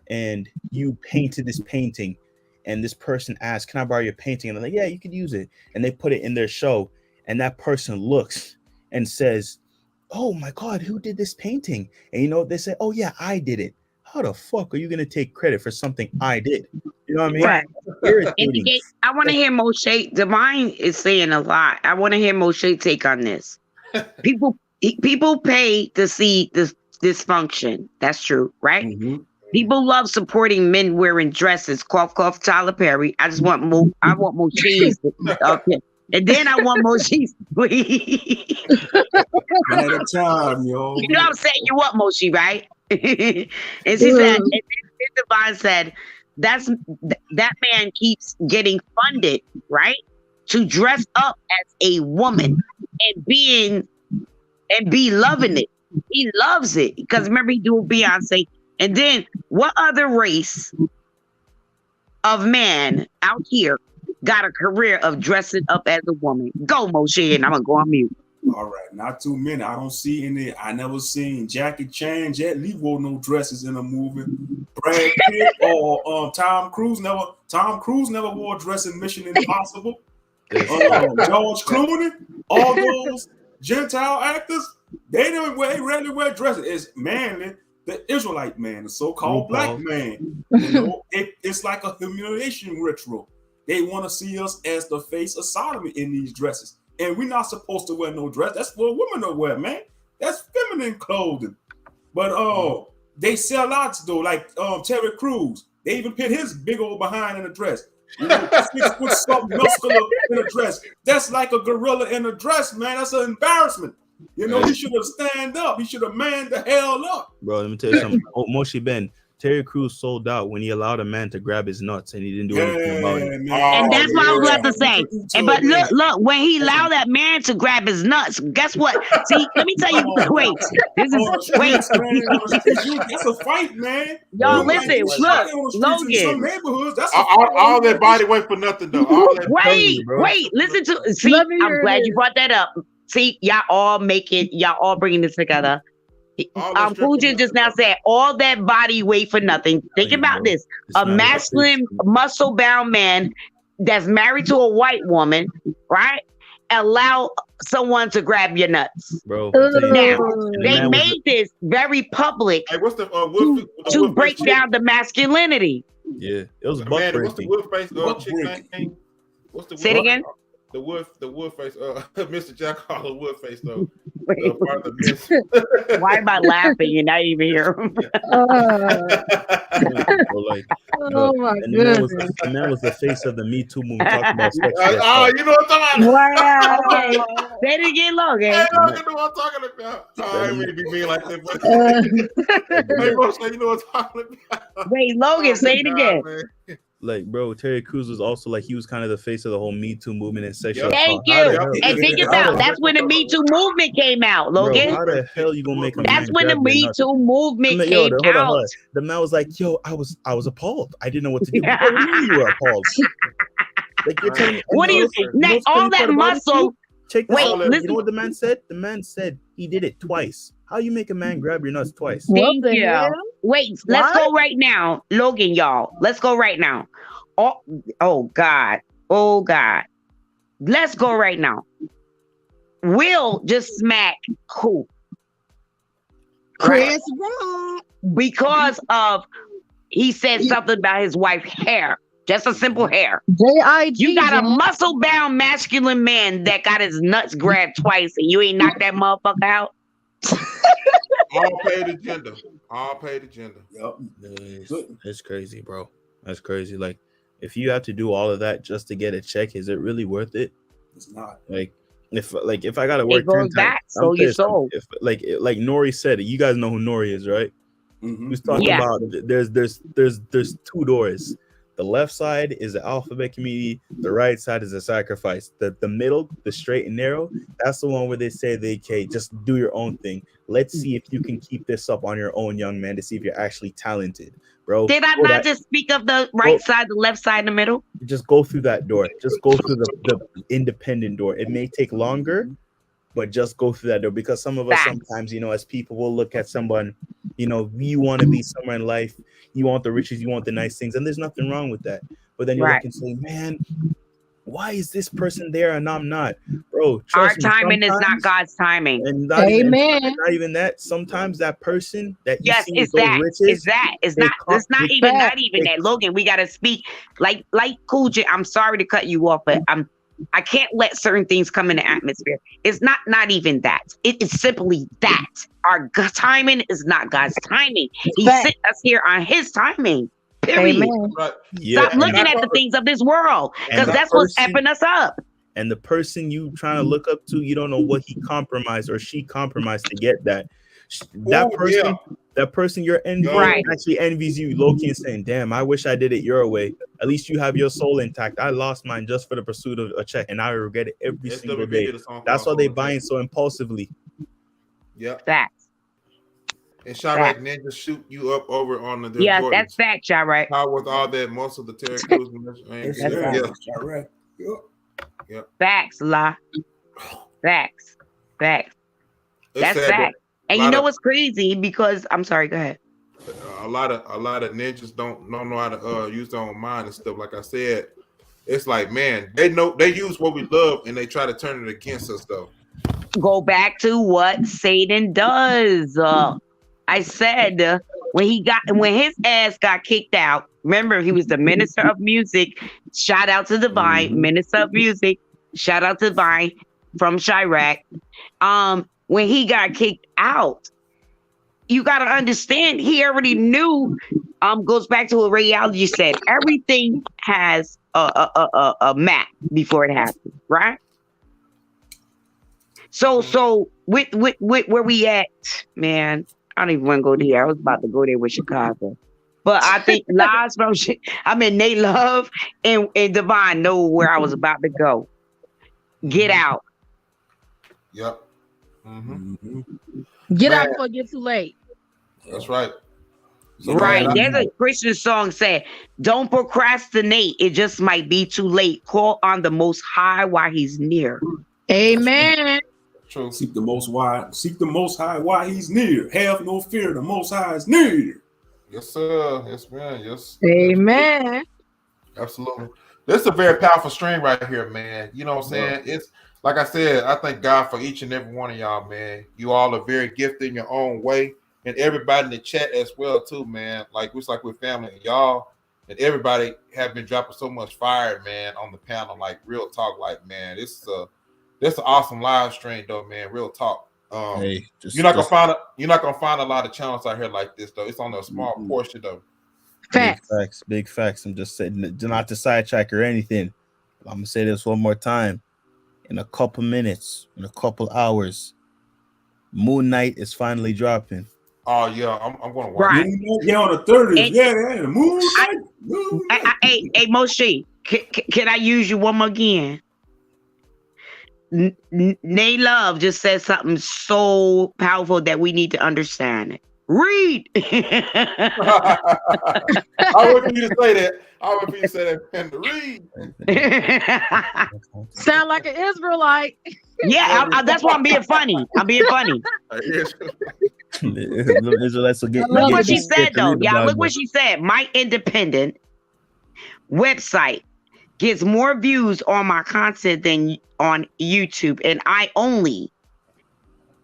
And you painted this painting, and this person asks, can I borrow your painting? And they're like, yeah, you could use it. And they put it in their show. And that person looks and says, oh my God, who did this painting? And you know what they say? Oh yeah, I did it. How the fuck are you going to take credit for something I did? You know what I mean? Right. I want to hear Moshe. Divine is saying a lot. I want to hear Moshe take on this. People pay to see this dysfunction. That's true, right? Mm-hmm. People love supporting men wearing dresses. Cough, cough, Tyler Perry. I want Moshe's. Okay. And then I want Moshe's. At a time, yo. You know what I'm saying? You want Moshe, right? And she said, and then Divine said, that man keeps getting funded, right? To dress up as a woman and be loving it. He loves it. Because remember, he do Beyonce. And then what other race of man out here got a career of dressing up as a woman? Go, Moshe, and I'm going to go on mute. All right, not too many. I don't see any. I never seen Jackie Chan, Jet Li wore no dresses in a movie. Brad Pitt or Tom Cruise never wore a dress in Mission Impossible. George Clooney, all those Gentile actors, they rarely wear dresses. It's manly. The Israelite man, the so-called Black man, it's like a humiliation ritual. They want to see us as the face of sodomy in these dresses. And we're not supposed to wear no dress. That's for women to wear, man. That's feminine clothing. But they sell lots though, like Terry Crews. They even put his big old behind in a dress. You know, 6 foot something muscular in a dress. That's like a gorilla in a dress, man. That's an embarrassment. You know, he should have stand up. He should have manned the hell up. Bro, let me tell you something. Moshe Ben, Terry Crews sold out when he allowed a man to grab his nuts and he didn't do anything about it. man. And that's what I was about to say. But Man. look, when he allowed that man to grab his nuts, guess what? See, let me tell you. Wait, this is wait. That's a fight, man. Y'all Bro, listen. On Look, the streets in some Logan. neighborhoods, that's a fight. All that body weight for nothing though. All that Wait. Listen to. See, Let me I'm hear glad this. you brought that up. See, y'all all bringing this together. Pooja just now said all that body weight for nothing. Think about this: a masculine, muscle-bound man that's married to a white woman, right? Allow someone to grab your nuts, bro. Now they made this very public Hey, what's the to break down the masculinity. Yeah, it was man? What's the breaking. wood face Butt chick breaking. name? What's the Say it again. The wood face. Mr. Jack Harlow wood face though. Wait, Part of the myth. why am I laughing? You're not even here. Bro, like, Oh my and goodness. the man was the face of the Me Too movement, talking about sexual Oh, assault. you know what I'm talking about? Wow. Okay. Say it again, Logan. Hey, Logan, know what I'm talking about. Oh, I ain't really be mean like that, but hey, bro, say you know what I'm talking about. Wait, Logan, say it again. Man. Like, bro, Terry Crews was also like, he was kind of the face of the whole Me Too movement and sexual Thank assault. How the you. hell- And think Yeah. about that's when the Me Too movement came out, Bro, Logan. how the hell you gonna make a That's man when the grab your Me nuts? Too movement came Hold out. on. The man was like, "Yo, I was appalled. I didn't know what to do." What do you mean you were appalled? Like you're telling me. What do you know all that muscle? Check this Wait, out. listen. You know what the man said? The man said he did it twice. How you make a man grab your nuts twice? What Thank the you. hell? Wait, let's go right now, Logan, y'all. Let's go right now. Oh God. Let's go right now. Will just smack who? Chris Rock. Because of he said something about his wife's hair. Just a simple hair. J.I.G. You got a Jan. muscle-bound masculine man that got his nuts grabbed twice and you ain't knocked that motherfucker out? All paid agenda. All paid agenda. Yep. It's crazy, bro. That's crazy. Like, if you have to do all of that just to get a check, is it really worth it? It's not. Like, if I gotta work It goes 10 back, times, so I'm you pissed. sold. If like Nori said it, you guys know who Nori is, right? Mm-hmm. He was talking Yeah. about there's two doors. The left side is the alphabet community. The right side is a sacrifice. The middle, the straight and narrow, that's the one where they say just do your own thing. Let's see if you can keep this up on your own, young man, to see if you're actually talented, bro. Did I not just speak of the right side, the left side, the middle? Just go through that door. Just go through the independent door. It may take longer, but just go through that door, because some of us sometimes, as people, will look at someone, you want to be somewhere in life, you want the riches, you want the nice things, and there's nothing wrong with that. But then you look and say, man, why is this person there and I'm not? Bro, our timing is not God's timing. And Amen. not even that. Sometimes that person that you see it's with that. those riches, It's not even that. Logan, we gotta speak like Cool J. I'm sorry to cut you off, but I can't let certain things come in the atmosphere. It's not even that. It is simply that our timing is not God's timing. He sent us here on His timing. Period. Amen. Stop looking at the things of this world, because that's what's effing us up. And the person you trying to look up to, you don't know what he compromised or she compromised to get that. That person you're envying actually envies you, low-key, and saying, damn, I wish I did it your way. At least you have your soul intact. I lost mine just for the pursuit of a check, and I regret it every single day. That's why they buying so impulsively. Yeah. Facts. And Chirac Ninja shoot you up over on the Yes, Jordans. that's fact, Chirac. How with all that muscle, the Terry Crews. Chirac. Yeah. Facts, La. Facts. That's fact. And you know what's crazy? Because I'm sorry, go ahead. A lot of ninjas don't know how to use their own mind and stuff. Like I said, it's like, man, they use what we love and they try to turn it against us though. Go back to what Satan does. I said when his ass got kicked out. Remember, he was the minister of music. Shout out to Divine, minister of music. Shout out to Divine from Chirac. When he got kicked out, you got to understand, he already knew. Goes back to what Rayology said. Everything has a map before it happens, right? So with where we at, man. I don't even want to go there. I was about to go there with Chicago. But I think lies from Nate Love and Divine know where I was about to go. Get out. Yep. Mm-hmm. Get Man. out before it gets too late. That's right. So, Right. man, There's a Christian song said, don't procrastinate. It just might be too late. Call on the Most High while he's near. Amen. True. Seek the Most High while he's near. Have no fear, the Most High is near. Yes, sir. Yes, man. Yes. Amen. Absolutely. This is a very powerful string right here, man. You know what I'm saying? It's like I said, I thank God for each and every one of y'all, man. You all are very gifted in your own way. And everybody in the chat as well, too, man. Like, it's like we're family. And y'all and everybody have been dropping so much fire, man, on the panel. Like, real talk. Like, man, this is an awesome live stream, though, man. Real talk. Hey, you're not gonna find a lot of channels out here like this, though. It's on a small portion, though. Facts. Big facts. I'm just saying, not to sidetrack or anything. I'm gonna say this one more time. In a couple minutes, in a couple hours, Moon Knight is finally dropping. Oh yeah, I'm gonna watch. Right. Yeah, on the 30th. Yeah, Moon Knight. Hey, Moshe, can I use you one more again? Nay Love just said something so powerful that we need to understand it. Read. I wait for you to say that. I wait for you to say that and to read. Sound like an Israelite. Yeah, that's why I'm being funny. I'm being funny. Israelites will get. Look what she said, though. Y'all, look what she said. My independent website gets more views on my content than on YouTube, and I only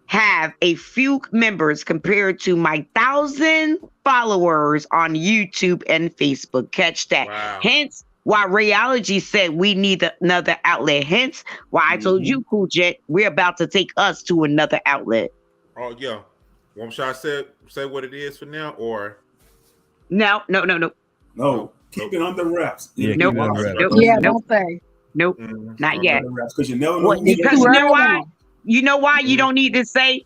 have a few members compared to my 1,000 followers on YouTube and Facebook. Catch that. Wow. Hence why Rayology said we need another outlet. Hence why I told you, Cool Jet, we're about to take us to another outlet. Oh yeah. Should I say what it is for now, or No. No, keep it under wraps. Yeah, Nope. Don't say. Nope. Not yet. Because you never know. Because you know why? You know why you don't need to say,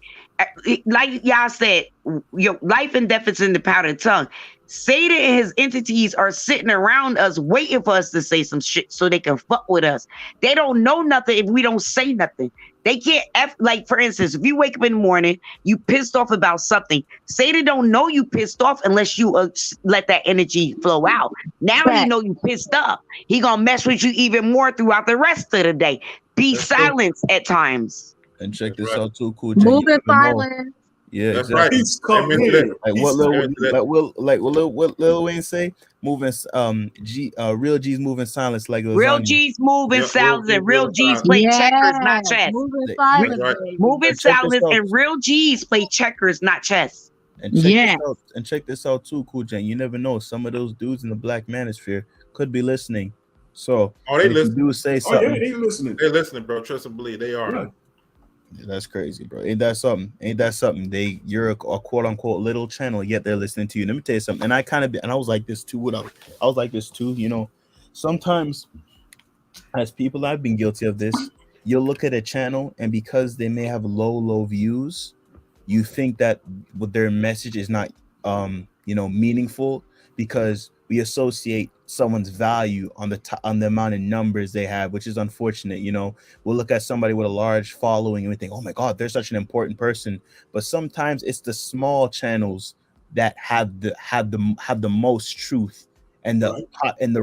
like y'all said, your life and death is in the power of the tongue. Satan and his entities are sitting around us waiting for us to say some shit so they can fuck with us. They don't know nothing if we don't say nothing. They can't, like, for instance, if you wake up in the morning, you pissed off about something. Satan don't know you pissed off unless you let that energy flow out. Now he know you pissed up. He gonna mess with you even more throughout the rest of the day. Be silent at times. And check this out too, Cool. Moving silent. Yeah, that's exactly. right. Like what Lil Wayne say? Moving real G's moving silence like real G's moving silence and real G's play checkers, not chess. Moving silence. Right. Moving silence and real G's play checkers, not chess. And check this out too, Cool Jen. You never know. Some of those dudes in the black manosphere could be listening. So they listen. Do say something. Yeah, they listening. They're listening, bro. Trust and believe they are. Yeah. Yeah, that's crazy, bro. Ain't that something? You're a quote unquote little channel, yet they're listening to you. Let me tell you something. And I was like this too. I was like this too. You know, sometimes as people, I've been guilty of this. You'll look at a channel, and because they may have low views, you think that what their message is not meaningful, because we associate someone's value on the amount of numbers they have, which is unfortunate. You know, we'll look at somebody with a large following and we think, oh my God, they're such an important person. But sometimes it's the small channels that have the most truth and the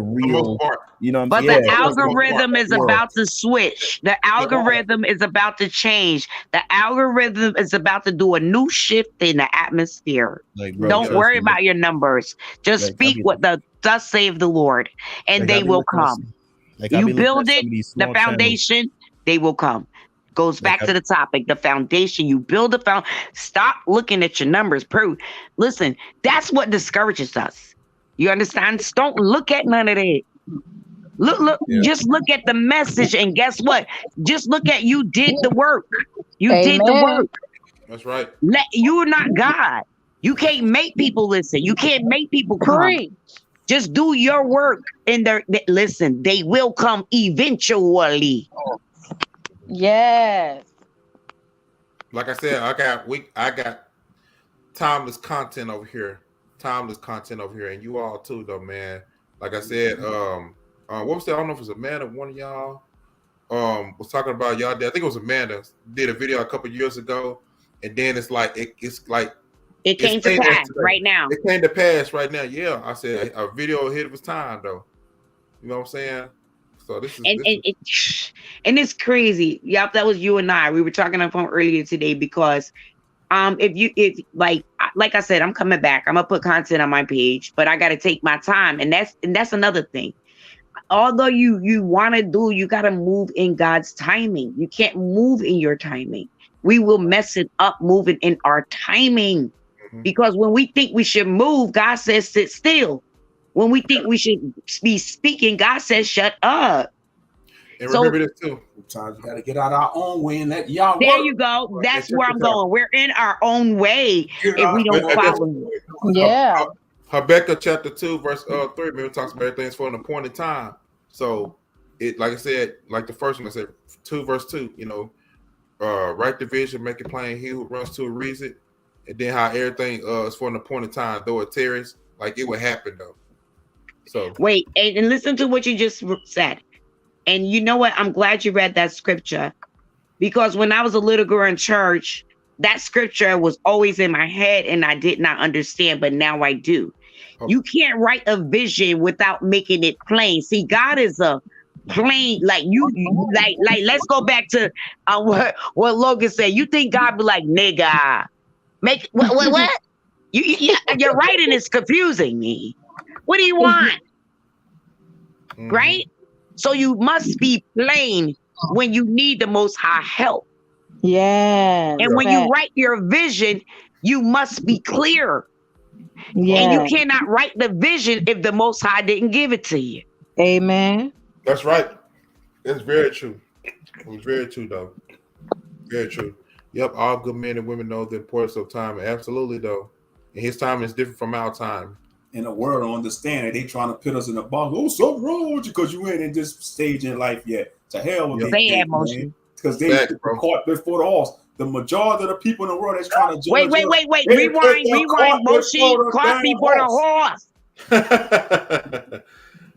real, you know. But the algorithm is about to switch. The algorithm is about to change. The algorithm is about to do a new shift in the atmosphere. Like, bro, don't worry about your numbers. Just speak what thus save the Lord, and they will come. You build it, the foundation, they will come. Goes back to the topic, the foundation. You build the foundation. Stop looking at your numbers. Listen, that's what discourages us. You understand? Just don't look at none of that. Look, just look at the message, and guess what? Just look at you did the work. You did the work. That's right. You're not God. You can't make people listen. You can't make people come. Just do your work, and listen, they will come eventually. Yes. Like I said, I got timeless content over here timeless content over here, and you all too, though, man. Like I said, what was that? I don't know if it was Amanda, one of y'all, was talking about y'all. I think it was Amanda did a video a couple years ago, and then it's like it's like It came to pass right now. It came to pass right now. Yeah, I said a video ahead of its time, though. You know what I'm saying? So this is and it's crazy. Yep, that was you and I. We were talking on the phone earlier today because if like I said, I'm coming back. I'm gonna put content on my page, but I gotta take my time, and that's another thing. Although you want to do, you gotta move in God's timing. You can't move in your timing. We will mess it up moving in our timing. Because when we think we should move, God says sit still. When we think we should be speaking, God says shut up. And remember this too. Sometimes we got to get out our own way and let y'all There work. you go. That's where I'm going. We're in our own way if we don't follow. Yeah. Habakkuk chapter 2, verse 3, remember, talks about everything's for an appointed time. So it, like I said, like the first one I said, 2 verse 2, you know, write the vision, make it plain, he who runs to it reads it. And then how everything is for an appointed time, though it tarries, like it would happen though. So wait, and listen to what you just said. And you know what? I'm glad you read that scripture, because when I was a little girl in church, that scripture was always in my head and I did not understand, but now I do. Okay. You can't write a vision without making it plain. See, God is a plain, like like let's go back to what Logan said. You think God be like, nigga, make what? Your writing is confusing me. What do you want? Right? So you must be plain when you need the Most High help. Yeah. And when you write your vision, you must be clear. Yeah. And you cannot write the vision if the Most High didn't give it to you. Amen. That's right. That's very true. It was very true, though. Very true. Yep, all good men and women know the importance of time. Absolutely, though. And his time is different from our time. And the world don't understand it. They trying to put us in a box. Oh, something wrong with you because you ain't in this stage in life yet. To hell with they emotion. Because they caught before the horse. The majority of the people in the world that's trying to judge wait. Rewind, motion. Caught before the horse.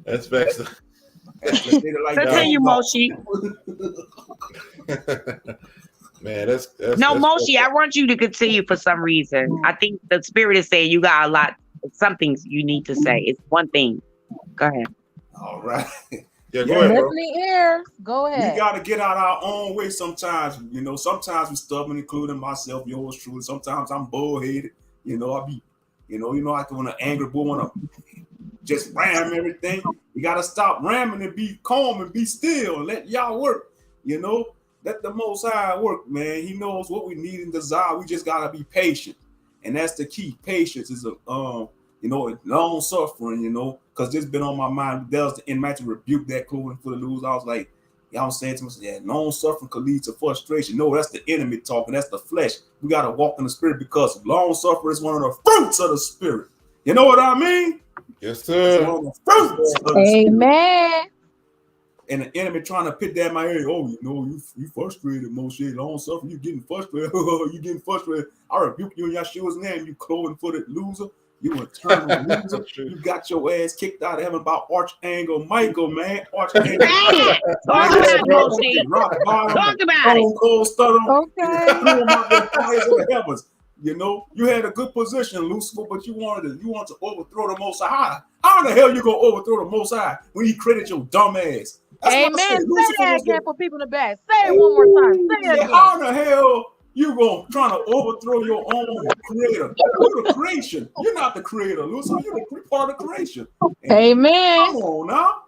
That's facts. Continue, Moshi. Man, that's Moshi, I want you to continue for some reason. I think the spirit is saying you got a lot. Some things you need to say. It's one thing. Go ahead. All right. Yeah, go ahead, bro. Go ahead. We got to get out our own way sometimes. You know, sometimes we stubborn, including myself, yours truly. Sometimes I'm bullheaded. You know, I be, you know, I can want an angry bull, want to just ram everything. You got to stop ramming and be calm and be still and let y'all work. You know, let the Most High work, man. He knows what we need and desire. We just got to be patient. And that's the key. Patience is long suffering, you know, because this been on my mind. There was the inmate to rebuke that clothing for the lose. I was like, y'all saying to me, yeah, long suffering could lead to frustration. No, that's the enemy talking. That's the flesh. We got to walk in the spirit because long suffering is one of the fruits of the spirit. You know what I mean? Yes, sir. It's one of the fruits of the Amen. spirit. And the enemy trying to put that in my head. Oh, you know, you frustrated, Moshe. Long suffering, you getting frustrated. You getting frustrated. I rebuke you in Yeshua's name, you cloven-footed loser. You eternal loser. You got your ass kicked out of heaven by Archangel Michael, man. Archangel. Talk about it, Moshe. Talk about it. Cold stutter. Okay. Threw him out the fires of the heavens. You know, you had a good position, Lucifer, but you wanted to overthrow the Most High. How the hell you gonna overthrow the Most High when he created your dumb ass? That's amen. Say that again for people in the back. Say it one more time. Say it again. How the hell you gonna try to overthrow your own creator? You're the creation. You're not the creator, Lucifer. You're the part of the creation. And amen. Come on now.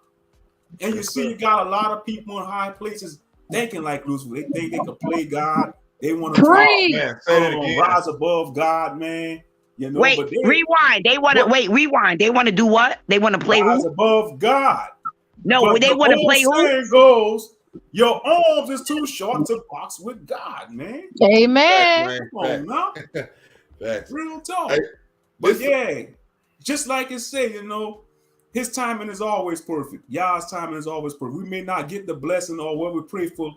And you see, you got a lot of people in high places thinking like Lucifer. They think they can play God. They want to rise above God, man. You know, rewind. They want to rewind. They want to do what? They want to play rise above God. No, but they want to play who? Saying goes, your arms is too short to box with God, man. Amen. Come on now. Real talk. But yeah, just like it said, you know, his timing is always perfect. Yah's timing is always perfect. We may not get the blessing or what we pray for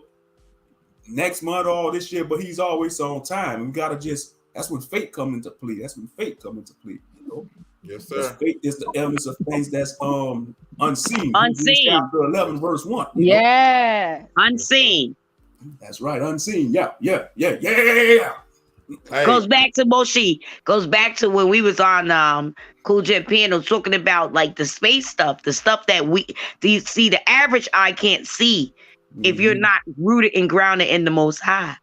next month or this year, but he's always on time. We gotta that's when faith comes into play. That's when faith comes into play, you know. Yes, Because sir. faith is the evidence of things that's unseen. Hebrews Unseen. chapter 11, verse 1. Yeah. Unseen. That's right, unseen. Yeah. Hey, Goes back to Moshi. Goes back to when we was on Cool Jet Piano talking about like the space stuff, the stuff that the average eye can't see if you're Mhm. not rooted and grounded in the Most High.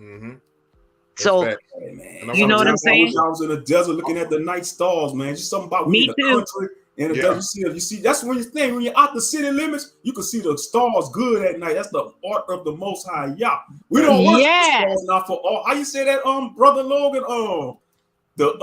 mm-hmm. That's So fact. Hey, man. And I you want know to what I'm Sometimes I wish saying? I was in the desert looking at the night stars, man. Just something about we in Me the too. country and the Yeah. desert. You see, that's when you think when you're out the city limits, you can see the stars good at night. That's the art of the Most High Yah. We don't worship the Yes. stars now for all. How you say that, brother Logan? The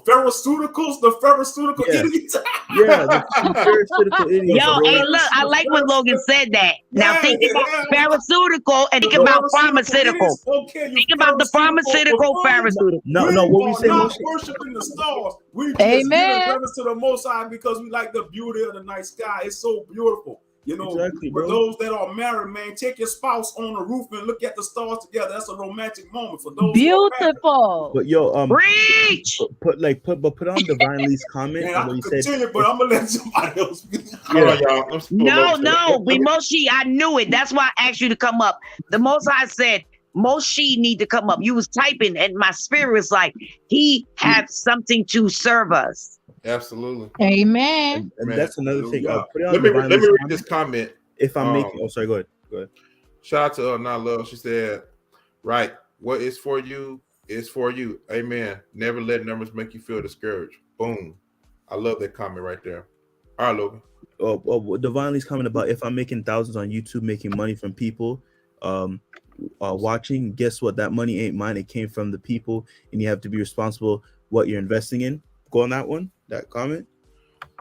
pharmaceuticals, the pharmaceutical Yeah. idiots. Yeah, the pharmaceutical idiots, Yo, bro. hey, look, I like when Logan said that. Now think about pharmaceutical and think about pharmaceutical. Okay, you Think about the pharmaceutical, pharmaceutical. No, We what we are say, not Moshe? worshiping the stars. We just Amen. give reverence to the Most High because we like the beauty of the night sky. It's so beautiful. You know, Exactly, for bro. those that are married, man, take your spouse on the roof and look at the stars together. That's a romantic moment for those who are married. Beautiful. But yo, Preach. put on Divine Lee's comment Man, and I what can he said. continue, but I'm gonna let somebody else speak. Hold on, y'all. I'm still No, low. no, we Moshi, I knew it. That's why I asked you to come up. The Most High said Moshi need to come up. You was typing, and my spirit was like, he had something to serve us. Absolutely. Amen. And Man, that's another thing. hallelujah. Put it on Let me Divine read Lee's this comment. comment. If I'm making, sorry, go ahead. Shout out to Not Love. She said, "Right, what is for you is for you." Amen. Never let numbers make you feel discouraged. Boom. I love that comment right there. All right, Logan. Divine Lee's comment about if I'm making thousands on YouTube, making money from people, watching. Guess what? That money ain't mine. It came from the people, and you have to be responsible what you're investing in. Go on that one. That comment.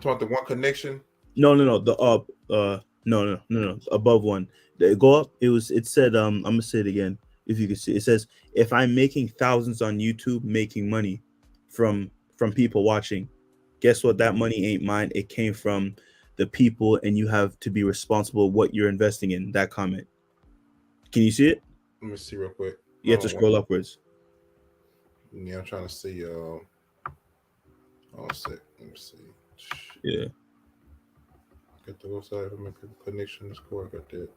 Talk the one connection. No. The no. Above one. Go up. It said I'm gonna say it again if you can see. It says if I'm making thousands on YouTube, making money from people watching, guess what? That money ain't mine. It came from the people, and you have to be responsible what you're investing in. That comment. Can you see it? Let me see real quick. You have to scroll upwards. Yeah, I'm trying to see. Oh, sick. Let me see. Yeah. Got the website. Connection. Score. Got that.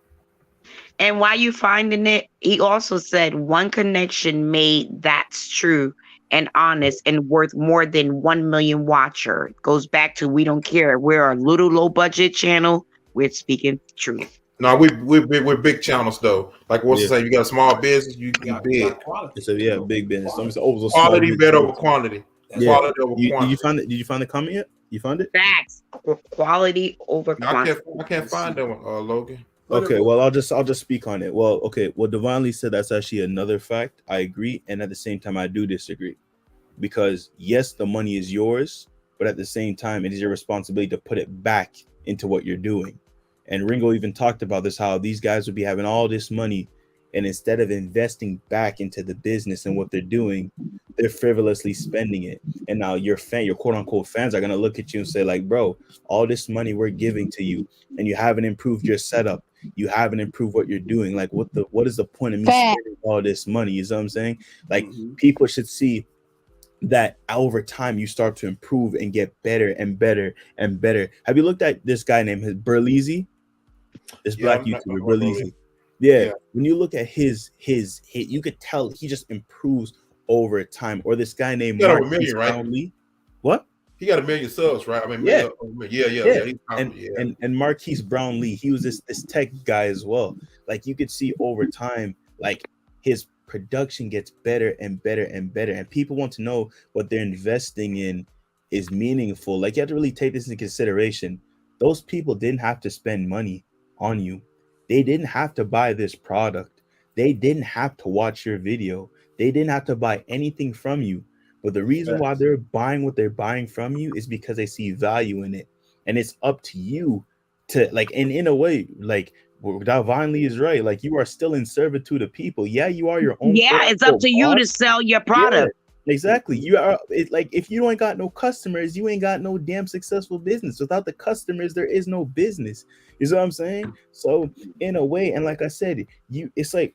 And while you finding it, he also said one connection made that's true and honest and worth more than 1 million watcher. It goes back to we don't care. We're a little low budget channel. We're speaking truth. No, we're big channels though. Like what's to say, you got a small business, you big. It's a big business. Quality better over quantity. Yeah. Quality over quantity. Did you find it? Did you find the comment yet? You found it? Facts. Quality over No, quantity. I can't find that one, Logan. Okay, well, I'll just speak on it. Well, okay, what Divinely said, that's actually another fact. I agree, and at the same time, I do disagree, because yes, the money is yours, but at the same time, it is your responsibility to put it back into what you're doing. And Ringo even talked about this, how these guys would be having all this money, and instead of investing back into the business and what they're doing, they're frivolously spending it. And now your quote unquote fans are gonna look at you and say, like, bro, all this money we're giving to you, and you haven't improved your setup, you haven't improved what you're doing. Like, what is the point of me spending all this money? You know what I'm saying? Like, people should see that over time you start to improve and get better and better and better. Have you looked at this guy named Burleezy? This black YouTuber, Burleezy. Yeah, when you look at his you could tell he just improves over time. Or this guy named Marquise Brownlee. What? He got 1 million subs, right? I mean, yeah. And Marquise Brownlee, he was this tech guy as well. Like, you could see over time, like, his production gets better and better and better, and people want to know what they're investing in is meaningful. Like, you have to really take this into consideration. Those people didn't have to spend money on you. They didn't have to buy this product. They didn't have to watch your video. They didn't have to buy anything from you. But the reason why they're buying what they're buying from you is because they see value in it. And it's up to you to, like, and in a way, like, Divinely is right. Like, you are still in servitude of people. Yeah, you are your own. Yeah, it's up to you to sell your product. Yeah, exactly. You are like, if you ain't got no customers, you ain't got no damn successful business. Without the customers, there is no business. You know what I'm saying? So in a way, and like I said, it's like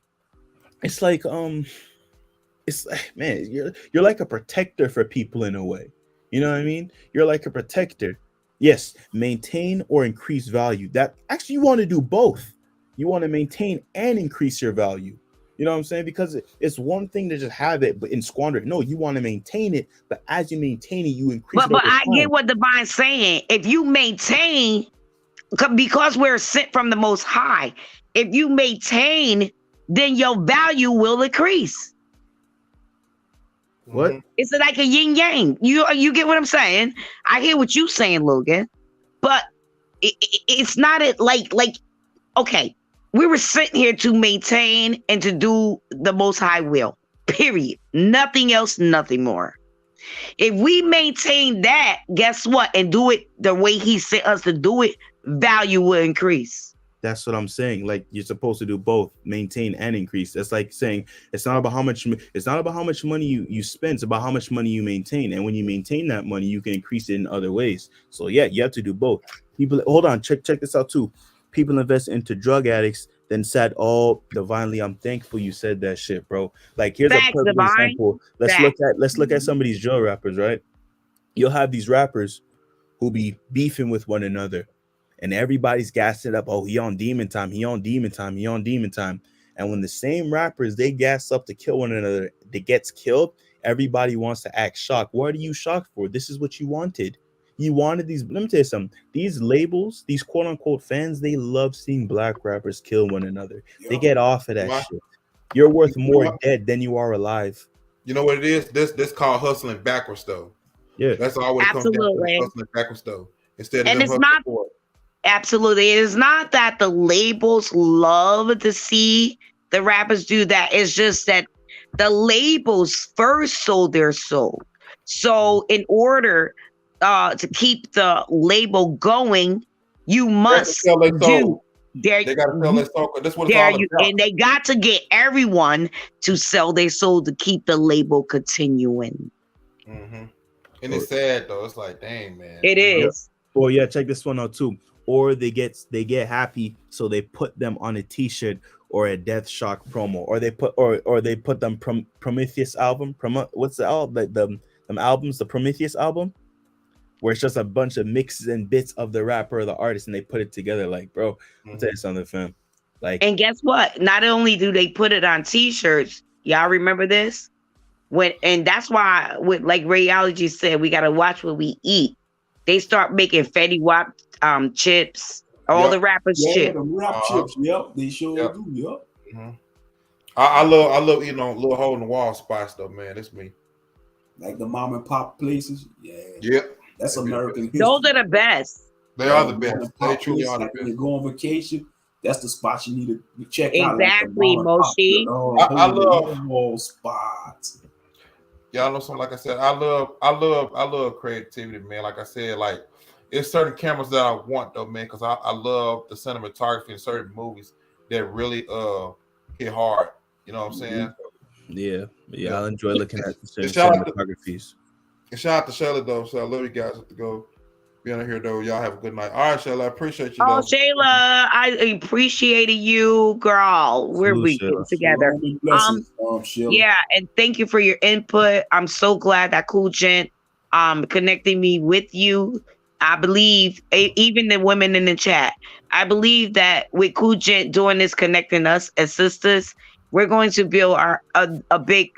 man, you're like a protector for people in a way. You know what I mean? You're like a protector. Yes, maintain or increase value. That actually you want to do both. You want to maintain and increase your value. You know what I'm saying? Because it's one thing to just have it, but in squander it. No, you want to maintain it, but as you maintain it, you increase it But over I get time. what Divine's saying. If you maintain, because we're sent from the Most High, if you maintain, then your value will increase. What? Mhm. It's like a yin yang. You get what I'm saying? I hear what you saying, Logan, but it's not it like okay. We were sent here to maintain and to do the Most High will. Period. Nothing else. Nothing more. If we maintain that, guess what? And do it the way He sent us to do it, value will increase. That's what I'm saying. Like you're supposed to do both, maintain and increase. That's like saying it's not about how much money you spend, it's about how much money you maintain. And when you maintain that money, you can increase it in other ways. So yeah, you have to do both. People, hold on, check this out too. People invest into drug addicts, then said, "Oh, divinely, I'm thankful you said that shit, bro." Like here's a Facts, perfect Divine. example. Let's Facts. look at some of these drill rappers, right? You'll have these rappers who be beefing with one another, and everybody's gassing it up. Oh, he on demon time. He on demon time. He on demon time. And when the same rappers they gas up to kill one another, that gets killed, everybody wants to act shocked. What are you shocked for? This is what you wanted. You wanted these. Let me tell you something. These labels, these quote unquote fans, they love seeing black rappers kill one another. They Yup. get off of that Why? shit. You're worth You know more what? dead than you are alive. You know what it is? This called hustling backwards though. Yeah. That's all what it comes down to. Absolutely. Hustling backwards though. Instead of And them it's hustling not forward. absolutely. It is not that the labels love to see the rappers do that. It's just that the labels first sold their soul. So in order to keep the label going, you They have to must sell their do soul. there. They got to sell their soul. 'Cause that's what it's There all you, about. and they got to get everyone to sell their soul to keep the label continuing. Mm-hmm. And it's sad though. It's like, dang man. It You know? is. Well, yeah, check this one out too. Or they get happy, so they put them on a T-shirt or a Death Shock promo, or they put them Prometheus album. What's the album? Them albums, the Prometheus album, where it's just a bunch of mixes and bits of the rapper or the artist, and they put it together. Like, bro, I'll tell you something, fam. Like, And guess what? Not only do they put it on T-shirts, y'all remember this? And that's why, with like Rayology said, we gotta watch what we eat. They start making Fetty Wap chips, all Yep. the rappers Yeah, chips. the rap chips. Yep, they sure Yep. do. Yep. Mm-hmm. I love eating on little hole in the wall spots though, man. That's me. Like the mom and pop places. Yeah. Yep. That's That'd be the American history. Those are the best. They are the Mom best. and They pop truly places, are the like when best. you go on vacation, that's the spot you need to check out. Like the Exactly, mom and pop, Moshi. I love- wall spots. Y'all know something. Like I said, I love creativity, man. Like I said, like it's certain cameras that I want though, man, because I love the cinematography in certain movies that really hit hard. You know what I'm saying? yeah, I enjoy looking at the And shout out to- cinematographies. And shout out to Shelly though. So I love you guys. Have to go be on here though. Y'all have a good night. All right, Shelly, I appreciate you. Oh, Though. Shayla, I appreciated you, girl. We're Salute, getting Shayla. together. Long blessings, Shirley. Yeah, and thank you for your input. I'm so glad that Cool Gent connecting me with you. I believe even the women in the chat, I believe that with Cool Gent doing this, connecting us as sisters, we're going to build a big,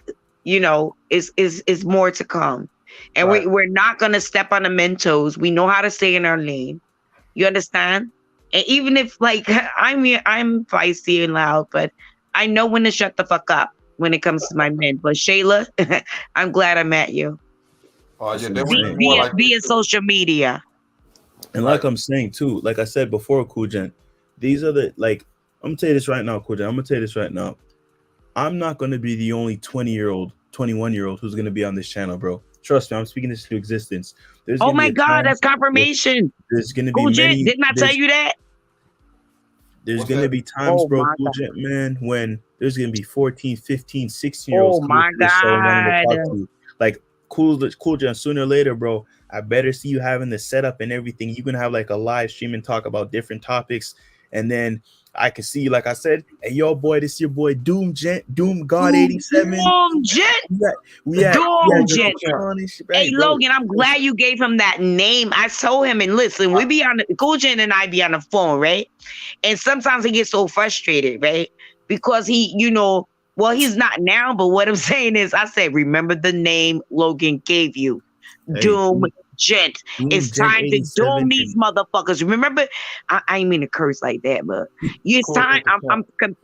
is more to come. And Right. we're not going to step on the men's toes. We know how to stay in our lane. You understand? And even if like I'm feisty and loud, but I know when to shut the fuck up when it comes to my men. But Shayla, I'm glad I met you Oh yeah, That's they insane. were more like via social media. And like I'm saying too, like I said before, Cool Gent, these are the I'm gonna tell you this right now, Cool Gent. I'm gonna tell you this right now. I'm not gonna be the only 20-year-old, 21-year-old who's gonna be on this channel, bro. Trust me, I'm speaking this to existence. There's Oh gonna my be a God, time- that's confirmation. There's gonna be Cool Gent, many. didn't I tell you that? There's What's gonna that? be times, Oh bro, my Cool God. Gent, man, when there's gonna be 14, 15, 16-year-olds Oh coming my to this show and wanting to God. talk to you. Like Cool Gent, sooner or later, bro, I better see you having the setup and everything. You can have like a live stream and talk about different topics, and then I can see, like I said, hey, yo, boy, this your boy Doom God 87. Doom Gent. We had Doom Gent. Hey, bro. Logan, I'm glad you gave him that name. I told him, and listen, we be on Cool Gent and I be on the phone, right? And sometimes he gets so frustrated, right? Because he, well, he's not now, but what I'm saying is, I said, remember the name Logan gave you, Doom Gent. It's Gent time to 87. doom these motherfuckers. Remember, I ain't mean to curse like that, but it's time.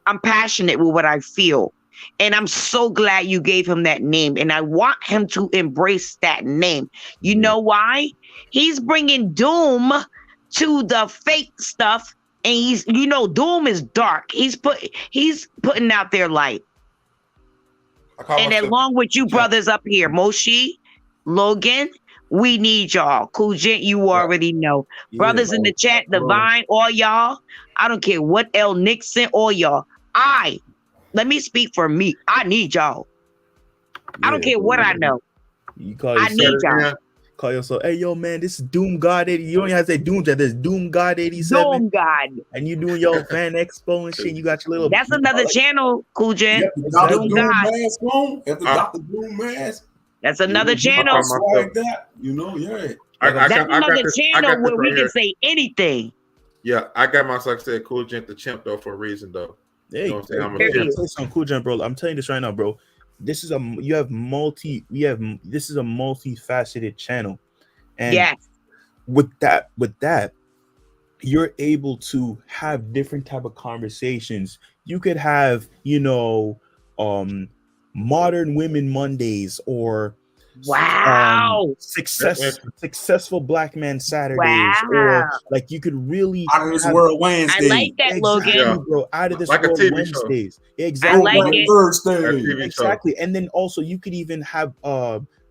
I'm passionate with what I feel, and I'm so glad you gave him that name, and I want him to embrace that name. You know why? He's bringing doom to the fake stuff, and he's, doom is dark. He's putting out their light. And along with you brothers up here, Moshi, Logan, we need y'all. Cool Gent, you already know. Brothers in the chat, Divine, all y'all. I don't care what L. Nixon, all y'all. Let me speak for me. I need y'all. I don't care what I know. I need y'all. Call yourself, hey, yo, man, this is Doom God 80. You don't even have to say Doom Jet. There's Doom God 87. Doom God. And you doing your fan expo and shit. You got your little. That's another channel, Cool Gent. Doom God. Mask on. After Dr. Doom mask. That's another channel. Like that, yeah. That's another channel where we can say anything. Yeah, I got myself said Cool Gent the champ though for a reason though. Hey, you know what I'm saying? I'm a champ. Cool Gent, bro. I'm telling you this right now, bro. This is a multifaceted channel, and with that, you're able to have different type of conversations. You could have, Modern Women Mondays, or successful Black Man Saturdays, or like you could really Out of This World Wednesdays. I like that, Logan. Bro, Out of This like World a TV Wednesdays. Show. Exactly. I like it. Exactly. And then also you could even have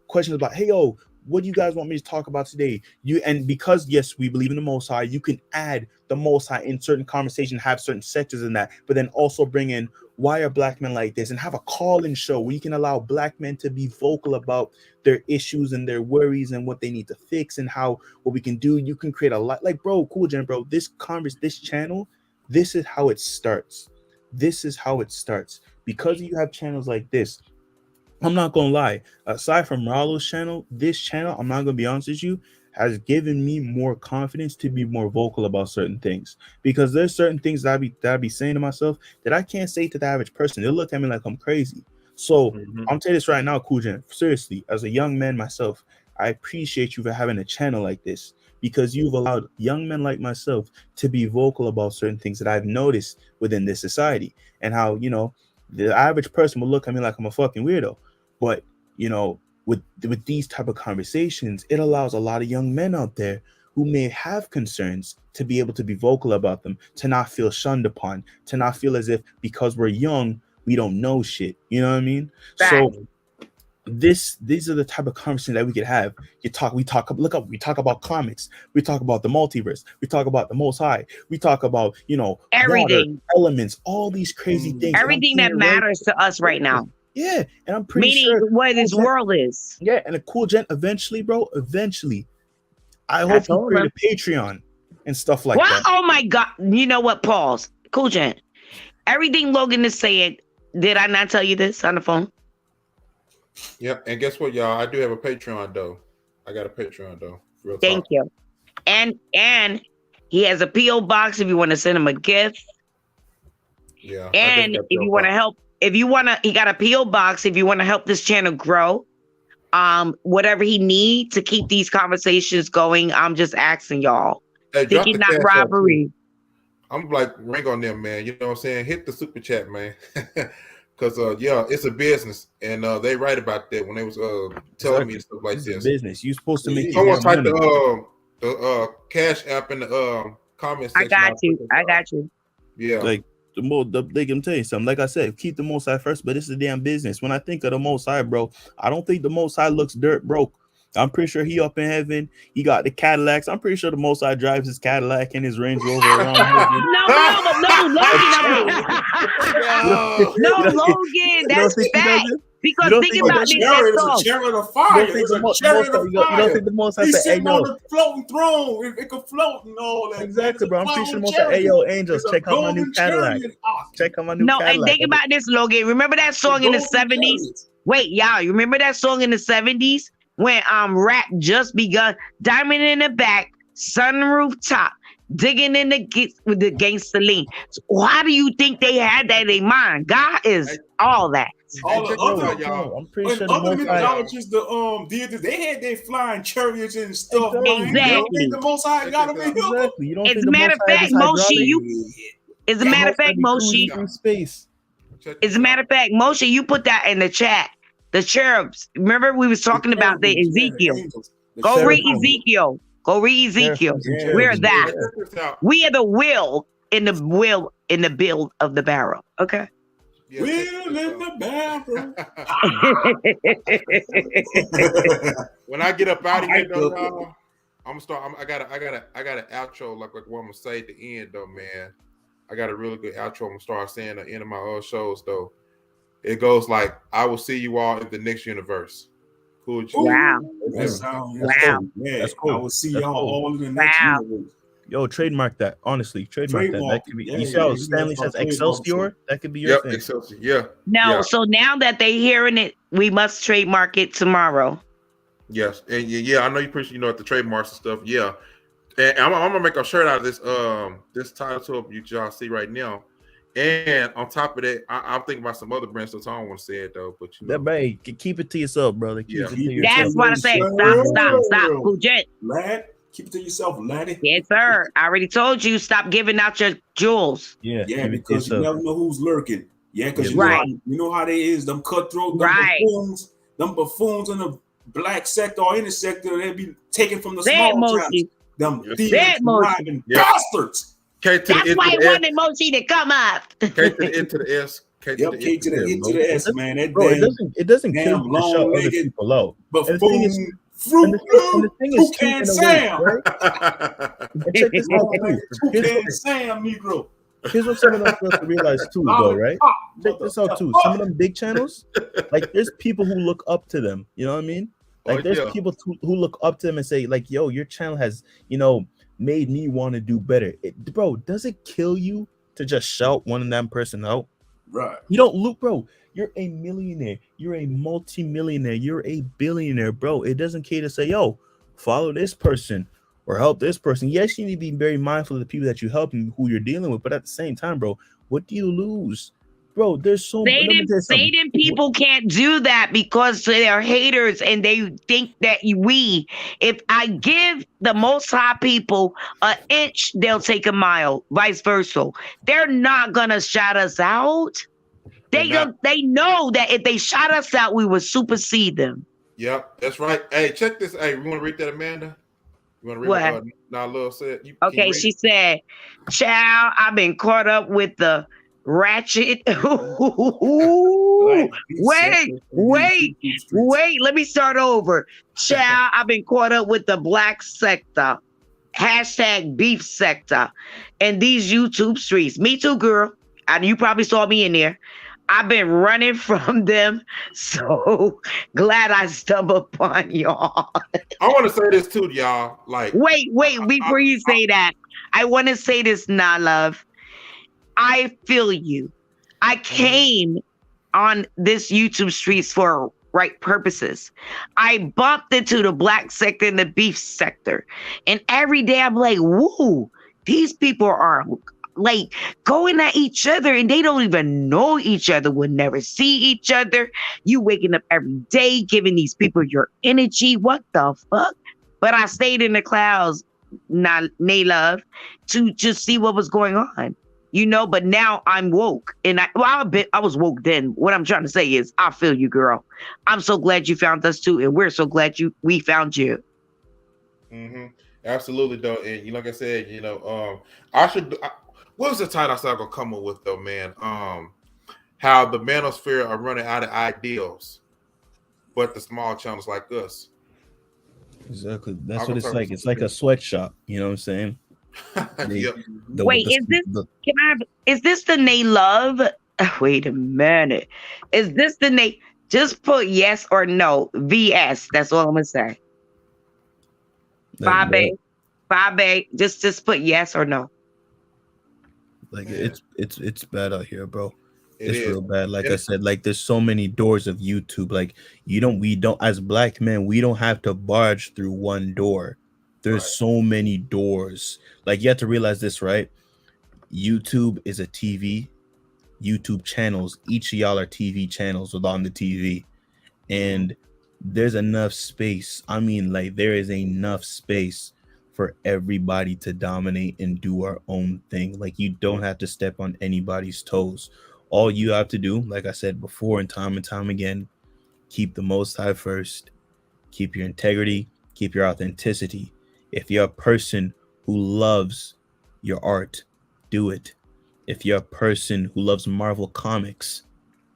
questions about, hey, yo, what do you guys want me to talk about today? Because yes, we believe in the Most High, you can add the Most High in certain conversation, have certain sectors in that, but then also bring in why are Black men like this, and have a call-in show where you can allow Black men to be vocal about their issues and their worries and what they need to fix and what we can do. You can create a lot, like, bro, Cool Gent, bro, this channel, this is how it starts. Because you have channels like this. I'm not gonna lie, aside from Rallo's channel, this channel, I'm not gonna be honest with you, has given me more confidence to be more vocal about certain things, because there's certain things that I be saying to myself that I can't say to the average person. They'll look at me like I'm crazy. So I'm telling you this right now, Cool Gent, seriously, as a young man myself, I appreciate you for having a channel like this, because you've allowed young men like myself to be vocal about certain things that I've noticed within this society, and how, the average person will look at me like I'm a fucking weirdo. But, with these type of conversations, it allows a lot of young men out there who may have concerns to be able to be vocal about them, to not feel shunned upon, to not feel as if because we're young, we don't know shit. You know what I mean? Right. So these are the type of conversation that we could have. We talk about comics, we talk about the multiverse, we talk about the Most High, we talk about, everything, water, elements, all these crazy things. Everything that matters to us right now. Yeah, and I'm pretty sure what this world is. Yeah, and a Cool Gent eventually, bro. I hope you create a Patreon and stuff like that. Oh my God! You know what? Pause. Cool Gent. Everything Logan is saying. Did I not tell you this on the phone? Yep. And guess what, y'all? I do have a Patreon though. I got a Patreon though. Thank you. And he has a PO box if you want to send him a gift. Yeah. And if you want to help. He got a PO box if you want to help this channel grow. Whatever he needs to keep these conversations going, I'm just asking y'all. Hey, Thinking not robbery. I'm like, ring on them, man. You know what I'm saying? Hit the super chat, man. Because it's a business, and they write about that when they was telling me stuff like this. Business. You supposed to make. Someone type the cash app in the comment section. I got you. Yeah. Like. They can tell you something. Like I said, keep the Most High first, but it's a damn business. When I think of the Most High, bro, I don't think the Most High looks dirt broke. I'm pretty sure he up in heaven. He got the Cadillacs. I'm pretty sure the Most High drives his Cadillac and his Range Rover around heaven. No, Logan, that's fat. Because don't think think about A this chariot is song. a chariot of You fire. don't think It's the a most chariot of you don't fire. think the most I He's said, hey sitting on yo, the floating throne. It can float and all that. exactly, Man. bro. It's I'm a pretty sure the flying most hey chariot. yo, angels, It's a check out my new golden Cadillac. chariot. Oscar. Check out my new No, and Cadillac. think about this, Logan. Remember that song The in the golden 70s? chariots. Wait, y'all, you remember that song in the 70s when rap just begun? Diamond in the back, sunroof top, digging in with the gangster lean. So why do you think they had that in mind? God is all that. All the check this other out, y'all. I'm pretty and sure the other most high. mythologies, the deities, they had their flying chariots and stuff. Exactly. Man. You don't Exactly. think the Most High got them in here? Exactly. You don't As think a the matter most of high fact, is Moshe, hydraulic? as a The matter of most high fact, be cruising Moshe, through space. Check as this a matter out. of fact, Moshe, you put that in the chat. The cherubs. Remember we was talking about the cherubims, yeah, Ezekiel. angels. The Go read cherubims. Ezekiel. Go read Ezekiel. Seraphims and Yeah. We're cherubim. that. Hey, check this out. We are the will in the build of the barrel. Okay. Yeah, check Wheel this in the bathroom. out. When I get up out of here, though, I y'all, I'm gonna start. I got an outro like what I'm gonna say at the end, though, man. I got a really good outro. I'm gonna start saying at the end of my shows, though. It goes like, "I will see you all in the next universe." Cool. Wow. That sounds Wow. Yeah, That's cool. I will see That's y'all cool. all in the next Wow. universe. Yo, trademark that. Honestly, trademark that. Trademark That could be. it. You Yeah, see how yeah, Stanley yeah, says trademark Excelsior? That could be your Yep, thing. Excelsior. Yeah. No, Yeah. so now that they hearing it, we must trademark it tomorrow. Yes, and I know you appreciate at the trademarks and stuff. Yeah, and I'm gonna make a shirt out of this this title you y'all see right now. And on top of that, I'm thinking about some other brands, so I don't want to say it though. But you know, That babe, keep it to yourself, brother. Keep Yeah. it to Keep it yourself. That's what I say. Stop. Pooja. Lad, keep it to yourself, laddie. Yes, sir. I already told you, stop giving out your jewels. Yeah, Yeah, keep it to because you yourself. never know who's lurking. Yeah, because Yeah, right. you know how they is, them cutthroat, Right. them buffoons in the black sector or any sector, they be taken from the Say it, small towns. Moshe. Them Yes. thieves, Say it, Moshe. conniving Yeah. bastards. K to the That's N why to he the S, wanted Moshe to come up. K to the N to the S, K to Yep, the K N to the S. N to the S, man. That Bro, damn it doesn't kill damn you to shout other long-legged people out. And the thing is, buffoon, fruit and the thing is too, toucan in a way, Sam. right? And check this out too. Long-legged toucan Sam, Negro. Here's what some of them fail to realize too, though, right? Check this out too. Some of them big channels, like there's people who look up to them. You know what I mean? Like Oh, there's yeah. people who look up to them and say, like, "Yo, your channel has, made me want to do better." Bro, does it kill you to just shout one of them person out? Right. You don't look, bro. You're a millionaire. You're a multi-millionaire. You're a billionaire, bro. It doesn't care to say, "Yo, follow this person or help this person." Yes, you need to be very mindful of the people that you help and who you're dealing with. But at the same time, bro, what do you lose? Bro, there's so let me tell you something. Satan people can't do that because they're haters and they think that if I give the Most High people an inch, they'll take a mile, vice versa. They're not gonna shout us out. They know that if they shout us out, we will supersede them. Yep, that's right. Hey, check this. Hey, you want to read that, Amanda? You want to read What? what Lil said? Can you Okay, read she it? said, "Child, I've been caught up with the ratchet." Wait, let me start over. Child, I've been caught up with the black sector. # beef sector. And these YouTube streets. Me too, girl. And you probably saw me in there. I've been running from them. So glad I stumbled upon y'all. I want to say this too, y'all. Like, Wait, before you say that, I want to say this now, love. I feel you. I came on this YouTube streets for right purposes. I bumped into the black sector and the beef sector. And every day I'm like, whoa, these people are like going at each other and they don't even know each other, would never see each other. You waking up every day, giving these people your energy. What the fuck? But I stayed in the clouds, love, to just see what was going on. But now I'm woke. And I was woke then. What I'm trying to say is, I feel you, girl. I'm so glad you found us too. And we're so glad we found you. Mm-hmm. Absolutely, though. And like I said, what was the title I said I'm gonna come up with though, man? How the manosphere are running out of ideals, but the small channels like us. Exactly. That's what it's like. It's like a sweatshop. You know what I'm saying? Yep. Wait, is this the Nay Love? Wait a minute. Is this the Nay? Just put yes or no. VS. That's all I'm gonna say. Like, bro, Fabe. Just put yes or no. like Man, it's bad out here, bro. it It's is. real bad. Like I And said, like there's so many doors of YouTube. Like we don't as black men, we don't have to barge through one door. There's right. so many doors. Like you have to realize this, right? YouTube is a TV. YouTube channels. Each of y'all are TV channels with on the TV, and there's enough space. I mean, like there is enough space for everybody to dominate and do our own thing. Like you don't have to step on anybody's toes. All you have to do, like I said before and time again, keep the Most High first. Keep your integrity, keep your authenticity. If you're a person who loves your art, do it. If you're a person who loves Marvel comics,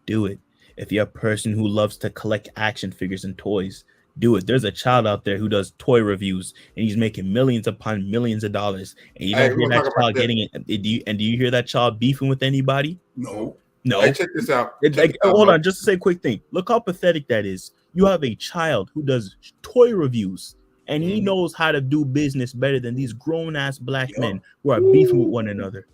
do it. If you're a person who loves to collect action figures and toys, do it. There's a child out there who does toy reviews and he's making millions upon millions of dollars, and you Hey, don't we're hear gonna that talk about child that. getting it. Do you hear that child beefing with anybody? No. No. Hey, check this out. Like, hold on, just to say a quick thing. Look how pathetic that is. You have a child who does toy reviews and he knows how to do business better than these grown-ass black men who are beefing with one another.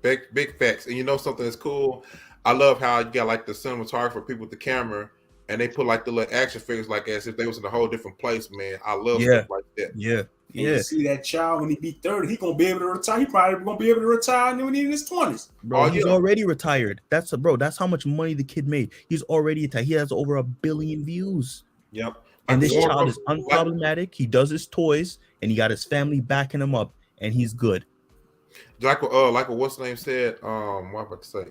Big facts. And you know something that's cool? I love how you got like the cinematographer, people with the camera, and they put like the little action figures like as if they was in a whole different place, man. I love stuff like that. Yeah. And you see that child when he be 30, he gonna be able to retire. He probably gonna be able to retire when he's in his 20s. Bro, he's already retired. That's how much money the kid made. He's already retired. He has over 1 billion views. Yep. And this child is unproblematic. He does his toys and he got his family backing him up, and he's good. Like what what's the name said? What am I about to say?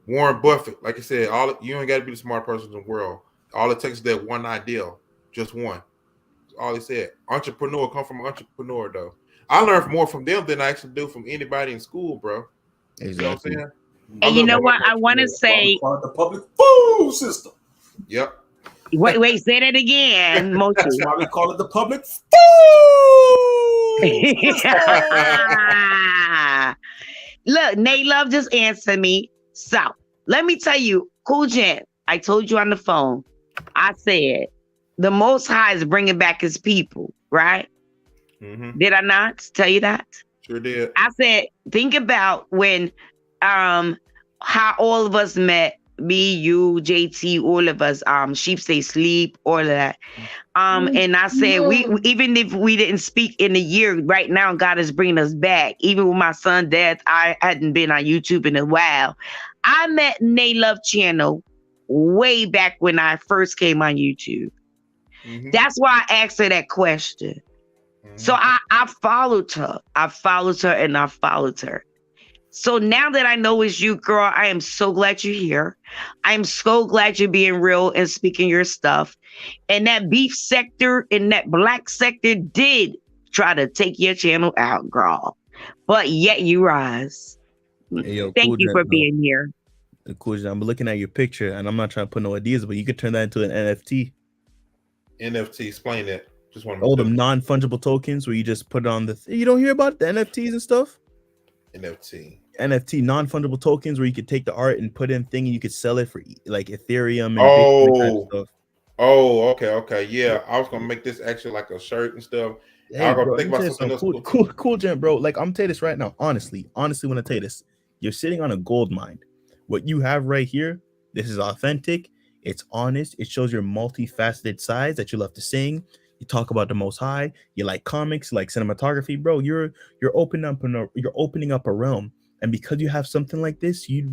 Warren Buffett, like I said, you ain't got to be the smart person in the world. All it takes is that one idea, just one. That's all he said. Entrepreneur come from entrepreneur though. I learned more from them than I actually do from anybody in school, bro. Exactly. You know what I'm saying? And you know what? I want to say the public food system. Yep. Wait, say that again, Mochi. That's why we call it the public food. Look, Nate Love just answered me. So let me tell you, Cool Gent, I told you on the phone, I said, the Most High is bringing back his people, right? Mm-hmm. Did I not tell you that? Sure did. I said, think about when, how all of us met, me, you, JT, all of us, Sheep Say Sleep, all of that. And I said, we even if we didn't speak in a year, right now, God is bringing us back. Even with my son's death, I hadn't been on YouTube in a while. I met Nay Love channel way back when I first came on YouTube. Mm-hmm. That's why I asked her that question. Mm-hmm. So I followed her. I followed her. So now that I know it's you, girl, I am so glad you're here. I'm so glad you're being real and speaking your stuff. And that beef sector and that black sector did try to take your channel out, girl. But yet you rise. Hey, yo, Thank you for being here. Cool. I'm looking at your picture and I'm not trying to put no ideas, but you could turn that into an NFT. NFT, explain that. Just want all them non-fungible tokens where you just put it on you don't hear about the NFTs and stuff? NFT non-fungible tokens where you could take the art and put in thing and you could sell it for like Ethereum and Bitcoin type of stuff. Oh, okay. Yeah, I was gonna make this actually like a shirt and stuff. Hey, I'm gonna bro, think about something else. Cool, Gent, bro. Like I'm gonna tell you this right now. Honestly, when I tell you this, you're sitting on a gold mine. What you have right here, this is authentic. It's honest. It shows your multifaceted sides that you love to sing. You talk about the Most High. You like comics, like cinematography, bro. You're opening up a realm. And because you have something like this, you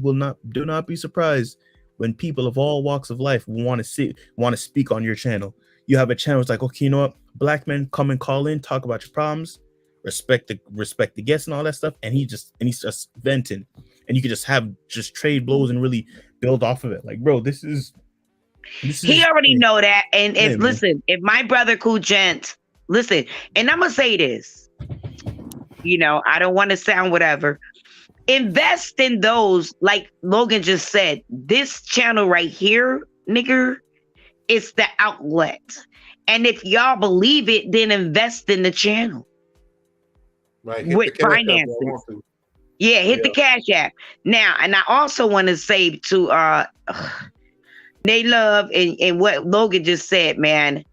do not be surprised when people of all walks of life want to speak on your channel. You have a channel. It's like, okay, you know what? Black men come and call in, talk about your problems, respect the guests and all that stuff. And he's just venting, and you can just trade blows and really build off of it. Like, bro, this is. He already know that. And if my brother Cool Gent, listen, and I'm gonna say this, I don't want to sound whatever. Invest in those, like Logan just said, this channel right here, nigger, it's the outlet. And if y'all believe it, then invest in the channel. Right. With finances. Hit the Cash App. Now, and I also want to say to They love and what Logan just said, man.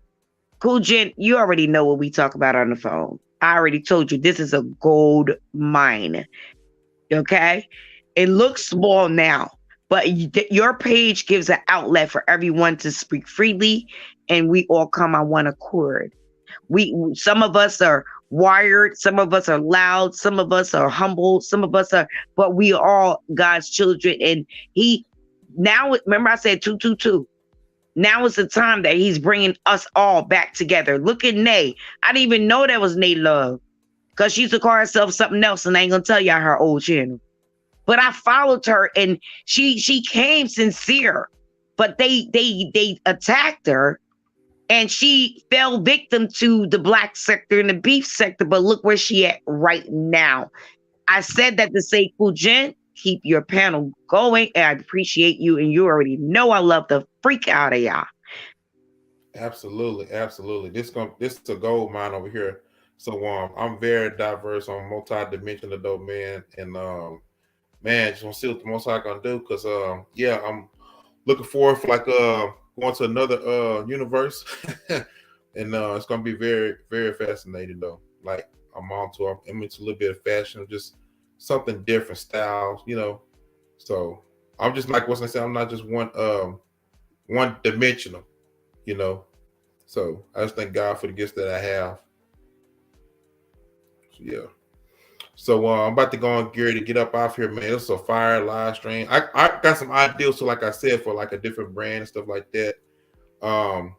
Cool Gent, you already know what we talk about on the phone. I already told you this is a gold mine. Okay? It looks small now, but your page gives an outlet for everyone to speak freely, and we all come on one accord. Some of us are wired, some of us are loud, some of us are humble, some of us are, but we are all God's children. And he now, remember I said 222. Now is the time that he's bringing us all back together. Look at Nay. I didn't even know that was Nay Love because she used to call herself something else, and I ain't gonna tell y'all her old channel. But I followed her, and she came sincere, but they attacked her, and she fell victim to the black sector and the beef sector. But look where she at right now. I said that to say, Cool Jen, keep your panel going, and I appreciate you, and you already know I love the freak out of y'all. Absolutely, absolutely. This is a gold mine over here. So I'm very diverse. I'm multi-dimensional though, man. And man, just want to see what the most I gonna do, because yeah, I'm looking forward for like going to another universe. And it's gonna be very, very fascinating though. Like I'm into a little bit of fashion, just something different styles, you know. So I'm just like what's I say, I'm not just one dimensional, you know. So I just thank God for the gifts that I have. So, yeah. So I'm about to go on gear to get up off here, man. It's a fire live stream. I got some ideas, so like I said, for like a different brand and stuff like that. I'm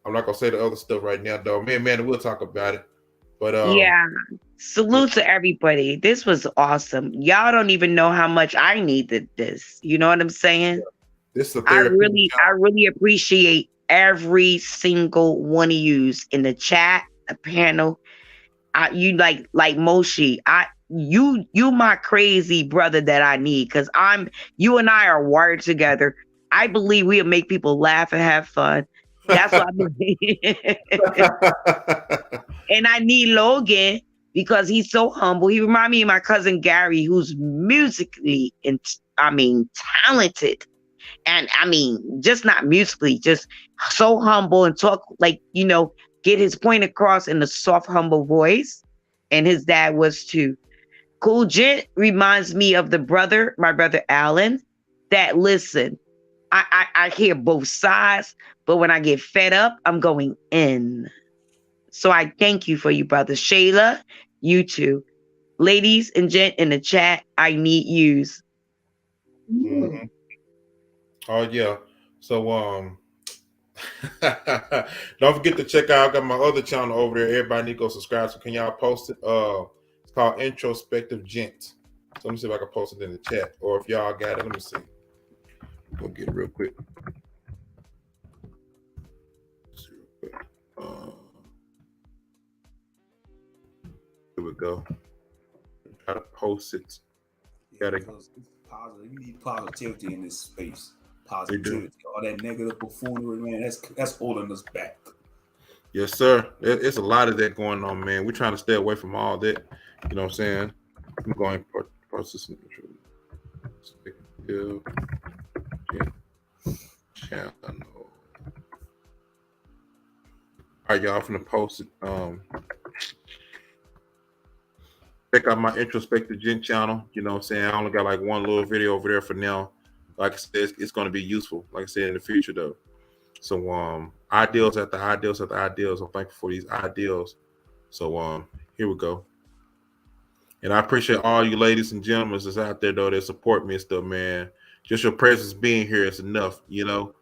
not gonna say the other stuff right now, though. Man, we'll talk about it. But yeah, salute to everybody. This was awesome. Y'all don't even know how much I needed this. You know what I'm saying? This is a I really appreciate every single one of yous in the chat, the panel. You like Moshe. You my crazy brother that I need, because you and I are wired together. I believe we'll make people laugh and have fun. That's what I believe. And I need Logan because he's so humble. He reminds me of my cousin Gary, who's musically talented. And just not musically, just so humble and talk like, get his point across in a soft, humble voice. And his dad was too. Cool Gent reminds me of my brother Alan, that listen, I hear both sides, but when I get fed up, I'm going in. So I thank you for you, brother. Shayla, you too. Ladies and gent in the chat, I need yous. Mm-hmm. Oh yeah. So don't forget to check out. I got my other channel over there. Everybody need to go subscribe. So can y'all post it? It's called Introspective Gent. So let me see if I can post it in the chat, or if y'all got it. Let me see. Go get it real quick. Here we go. Try to post it. You gotta. Because it's positive. You need positivity in this space. Positivity. All that negative buffoonery, man, that's holding us back. Yes, sir. It's a lot of that going on, man. We're trying to stay away from all that. You know what I'm saying? I'm going process channel. All right, y'all, I'm gonna post it. Check out my Introspective Gent channel. You know what I'm saying? I only got like one little video over there for now. Like I said, it's going to be useful, like I said, in the future, though. So, ideals after ideals after ideals. I'm thankful for these ideals. So, here we go. And I appreciate all you ladies and gentlemen that's out there, though, that support me and stuff, man. Just your presence being here is enough, you know.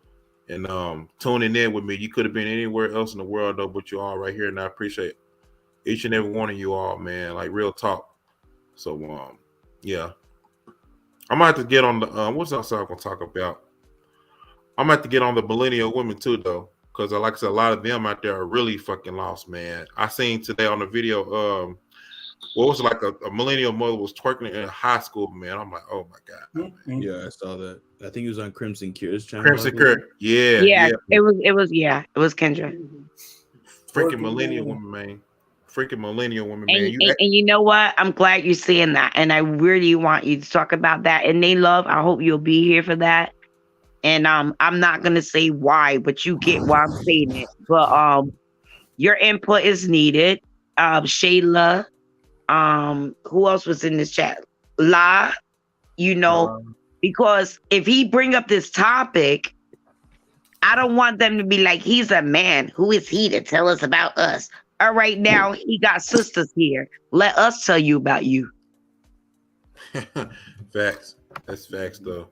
And tuning in with me. You could have been anywhere else in the world, though, but you all right here, and I appreciate each and every one of you all, man. Like, real talk. So, yeah. I'm gonna have to get on the what's else I'm gonna talk about? I'm gonna have to get on the millennial women too, though, because like I said, a lot of them out there are really fucking lost, man. I seen today on the video, what was it, like a millennial mother was twerking in high school, man. I'm like, oh my god. Mm-hmm. Yeah, I saw that. I think it was on Crimson Cure's channel. Crimson Cure, yeah. It was Kendra. Freaking millennial woman, man. Freaking millennial woman, and, man. And you know what? I'm glad you're saying that, and I really want you to talk about that. And they love. I hope you'll be here for that. And I'm not gonna say why, but you get why I'm saying it. But your input is needed. Shayla, who else was in this chat? La, because if he bring up this topic, I don't want them to be like, he's a man. Who is he to tell us about us? All right, now he got sisters here. Let us tell you about you. Facts. That's facts, though.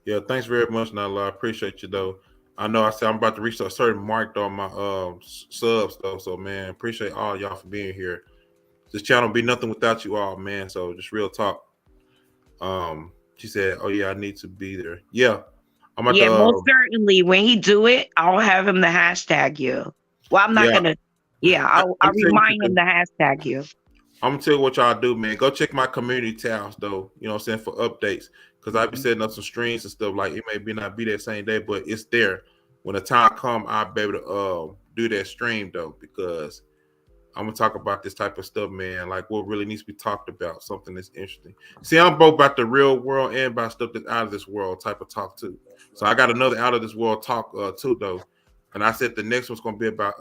Yeah, thanks very much, Nala. I appreciate you, though. I know I said I'm about to reach a certain mark on my subs, though. So, man, appreciate all y'all for being here. This channel be nothing without you all, man. So, just real talk. She said, "Oh yeah, I need to be there." Yeah, I'm at most certainly. When he do it, I'll have him to hashtag you. Well, I'm not gonna. Yeah, I'll remind him to hashtag you. I'm gonna tell you what y'all do, man. Go check my community tabs, though. You know what I'm saying, for updates, because I be setting up some streams and stuff. Like, it may not be that same day, but it's there. When the time come, I'll be able to do that stream, though, because I'm gonna talk about this type of stuff, man. Like, what really needs to be talked about, something that's interesting. See, I'm both about the real world and about stuff that's out of this world type of talk too. So I got another out of this world talk too, though. And I said the next one's gonna be about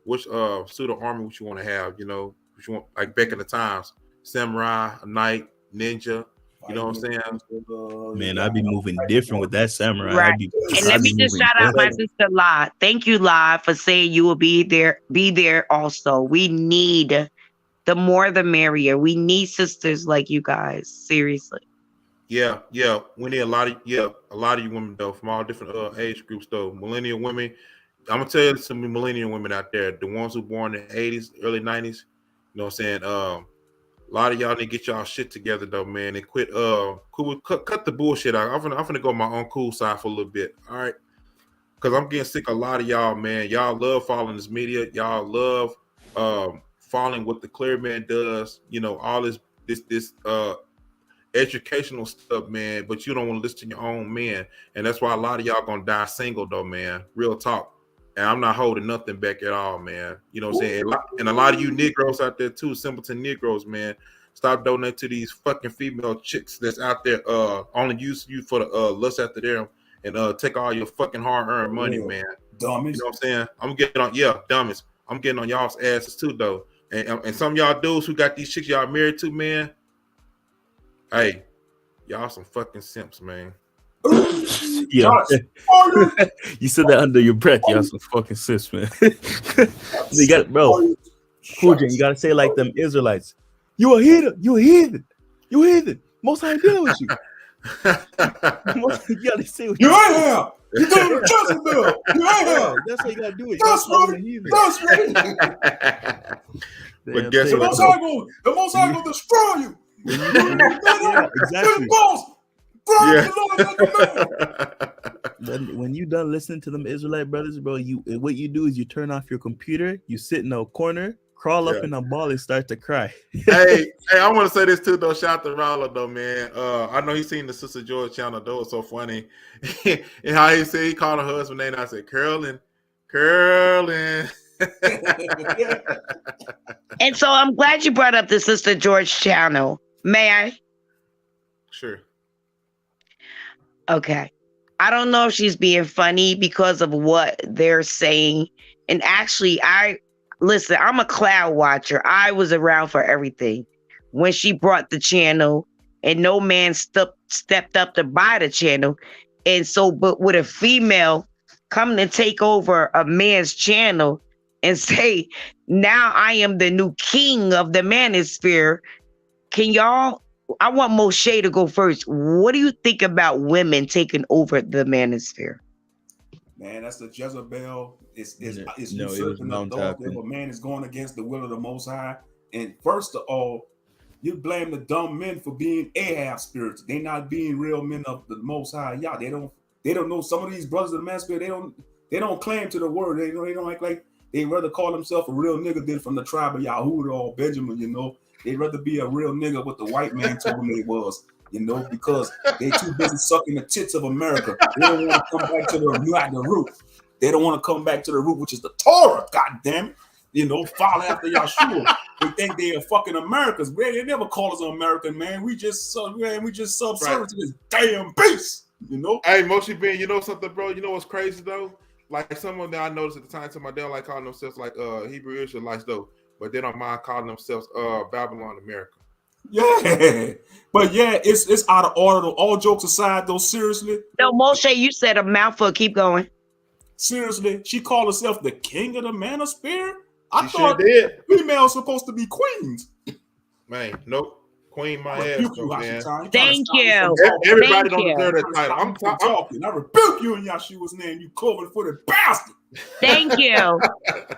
which pseudo army which you want to have, you know, which you want, like back in the times, samurai, a knight, ninja. You know what I'm saying? Man, I'd be moving different with that samurai. Right. And let me just shout out my sister La. Thank you, La, for saying you will be there. Be there also. We need the more the merrier. We need sisters like you guys. Seriously. Yeah. We need a lot of you women though, from all different age groups though. Millennial women. I'm gonna tell you some millennial women out there, the ones who born in the 80s, early 90s. You know what I'm saying? A lot of y'all need to get y'all shit together though, man, and quit cut the bullshit out. I'm gonna go my own cool side for a little bit, all right? Because I'm getting sick of a lot of y'all, man. Y'all love following this media. Y'all love following what the clear man does. You know, all this educational stuff, man. But you don't want to listen to your own man, and that's why a lot of y'all gonna die single though, man. Real talk. And I'm not holding nothing back at all, man. You know what I'm saying? And a lot of you Negroes out there too, simpleton Negroes, man. Stop donating to these fucking female chicks that's out there only use you for the lust after them and take all your fucking hard-earned money, man. Dummies. You know what I'm saying? I'm getting on, dummies. I'm getting on y'all's asses too, though. And some of y'all dudes who got these chicks y'all married to, man, hey, y'all some fucking simps, man. Yeah, you said that under your breath. Y'all some fucking sis, man. You got, bro. Cool, Jen, you gotta say like them Israelites. You a heathen. You a heathen. You a heathen. Most High dealing with you. You gotta say what you ain't here. You doing the justice bill. You ain't here. That's how you gotta do it. That's right. But guess what? The Most High gonna destroy you. Yeah, exactly. When you done listening to them Israelite brothers, bro, what you do is you turn off your computer, you sit in a corner, crawl up in a ball, and start to cry. hey, I want to say this too, though. Shout out to Rollo, though, man. I know he's seen the Sister George channel, though. It's so funny. And how he said he called her husband name. I said, Curlin. And so I'm glad you brought up the Sister George channel. May I? Sure. Okay. I don't know if she's being funny because of what they're saying. And actually, listen, I'm a cloud watcher. I was around for everything. When she brought the channel and no man stepped up to buy the channel. And so, but with a female come to take over a man's channel and say, now I am the new king of the manosphere. Can y'all, I want Moshe to go first. What do you think about women taking over the manosphere? Man, that's the Jezebel. It's no, usurping authority. If a man is going against the will of the Most High. And first of all, you blame the dumb men for being Ahab spirits. They not being real men of the Most High. Yeah, they don't know. Some of these brothers of the manosphere, they don't claim to the word. They don't act like they rather call themselves a real nigga than from the tribe of Yahudah or Benjamin, you know. They'd rather be a real nigga what the white man told them they was, you know, because they too busy sucking the tits of America. They don't want to come back to the root. They don't want to come back to the root, which is the Torah, God damn it. You know, follow after Yahshua. They think they are fucking Americans. Man, they never call us an American, man. We just subservient to this damn beast. You know? Hey, Moshe Ben, you know something, bro? You know what's crazy though? Like some of them I noticed at the time, some of them like calling themselves like Hebrew Israelites though, but they don't mind calling themselves Babylon America. Yeah, but yeah, it's out of order though. All jokes aside though, seriously. No, Moshe, you said a mouthful. Keep going. Seriously, she called herself the king of the manosphere. I She thought sure did. females supposed to be queens. Man, nope. Queen my I ass rebuke though, you, man. Hashitan. Thank you. Everybody Thank don't you. deserve that title. I'm talking. I rebuke you in Yahshua's name, you cloven-footed bastard. Thank you.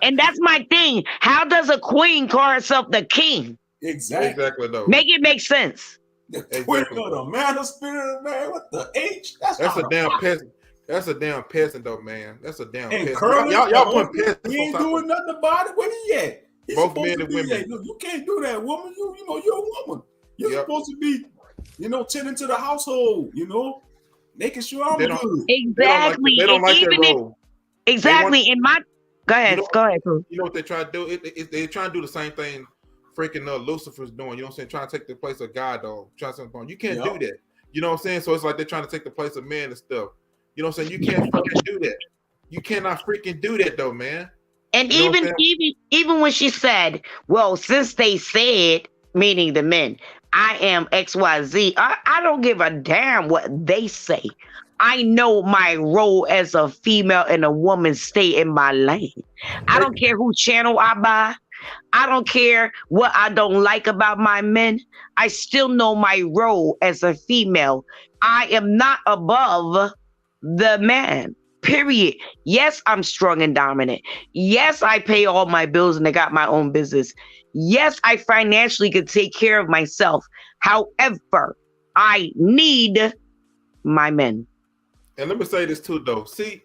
And that's my thing. How does a queen call herself the king? Exactly though. Make it make sense. The queen of the manosphere, man. What the H? That's a damn peasant. That's a damn peasant though, man. That's a damn And peasant. Curly, Y'all putting peasants he on ain't top doing of nothing about it. Where he at? He's both supposed men to and be, women. hey, look, you can't do that, woman. You know, you're a woman. You're Yep. supposed to be, tending to the household, making sure I'm They don't- good. Exactly. They don't like And that even if role. exactly in my go ahead, go ahead. Pooh. You know what they try to do? They trying to do the same thing freaking Lucifer's doing. You know what I'm saying? Trying to take the place of God, dog. You can't do that. You know what I'm saying? So it's like they're trying to take the place of man and stuff. You know what I'm saying? You can't fucking do that. You cannot freaking do that though, man. And You know what I'm even when she said, well, since they said, meaning the men, I am XYZ, I don't give a damn what they say. I know my role as a female and a woman stay in my lane. I don't care who channel I buy. I don't care what I don't like about my men. I still know my role as a female. I am not above the man. Period. Yes, I'm strong and dominant. Yes, I pay all my bills and I got my own business. Yes, I financially can take care of myself. However, I need my men. And let me say this too, though. See,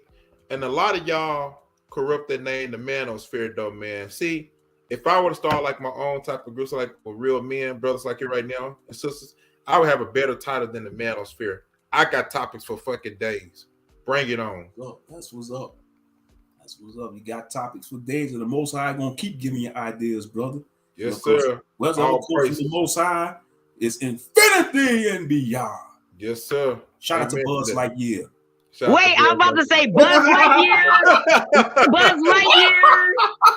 and a lot of y'all corrupt that name, the manosphere, though, man. See, if I were to start like my own type of groups, like with real men, brothers like you right now, and sisters, I would have a better title than the manosphere. I got topics for fucking days. Bring it on. Look, that's what's up. That's what's up. You got topics for days, and the Most High gonna keep giving you ideas, brother. Yes, sir. Where's the the Most High? It's infinity and beyond. Yes, sir. Shout out to Buzz Lightyear. Wait, I'm about to say Buzz Lightyear. Buzz Lightyear.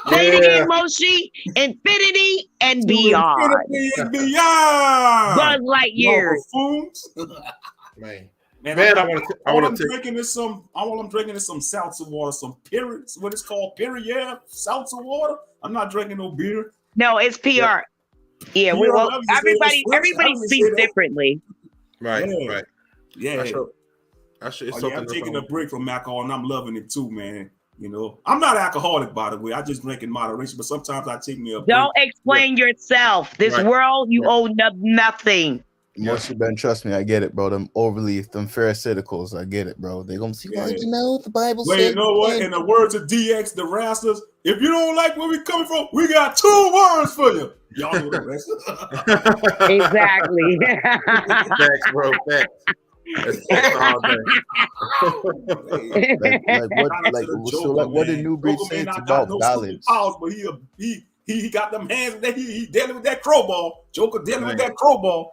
Say it again, Moshe. Infinity and beyond. Infinity and beyond. Buzz Lightyear. Man. Man, all I'm drinking is some seltzer water, some Perrier. What it's called, Perrier seltzer water. I'm not drinking no beer. No, it's PR. Yeah, everybody speaks differently. Right, yeah. right. Yeah. I'm taking a break from alcohol, and I'm loving it too, man. I'm not alcoholic, by the way. I just drink in moderation, but sometimes I take me a break. Don't explain yourself. This world, you owe nothing. Mostly, Ben, trust me, I get it, bro. Them pharisaiticals, I get it, bro. They gonna see, the Bible says. You know what? In the words of DX, the Rastas, if you don't like where we coming from, we got 2 words for you. Y'all know the rest. Exactly. Facts, bro. Facts. What the new breed say? It's about balance. But he got them hands that he dealing with that crowbar. Joker dealing with that crowbar.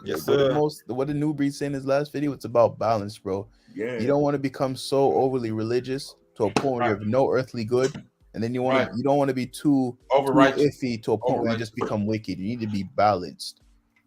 Yes, what the new breed saying in his last video, it's about balance, bro. Yeah. You don't want to become so overly religious to a point where you have no earthly good, and then you don't want to be too iffy to a point where you just become wicked. You need to be balanced.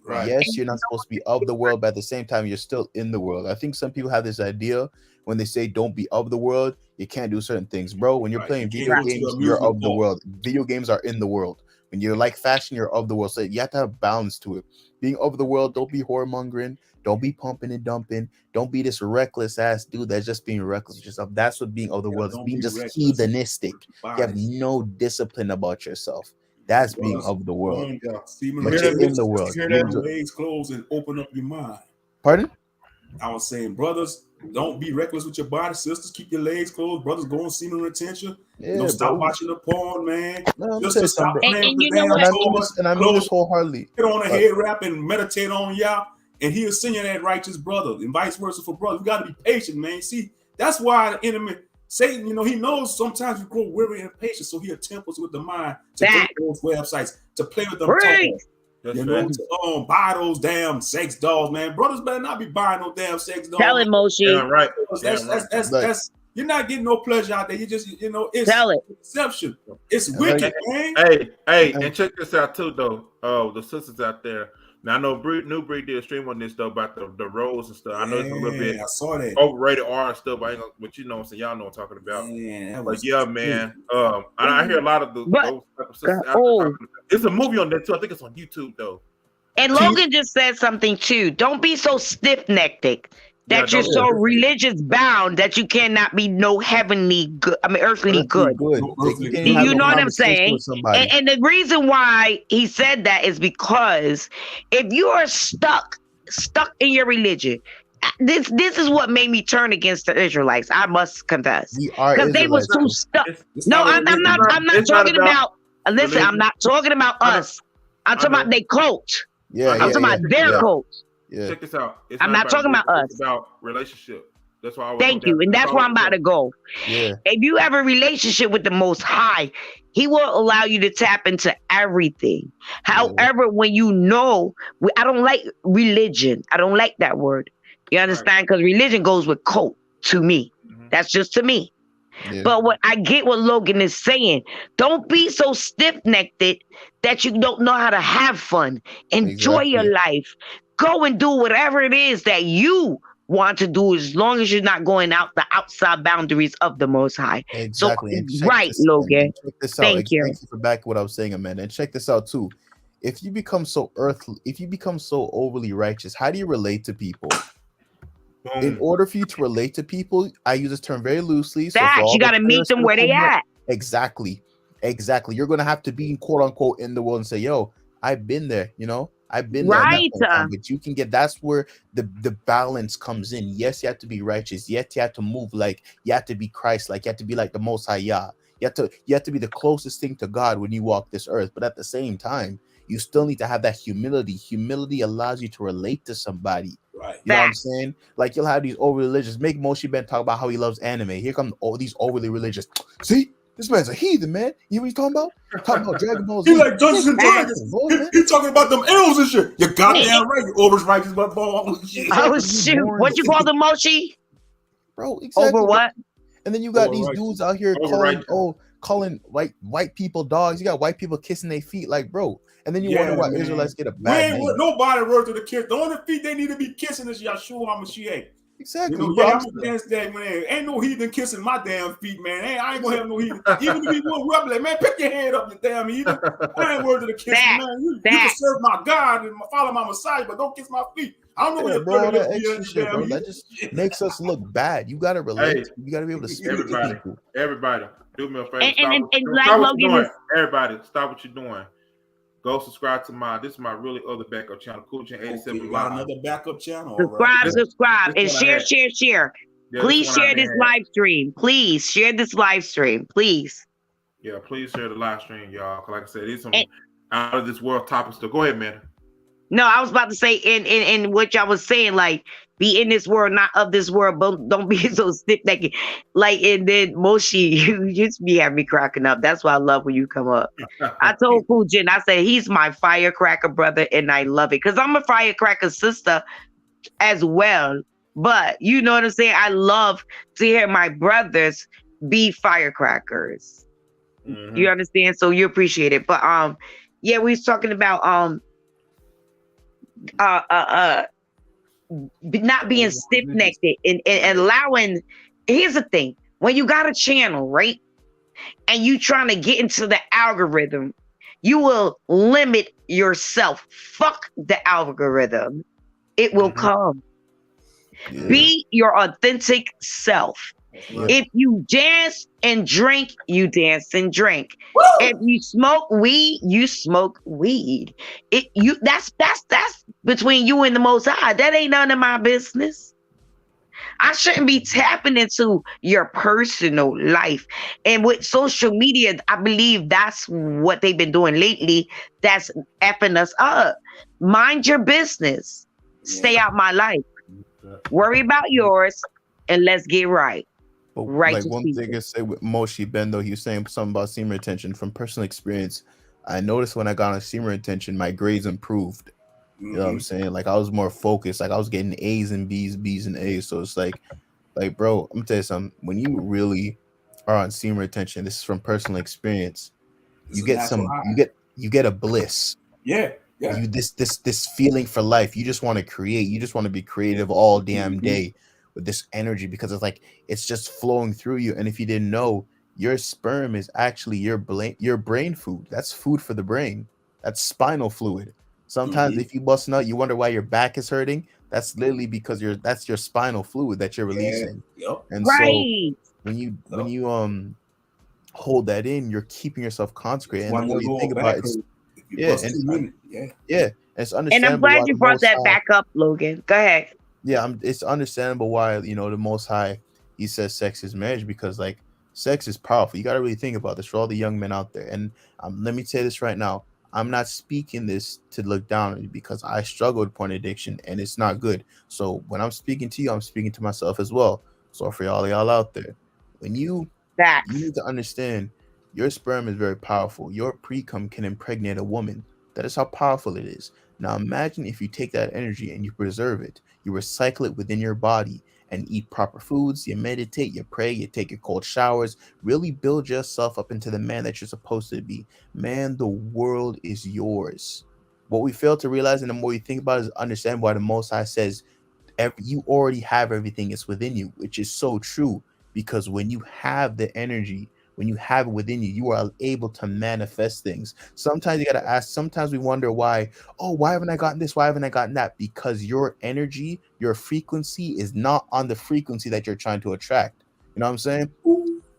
Right. Yes, you're not supposed to be of the world, but at the same time, you're still in the world. I think some people have this idea when they say don't be of the world, you can't do certain things. Bro, when you're playing video games, you're of the world. Video games are in the world. When you're like fashion, you're of the world. So you have to have balance to it. Being of the world, don't be whoremongering. Don't be pumping and dumping. Don't be this reckless ass dude that's just being reckless with yourself. That's what being of the world is. Being just heathenistic. You have no discipline about yourself. That's being of the world. But you're in the world. Hear that? Legs closed and open up your mind. Pardon? I was saying, brothers, don't be reckless with your body. Sisters, keep your legs closed. Brothers, go on semen retention. Don't stop watching the porn, man. Just stop playing with the damn and I mean this wholeheartedly. Get on a head wrap and meditate on Yah, and he'll send you that righteous brother, and vice versa for brothers. We got to be patient, man. See, that's why the enemy, Satan, he knows sometimes we grow weary and impatient, so he'll tempt us with the mind to go to those websites, to play with them toys. That's You know, fact. to buy those damn sex dolls, man. Brothers better not be buying no damn sex dolls. Tell it, Moshi. Damn right. That's you're not getting no pleasure out there. You just, it's Tell it. deception. It's wicked, man. Hey, and check this out too, though. The sisters out there. Now I know New Breed did a stream on this though about the roles and stuff. I know it's a little bit I saw that. overrated R and stuff, but you know, so y'all know what I'm talking about. Man, but yeah, man. I hear a lot of those type of sisters out there oh. talking about. It's a movie on that too. I think it's on YouTube though. And Logan just said something too. Don't be so stiff-necked that you're so religious bound that you cannot be no heavenly good. I mean, earthly good. You know what I'm saying? And the reason why he said that is because if you are stuck in your religion, this is what made me turn against the Israelites. I must confess, because they was too stuck. No, I'm not talking about. Listen, I'm not talking about us. I'm talking about their cult. I'm talking about their cult. Yeah. Check this out. I'm not talking about us. It's about relationship. That's why. Thank you, and that's where I'm about to go. Yeah. If you have a relationship with the Most High, He will allow you to tap into everything. However, when I don't like religion. I don't like that word. You understand? Because religion goes with cult to me. Mm-hmm. That's just to me. Yeah. But I get what Logan is saying. Don't be so stiff-necked that you don't know how to have fun. Enjoy your life. Go and do whatever it is that you want to do, as long as you're not going out the outside boundaries of the Most High. Exactly. So, right, Logan. Check this out. Thank you for back what I was saying, Amanda. And check this out too. If you become so overly righteous, how do you relate to people? In order for you to relate to people, I use this term very loosely. So you got to meet them where they at. Exactly. You're going to have to be, quote unquote, in the world and say, yo, I've been there, I've been there. Right. But you can that's where the balance comes in. Yes, you have to be righteous. Yes, you have to move you have to be Christ, you have to be like the Most High Yah. You have to be the closest thing to God when you walk this earth. But at the same time, you still need to have that humility. Humility allows you to relate to somebody. Right. You know what I'm saying? You'll have these over religious. Make Moshe Ben talk about how he loves anime. Here come all these overly religious. See, this man's a heathen, man. You know what he's talking about? Talking about Dragon Ball Z. He like Dungeons and Dragons. He's talking about them elves and shit. You goddamn right. You over righteous but ball. Oh shoot! What you call them, Moshi? Bro, exactly. Over what? And then you got these dudes out here calling white people dogs. You got white people kissing their feet, bro. And then you wonder why Israelites get a bad name. Nobody word to the kiss. The only feet they need to be kissing is Yahshua HaMashiach. Exactly. I'm against that, man. Ain't no heathen kissing my damn feet, man. I ain't gonna have no heathen. Even if you want to man, pick your hand up, you damn heathen. I ain't word to the kiss, man. You can serve my God and follow my Messiah, but don't kiss my feet. I don't know what bro. That extra shit, bro. That just makes us look bad. You gotta relate. You gotta be able to speak to people. Everybody, do me a favor. Everybody, stop what you're doing. Go subscribe to this is my really other backup channel, Cool Chain 87 Live. Another backup channel. Subscribe, and share. Yeah, please share this live stream. Please share this live stream. Please. Yeah, please share the live stream, y'all. Like I said, it's some out of this world topics. So go ahead, man. No, I was about to say in what y'all was saying, be in this world, not of this world, but don't be so stiff-necked. And then Moshi, you just be having me cracking up. That's why I love when you come up. I told Fujin, I said, he's my firecracker brother, and I love it. Because I'm a firecracker sister as well. But you know what I'm saying? I love to hear my brothers be firecrackers. Mm-hmm. You understand? So you appreciate it. But we was talking about not being stiff-necked and allowing. Here's the thing: when you got a channel, right, and you trying to get into the algorithm, you will limit yourself. Fuck the algorithm; it will come. Yeah. Be your authentic self. Yeah. If you dance and drink, you dance and drink. Woo! If you smoke weed, you smoke weed. That's between you and the Most High. That ain't none of my business. I shouldn't be tapping into your personal life. And with social media, I believe that's what they've been doing lately. That's effing us up. Mind your business. Yeah. Stay out my life. Worry about yours, and let's get right. But one thing I say with Moshe Ben, though, he was saying something about semen retention from personal experience. I noticed when I got on semen retention, my grades improved. You know what I'm saying? Like I was more focused. Like I was getting A's and B's, B's and A's. So it's like, bro, I'm gonna tell you something. When you really are on semen retention, this is from personal experience. It's You a get natural some, high. you get a bliss. Yeah, yeah. You this feeling for life. You just want to create. You just want to be creative all damn day with this energy because it's like it's just flowing through you. And if you didn't know, your sperm is actually your brain food. That's food for the brain. That's spinal fluid. Sometimes if you bust nut, you wonder why your back is hurting. That's literally because that's your spinal fluid that you're Yeah. releasing. Yep. And so Right. when you hold that in, you're keeping yourself consecrated. And the Why more you you think go about back? it, it's If you yeah, bust and 2 minutes, yeah. yeah, and it's And I'm understandable glad why you the brought Most that High. back up, Logan. Go ahead. Yeah, it's understandable why the Most High he says sex is marriage because like sex is powerful. You got to really think about this for all the young men out there. And let me say this right now. I'm not speaking this to look down on you because I struggle with porn addiction and it's not good. So when I'm speaking to you, I'm speaking to myself as well. So for all y'all out there, when you Facts. need to understand your sperm is very powerful. Your pre-cum can impregnate a woman. That is how powerful it is. Now imagine if you take that energy and you preserve it, you recycle it within your body and eat proper foods, you meditate, you pray, you take your cold showers, really build yourself up into the man that you're supposed to be. Man, the world is yours. What we fail to realize, and the more you think about it, is understand why the Most High says you already have everything, it's within you, which is so true because when you have the energy, when you have it within you, you are able to manifest things. Sometimes you got to ask, sometimes we wonder why, oh, why haven't I gotten this, why haven't I gotten that? Because your energy, your frequency is not on the frequency that you're trying to attract. You know what I'm saying?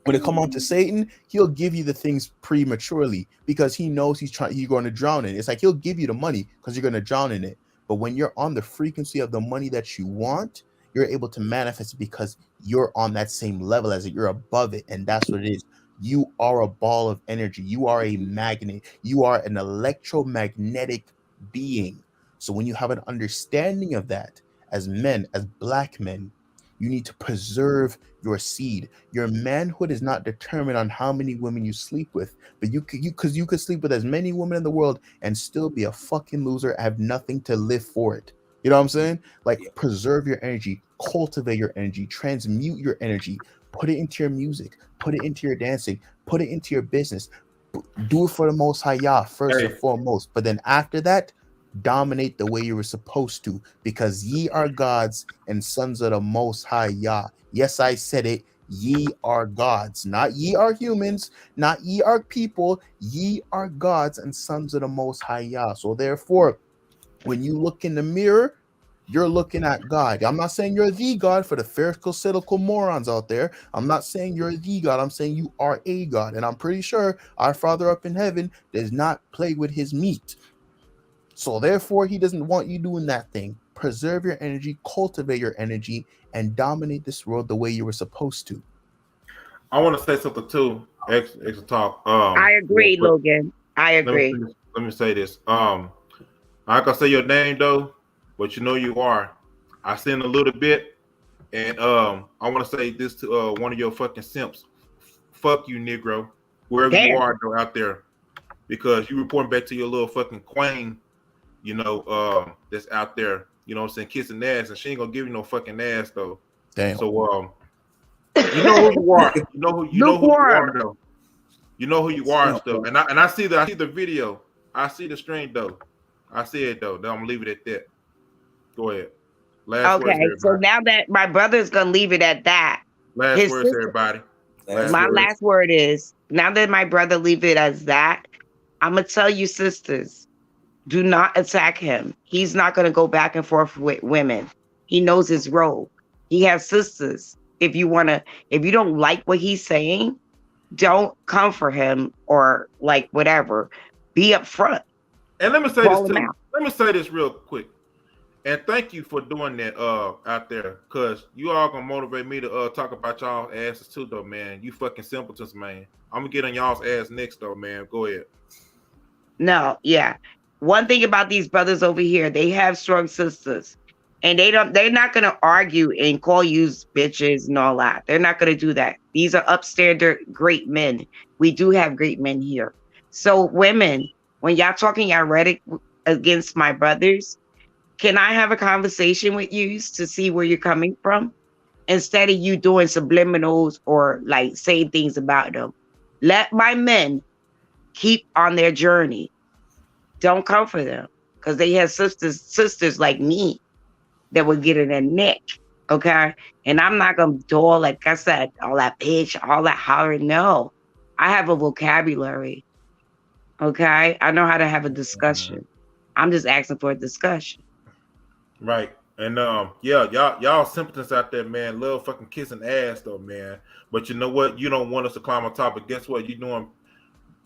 When it come on to Satan, he'll give you the things prematurely because he knows you're going to drown in it. It's like he'll give you the money because you're going to drown in it. But when you're on the frequency of the money that you want, you're able to manifest it because you're on that same level as it. You're above it, and that's what it is. You are a ball of energy. You are a magnet. You are an electromagnetic being. So when you have an understanding of that, as men, as black men, you need to preserve your seed. Your manhood is not determined on how many women you sleep with, but you could sleep with as many women in the world and still be a fucking loser, have nothing to live for it. You know what I'm saying? Like preserve your energy, cultivate your energy, transmute your energy, put it into your music, put it into your dancing, put it into your business. Do it for the Most High Yah first and foremost, but then after that, dominate the way you were supposed to, because ye are gods and sons of the Most High Yah. Yes, I said it. Ye are gods, not ye are humans, not ye are people. Ye are gods and sons of the Most High Yah. So therefore, when you look in the mirror, you're looking at God. I'm not saying you're the God for the pharisaical morons out there. I'm not saying you're the God. I'm saying you are a God. And I'm pretty sure our Father up in heaven does not play with his meat. So therefore, he doesn't want you doing that thing. Preserve your energy, cultivate your energy, and dominate this world the way you were supposed to. I want to say something too. Extra talk. I agree, Logan. I agree. Let me say this. I'm not gonna say your name though, but you know you are. I seen a little bit, and I want to say this to one of your fucking simps. Fuck you, Negro, wherever you Damn. are though out there, because you reporting back to your little fucking queen, that's out there. You know what I'm saying, kissing ass, and she ain't gonna give you no fucking ass though. Damn. So you know who you are. You know who you are though. You know who you are and stuff. And I see the video. I see the stream though. I see it though. Then I'm gonna leave it at that. Go ahead. Last words, Okay, so everybody. now that my brother's gonna leave it at that. Last words, everybody. Last word is, now that my brother leave it as that, I'm gonna tell you, sisters, do not attack him. He's not gonna go back and forth with women. He knows his role. He has sisters. If you don't like what he's saying, don't come for him or like whatever. Be upfront. And let me say this too. Let me say this real quick. And thank you for doing that out there, because you all gonna motivate me to talk about y'all asses too though, man. You fucking simpletons, man. I'm gonna get on y'all's ass next though, man. Go ahead. No, yeah. One thing about these brothers over here, they have strong sisters. And they're not gonna argue and call you bitches and all that. They're not gonna do that. These are upstandard great men. We do have great men here. So women, when y'all talking y'all rhetoric against my brothers, can I have a conversation with you to see where you're coming from? Instead of you doing subliminals or like saying things about them. Let my men keep on their journey. Don't come for them. Because they have sisters like me that would get in their neck. Okay. And I'm not gonna do all, like I said, all that bitch, all that hollering. No. I have a vocabulary. Okay. I know how to have a discussion. I'm just asking for a discussion. Right. And yeah, y'all simpletons out there, man, love fucking kissing ass though, man. But you know what? You don't want us to climb on top. But guess what? You doing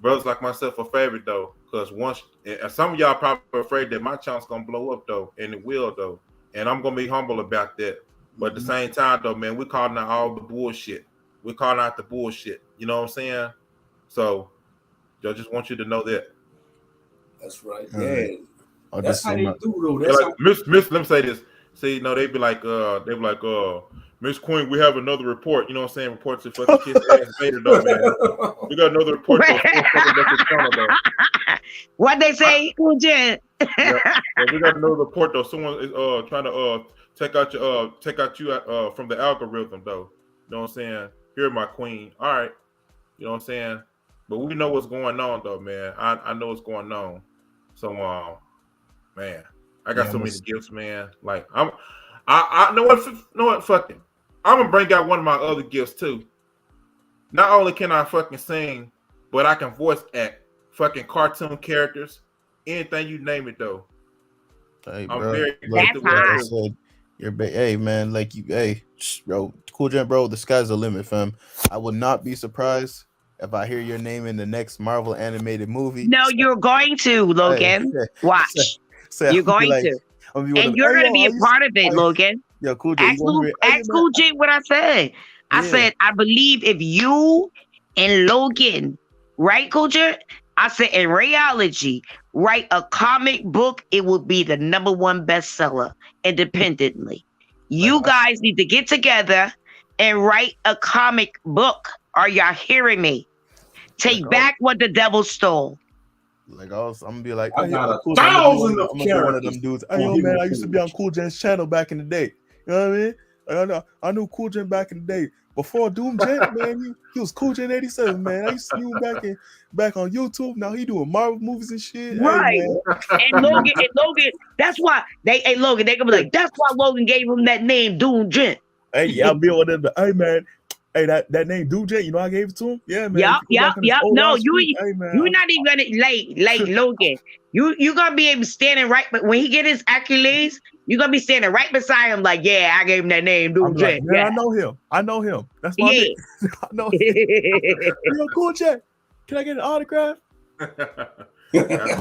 brothers like myself a favor though, because once and some of y'all probably afraid that my channel's gonna blow up though, and it will though, and I'm gonna be humble about that. But at the same time though, man, we're calling out all the bullshit. We're calling out the bullshit. You know what I'm saying? So I just want you to know that. That's right. All Yeah. right. I'll That's just how say they my, do though. Yeah, That's like, Miss, let me say this. See, you know, they be like, Miss Queen, we have another report. You know what I'm saying? Report to fucking kiss ass Vader though, man. how. We got another report though. Someone fucking back his channel though. What they say, Cool Jen? Yeah, we got another report though. Someone is trying to take out you from the algorithm though. You know what I'm saying? Here, my queen. All right. You know what I'm saying? But we know what's going on though, man. I know what's going on. So man, I got Yeah, so I'm many a- gifts, man. Like I know what fuck it. I'm gonna bring out one of my other gifts too. Not only can I fucking sing, but I can voice act fucking cartoon characters, anything you name it though. hey, I'm bro. very Look, That's gifted with like I hot. it too. said, hey, man, like you, hey, bro, Cool Gent, bro, the sky's the limit, fam. I would not be surprised if I hear your name in the next Marvel animated movie. No, you're going to, Hey, Logan. Watch. You're I'll be going like, to. I'll be one And of, you're hey, going to yo, be a part of it, Logan. yo, Cool Gent, you gonna hear, hey, Ask man, Cool J what I said. I yeah, said, I believe if you and Logan, right, Cool J? I said, in reality, write a comic book, it would be the #1 bestseller independently. like You guys need to get together and write a comic book. Are y'all hearing me? Take back what the devil stole. Like I'm gonna be like, I hey, got Cool a J, I'm thousand of gonna be one of characters them dudes. Hey, on yo, his man, I used to be on page. Cool Jen's channel back in the day. You know what I mean? I knew Cool Jen back in the day before Doom Jen, man. He was Cool Jen 87, man. I used to see him back on YouTube. Now he doing Marvel movies and shit. Hey, Right. man. And Logan, that's why Logan, they gonna be like, that's why Logan gave him that name, Doom Gent. Hey, yeah, I'll be one of them. Hey, man. Hey, that name Doom Jen, you know I gave it to him. Yeah, man. Yup, If you go back on his old No, ass street, hey, man. you're not even gonna like Logan. You gonna be able standing right, but when he get his accolades, you're gonna be standing right beside him, like, yeah, I gave him that name, I'll Doom be like, Gent. man, Yeah. I know him. That's my Yeah. name. I know him. Yo, Cool Jen, can I get an autograph?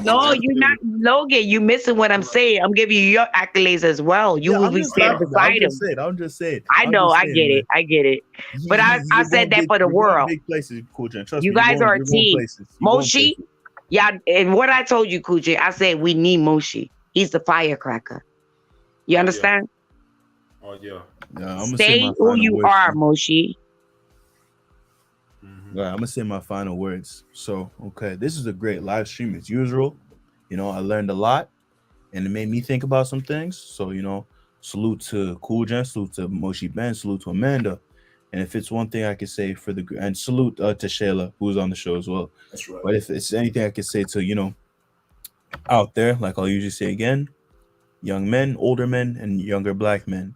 No, you're not, Logan. You missing what I'm saying. I'm giving you your accolades as well. You will I'm be just standing saying. beside him. I'm just saying. I know, I get man. it. I get it. But I You're said going that for the you're going world. big places, Cool Jen. Trust You me. guys are a you're going team. places. You're going Moshi, places. yeah, and what I told you, Kuji, I said we need Moshi. He's the firecracker. You Oh, understand? Oh yeah. Yeah, I'm gonna say Stay my who final you words. are, Moshi. Yeah, I'm gonna say my final words. So, okay, this is a great live stream as usual. You know, I learned a lot, and it made me think about some things. So, you know, salute to Cool Jen, salute to Moshi Ben, salute to Amanda. And if it's one thing I could say for the and salute to Shayla, who's on the show as well. That's right. But if it's anything I could say to, you know, out there, like I'll usually say again, young men, older men, and younger black men,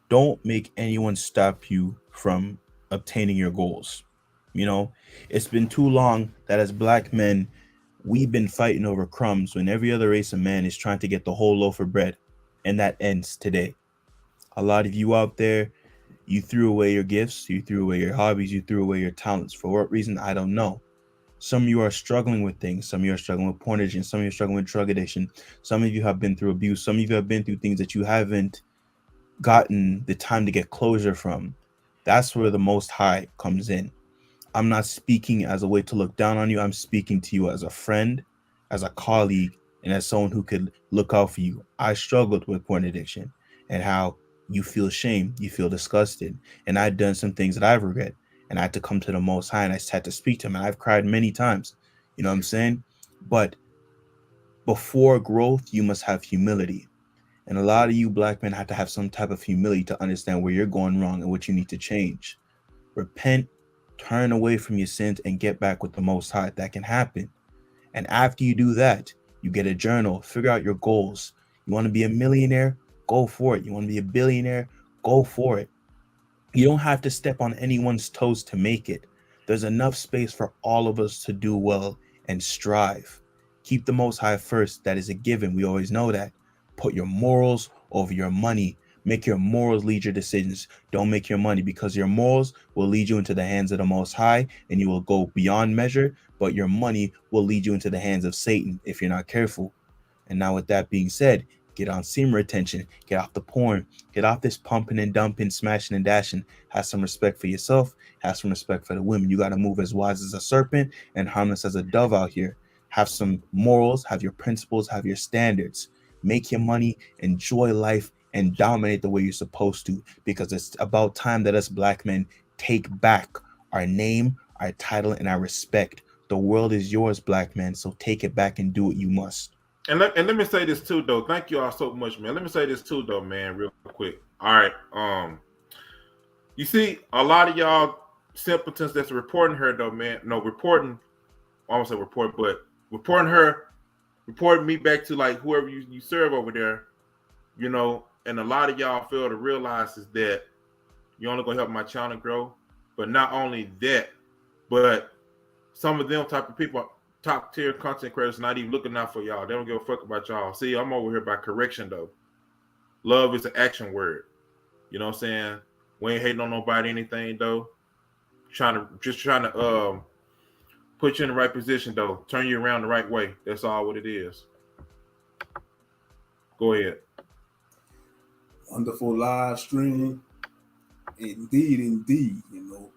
don't make anyone stop you from obtaining your goals. You know, it's been too long that as black men, we've been fighting over crumbs when every other race of man is trying to get the whole loaf of bread. And that ends today. A lot of you out there, you threw away your gifts, you threw away your hobbies, you threw away your talents. For what reason? I don't know. Some of you are struggling with things. Some of you are struggling with porn addiction. Some of you are struggling with drug addiction. Some of you have been through abuse. Some of you have been through things that you haven't gotten the time to get closure from. That's where the Most High comes in. I'm not speaking as a way to look down on you. I'm speaking to you as a friend, as a colleague, and as someone who could look out for you. I struggled with porn addiction and how you feel shame, you feel disgusted. And I've done some things that I've regret. And I had to come to the Most High and I had to speak to him. And I've cried many times. You know what I'm saying? But before growth, you must have humility. And a lot of you black men have to have some type of humility to understand where you're going wrong and what you need to change. Repent, turn away from your sins, and get back with the Most High. That can happen. And after you do that, you get a journal, figure out your goals. You want to be a millionaire? Go for it. You want to be a billionaire? Go for it. You don't have to step on anyone's toes to make it. There's enough space for all of us to do well and strive. Keep the Most High first. That is a given. We always know that. Put your morals over your money. Make your morals lead your decisions. Don't make your money, because your morals will lead you into the hands of the Most High and you will go beyond measure, but your money will lead you into the hands of Satan if you're not careful. And now with that being said, get on semen retention, get off the porn, get off this pumping and dumping, smashing and dashing. Have some respect for yourself, have some respect for the women. You got to move as wise as a serpent and harmless as a dove out here. Have some morals, have your principles, have your standards. Make your money, enjoy life, and dominate the way you're supposed to, because it's about time that us black men take back our name, our title, and our respect. The world is yours, black men, so take it back and do what you must. And let me say this too, though. Thank you all so much, man. Let me say this too, though, man, real quick. All right. You see, a lot of y'all simpletons that's reporting her, though, man. No, reporting. I won't say report, but reporting her, reporting me back to like whoever you serve over there, you know. And a lot of y'all fail to realize is that you're only gonna help my channel grow. But not only that, but some of them type of people, top tier content creators, not even looking out for y'all. They don't give a fuck about y'all. See, I'm over here by correction though. Love is an action word. You know what I'm saying? We ain't hating on nobody, anything though. Trying to put you in the right position though. Turn you around the right way. That's all what it is. Go ahead. Wonderful live stream. Indeed, you know.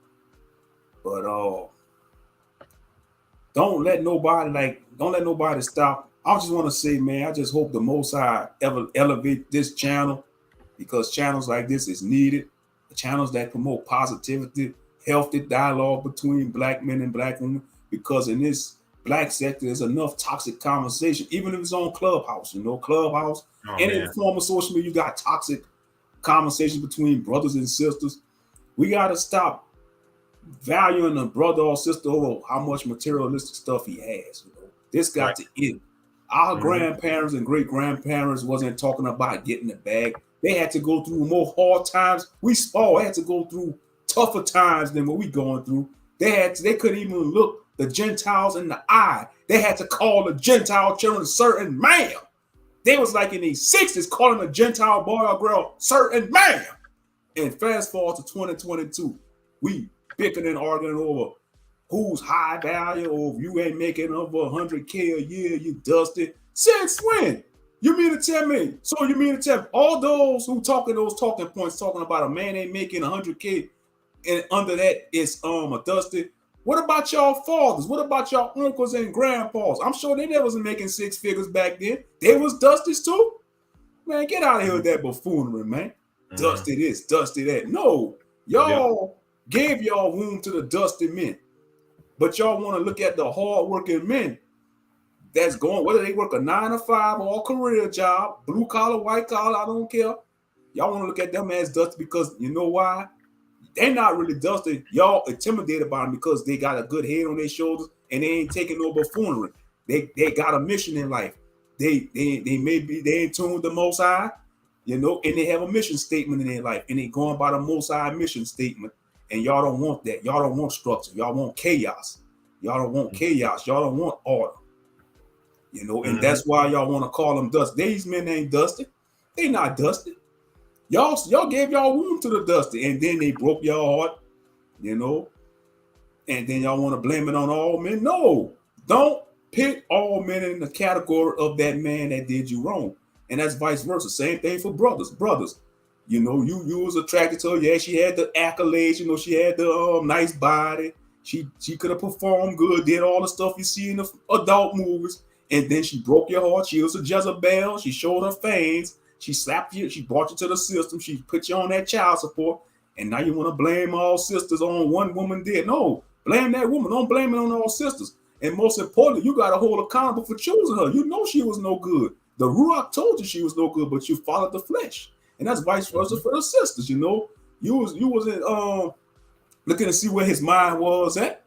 But don't let nobody stop. I just want to say, man, I just hope the Most High ever elevate this channel, because channels like this is needed. The channels that promote positivity, healthy dialogue between black men and black women, because in this black sector, there's enough toxic conversation, even if it's on Clubhouse, you know, Clubhouse, any form of social media, you got toxic conversations between brothers and sisters. We got to stop valuing a brother or sister over how much materialistic stuff he has. You know, this got to end. Our grandparents and great grandparents wasn't talking about getting the bag. They had to go through more hard times. We spoiled. They had to go through tougher times than what we going through. They couldn't even look the Gentiles in the eye. They had to call the Gentile children certain ma'am. They was like in the 60s calling a Gentile boy or girl certain ma'am. And fast forward to 2022, we bickering and arguing over who's high value, or if you ain't making over 100K a year, you dusted. Since when? You mean to tell me? So you mean to tell me all those who talking those talking points, talking about a man ain't making 100K, and under that is a dusted? What about y'all fathers? What about y'all uncles and grandpas? I'm sure they never was making six figures back then. They was dusties too. Man, get out of here with that buffoonery, man. Dusty this, dusty that. No, y'all gave y'all room to the dusty men. But y'all want to look at the hard-working men that's going, whether they work a 9 to 5 or a career job, blue collar, white collar, I don't care. Y'all want to look at them as dusty because you know why? They're not really dusty. Y'all intimidated by them because they got a good head on their shoulders and they ain't taking no buffoonery. They got a mission in life. They in tune with the Most High, you know, and they have a mission statement in their life, and they going by the Most High mission statement. And y'all don't want that. Y'all don't want structure. Y'all want chaos. Y'all don't want chaos. Y'all don't want order. You know, and that's why y'all want to call them dusty. These men ain't dusty. They not dusty. Y'all gave y'all room to the dusty, and then they broke y'all heart, you know, and then y'all want to blame it on all men. No, don't pit all men in the category of that man that did you wrong. And that's vice versa. Same thing for brothers. You know, you was attracted to her. Yeah, she had the accolades. You know, she had the nice body. She could have performed good, did all the stuff you see in the adult movies. And then she broke your heart. She was a Jezebel. She showed her fangs. She slapped you. She brought you to the system. She put you on that child support. And now you want to blame all sisters on one woman did. No, blame that woman. Don't blame it on all sisters. And most importantly, you got to hold accountable for choosing her. You know she was no good. The Ruach told you she was no good, but you followed the flesh. And that's vice versa for the sisters, you know. You wasn't looking to see where his mind was at.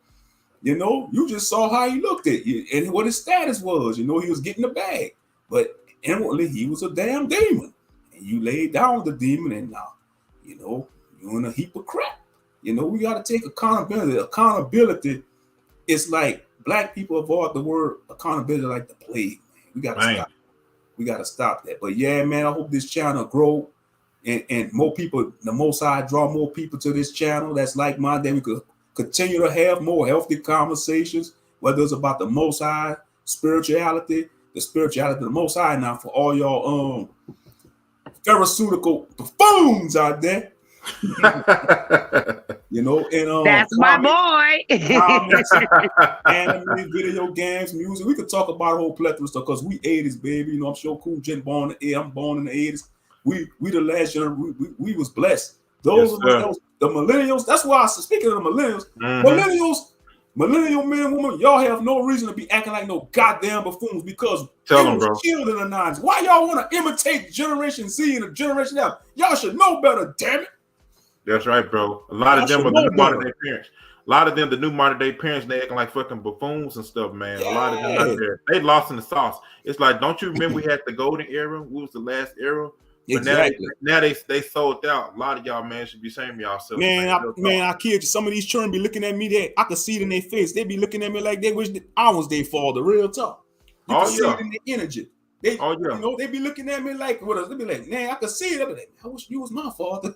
You know, you just saw how he looked at you and what his status was. You know, he was getting the bag. But inwardly, he was a damn demon. And you laid down the demon, and now, you know, you're in a heap of crap. You know, we got to take accountability. Accountability is like black people avoid the word accountability like the plague. We got to stop. We got to stop that. But yeah, man, I hope this channel grow and more people, the Most High draw more people to this channel. That's like mine. That we could continue to have more healthy conversations, whether it's about the Most High, spirituality, the spirituality of the Most High. Now, for all y'all pharmaceutical buffoons out there, you know, and that's my boy. Anime, video games, music. We could talk about a whole plethora of stuff because we 80s, baby. You know, I'm sure Cool Jen born in the 80s. I'm born in the 80s. We the last generation. We was blessed. Those of us, the millennials. That's why I was speaking of the millennials. Millennial men and women, y'all have no reason to be acting like no goddamn buffoons because Tell was killed in the 90s. Why y'all want to imitate Generation Z and the Generation F? Y'all should know better, damn it. That's right, bro. A lot of them are the new modern day parents. A lot of them, the new modern day parents, they acting like fucking buffoons and stuff, man. Yeah. A lot of them out there, they lost in the sauce. It's like, don't you remember we had the golden era? We was the last era. But exactly. Now they sold out. A lot of y'all, man, should be shaming y'all. Man, I kid you. Some of these children be looking at me. I can see it in their face. They be looking at me like they wish that I was their father. Real talk. You can see it in their energy. You know, they be looking at me like, what else? They be like, man, I can see it. Like, I wish you was my father.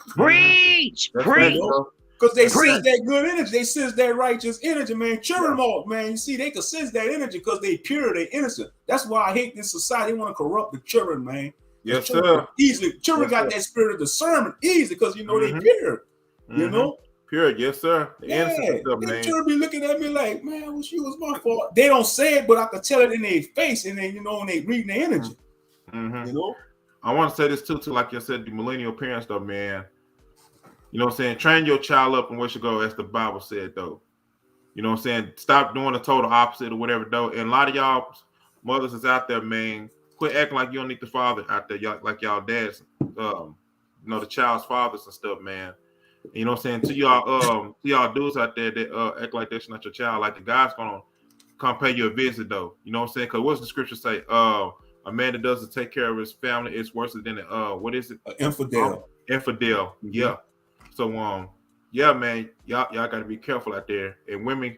Preach. Because they sense that good energy. They sense that righteous energy, man. Children, man, you see, they can sense that energy because they pure, they innocent. That's why I hate this society. They want to corrupt the children, man. Yes, children easily. Children got that spirit of discernment easy because, you know, they pure. You know? Pure, yes, sir. The innocent stuff, man. Children be looking at me like, man, I wish you was my fault. They don't say it, but I can tell it in their face, and then, you know, when they reading their energy. You know? I want to say this too, like you said, the millennial parents stuff, man. You know what I'm saying? Train your child up and where should go, as the Bible said, though. You know what I'm saying? Stop doing the total opposite or whatever, though. And a lot of y'all mothers is out there, man. Quit acting like you don't need the father out there, like y'all dads, you know, the child's fathers and stuff, man. You know what I'm saying? To y'all dudes out there that act like that's not your child, like the guy's gonna come pay you a visit, though. You know what I'm saying? Because what's the scripture say? A man that doesn't take care of his family is worse than what is it? Infidel. Infidel. Yeah. So yeah, man, y'all gotta be careful out there. And women,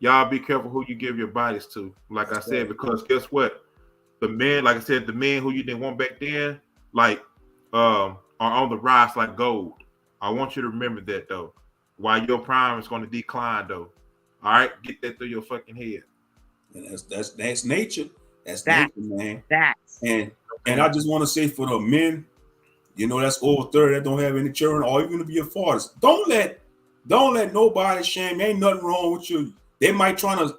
y'all be careful who you give your bodies to. Like I said, because guess what? The men, like I said, the men who you didn't want back then, like are on the rise like gold. I want you to remember that, though. While your prime is going to decline, though. All right, get that through your fucking head. And that's nature. That's nature, man. That's and I just want to say for the men, you know, that's over 30 that don't have any children, or even to be a father. Don't let nobody shame. Ain't nothing wrong with you. They might try to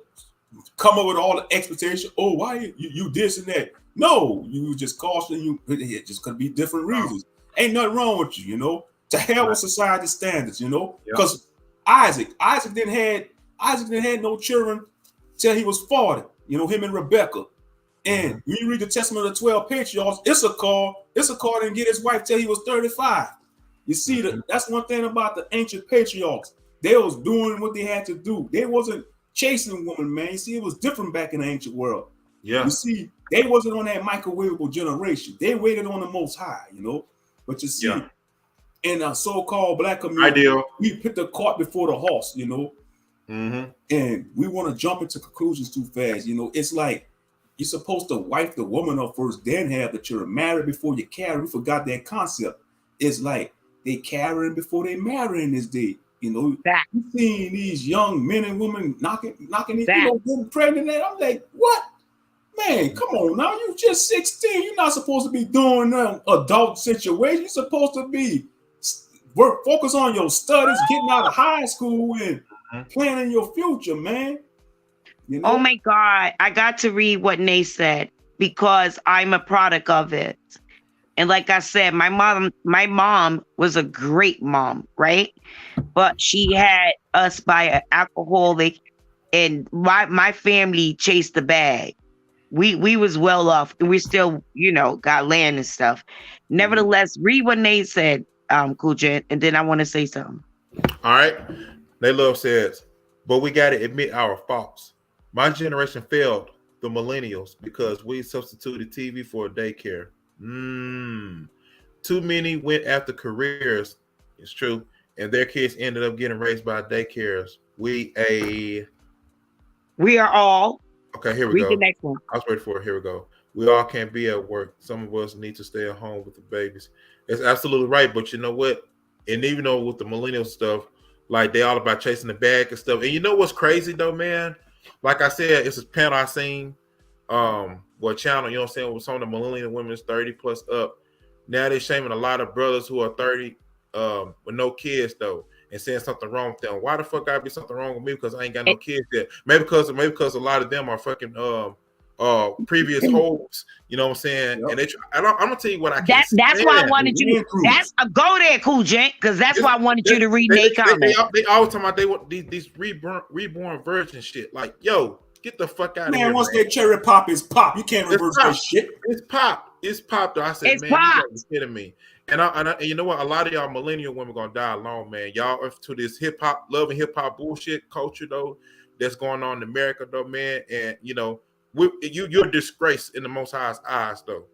come up with all the expectation. Oh, why you this and that? No, you just caution you. It just could be different reasons. Ain't nothing wrong with you, you know. To hell with society standards, you know, because Isaac didn't have no children till he was 40. You know, him and Rebecca. And when you read the Testament of the 12 Patriarchs, Issachar didn't get his wife till he was 35. You see, that's one thing about the ancient patriarchs. They was doing what they had to do. They wasn't chasing women, man. You see, it was different back in the ancient world. Yeah. You see, they wasn't on that microwavable generation. They waited on the Most High, you know. But you see, in a so-called black community, we put the cart before the horse, you know. And we want to jump into conclusions too fast. You know, it's like you're supposed to wife the woman up first, then have the children. Marry before you carry. We forgot that concept. It's like they carrying before they marrying this day. You know, you seeing these young men and women knocking these, you know, getting pregnant. And I'm like, what? Man, come on now. You just 16. You're not supposed to be doing adult situation. You're supposed to be focus on your studies, getting out of high school and planning your future, man. You know? Oh my God. I got to read what Nay said because I'm a product of it. And like I said, my mom was a great mom, right? But she had us by an alcoholic and my family chased the bag. We was well off, and we still, got land and stuff. Nevertheless, read what Nate said, Cool Jet, and then I want to say something. All right. They love says, but we got to admit our faults. My generation failed the millennials because we substituted TV for daycare. Too many went after careers. It's true. And their kids ended up getting raised by daycares. We are all. Okay, here we read go. the next one. I was ready for it. Here we go. We all can't be at work. Some of us need to stay at home with the babies. That's absolutely right. But you know what? And even though with the millennial stuff, like they all about chasing the bag and stuff. And you know what's crazy though, man? Like I said, it's a panel I seen. Channel, you know what I'm saying? With some of the millennial women is 30 plus up. Now they're shaming a lot of brothers who are 30 with no kids though, and saying something wrong with them. Why the fuck gotta be something wrong with me because I ain't got no kids yet? Maybe because a lot of them are fucking previous hoes, you know what I'm saying? Yep. And I'm gonna tell you what I can't that's why I wanted you to go there, Cool Gent, because that's why I wanted you to read their comment. They always talking about they want these reborn virgin shit. Like, yo, get the fuck out of here. Man, once that cherry pop is pop, you can't reverse that shit. It's pop. It's pop though. I said, it's man, pop. You're kidding me. And you know what? A lot of y'all millennial women gonna die alone, man. Y'all are to this hip hop, love and hip hop bullshit culture though, that's going on in America though, man. And you know, you're a disgrace in the Most High's eyes though.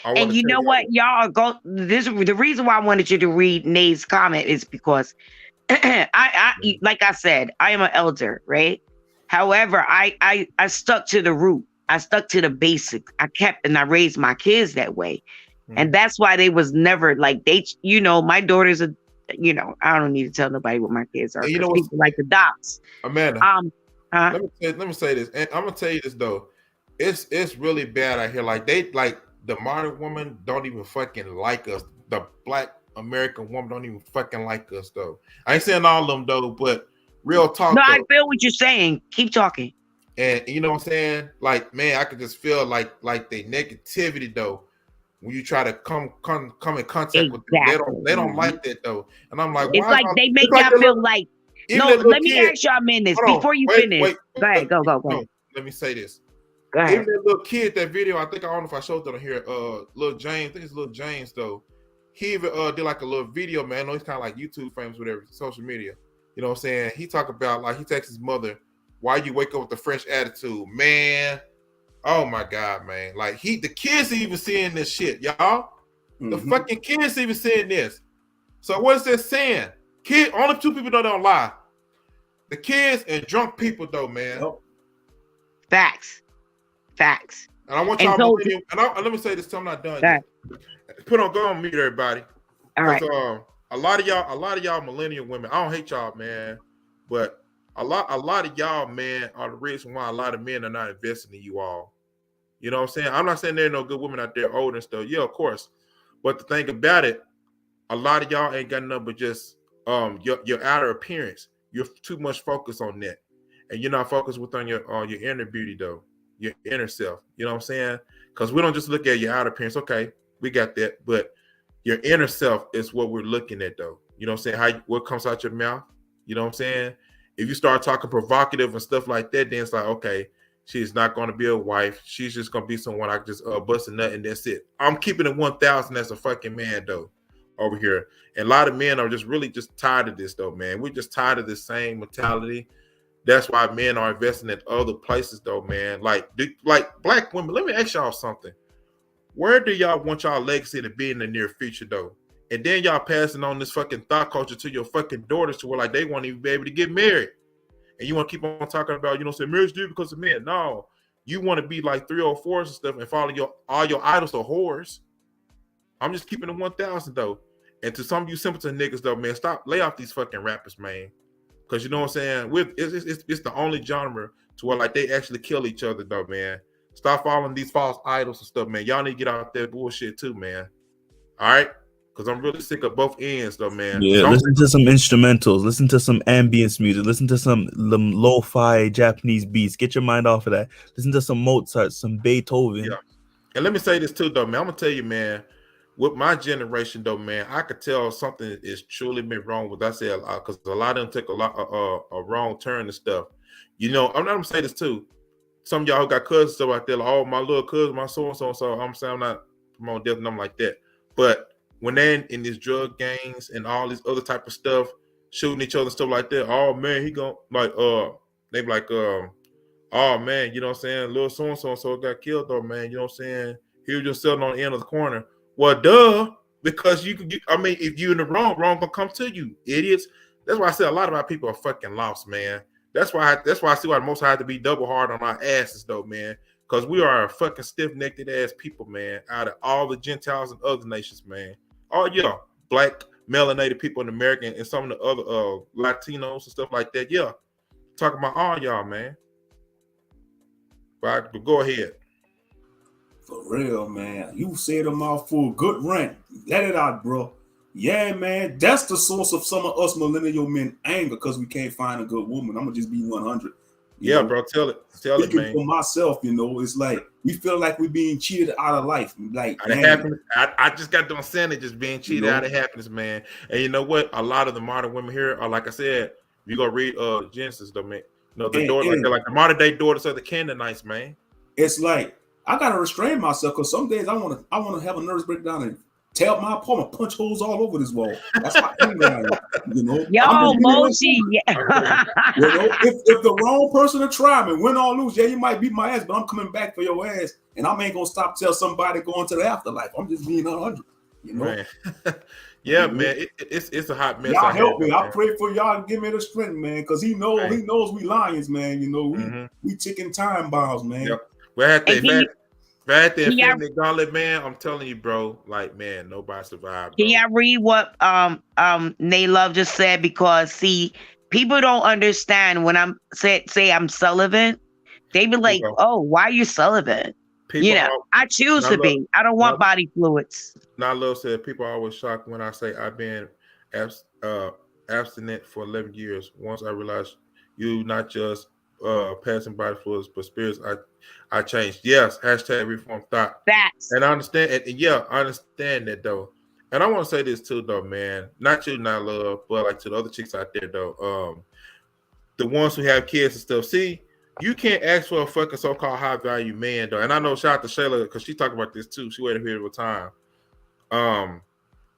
And you know what, y'all the reason why I wanted you to read Nate's comment is because I like I said, I am an elder, right? However, I stuck to the root. I stuck to the basics. I kept and I raised my kids that way. And that's why they was never like my daughters are, I don't need to tell nobody what my kids are. And you know people like the docs. Amanda, let me say this. And I'm gonna tell you this though. It's really bad out here. Like the modern woman don't even fucking like us. The black American woman don't even fucking like us though. I ain't saying all of them though, but real talk. No, though. I feel what you're saying. Keep talking. And you know what I'm saying? Like, man, I could just feel like the negativity though. When you try to come in contact with them, they don't like that though. And I'm like, it's like they make y'all feel like. No, let me ask y'all men this before you finish. Go ahead, go. No, let me say this. Go ahead. Even that little kid, that video, I don't know if I showed that on here. Little James, I think it's little James though. He even did like a little video, man. I know he's kind of like YouTube famous, whatever, social media. You know what I'm saying? He talk about like he texts his mother, "Why you wake up with a fresh attitude, man?" Oh my God, man! Like the kids even seeing this shit, y'all. The fucking kids even seeing this. So what is that saying? Only two people don't lie. The kids and drunk people, though, man. Yep. Facts. And I want y'all. Let me say this till I'm not done yet. Go on mute, everybody. All right. A lot of y'all millennial women. I don't hate y'all, man, but a lot of y'all, man, are the reason why a lot of men are not investing in you all. You know what I'm saying? I'm not saying there are no good women out there old and stuff. Yeah, of course. But the thing about it, a lot of y'all ain't got nothing but just your outer appearance. You're too much focused on that. And you're not focused on your inner beauty though, your inner self. You know what I'm saying? Because we don't just look at your outer appearance. Okay, we got that. But your inner self is what we're looking at though. You know what I'm saying? What comes out your mouth? You know what I'm saying? If you start talking provocative and stuff like that, then it's like, okay, she's not going to be a wife. She's just going to be someone I just bust a nut and that's it. I'm keeping it 1,000 as a fucking man though over here. And a lot of men are just really just tired of this though, man. We're just tired of this same mentality. That's why men are investing in other places though, man. Like black women, let me ask y'all something. Where do y'all want y'all legacy to be in the near future though? And then y'all passing on this fucking thought culture to your fucking daughters to where like they won't even be able to get married. And you want to keep on talking about, say marriage due because of men. No, you want to be like 304s and stuff and follow all your idols are whores. I'm just keeping it 1,000 though. And to some of you simpleton niggas though, man, lay off these fucking rappers, man. Because you know what I'm saying? It's the only genre to where like they actually kill each other though, man. Stop following these false idols and stuff, man. Y'all need to get out that bullshit too, man. All right? Because I'm really sick of both ends, though, man. Yeah, listen to some instrumentals. Listen to some ambience music. Listen to some lo-fi Japanese beats. Get your mind off of that. Listen to some Mozart, some Beethoven. Yeah. And let me say this, too, though, man. I'm going to tell you, man, with my generation, though, man, I could tell something is truly been wrong with, I said, because a lot of them took a wrong turn and stuff. You know, I'm not gonna say this too. Some of y'all who got cousins stuff out there, like, oh, my little cousin, my so and so. So I'm saying I'm not promoting death and nothing like that. But when they're in these drug gangs and all this other type of stuff, shooting each other and stuff like that, oh man, he gon' like they be like oh man, you know what I'm saying? Little so and so got killed though, man. You know what I'm saying? He was just sitting on the end of the corner. Well, duh, because you could get, I mean, if you in the wrong gonna come to you, idiots. That's why I said a lot of our people are fucking lost, man. That's why I see why the most I have to be double hard on our asses though, man. Because we are a fucking stiff-necked ass people, man, out of all the Gentiles and other nations, man. Oh yeah, black melanated people in America and some of the other Latinos and stuff like that. Yeah. Talking about all y'all, man. But go ahead. For real, man. You said a mouthful. Good rant. Let it out, bro. Yeah, man. That's the source of some of us millennial men anger because we can't find a good woman. I'm gonna just be 100. Yeah, bro. Tell it, man. For myself, you know, it's like we feel like we're being cheated out of life. Like out of happiness. I just got done saying it, just being cheated out of happiness, man. And you know what? A lot of the modern women here are, like I said, you go read Genesis, though, man. No, the daughter, like the modern day daughters of the Canaanites, man. It's like I gotta restrain myself because some days I wanna have a nervous breakdown and tear up my palm and punch holes all over this wall. That's how angry I am, you know. Yo, Moji, yeah. You know, if the wrong person to try me, win or lose, yeah, you might beat my ass, but I'm coming back for your ass, and I ain't gonna stop till somebody going to the afterlife. I'm just being 100, you know. Man. Yeah, man, it's a hot mess. Y'all help me. I pray for y'all and give me the strength, man, because he knows we lions, man. You know, we ticking time bombs, man. Yep. We're at the Infinity Gauntlet, man. I'm telling you, bro. Like, man, nobody survived. Can y'all read what Nay Love just said? Because see, people don't understand when I'm say I'm celibate. They be like, "Oh, why are you celibate?" I choose to be. I don't want body fluids. Now, Love said people are always shocked when I say I've been abstinent for 11 years. Once I realized you not just passing body fluids, but spirits, I changed. Yes, hashtag reform thought. And I understand, I understand that though. And I want to say this too, though, man. Not you, not Love, but like to the other chicks out there, though. The ones who have kids and stuff. See, you can't ask for a fucking so-called high-value man, though. And I know, shout out to Shayla, because she talked about this too. She waited a period of time.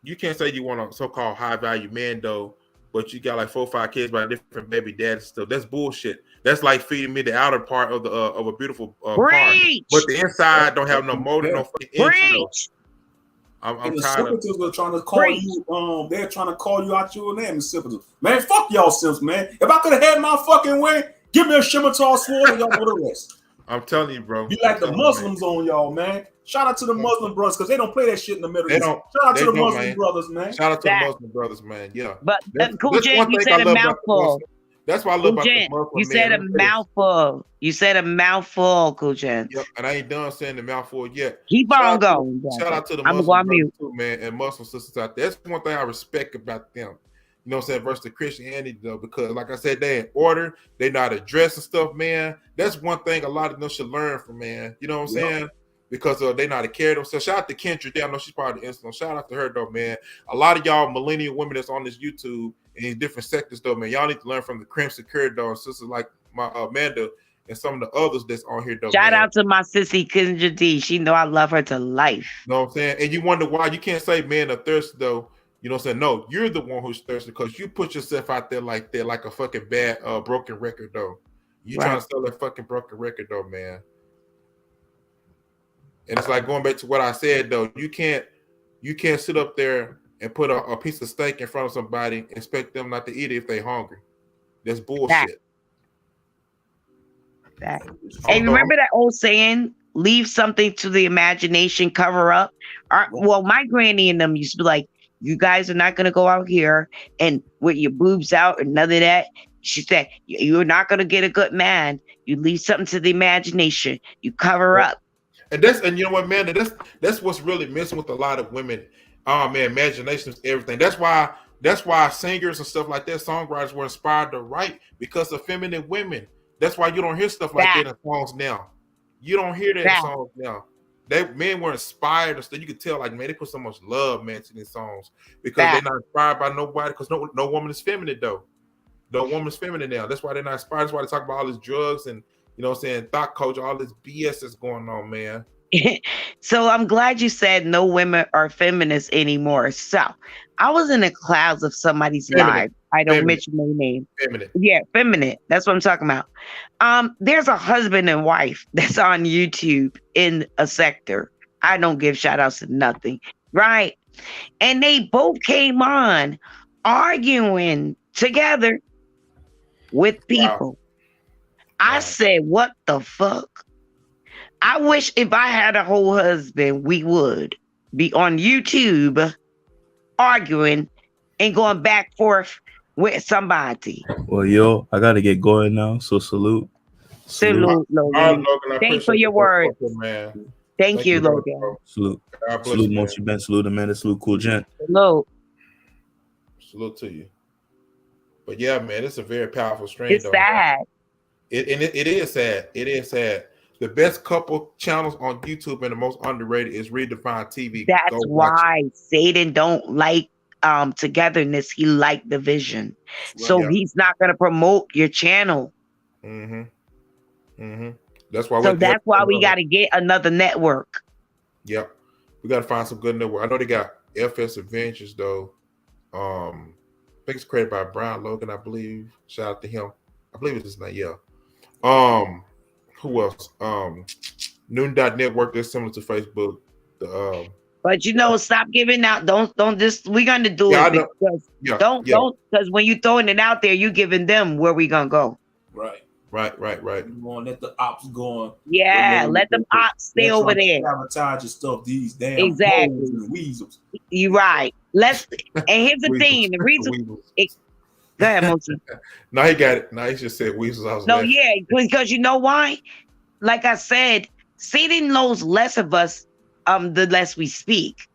You can't say you want a so-called high-value man, though, but you got like 4 or 5 kids by different baby dads and stuff. That's bullshit. That's like feeding me the outer part of the of a beautiful part, but the inside don't have no motor, no fucking inch. I'm tired of. Were trying to call you. They're trying to call you out your name, Simpletons. Man, fuck y'all, Simps, man. If I could have had my fucking way, give me a Scimitar sword and y'all go to rest. I'm telling you, bro. Be like the Muslims on y'all, man. Shout out to the Muslim brothers because they don't play that shit in the Middle East. Shout out to the Muslim brothers, man. Shout out to the Muslim brothers, man. Yeah. But Cool J, you said a mouthful. That's why I love about the Muslim. You said a mouthful. You said a mouthful, Cool J. Yep, and I ain't done saying the mouthful yet. Keep on going. Shout out to the Muslim brothers too, man, and Muslim sisters out there. That's one thing I respect about them. You know what I'm saying? Versus the Christianity, though, because like I said, they in order, they know how to dress and stuff, man. That's one thing a lot of them should learn from, man. You know what I'm saying? Because they know how to carry themselves. Shout out to Kendra. I know she's part of the incident. Shout out to her, though, man. A lot of y'all millennial women that's on this YouTube in these different sectors, though, man. Y'all need to learn from the Crimson Curd, though, and sisters like my Amanda and some of the others that's on here, though. Shout out to my sissy Kendra D. She know I love her to life. You know what I'm saying? And you wonder why you can't say men are thirsty, though. You know what I'm saying? No, you're the one who's thirsty because you put yourself out there like that, like a fucking bad broken record, though. You trying to sell that fucking broken record, though, man. And it's like going back to what I said, though. You can't sit up there and put a piece of steak in front of somebody and expect them not to eat it if they're hungry. That's bullshit. And remember that old saying, leave something to the imagination, cover up? Well, my granny and them used to be like, you guys are not going to go out here and with your boobs out or none of that. She said, you're not going to get a good man. You leave something to the imagination. You cover up. And you know what, man, that's what's really missing with a lot of women. Oh man, imagination is everything. That's why singers and stuff like that, songwriters were inspired to write because of feminine women. That's why you don't hear stuff like that in songs now. You don't hear that in songs now. Men were inspired and stuff. You could tell, like, man, they put so much love, man, to these songs because they're not inspired by nobody. Because no woman is feminine, though. The woman's feminine now. That's why they're not inspired. That's why they talk about all these drugs and thought culture, all this BS that's going on, man. So I'm glad you said no women are feminists anymore. So I was in the clouds of somebody's live. I don't mention their name. Feminine. Yeah, feminine. That's what I'm talking about. There's a husband and wife that's on YouTube in a sector. I don't give shout outs to nothing. Right. And they both came on arguing together with people. Wow. I said, what the fuck? I wish if I had a whole husband, we would be on YouTube arguing and going back and forth with somebody. Well, yo, I gotta get going now. So salute. Salute, Logan. Thanks for your words, man. Thank you, Logan. Salute. Salute, Mochi Ben. Salute, Amanda. Salute, Cool Gent. Salute. Salute to you. But yeah, man, it's a very powerful strain. It's sad. It is sad. It is sad. The best couple channels on YouTube and the most underrated is Redefined TV. That's why Satan don't like togetherness. He like division. So he's not going to promote your channel. That's why. So that's why we got to get another network. Yep, we got to find some good network. I know they got FS Adventures though. I think it's created by Brian Logan, I believe. Shout out to him. I believe it's his name. Yeah. Who else? Noon Network is similar to Facebook. But stop giving out. Don't just. We're gonna do it because don't because when you throwing it out there, you giving them where we gonna go. Right. You want to let the ops go on. Yeah, let them ops stay over there. Sabotage your stuff. These damn exactly and weasels. You're right. And here's the thing. The reason. Go ahead, Mochi. No, he got it. No, he just said weasels. Because you know why? Like I said, Satan knows less of us, the less we speak,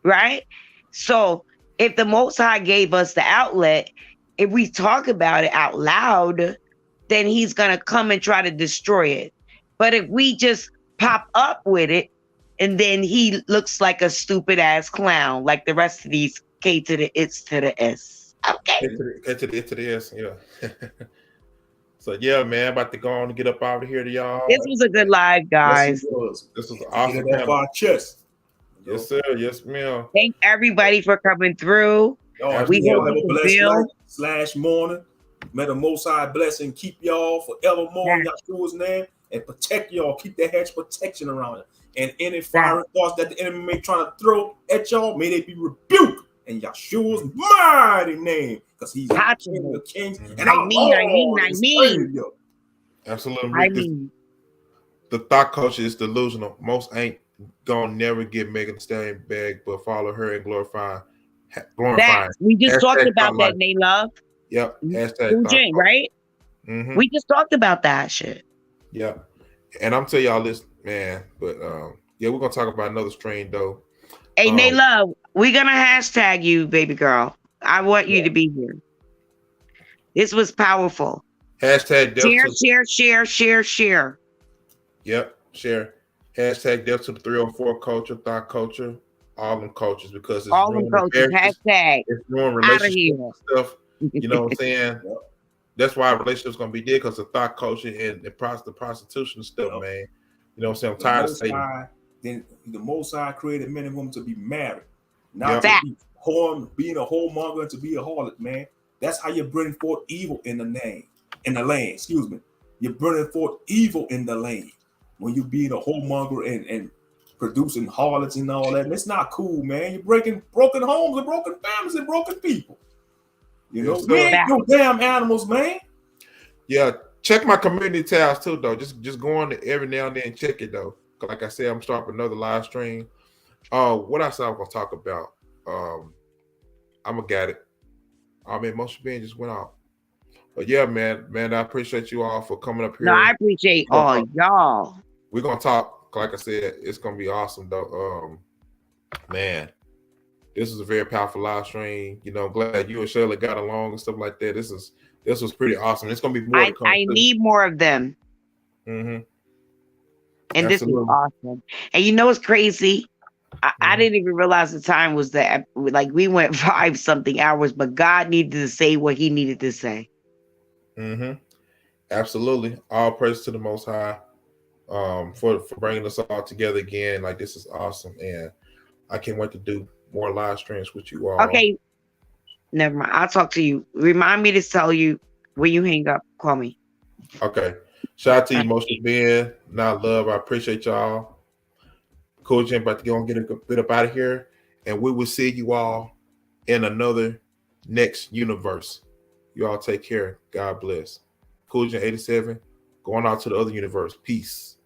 right? So if the Most High gave us the outlet, if we talk about it out loud, then he's gonna come and try to destroy it. But if we just pop up with it, and then he looks like a stupid ass clown, like the rest of these K to the it's to the S. Okay. It to the S, yeah. So yeah, man, about to go on and get up out of here to y'all. This was a good live, guys. This was awesome. Off our chest. Yes, sir. Yes, ma'am. Thank everybody for coming through. We have a blessed morning. May the Most High bless and keep y'all forevermore in Yahshua's name and protect y'all. Keep that hedge protection around it. And any fiery thoughts that the enemy may try to throw at y'all, may they be rebuked in Yahshua's mighty name, because he's the King of Kings. And I mean. Absolutely. The thought culture is delusional. Most ain't gonna never get Megan Thee Stallion bag, but follow her and glorify. We just talked about that, Nate Love. Yep. Hashtag right? We just talked about that shit. Yep. And I'm telling y'all this, man. But we're gonna talk about another strain though. Hey, Nate Love, we're gonna hashtag you, baby girl. I want you to be here. This was powerful. Hashtag share. Yep, share. Hashtag death to the 304 culture, thought culture, all them cultures, because it's all them cultures. Hashtag it's ruined relationship stuff. You know what I'm saying? That's why relationships gonna be dead, because the thought culture and the prostitution stuff, man. You know what I'm saying? I'm tired of saying. Then the Most High created men and women to be married, not to be being a whoremonger and to be a harlot, man. That's how you bring forth evil in the land. Excuse me. You're bringing forth evil in the land when you being a whoremonger and producing harlots and all that. And it's not cool, man. You're breaking broken homes and broken families and broken people. You know, we ain't no damn animals, man. Yeah, check my community tabs too, though. Just go on there every now and then and check it though. Like I said, I'm starting another live stream. What else I was gonna talk about? I'm gonna get it. I mean, most of Ben just went out. But yeah, man, I appreciate you all for coming up here. No, I appreciate all y'all. We're gonna talk. Like I said, it's gonna be awesome though. Man, this is a very powerful live stream. You know, I'm glad you and Shirley got along and stuff like that. This was pretty awesome. It's gonna be more. I need more of them. Mm-hmm. And Absolutely. This is awesome. And you know what's crazy? I didn't even realize the time was that, like, we went 5-something hours, but God needed to say what he needed to say. Mm-hmm. Absolutely. All praise to the Most High for bringing us all together again. Like, this is awesome. And I can't wait to do more live streams with you all. Okay, never mind. I'll talk to you. Remind me to tell you when you hang up. Call me. Okay. Shout out to you, Emotional Ben. Not love. I appreciate y'all. Cool, Jim. About to go and get a bit up out of here. And we will see you all in another next universe. You all take care. God bless. Cool, Jim 87. Going out to the other universe. Peace.